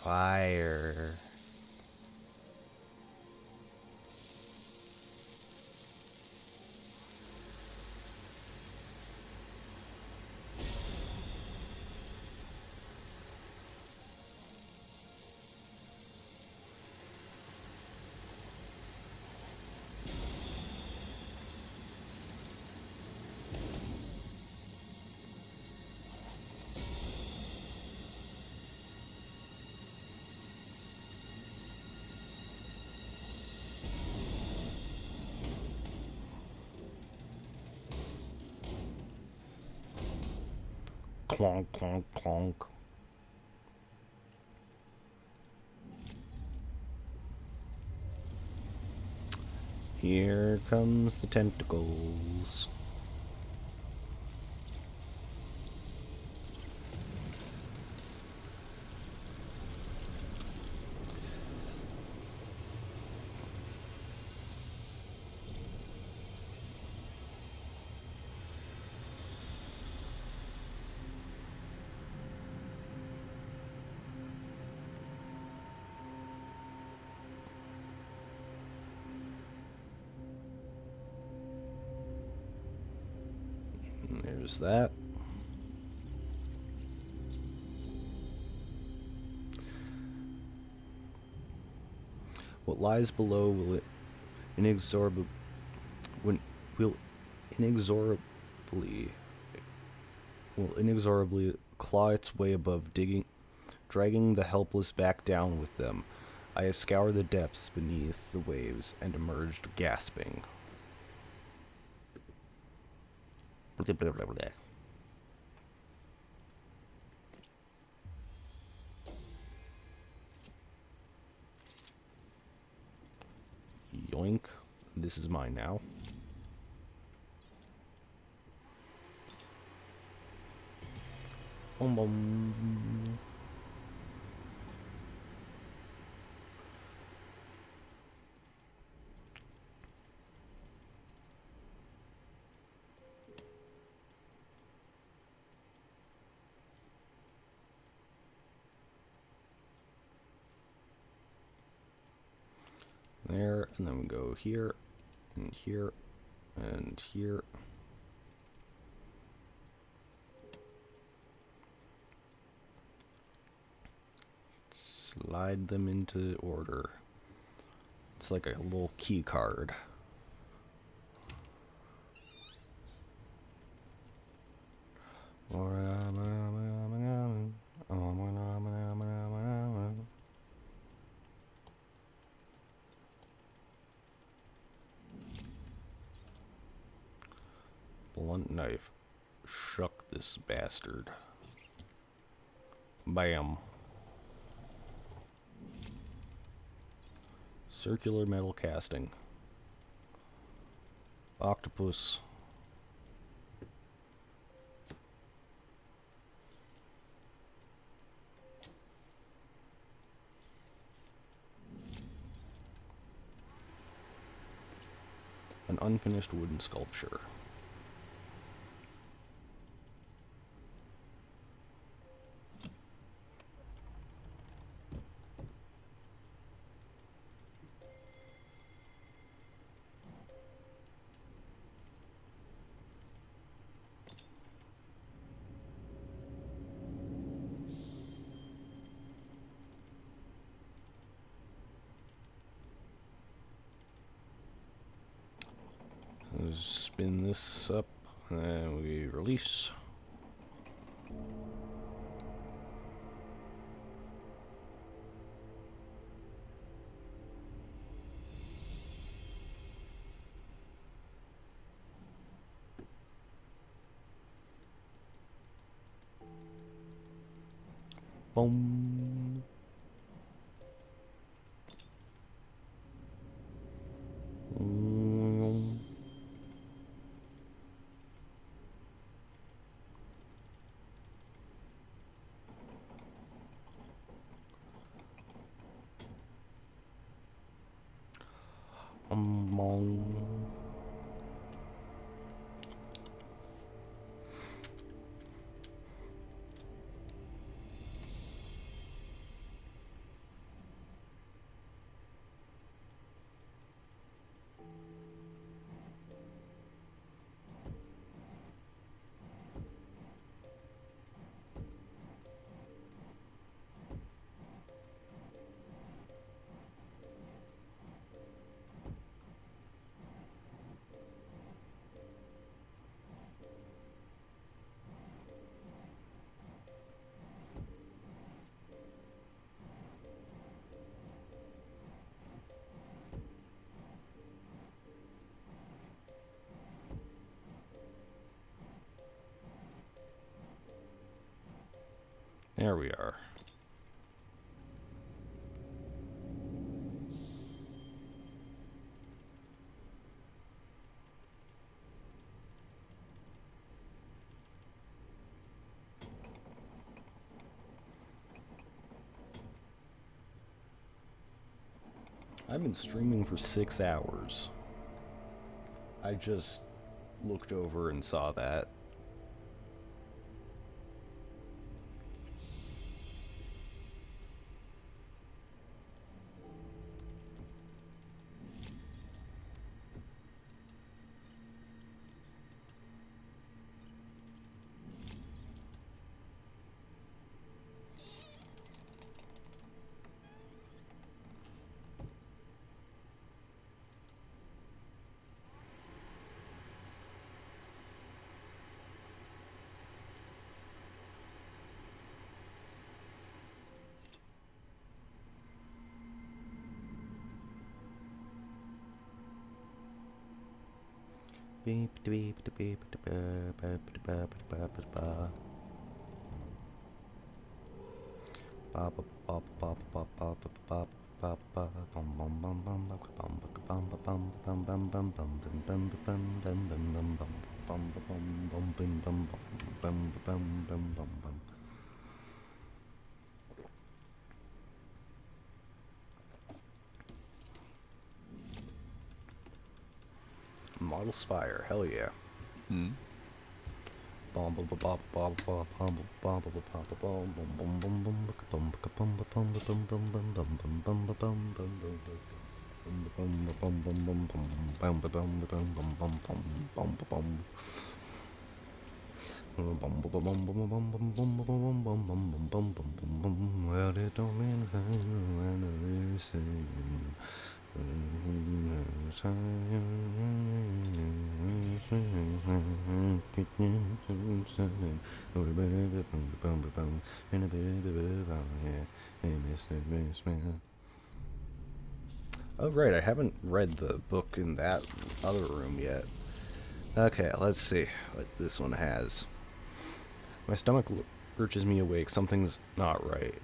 Fire. Clonk, clonk, clonk. Here comes the tentacles. There's that. What lies below inexorably will inexorably inexorably claw its way above, dragging the helpless back down with them. I have scoured the depths beneath the waves and emerged gasping. Blah, blah, blah, blah. Yoink. This is mine now. Boom, boom. There, and then we go here, and here, and here. Slide them into order. It's like a little key card. Blunt knife. Shuck this bastard. Bam. Circular metal casting. Octopus. An unfinished wooden sculpture. Spin this up, and then we release. Boom. There we are. I've been streaming for 6 hours. I just looked over and saw that. Model Spire, hell yeah. Well, it don't mean when oh right, I haven't read the book in that other room yet. Okay, let's see what this one has. My stomach urges me awake. Something's not right.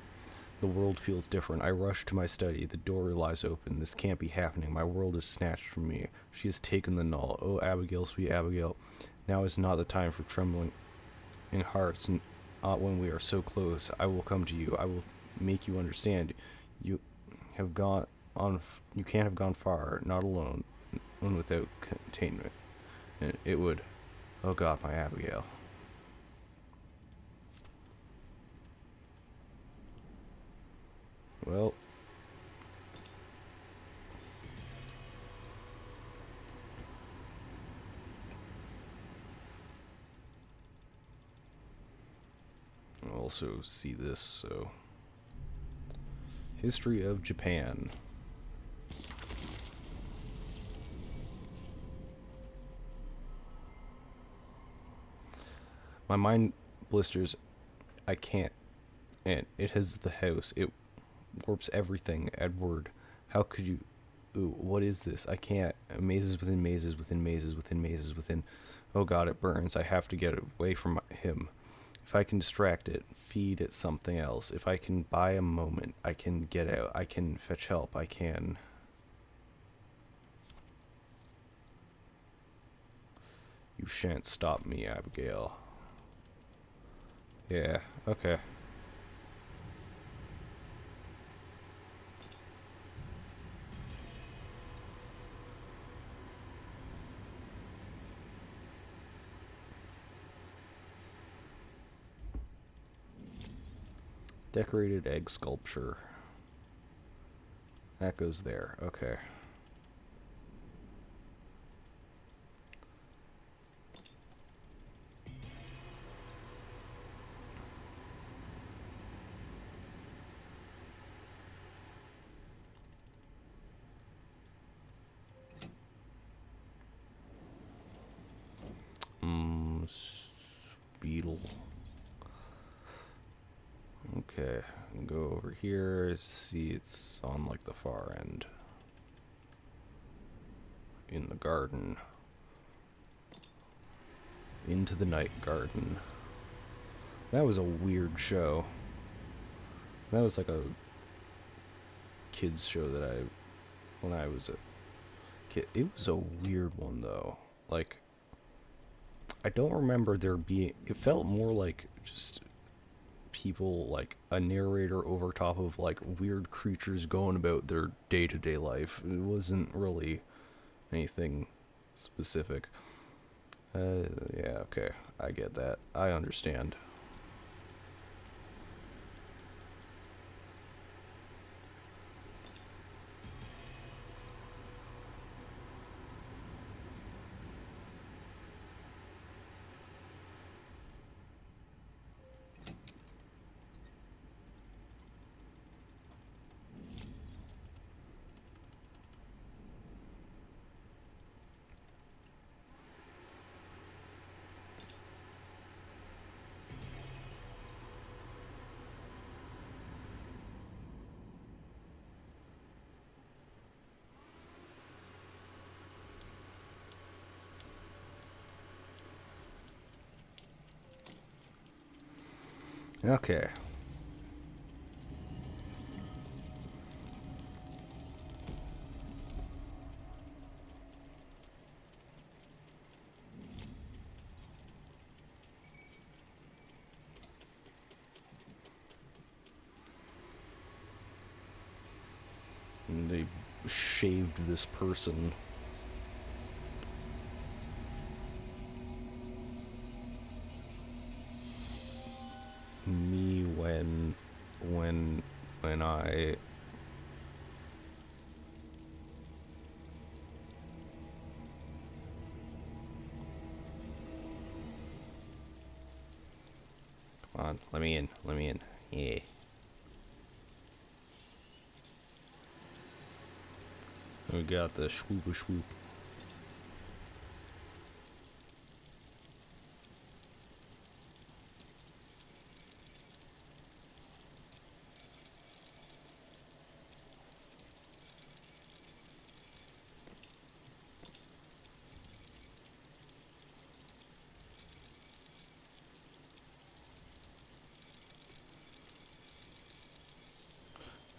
The world feels different. I rush to my study. The door lies open. This can't be happening. My world is snatched from me. She has taken the null. Oh, Abigail, sweet Abigail. Now is not the time for trembling in hearts, not when we are so close. I will come to you. I will make you understand. You have gone on. You can't have gone far. Not alone. And without containment. And it would. Oh God, my Abigail. Well. I'll also see this, so. History of Japan. My mind blisters. I can't. And it has the house. It warps everything. Edward, how could you? Ooh, what is this? I can't. Mazes within mazes within mazes within mazes within. Oh God, it burns. I have to get away from him. If I can distract it, feed it something else. If I can buy a moment, I can get out. I can fetch help. I can. You shan't stop me, Abigail. Yeah, okay. Decorated egg sculpture. That goes there, okay. Beetle. Okay, go over here, see it's on like the far end. In the garden. Into the Night Garden. That was a weird show. That was like a kids show that when I was a kid. It was a weird one though. Like, I don't remember there being, it felt more like just people, like a narrator over top of like weird creatures going about their day-to-day life. It wasn't really anything specific. Yeah, okay, I get that. I understand. Okay. And they shaved this person. Me when I come on, let me in. Yeah. We got the swoop swoop.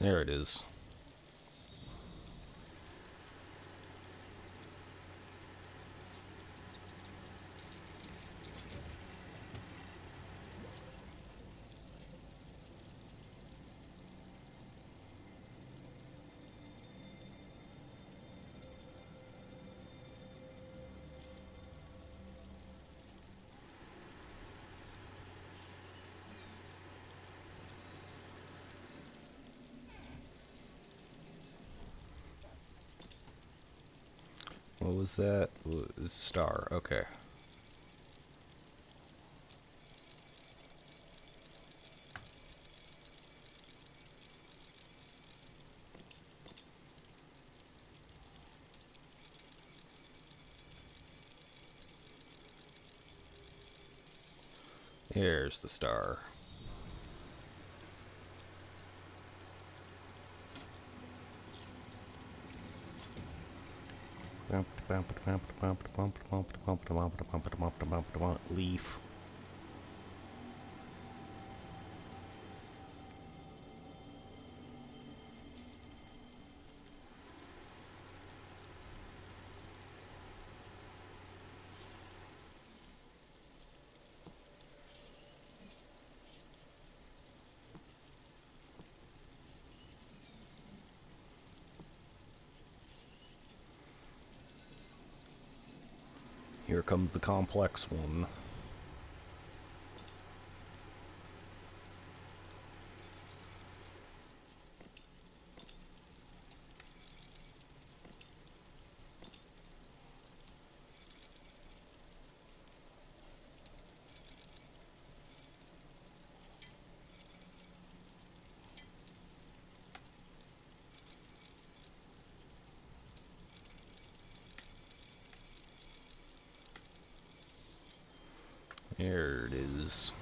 There it is. What was that? Star. Okay. Here's the star. Leaf. Here comes the complex one. There it is.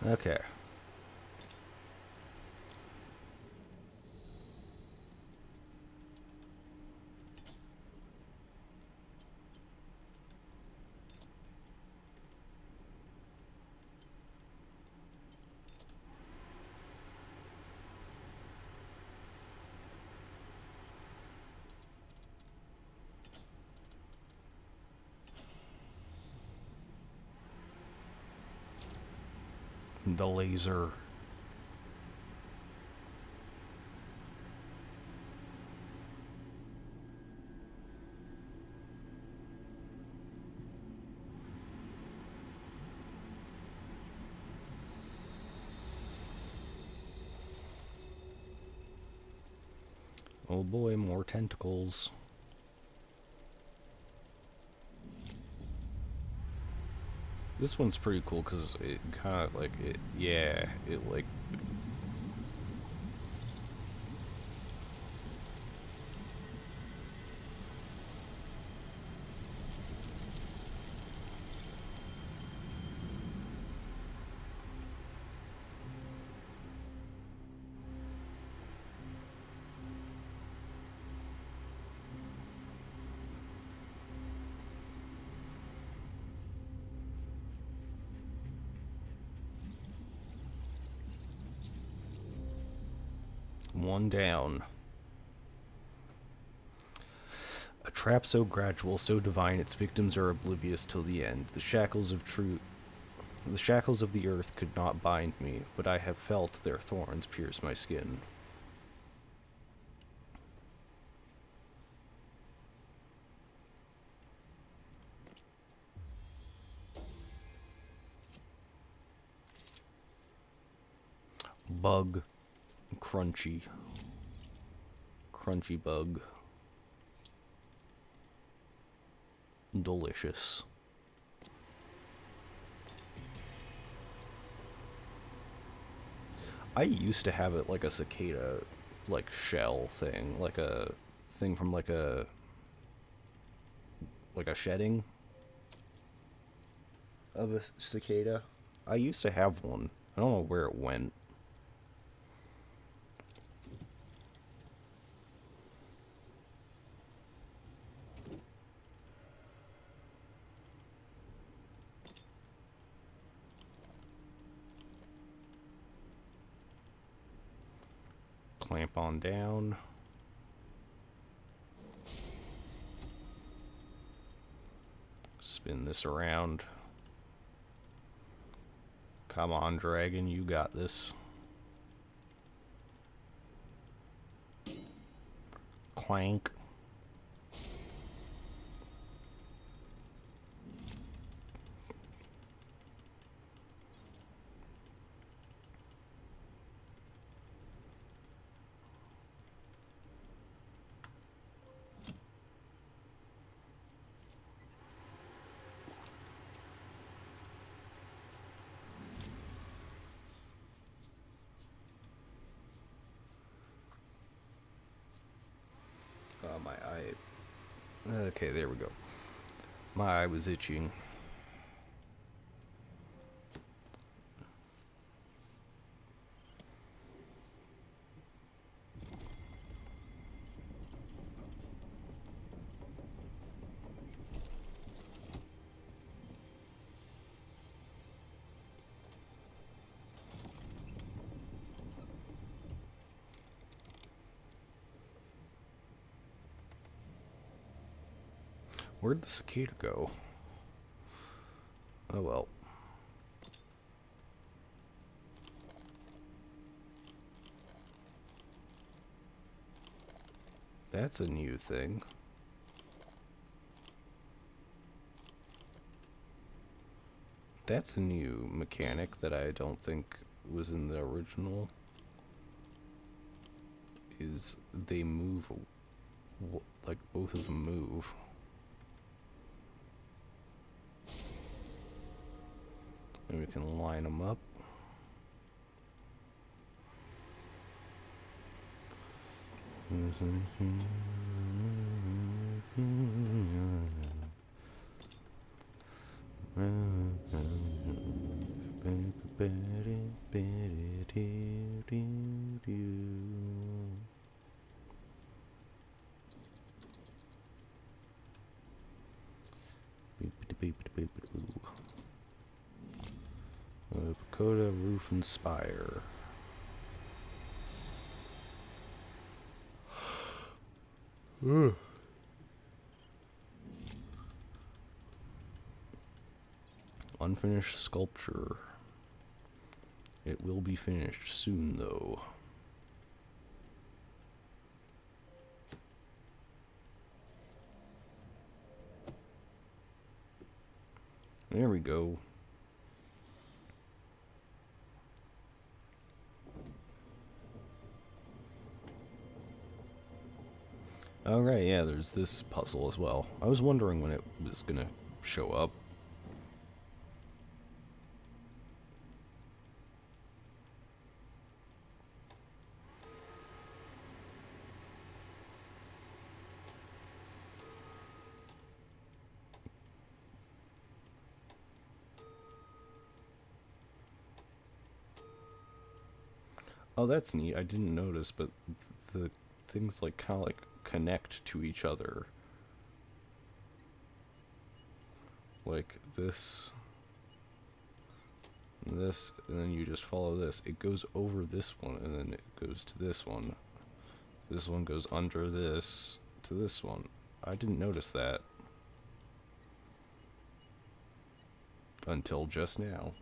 Okay. The laser. Oh boy, more tentacles. This one's pretty cool because it kind of like it, yeah, it like One down. A trap so gradual, so divine, its victims are oblivious till the end. The shackles of the earth could not bind me, but I have felt their thorns pierce my skin. Bug. Crunchy. Crunchy bug. Delicious. I used to have it like a cicada, like, shell thing, like a thing from like a shedding of a cicada. I used to have one. I don't know where it went. Clamp on down. Spin this around. Come on, dragon, you got this. Clank. My eye. Okay, there we go. My eye was itching. Where'd the cicada go? Oh well. That's a new thing. That's a new mechanic that I don't think was in the original. Is they move, like both of them move. And we can line them up. Pagoda, roof, and spire. Unfinished sculpture. It will be finished soon, though. There we go. Alright, yeah, there's this puzzle as well. I was wondering when it was gonna show up. Oh, that's neat. I didn't notice, but the things like kind of like connect to each other. Like this, and this, and then you just follow this. It goes over this one, and then it goes to this one, this one goes under this to this one. I didn't notice that until just now.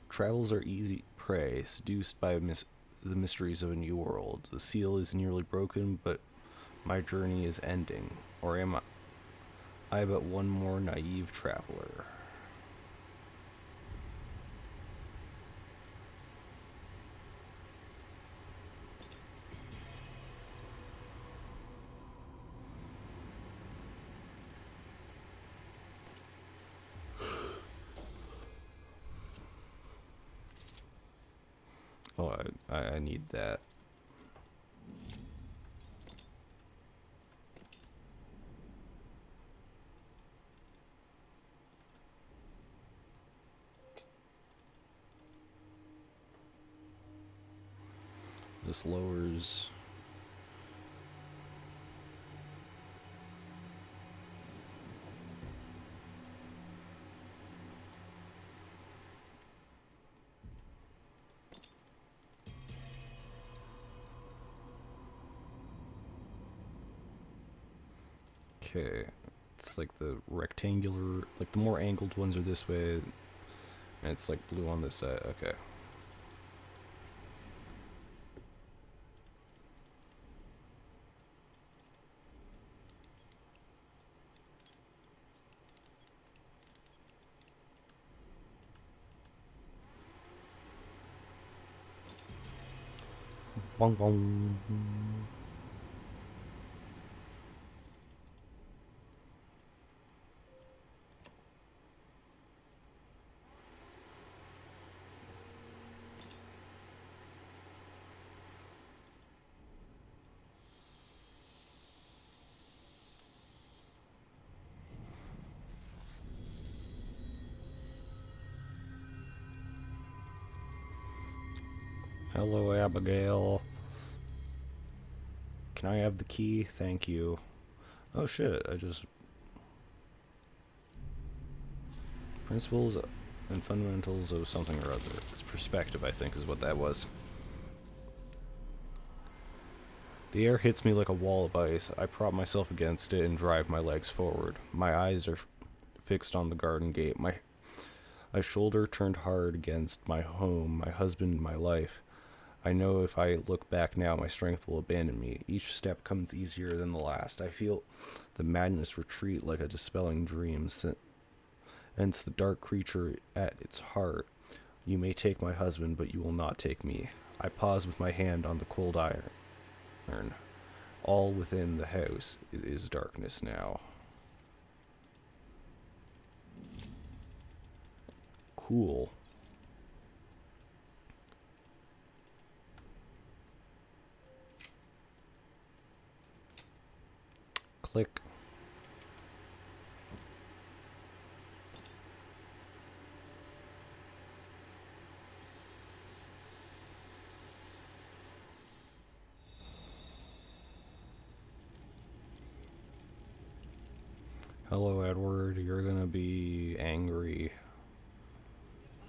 Travels are easy prey, seduced by the mysteries of a new world. The seal is nearly broken, but my journey is ending. Or am I but one more naive traveler? Oh, I need that. This lowers... Okay, it's like the rectangular, like the more angled ones are this way, and it's like blue on this side. Okay. Bong bong. Hello, Abigail. Can I have the key? Thank you. Oh shit, I just... Principles and fundamentals of something or other. It's perspective, I think, is what that was. The air hits me like a wall of ice. I prop myself against it and drive my legs forward. My eyes are fixed on the garden gate. My shoulder turned hard against my home, my husband, my life. I know if I look back now, my strength will abandon me. Each step comes easier than the last. I feel the madness retreat like a dispelling dream. And it's the dark creature at its heart. You may take my husband, but you will not take me. I pause with my hand on the cold iron. All within the house is darkness now. Cool. Click. Hello, Edward. You're gonna be angry.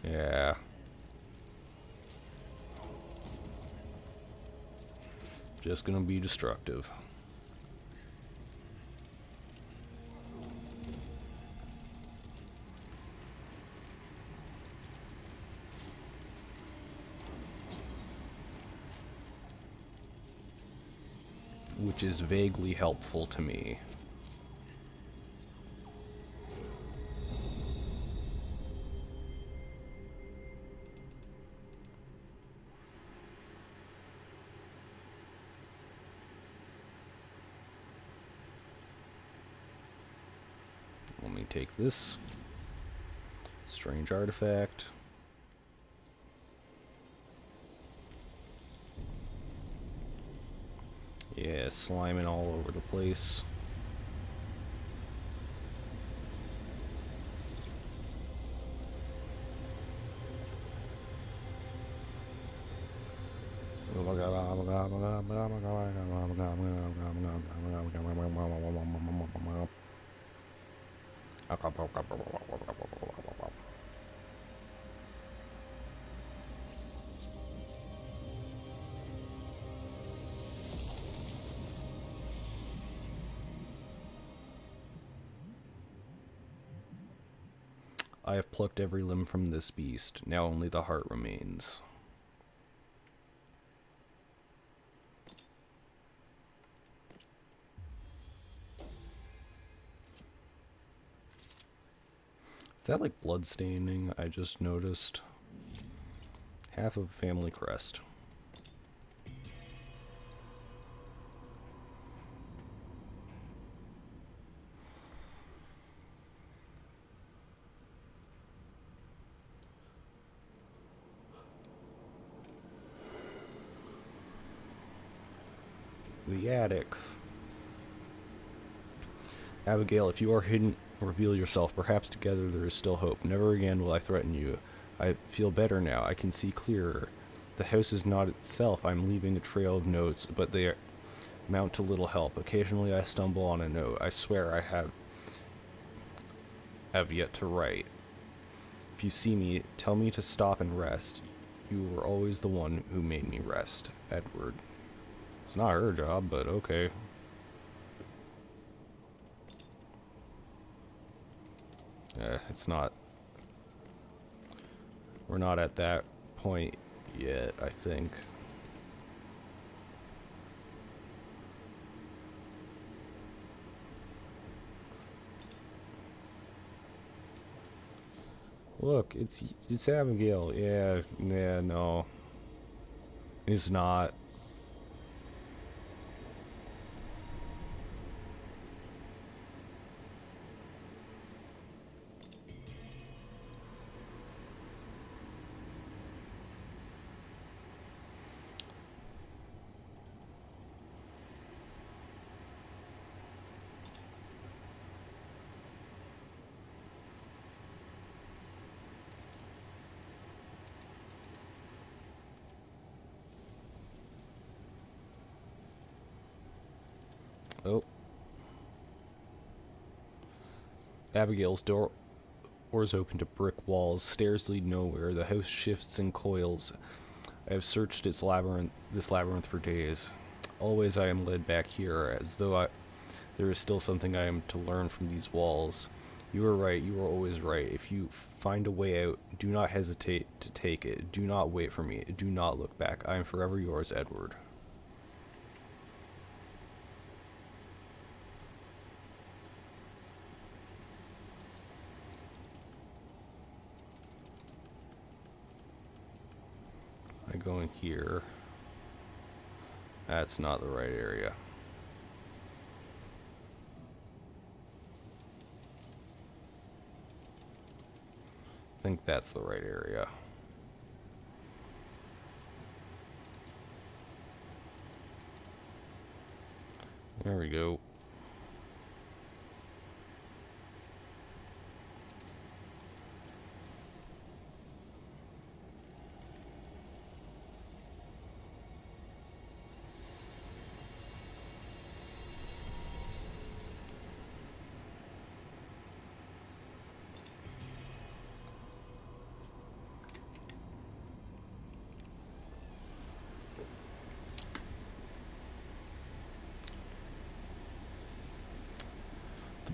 Yeah. Just gonna be destructive. which is vaguely helpful to me. Let me take this strange artifact. Yeah, sliming all over the place. I have plucked every limb from this beast. Now only the heart remains. Is that like blood staining? I just noticed. Half of family crest. The attic. Abigail, if you are hidden, reveal yourself. Perhaps together there is still hope. Never again will I threaten you. I feel better now. I can see clearer. The house is not itself. I'm leaving a trail of notes, but they amount to little help. Occasionally I stumble on a note. I swear I have yet to write. If you see me, tell me to stop and rest. You were always the one who made me rest. Edward. It's not her job, but okay. It's not. We're not at that point yet, I think. Look, it's Abigail. Yeah, no. It's not. Oh. Abigail's door is open to brick walls. Stairs lead nowhere. The house shifts and coils. I have searched this labyrinth for days. Always I am led back here, as though there is still something I am to learn from these walls. You are right. You are always right. If you find a way out, do not hesitate to take it. Do not wait for me. Do not look back. I am forever yours, Edward. I go in here. That's not the right area. I think that's the right area. There we go.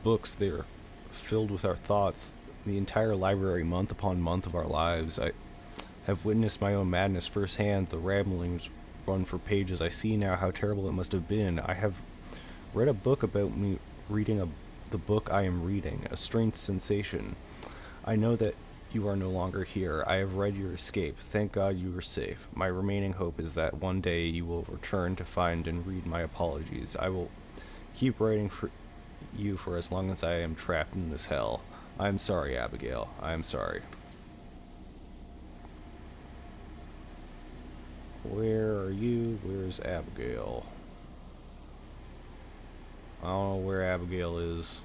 Books, they're filled with our thoughts. The entire library, month upon month of our lives. I have witnessed my own madness firsthand. The ramblings run for pages. I see now how terrible it must have been. I have read a book about me reading the book I am reading, a strange sensation. I know that you are no longer here. I have read your escape. Thank God you are safe. My remaining hope is that one day you will return to find and read my apologies. I will keep writing for you for as long as I am trapped in this hell. I am sorry, Abigail. I am sorry. Where are you? Where's Abigail? I don't know where Abigail is.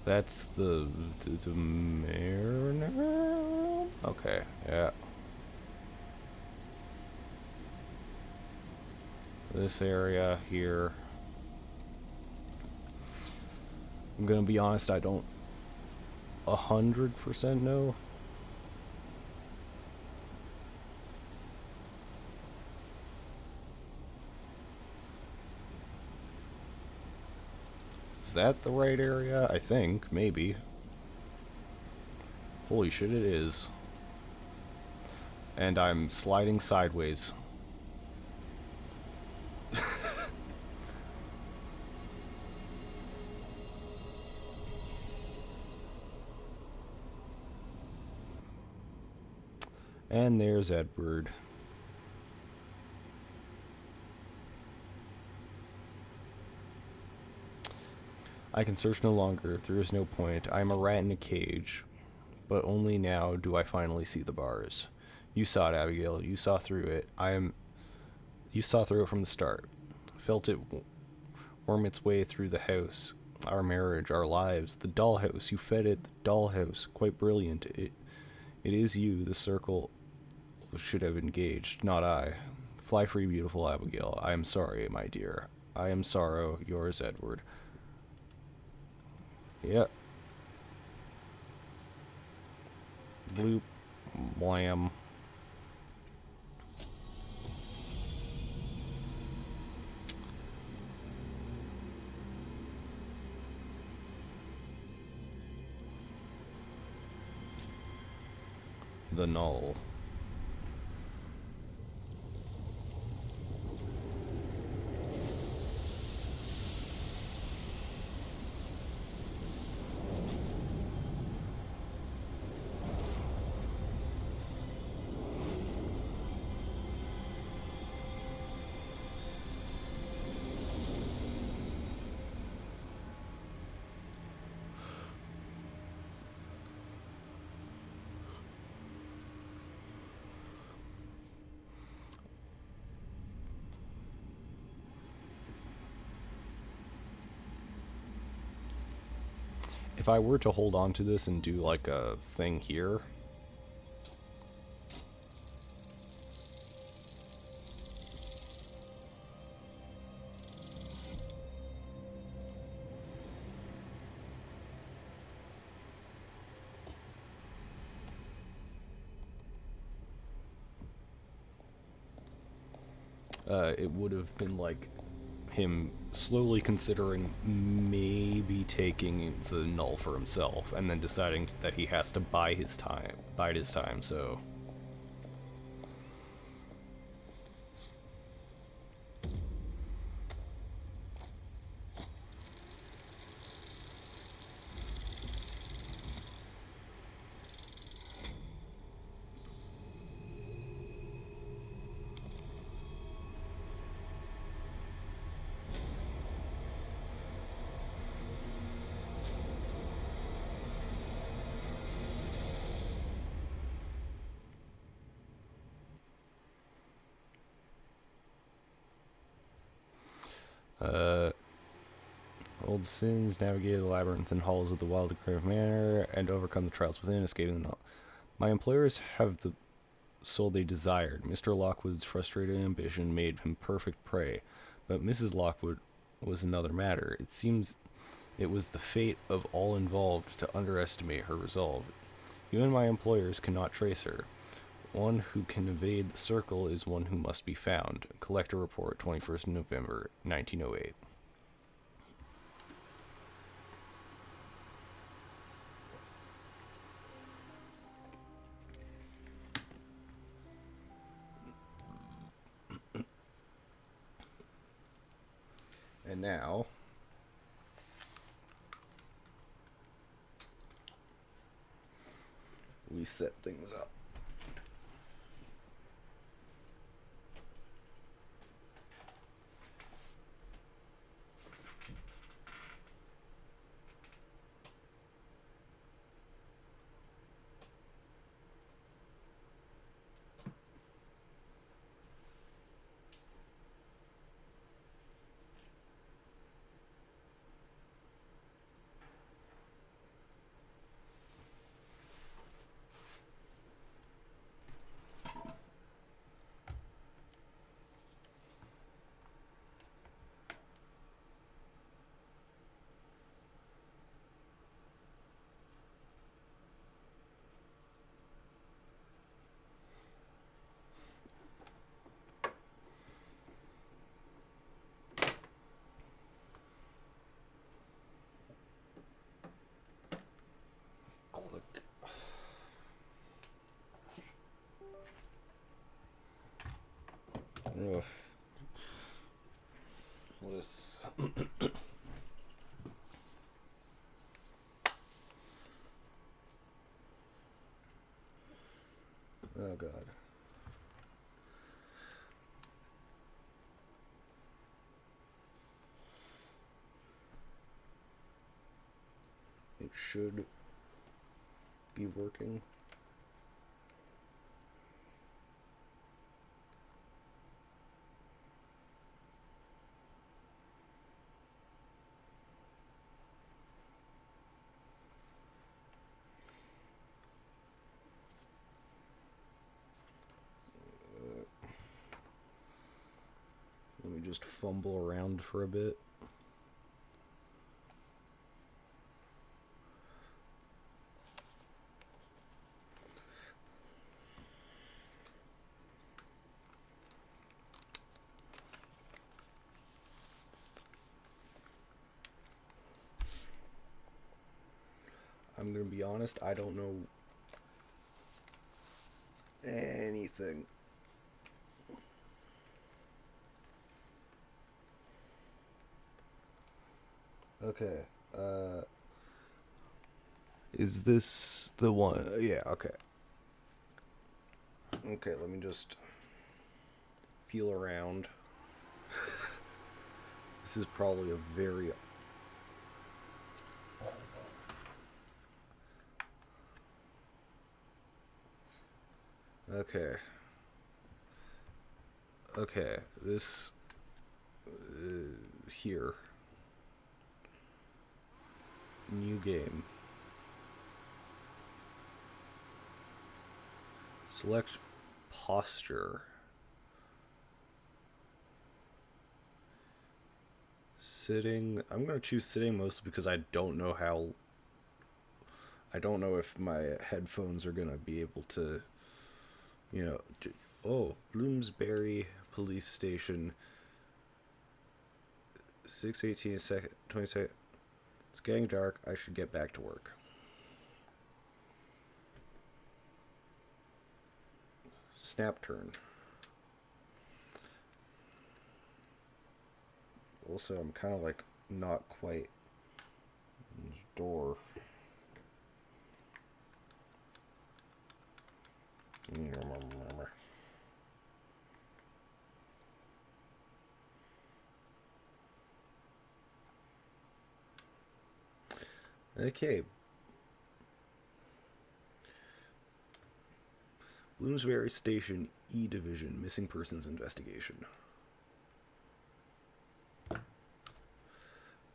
That's the Mariner? Okay, yeah. This area here. I'm gonna be honest, I don't 100% know. Is that the right area? I think, maybe. Holy shit, it is. And I'm sliding sideways. And there's Edward. I can search no longer. There is no point. I am a rat in a cage. But only now do I finally see the bars. You saw it, Abigail. You saw through it. You saw through it from the start. Felt it worm its way through the house. Our marriage, our lives. The dollhouse. You fed it. The dollhouse. Quite brilliant. It is you, the circle should have engaged, not I. Fly free, beautiful Abigail. I am sorry, my dear. I am sorrow, yours, Edward. Yep. Bloop. Blam. The null. If I were to hold on to this and do like a thing here, it would have been like him slowly considering maybe taking the null for himself and then deciding that he has to bide his time, so old sins, navigate the labyrinth and halls of the wild grave manor, and overcome the trials within, escaping the null. My employers have the soul they desired. Mr. Lockwood's frustrated ambition made him perfect prey, but Mrs. Lockwood was another matter. It seems it was the fate of all involved to underestimate her resolve. You and my employers cannot trace her. One who can evade the circle is one who must be found. Collector report, 21st November, 1908. And now, we set things up. Click. Ugh. This. Oh god. It should be working. Let me just fumble around for a bit. I'm gonna be honest, I don't know anything. Okay, is this the one? Yeah, okay. Okay, let me just feel around. This is probably a very... Okay. Okay, this... here. New game. Select posture. Sitting. I'm going to choose sitting mostly because I don't know how... I don't know if my headphones are going to be able to, you know... Oh, Bloomsbury Police Station. 6:18 second, 20 second. It's getting dark. I should get back to work. Snap turn. Also, I'm kind of like not quite door. Okay. Bloomsbury Station, E Division, Missing Persons Investigation.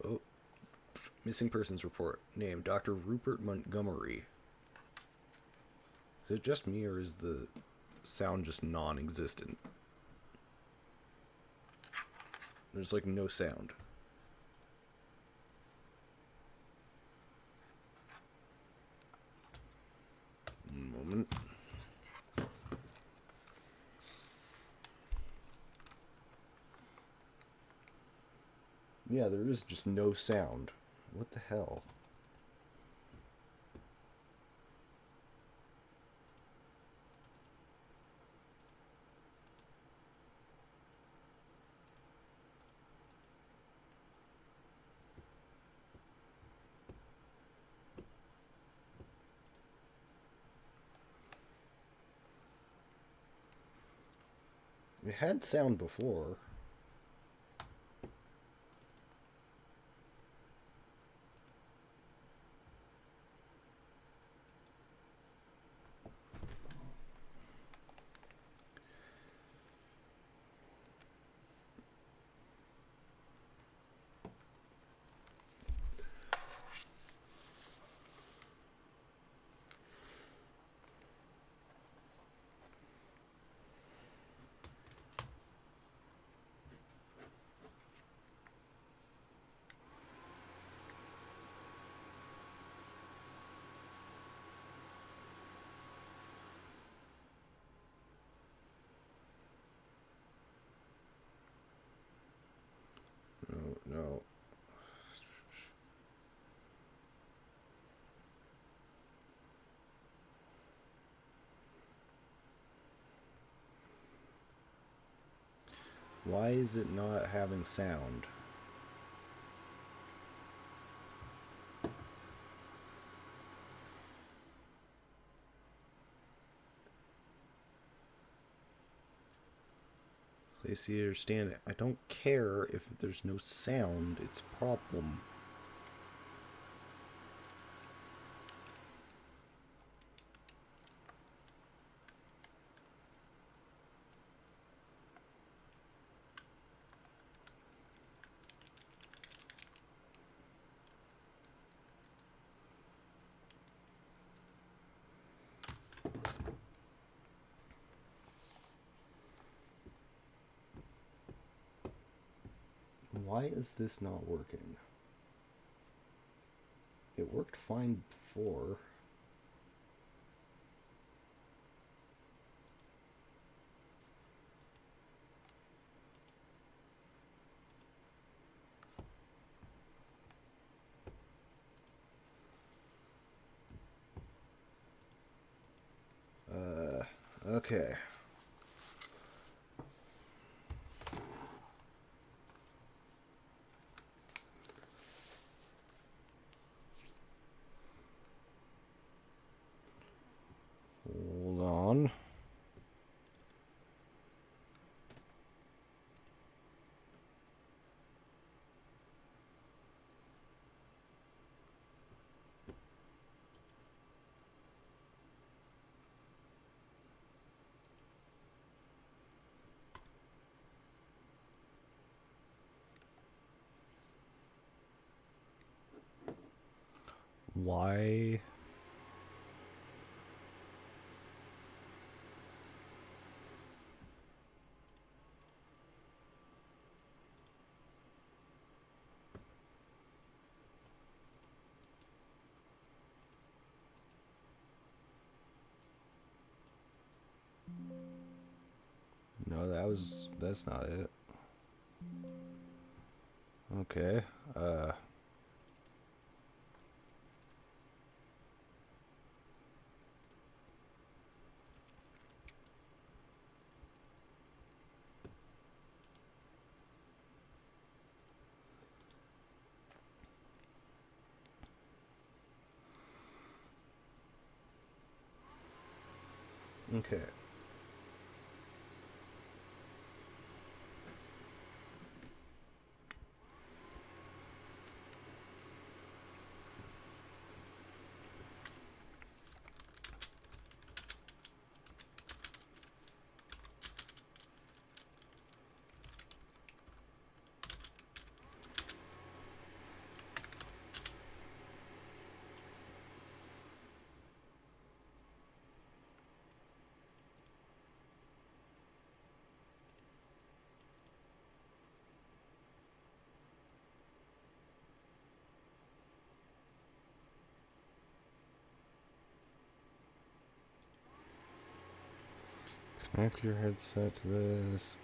Oh. Missing Persons Report. Name, Dr. Rupert Montgomery. Is it just me, or is the sound just non-existent? There's like no sound. Moment. Yeah, there is just no sound. What the hell? It had sound before. No, no. Why is it not having sound? Place either stand. I don't care if there's no sound. It's a problem. Why is this not working? It worked fine before. Okay. Hold on. Why? No, that's not it. Okay. Okay. Connect your headset to this.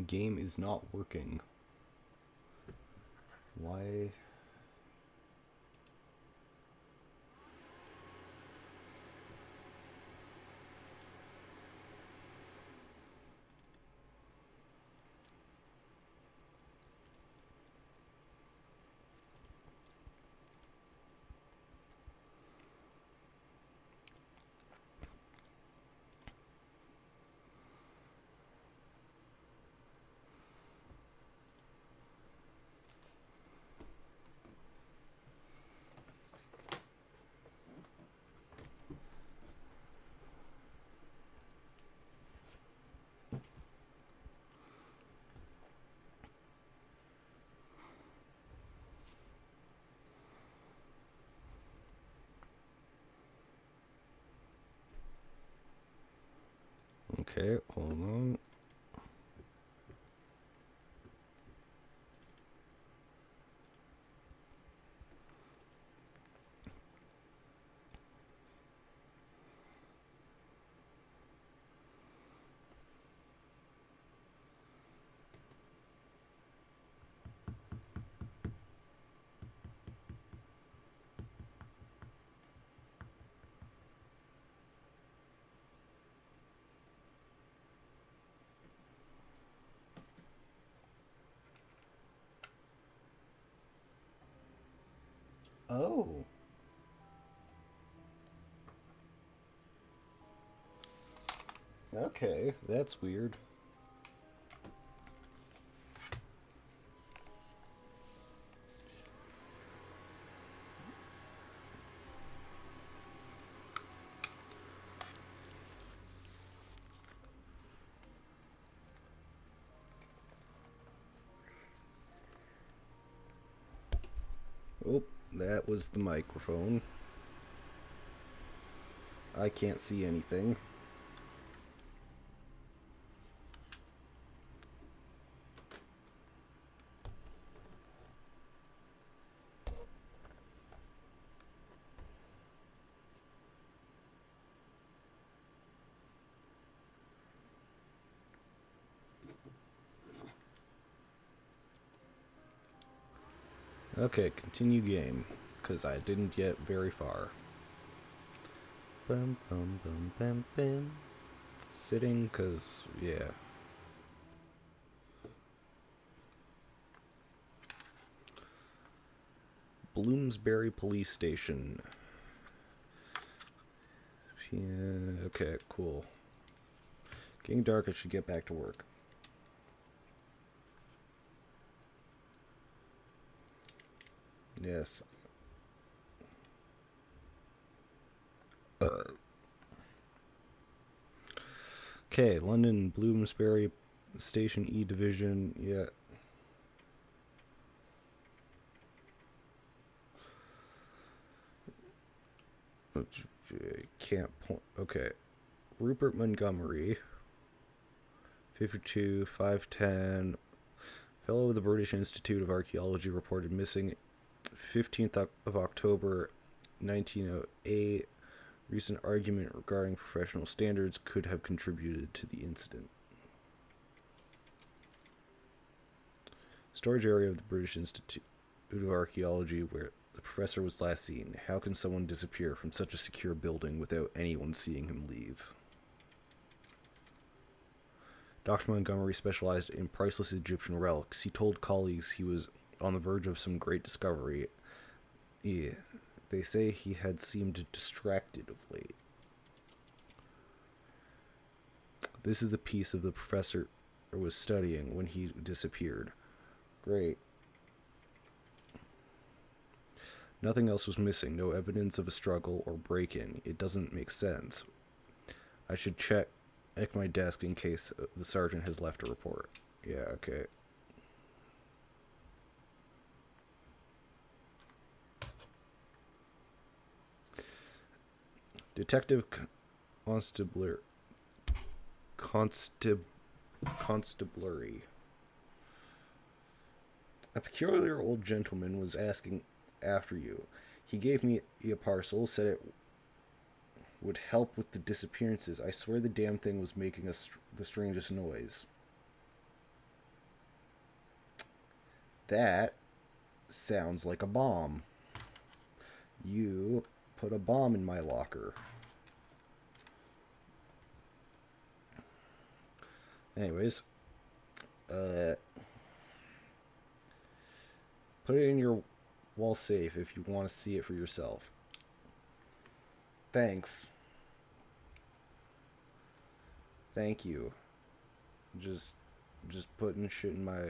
Game is not working. Why? Okay, hold on. Oh. Okay, that's weird. Oh, that was the microphone. I can't see anything. Okay, continue game, because I didn't get very far. Bum, bum, bum, bum, bum. Sitting, because, yeah. Bloomsbury Police Station. Yeah, okay, cool. Getting dark, I should get back to work. Yes. Okay, London Bloomsbury Station E Division. Yeah. Can't point. Okay. Rupert Montgomery, 52, 5'10", fellow of the British Institute of Archaeology, reported missing 15th of October 1908. Recent argument regarding professional standards could have contributed to the incident. Storage area of the British Institute of Archaeology where the professor was last seen. How can someone disappear from such a secure building without anyone seeing him leave? Dr. Montgomery specialized in priceless Egyptian relics. He told colleagues he was on the verge of some great discovery. Yeah, they say he had seemed distracted of late. This is the piece of the professor was studying when he disappeared. Great. Nothing else was missing. No evidence of a struggle or break-in. It doesn't make sense. I should check at my desk in case the sergeant has left a report. Yeah, okay. Detective Constabulary. A peculiar old gentleman was asking after you. He gave me a parcel, said it would help with the disappearances. I swear the damn thing was making the strangest noise. That sounds like a bomb. You put a bomb in my locker. Anyways, put it in your wall safe if you want to see it for yourself. Thanks. Thank you. Just putting shit in my...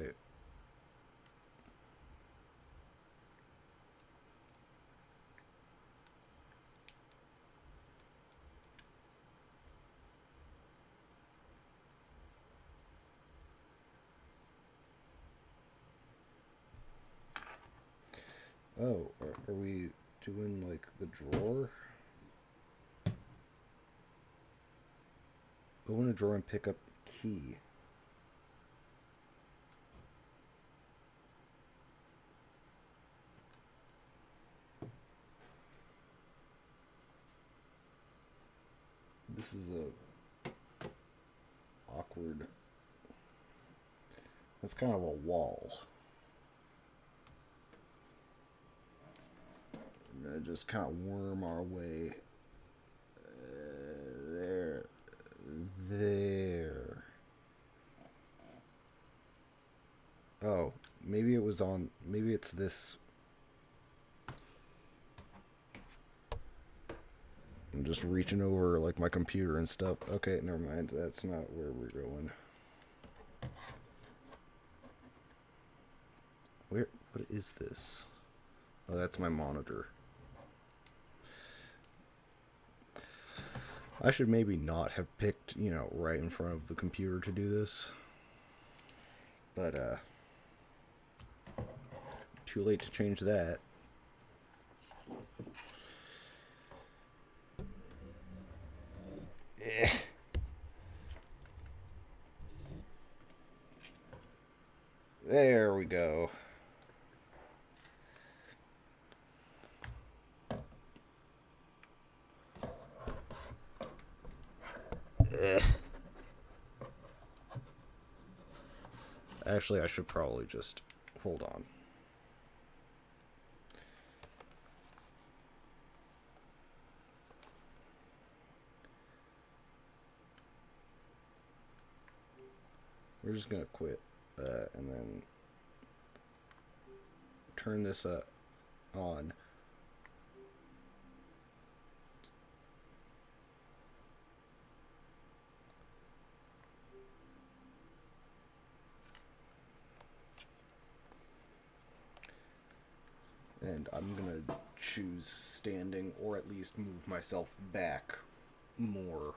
Oh, are we doing, like, the drawer? Open a drawer and pick up the key. This is a awkward... That's kind of a wall. We're gonna just kind of worm our way there. Oh, maybe it was on. Maybe it's this. I'm just reaching over like my computer and stuff. Okay, never mind. That's not where we're going. Where? What is this? Oh, that's my monitor. I should maybe not have picked, right in front of the computer to do this. But, too late to change that. There we go. Actually, I should probably just hold on. We're just gonna quit and then turn this on. And I'm gonna choose standing, or at least move myself back more.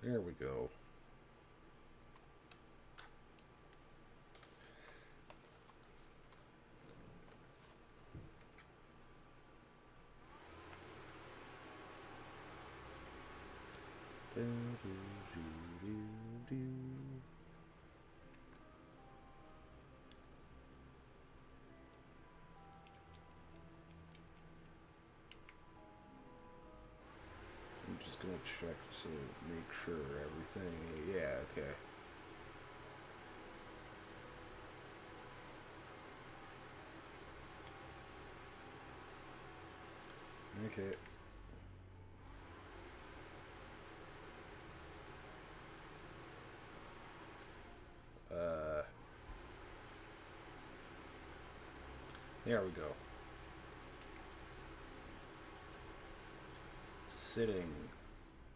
There we go. I'm just gonna check to make sure everything. Yeah, okay. Okay. There we go. Sitting,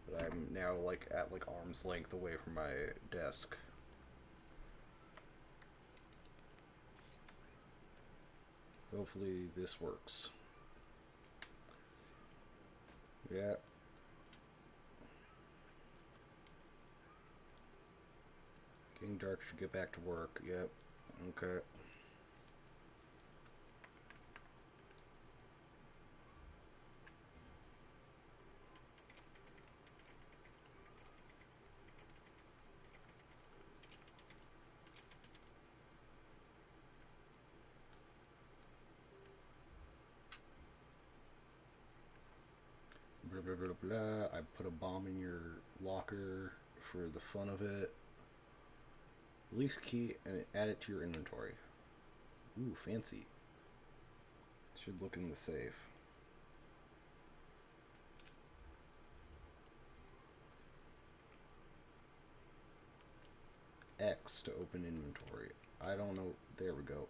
but I'm now at arm's length away from my desk. Hopefully this works. Yeah. Getting dark, should get back to work. Yep. Okay. blah, blah, blah, blah. I put a bomb in your locker for the fun of it. Release key and add it to your inventory. Ooh, fancy. Should look in the safe. X to open inventory. I don't know. There we go.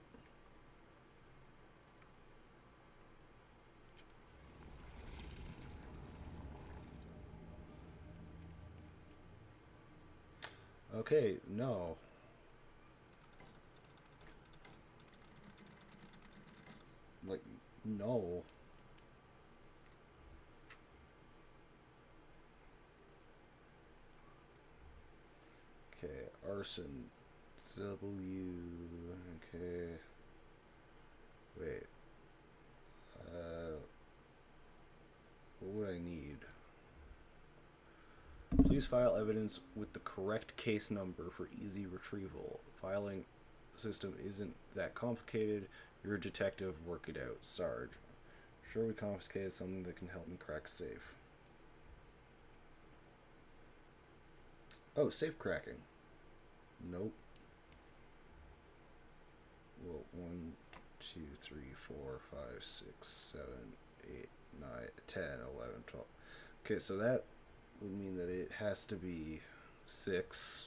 Okay, no. Like, no. Okay, arson. W. Okay. Wait. What would I need? Please file evidence with the correct case number for easy retrieval. Filing system isn't that complicated. You're a detective. Work it out. Sarge. Sure, we confiscated something that can help me crack safe. Oh, safe cracking. Nope. Well, 1, 2, 3, 4, 5, 6, 7, 8, 9, 10, 11, 12. Okay, so that would mean that it has to be 6.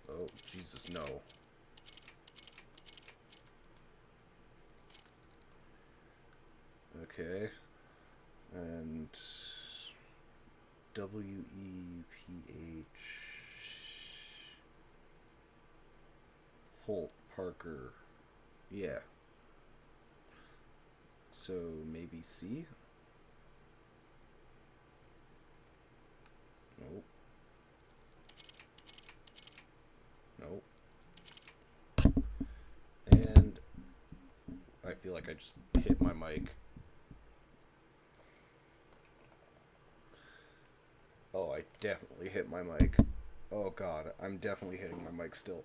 Oh, Jesus, no. Okay. And WEPH Holt Parker. Yeah. So maybe C? Nope. Nope. And I feel like I just hit my mic. Oh, I definitely hit my mic. Oh god, I'm definitely hitting my mic still.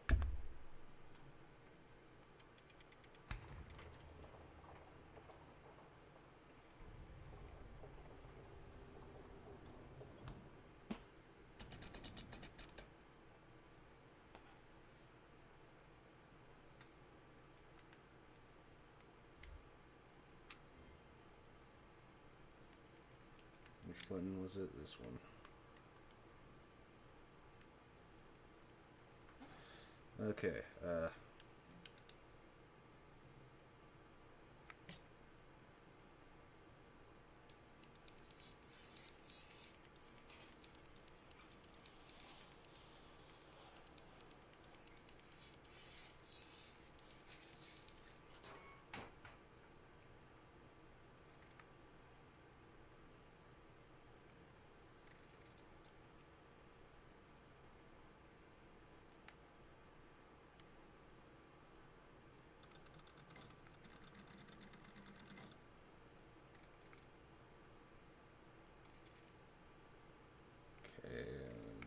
Which button was it? This one. Okay,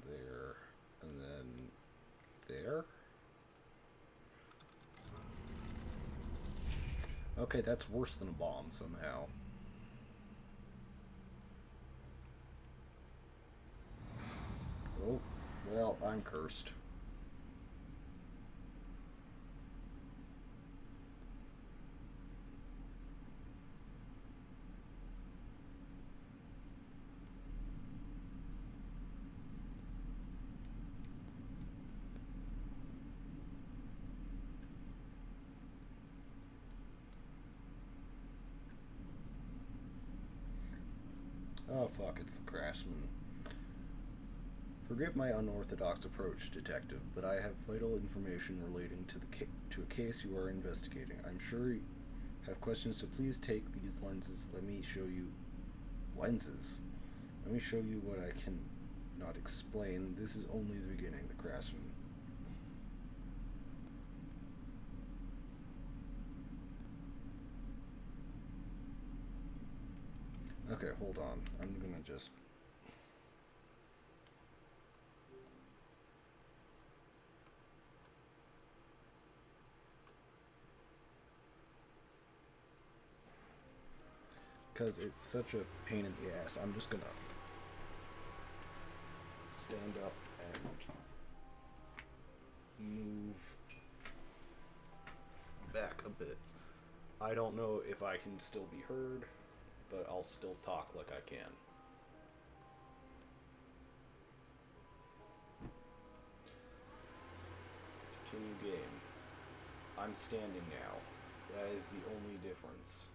there, and then there. Okay, that's worse than a bomb somehow. Oh, well, I'm cursed. Oh fuck, it's the Craftsman. Forgive my unorthodox approach, detective, but I have vital information relating to to a case you are investigating. I'm sure you have questions, so please take these lenses. Let me show you lenses. Let me show you what I can not explain. This is only the beginning, the Craftsman. Okay, hold on. I'm gonna just... because it's such a pain in the ass, I'm just gonna stand up and move back a bit. I don't know if I can still be heard, but I'll still talk like I can. Continue game. I'm standing now. That is the only difference.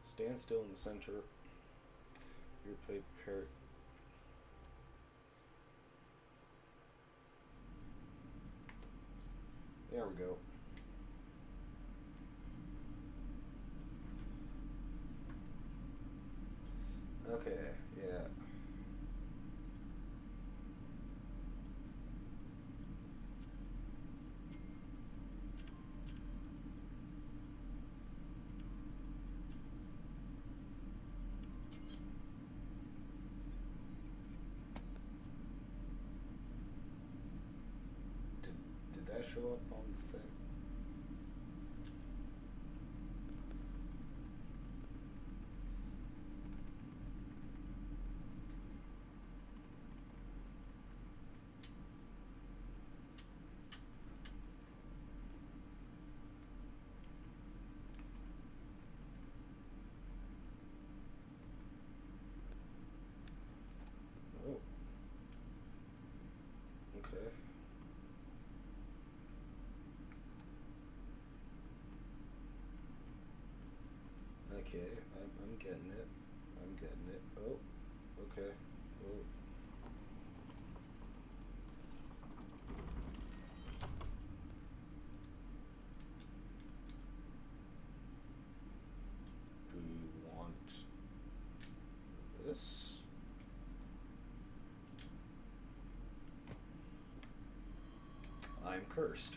Stand still in the center. Your play prepared. There we go. Okay, yeah. Did that show up on the thing? Oh. Okay. Okay, I'm getting it. I'm getting it. Oh, okay. Oh. Do you want this? I'm cursed.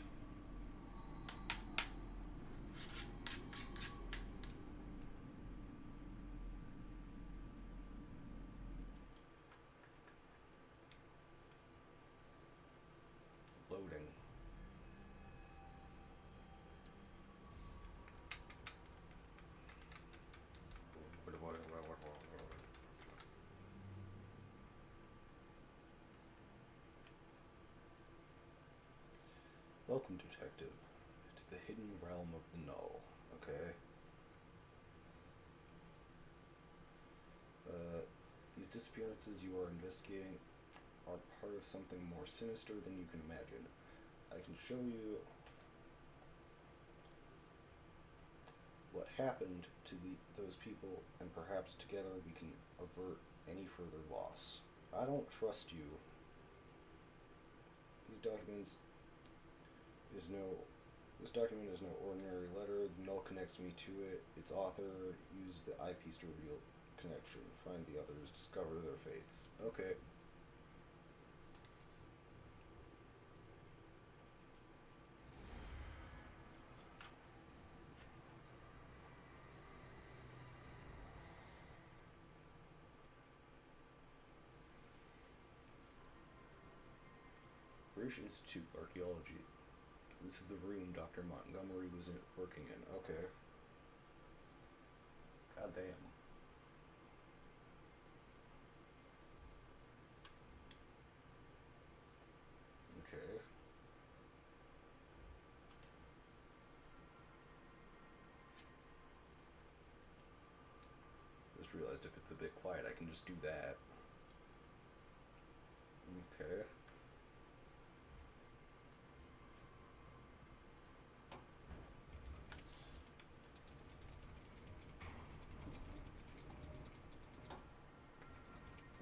Loading. Welcome, detective, to the hidden realm of the null. Okay. These disappearances you are investigating are part of something more sinister than you can imagine. I can show you what happened to those people, and perhaps together we can avert any further loss. I don't trust you. These documents is no. This document is no ordinary letter. The null connects me to it. Its author used the eyepiece to reveal connection. Find the others. Discover their fates. Okay. British Institute Archaeology. This is the room Dr. Montgomery was working in. Okay. God damn. Okay. Just realized if it's a bit quiet, I can just do that. Okay.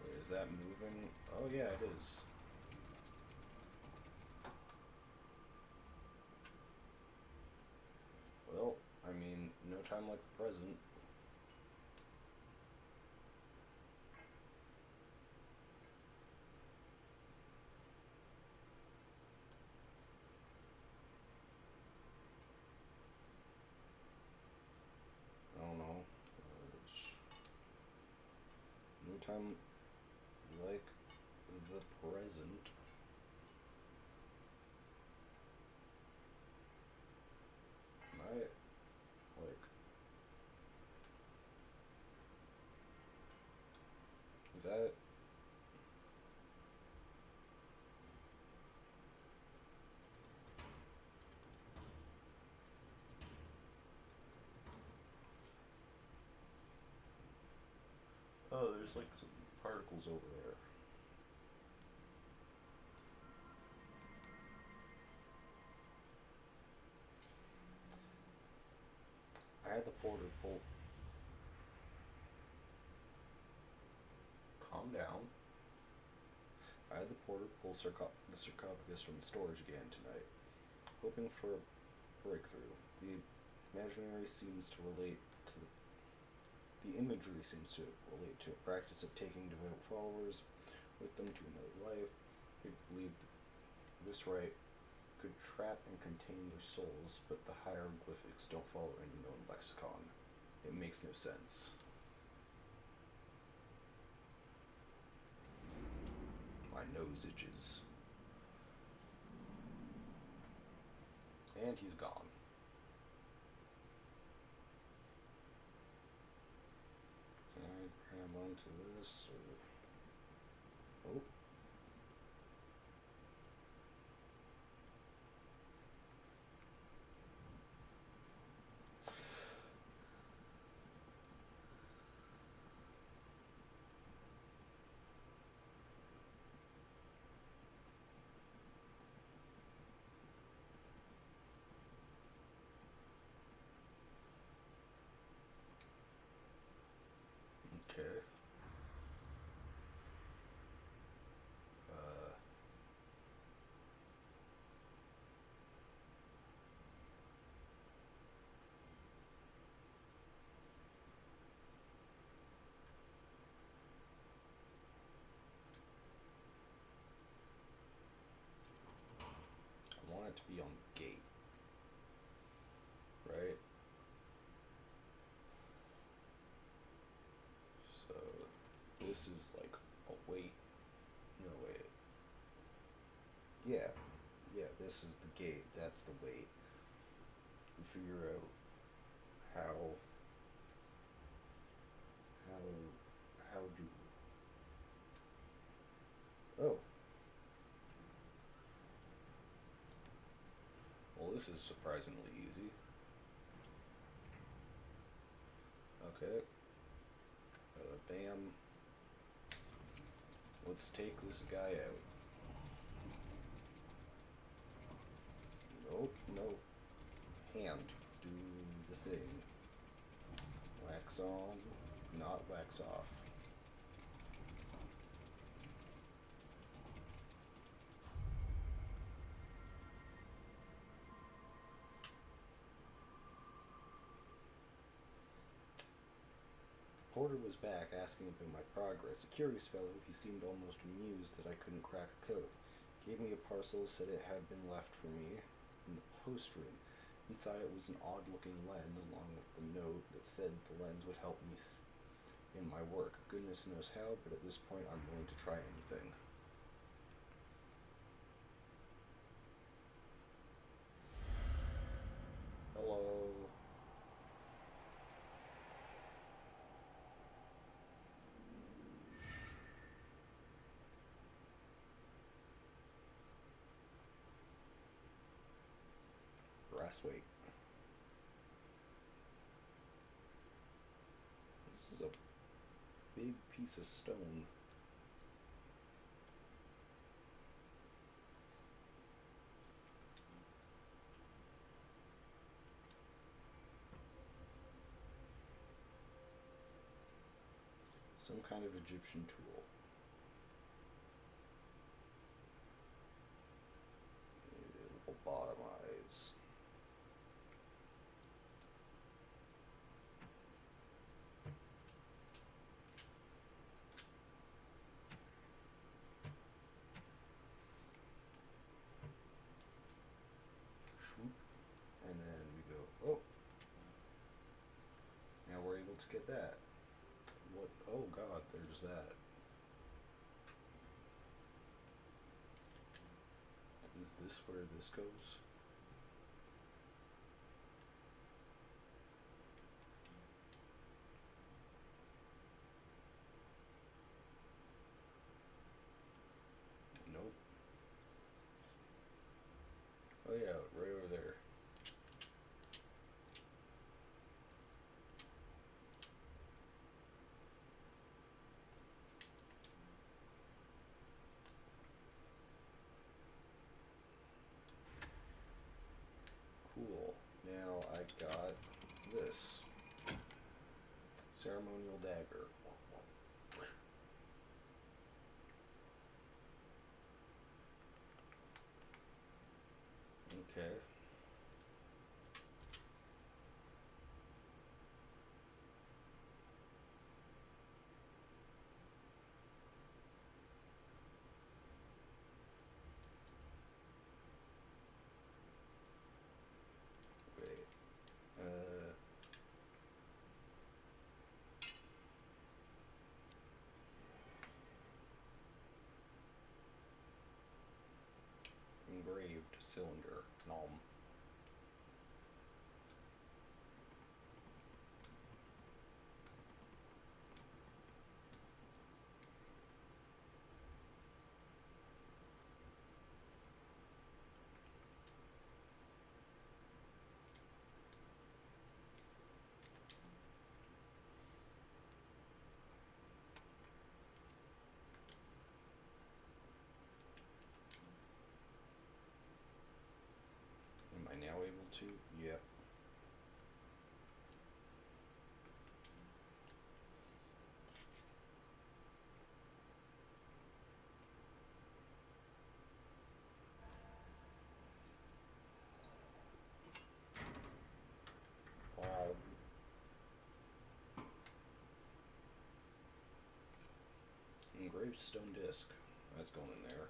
Wait, is that moving? Oh yeah, it is. Well, I mean, no time like the present. I don't know. No time like the present. that. Oh, there's like some particles over there. I had the porter pull. Calm down. I had the porter pull the sarcophagus from the storage again tonight, hoping for a breakthrough. The imaginary seems to relate to the imagery seems to relate to a practice of taking devout followers with them to another life. They believed this rite could trap and contain their souls, but the hieroglyphics don't follow any known lexicon. It makes no sense. My nose itches. And he's gone. Can I grab onto this? Or... Oh. Okay. I want it to be on the gate. Right? So this is like a weight. No, wait. Yeah. Yeah, this is the gate. That's the weight. And figure out how how do... Oh. Well, this is surprisingly easy. Okay. Bam. Let's take this guy out. Nope, no. Hand. Do the thing. Wax on, not wax off. The porter was back, asking about my progress. A curious fellow, he seemed almost amused that I couldn't crack the code. He gave me a parcel, said it had been left for me in the post room. Inside it was an odd-looking lens, along with the note that said the lens would help me in my work. Goodness knows how, but at this point I'm willing to try anything. Hello. Brass weight. This is a big piece of stone. Some kind of Egyptian tool. Lobotomize. And then we go, oh. Now we're able to get that. What? Oh god, there's that. Is this where this goes? Oh yeah, right over there. Cool. Now I got this ceremonial dagger. Okay. Wait. Engraved cylinder. Nom. Am I now able to? Yep. Engraved stone disc. That's going in there.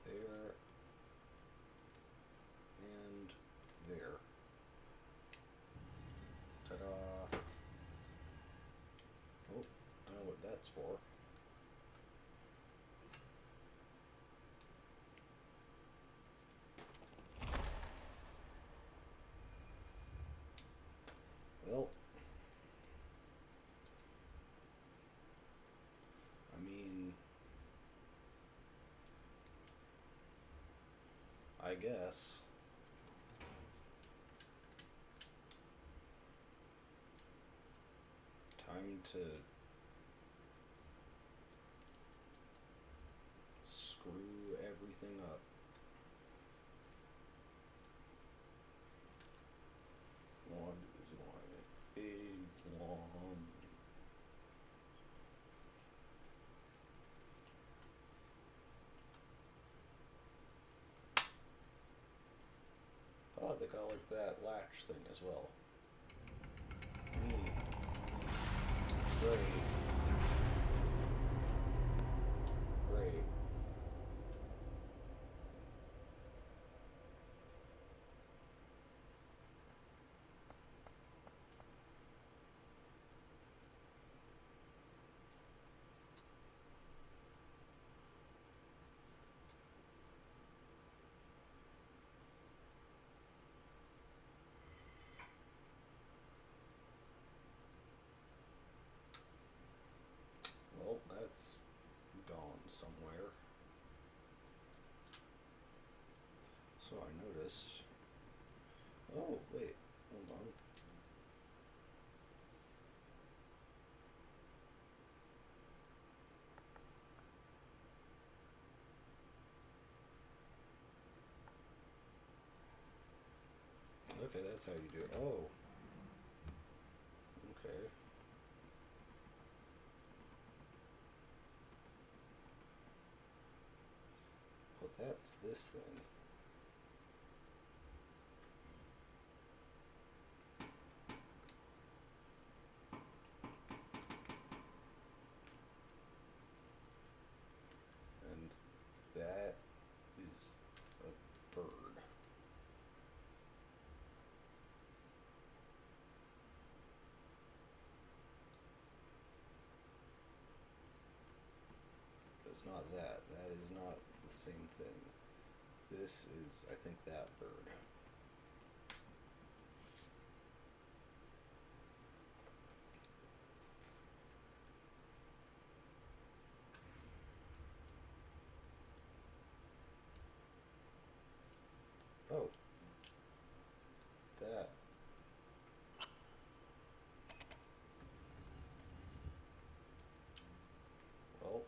There. And there. Ta-da! Oh, I know what that's for. Well, I mean, I guess. Time to screw everything up. One is one big long. Oh, they got like that latch thing as well. Great. Great. Well, that's gone somewhere. So I noticed. Oh, wait. Hold on. Okay, that's how you do it. Oh. Okay. Well, that's this thing. That is a bird. But it's not that. That is not the same thing. This is, I think, that bird. Oh. That. Well.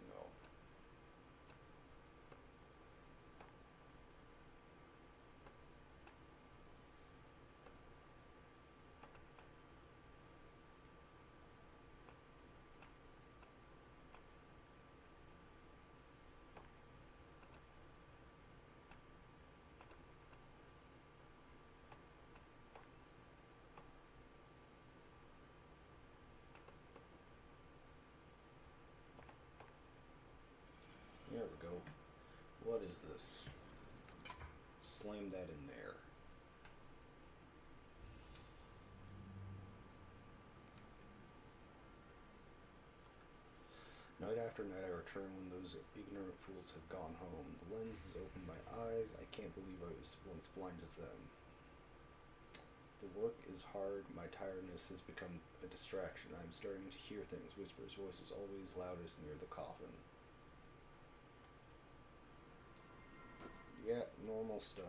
No. There we go. What is this? Slam that in there. Night after night I return when those ignorant fools have gone home. The lens has opened my eyes. I can't believe I was once blind as them. The work is hard. My tiredness has become a distraction. I am starting to hear things, whispers, voices always loudest near the coffin. Yeah, normal stuff.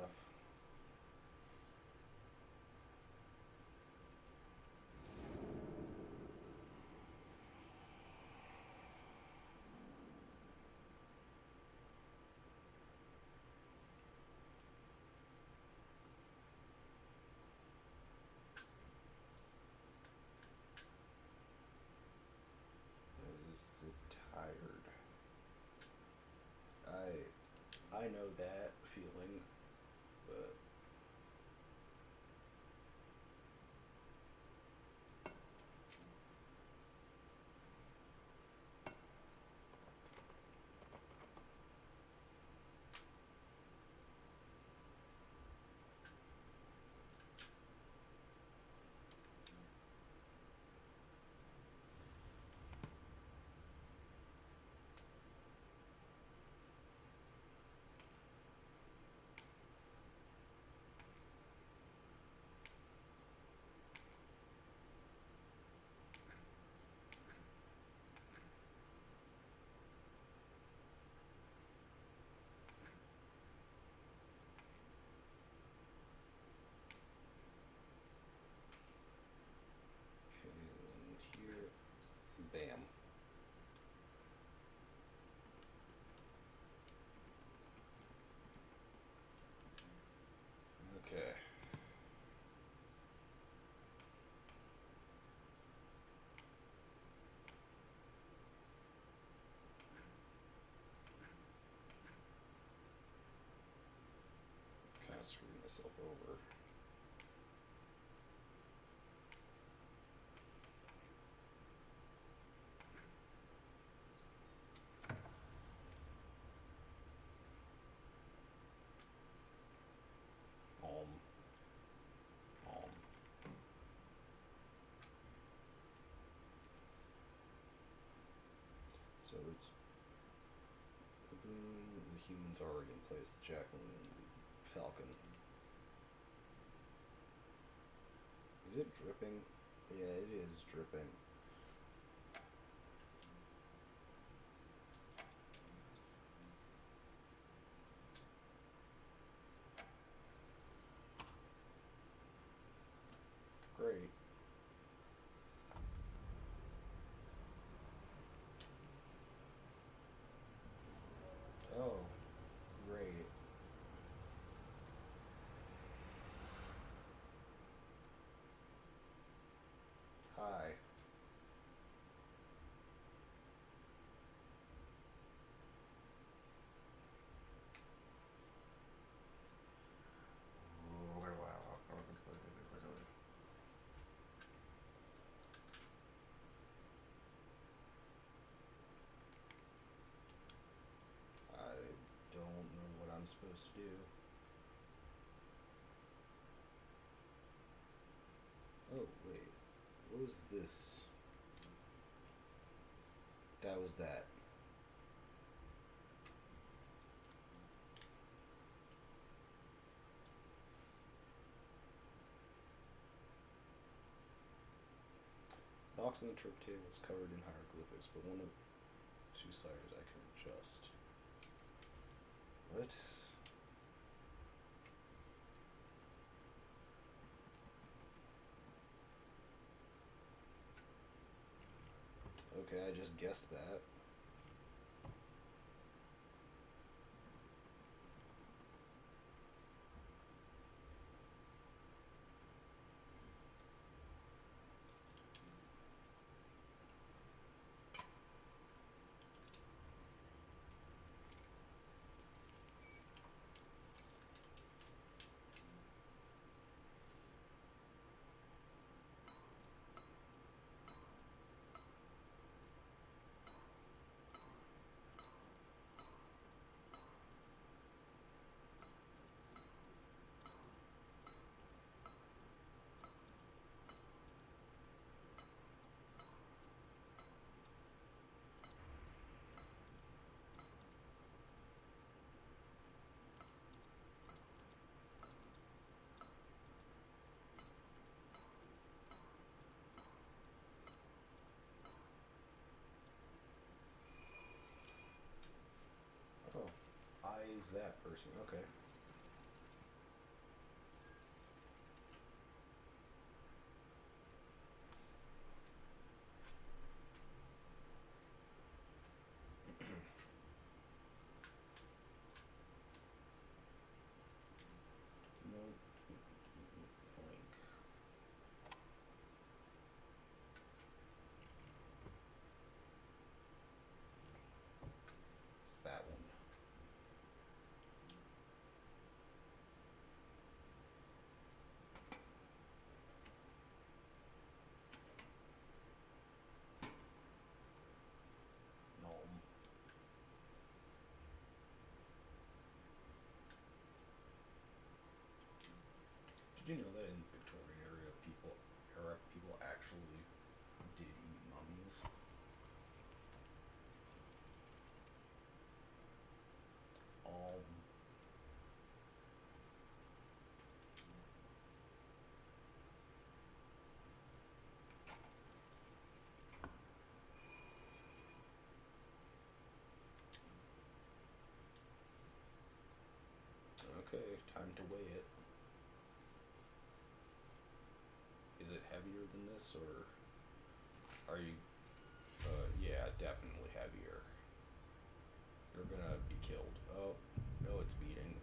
Is it tired? I know that feeling, but okay, and here, bam. Okay. Kind of screwed myself over. Um, um. So it's the humans are already in place, the Jacqueline and the Falcon. Is it dripping? Yeah, it is dripping. I'm supposed to do. Oh, wait. What was this? That was that. Box on the trip table is covered in hieroglyphics, but one of two sliders I can adjust. What? Okay, I just guessed that. Oh, I is that person. Okay. No. Blank. It's that one. No. Did you know that in the Victorian era people actually did eat mummies? Um, okay, time to weigh it. Is it heavier than this, or are you? Yeah, definitely heavier. You're gonna be killed. Oh, no, it's beating.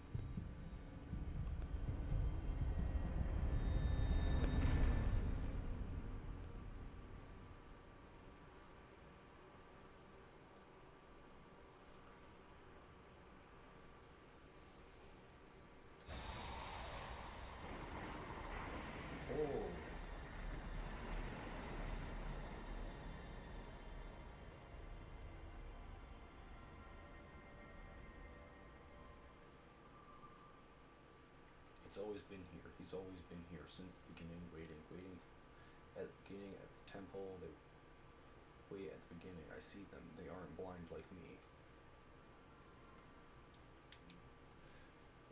Oh. It's always been here. He's always been here since the beginning, waiting. At the beginning, at the temple, they wait at the beginning. I see them. They aren't blind like me.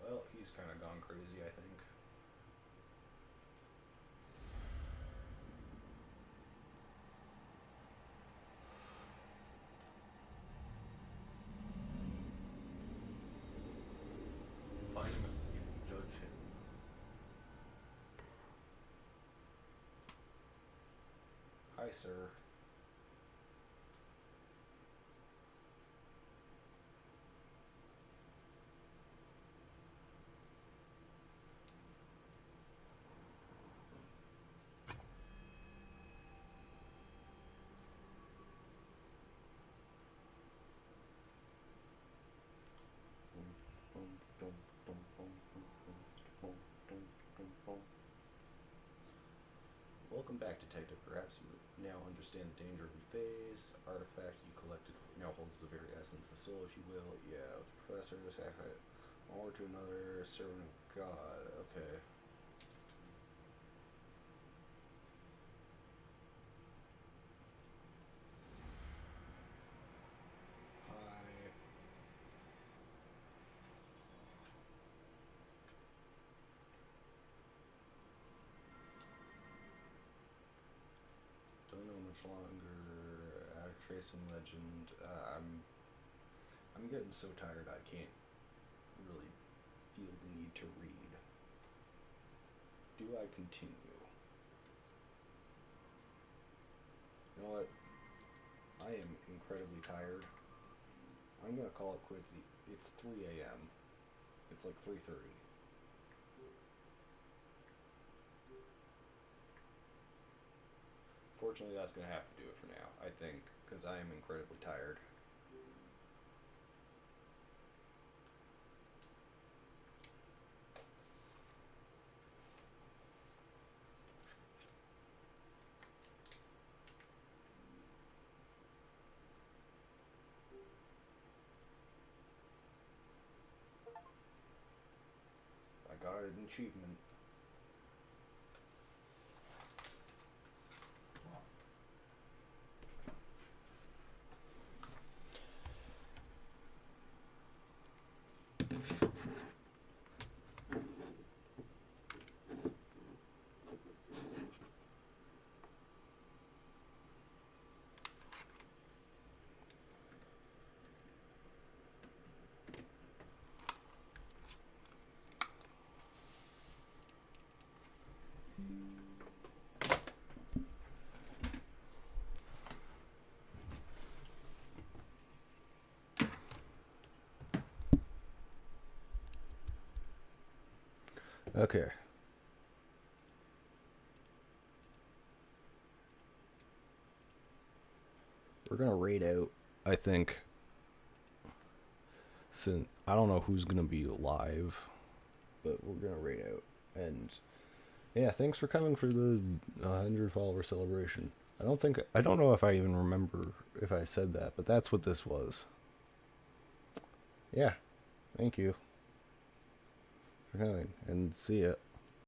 Well, he's kind of gone crazy, I think. Find him and judge him. Hi, sir. Welcome back, Detective. Perhaps you now understand the danger we face. Artifact you collected now holds the very essence, the soul, if you will. Yeah, Professor. Or to another servant of God. Okay. Hi. Don't know much longer. Tracing legend. I'm getting so tired I can't really feel the need to read. Do I continue? You know what? I am incredibly tired. I'm gonna call it quits. It's 3 a.m. It's like 3:30. Fortunately, that's gonna have to do it for now, I think, because I am incredibly tired. I got an achievement. Okay. We're gonna raid out, I think. Since I don't know who's gonna be live, but we're gonna raid out. And yeah, thanks for coming for the 100 follower celebration. I don't know if I even remember if I said that, but that's what this was. Yeah, thank you for coming, and see ya.